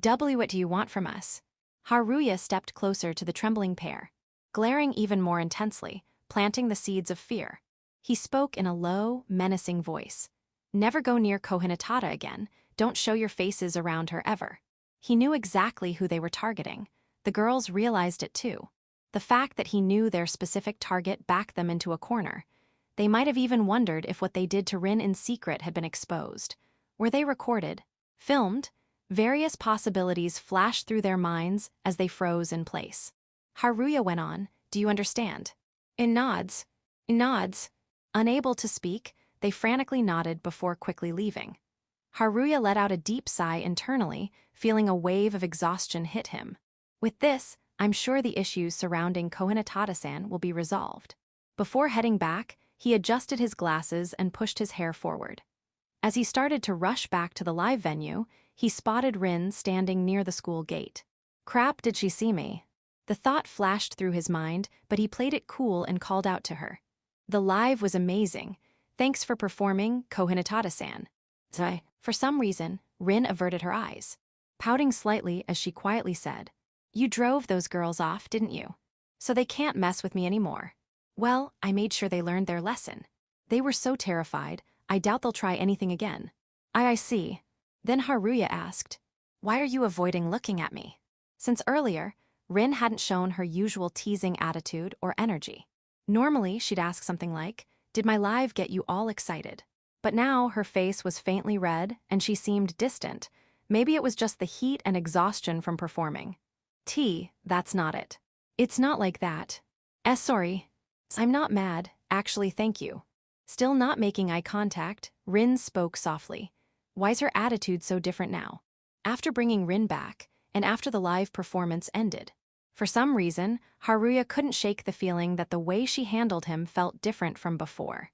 What do you want from us? Haruya stepped closer to the trembling pair, glaring even more intensely, planting the seeds of fear. He spoke in a low, menacing voice. Never go near Cohinata again. Don't show your faces around her ever. He knew exactly who they were targeting. The girls realized it too. The fact that he knew their specific target backed them into a corner. They might have even wondered if what they did to Rin in secret had been exposed. Were they recorded? Filmed? Various possibilities flashed through their minds as they froze in place. Haruya went on, do you understand? In nods. Nods. Unable to speak, they frantically nodded before quickly leaving. Haruya let out a deep sigh internally, feeling a wave of exhaustion hit him. With this, I'm sure the issues surrounding Kohinata-san will be resolved. Before heading back, he adjusted his glasses and pushed his hair forward. As he started to rush back to the live venue, he spotted Rin standing near the school gate. Crap, did she see me? The thought flashed through his mind, but he played it cool and called out to her. The live was amazing. Thanks for performing, Kohinata-san. For some reason, Rin averted her eyes, pouting slightly as she quietly said, You drove those girls off, didn't you? So they can't mess with me anymore. Well, I made sure they learned their lesson. They were so terrified, I doubt they'll try anything again. I see. Then Haruya asked, Why are you avoiding looking at me? Since earlier, Rin hadn't shown her usual teasing attitude or energy. Normally, she'd ask something like, Did my live get you all excited? But now her face was faintly red and she seemed distant. Maybe it was just the heat and exhaustion from performing. That's not it. It's not like that. Sorry. I'm not mad, actually, thank you. Still not making eye contact, Rin spoke softly. Why's her attitude so different now? After bringing Rin back, and after the live performance ended. For some reason, Haruya couldn't shake the feeling that the way she handled him felt different from before.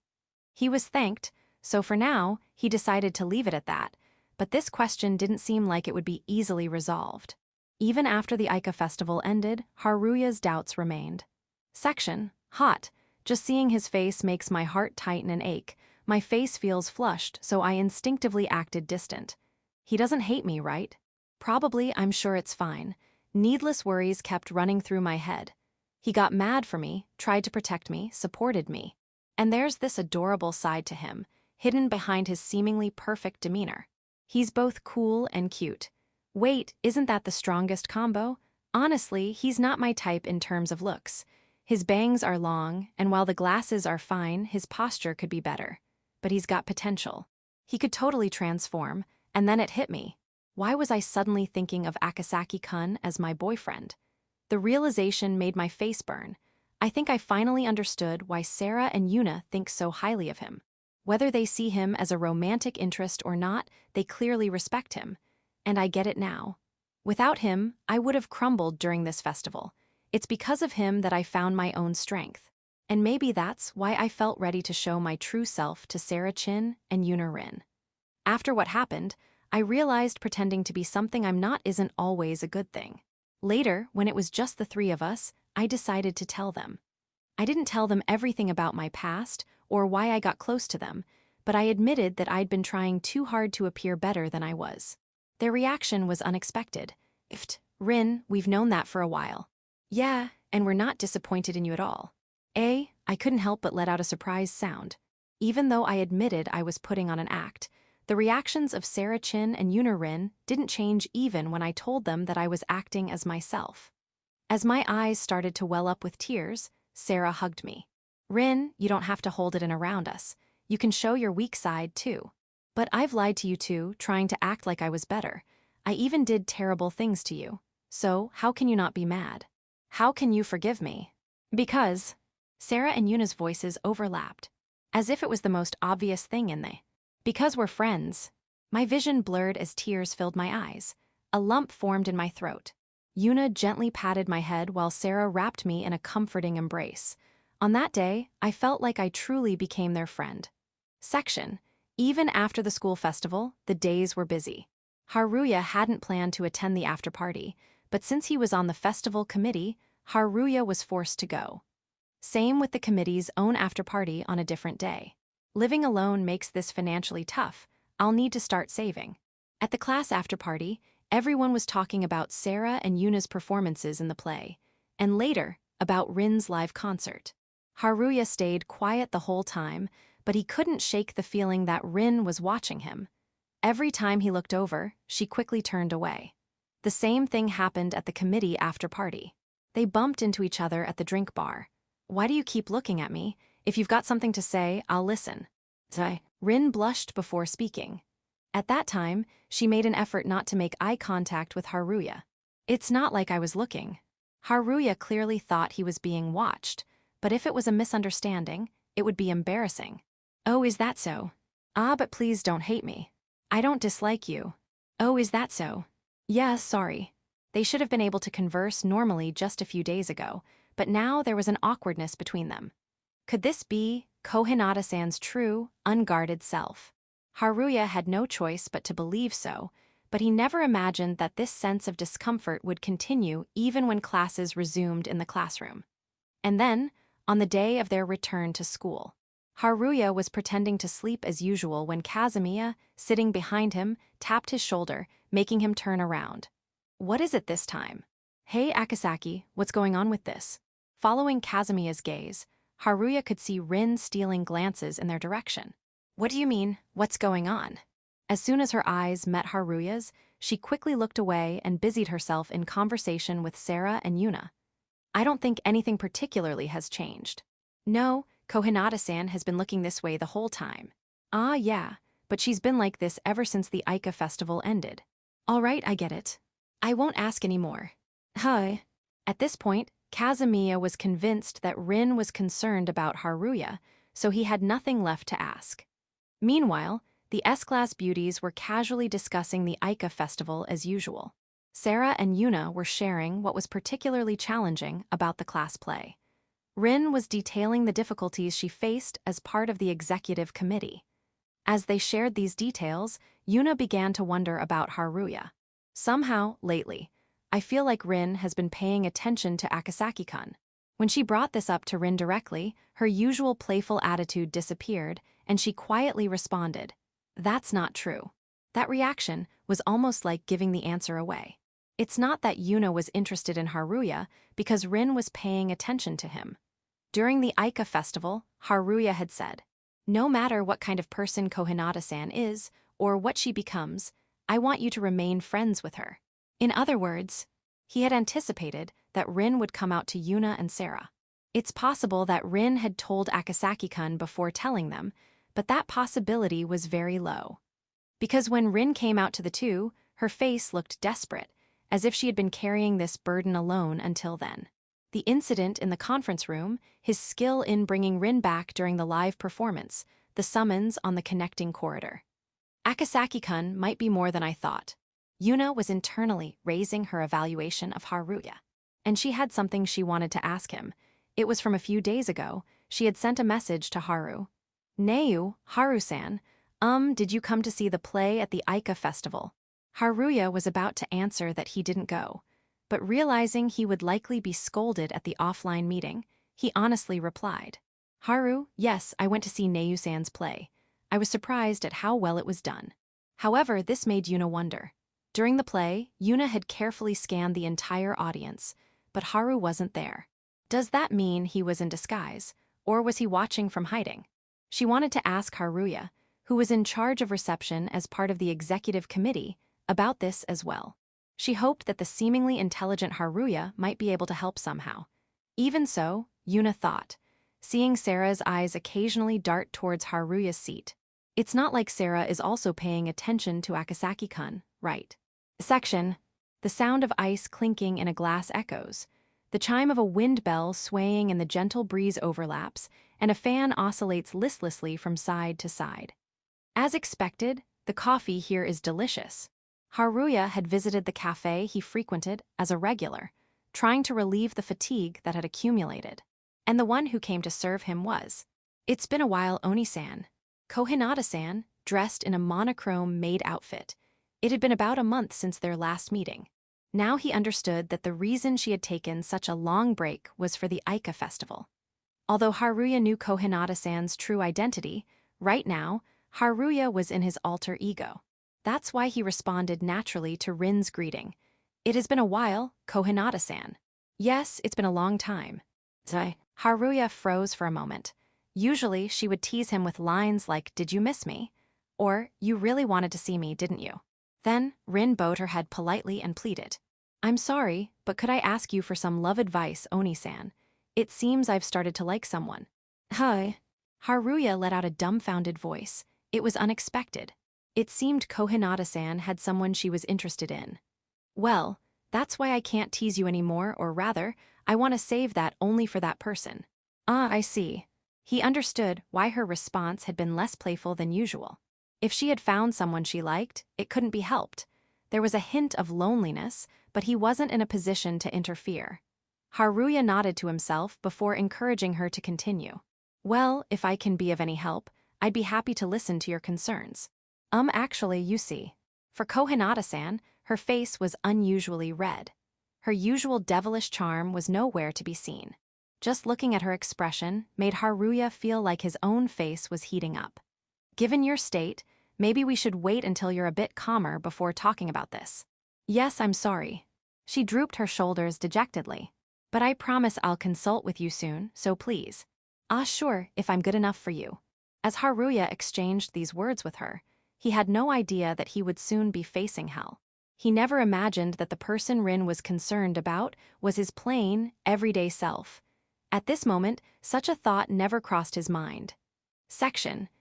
He was thanked, so for now, he decided to leave it at that, but this question didn't seem like it would be easily resolved. Even after the Aika festival ended, Haruya's doubts remained. Section, hot. Just seeing his face makes my heart tighten and ache. My face feels flushed, so I instinctively acted distant. He doesn't hate me, right? Probably, I'm sure it's fine. Needless worries kept running through my head. He got mad for me, tried to protect me, supported me. And there's this adorable side to him, hidden behind his seemingly perfect demeanor. He's both cool and cute. Wait, isn't that the strongest combo? Honestly, he's not my type in terms of looks. His bangs are long, and while the glasses are fine, his posture could be better. But he's got potential. He could totally transform, and then it hit me. Why was I suddenly thinking of Akasaki-kun as my boyfriend? The realization made my face burn. I think I finally understood why Sarah and Yuna think so highly of him. Whether they see him as a romantic interest or not, they clearly respect him. And I get it now. Without him, I would have crumbled during this festival. It's because of him that I found my own strength. And maybe that's why I felt ready to show my true self to Sarah Chin and Yuna Rin. After what happened, I realized pretending to be something I'm not isn't always a good thing. Later, when it was just the three of us, I decided to tell them. I didn't tell them everything about my past or why I got close to them, but I admitted that I'd been trying too hard to appear better than I was. Their reaction was unexpected. Rin, we've known that for a while. Yeah, and we're not disappointed in you at all. I couldn't help but let out a surprised sound. Even though I admitted I was putting on an act, the reactions of Sarah Chin and Yuna Rin didn't change even when I told them that I was acting as myself. As my eyes started to well up with tears, Sarah hugged me. Rin, you don't have to hold it in around us. You can show your weak side too. But I've lied to you too, trying to act like I was better. I even did terrible things to you. So how can you not be mad? How can you forgive me? Because Sarah and Yuna's voices overlapped, as if it was the most obvious thing in they. Because we're friends. My vision blurred as tears filled my eyes. A lump formed in my throat. Yuna gently patted my head while Sarah wrapped me in a comforting embrace. On that day, I felt like I truly became their friend. Section. Even after the school festival, the days were busy. Haruya hadn't planned to attend the after-party, but since he was on the festival committee, Haruya was forced to go. Same with the committee's own after-party on a different day. Living alone makes this financially tough. I'll need to start saving. At the class after-party, everyone was talking about Sarah and Yuna's performances in the play, and later, about Rin's live concert. Haruya stayed quiet the whole time, but he couldn't shake the feeling that Rin was watching him. Every time he looked over, she quickly turned away. The same thing happened at the committee after-party. They bumped into each other at the drink bar. "Why do you keep looking at me? If you've got something to say, I'll listen." Rin blushed before speaking. At that time, she made an effort not to make eye contact with Haruya. "It's not like I was looking." Haruya clearly thought he was being watched, but if it was a misunderstanding, it would be embarrassing. "Oh, is that so? Ah, but please don't hate me. I don't dislike you." "Oh, is that so? Yeah, sorry." They should have been able to converse normally just a few days ago, but now there was an awkwardness between them. Could this be Cohinata-san's true, unguarded self? Haruya had no choice but to believe so, but he never imagined that this sense of discomfort would continue even when classes resumed in the classroom. And then, on the day of their return to school, Haruya was pretending to sleep as usual when Kazumiya, sitting behind him, tapped his shoulder, making him turn around. "What is it this time?" "Hey Akasaki, what's going on with this?" Following Kazumiya's gaze, Haruya could see Rin stealing glances in their direction. "What do you mean, what's going on?" As soon as her eyes met Haruya's, she quickly looked away and busied herself in conversation with Sarah and Yuna. "I don't think anything particularly has changed." "No, Cohinata-san has been looking this way the whole time." "Ah, yeah, but she's been like this ever since the Aika festival ended." "All right, I get it. I won't ask anymore." "Huh." At this point, Kazumiya was convinced that Rin was concerned about Haruya, so he had nothing left to ask. Meanwhile, the S-class beauties were casually discussing the Aika festival as usual. Sarah and Yuna were sharing what was particularly challenging about the class play. Rin was detailing the difficulties she faced as part of the executive committee. As they shared these details, Yuna began to wonder about Haruya. "Somehow, lately, I feel like Rin has been paying attention to Akasaki-kun." When she brought this up to Rin directly, her usual playful attitude disappeared, and she quietly responded, "That's not true." That reaction was almost like giving the answer away. It's not that Yuna was interested in Haruya, because Rin was paying attention to him. During the Aika festival, Haruya had said, "No matter what kind of person Cohinata-san is, or what she becomes, I want you to remain friends with her." In other words, he had anticipated that Rin would come out to Yuna and Sarah. It's possible that Rin had told Akasaki-kun before telling them, but that possibility was very low. Because when Rin came out to the two, her face looked desperate, as if she had been carrying this burden alone until then. The incident in the conference room, his skill in bringing Rin back during the live performance, the summons on the connecting corridor. Akasaki-kun might be more than I thought. Yuna was internally raising her evaluation of Haruya, and she had something she wanted to ask him. It was from a few days ago. She had sent a message to Haru. "Neu, Haru-san, did you come to see the play at the Aika festival?" Haruya was about to answer that he didn't go, but realizing he would likely be scolded at the offline meeting, he honestly replied, "Haru, yes, I went to see Neu-san's play. I was surprised at how well it was done." However, this made Yuna wonder. During the play, Yuna had carefully scanned the entire audience, but Haru wasn't there. Does that mean he was in disguise, or was he watching from hiding? She wanted to ask Haruya, who was in charge of reception as part of the executive committee, about this as well. She hoped that the seemingly intelligent Haruya might be able to help somehow. Even so, Yuna thought, seeing Sarah's eyes occasionally dart towards Haruya's seat. It's not like Sarah is also paying attention to Akasaki-kun, right? Section. The sound of ice clinking in a glass echoes. The chime of a wind bell swaying in the gentle breeze overlaps, and a fan oscillates listlessly from side to side. As expected, the coffee here is delicious. Haruya had visited the cafe he frequented as a regular, trying to relieve the fatigue that had accumulated. And the one who came to serve him was. "It's been a while, Oni-san." Cohinata-san, dressed in a monochrome Maid outfit, It had been about a month since their last meeting. Now he understood that the reason she had taken such a long break was for the Aika festival. Although Haruya knew Cohinata-san's true identity, right now, Haruya was in his alter ego. That's why he responded naturally to Rin's greeting. It has been a while, Cohinata-san. Yes, it's been a long time. Haruya froze for a moment. Usually, she would tease him with lines like, "Did you miss me?" Or, "You really wanted to see me, didn't you?" Then, Rin bowed her head politely and pleaded. "I'm sorry, but could I ask you for some love advice, Oni-san? It seems I've started to like someone." Hi. Haruya let out a dumbfounded voice. It was unexpected. It seemed Kohinata-san had someone she was interested in. "Well, that's why I can't tease you anymore, or rather, I want to save that only for that person." Ah, I see. He understood why her response had been less playful than usual. If she had found someone she liked, it couldn't be helped. There was a hint of loneliness, but he wasn't in a position to interfere. Haruya nodded to himself before encouraging her to continue. "Well, if I can be of any help, I'd be happy to listen to your concerns." Actually, you see. For Kohinata-san, her face was unusually red. Her usual devilish charm was nowhere to be seen. Just looking at her expression made Haruya feel like his own face was heating up. "Given your state, maybe we should wait until you're a bit calmer before talking about this." "Yes, I'm sorry." She drooped her shoulders dejectedly. "But I promise I'll consult with you soon, so please." "Ah, sure, if I'm good enough for you." As Haruya exchanged these words with her, he had no idea that he would soon be facing hell. He never imagined that the person Rin was concerned about was his plain, everyday self. At this moment, such a thought never crossed his mind.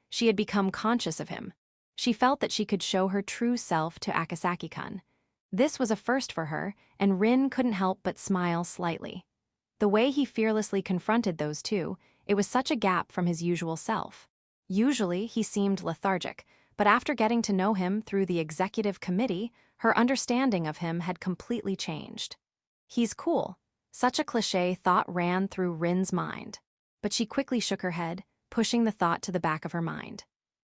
She had become conscious of him. She felt that she could show her true self to Akasaki-kun. This was a first for her, and Rin couldn't help but smile slightly. The way he fearlessly confronted those two, it was such a gap from his usual self. Usually, he seemed lethargic, but after getting to know him through the executive committee, her understanding of him had completely changed. "He's cool." Such a cliché thought ran through Rin's mind. But she quickly shook her head, pushing the thought to the back of her mind.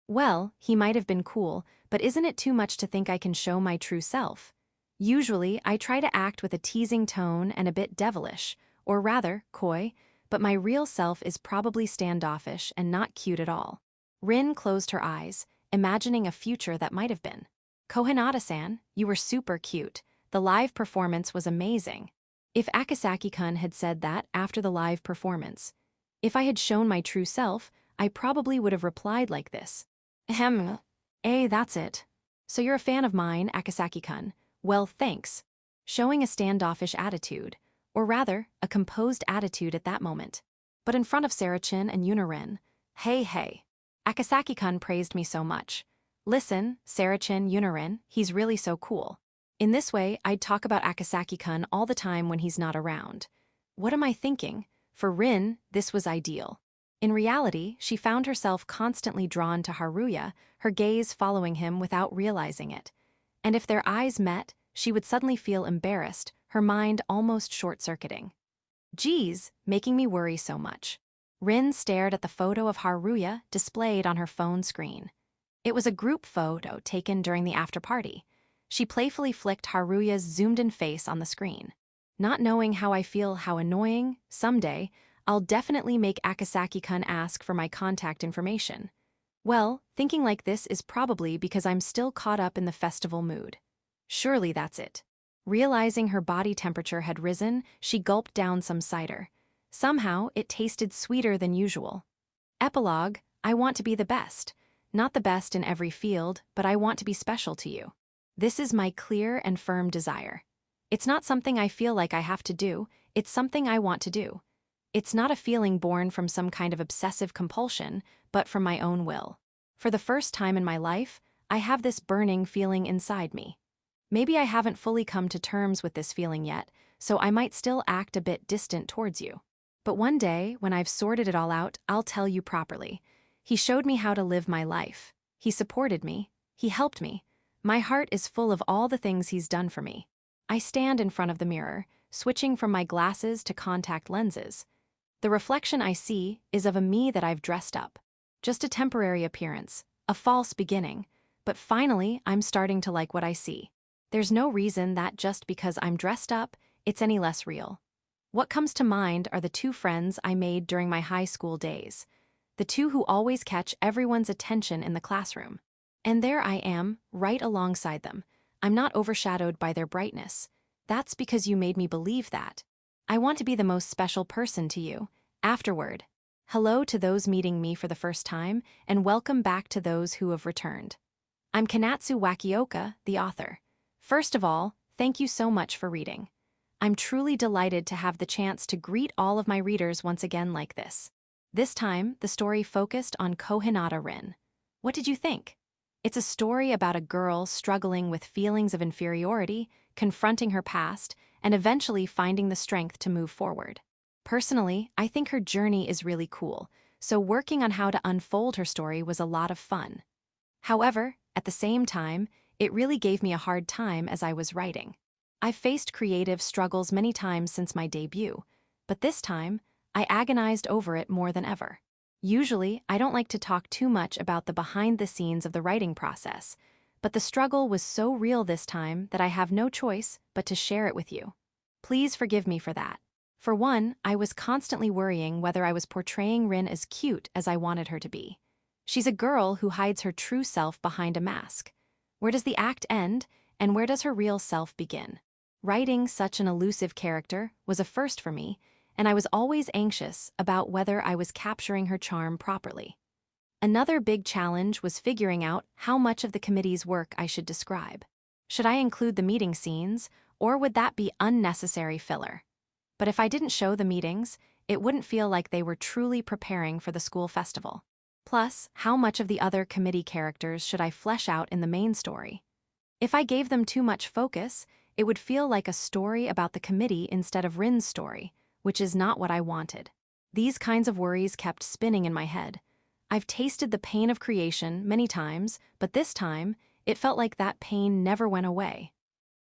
"Well, he might have been cool, but isn't it too much to think I can show my true self? Usually, I try to act with a teasing tone and a bit devilish, or rather, coy, but my real self is probably standoffish and not cute at all." Rin closed her eyes, imagining a future that might have been. "Kohinata-san, you were super cute. The live performance was amazing." If Akasaki-kun had said that after the live performance, if I had shown my true self, I probably would have replied like this. That's it. "So you're a fan of mine, Akasaki-kun. Well, thanks." Showing a standoffish attitude, or rather, a composed attitude at that moment. But in front of Sarachin and Yuna, hey. Akasaki-kun praised me so much. "Listen, Sarachin, Yuna, he's really so cool." In this way, I'd talk about Akasaki-kun all the time when he's not around. What am I thinking? For Rin, this was ideal. In reality, she found herself constantly drawn to Haruya, her gaze following him without realizing it. And if their eyes met, she would suddenly feel embarrassed, her mind almost short-circuiting. "Geez, making me worry so much." Rin stared at the photo of Haruya displayed on her phone screen. It was a group photo taken during the after-party. She playfully flicked Haruya's zoomed-in face on the screen. "Not knowing how I feel how annoying, someday, I'll definitely make Akasaki-kun ask for my contact information." Well, thinking like this is probably because I'm still caught up in the festival mood. Surely that's it. Realizing her body temperature had risen, she gulped down some cider. Somehow, it tasted sweeter than usual. Epilogue, I want to be the best. Not the best in every field, but I want to be special to you. This is my clear and firm desire. It's not something I feel like I have to do, it's something I want to do. It's not a feeling born from some kind of obsessive compulsion, but from my own will. For the first time in my life, I have this burning feeling inside me. Maybe I haven't fully come to terms with this feeling yet, so I might still act a bit distant towards you. But one day, when I've sorted it all out, I'll tell you properly. He showed me how to live my life. He supported me. He helped me. My heart is full of all the things he's done for me. I stand in front of the mirror, switching from my glasses to contact lenses. The reflection I see is of a me that I've dressed up. Just a temporary appearance, a false beginning. but finally I'm starting to like what I see. There's no reason that just because I'm dressed up, it's any less real. What comes to mind are the two friends I made during my high school days. The two who always catch everyone's attention in the classroom. And there I am, right alongside them. I'm not overshadowed by their brightness. That's because you made me believe that. I want to be the most special person to you. Afterward. Hello to those meeting me for the first time, and welcome back to those who have returned. I'm Kanatsu Wakioka, the author. First of all, thank you so much for reading. I'm truly delighted to have the chance to greet all of my readers once again like this. This time, the story focused on Cohinata Rin. What did you think? It's a story about a girl struggling with feelings of inferiority, confronting her past, and eventually finding the strength to move forward. Personally, I think her journey is really cool, so working on how to unfold her story was a lot of fun. However, at the same time, it really gave me a hard time as I was writing. I've faced creative struggles many times since my debut, but this time, I agonized over it more than ever. Usually, I don't like to talk too much about the behind the scenes of the writing process, but the struggle was so real this time that I have no choice but to share it with you. Please forgive me for that. For one, I was constantly worrying whether I was portraying Rin as cute as I wanted her to be. She's a girl who hides her true self behind a mask. Where does the act end, and where does her real self begin? Writing such an elusive character was a first for me, and I was always anxious about whether I was capturing her charm properly. Another big challenge was figuring out how much of the committee's work I should describe. Should I include the meeting scenes, or would that be unnecessary filler? But if I didn't show the meetings, it wouldn't feel like they were truly preparing for the school festival. Plus, how much of the other committee characters should I flesh out in the main story? If I gave them too much focus, it would feel like a story about the committee instead of Rin's story, which is not what I wanted. These kinds of worries kept spinning in my head. I've tasted the pain of creation many times, but this time, it felt like that pain never went away.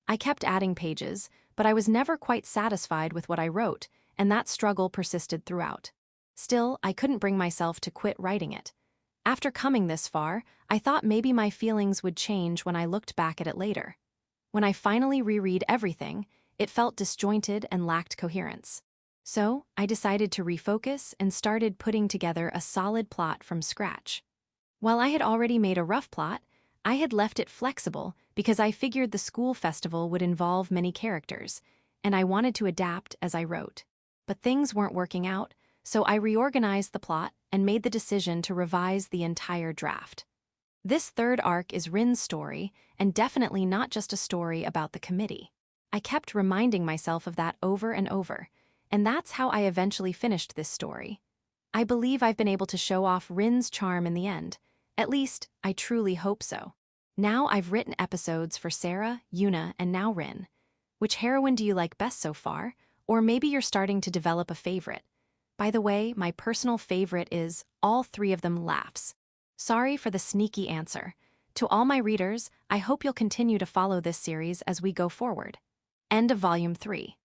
I kept adding pages, but I was never quite satisfied with what I wrote, and that struggle persisted throughout. Still, I couldn't bring myself to quit writing it. After coming this far, I thought maybe my feelings would change when I looked back at it later. When I finally reread everything, it felt disjointed and lacked coherence. So, I decided to refocus and started putting together a solid plot from scratch. While I had already made a rough plot, I had left it flexible because I figured the school festival would involve many characters, and I wanted to adapt as I wrote. But things weren't working out, so I reorganized the plot and made the decision to revise the entire draft. This third arc is Rin's story, and definitely not just a story about the committee. I kept reminding myself of that over and over, and that's how I eventually finished this story. I believe I've been able to show off Rin's charm in the end. At least, I truly hope so. Now I've written episodes for Sarah, Yuna, and now Rin. Which heroine do you like best so far? Or maybe you're starting to develop a favorite. By the way, my personal favorite is all three of them laughs. Sorry for the sneaky answer. To all my readers, I hope you'll continue to follow this series as we go forward. End of Volume 3.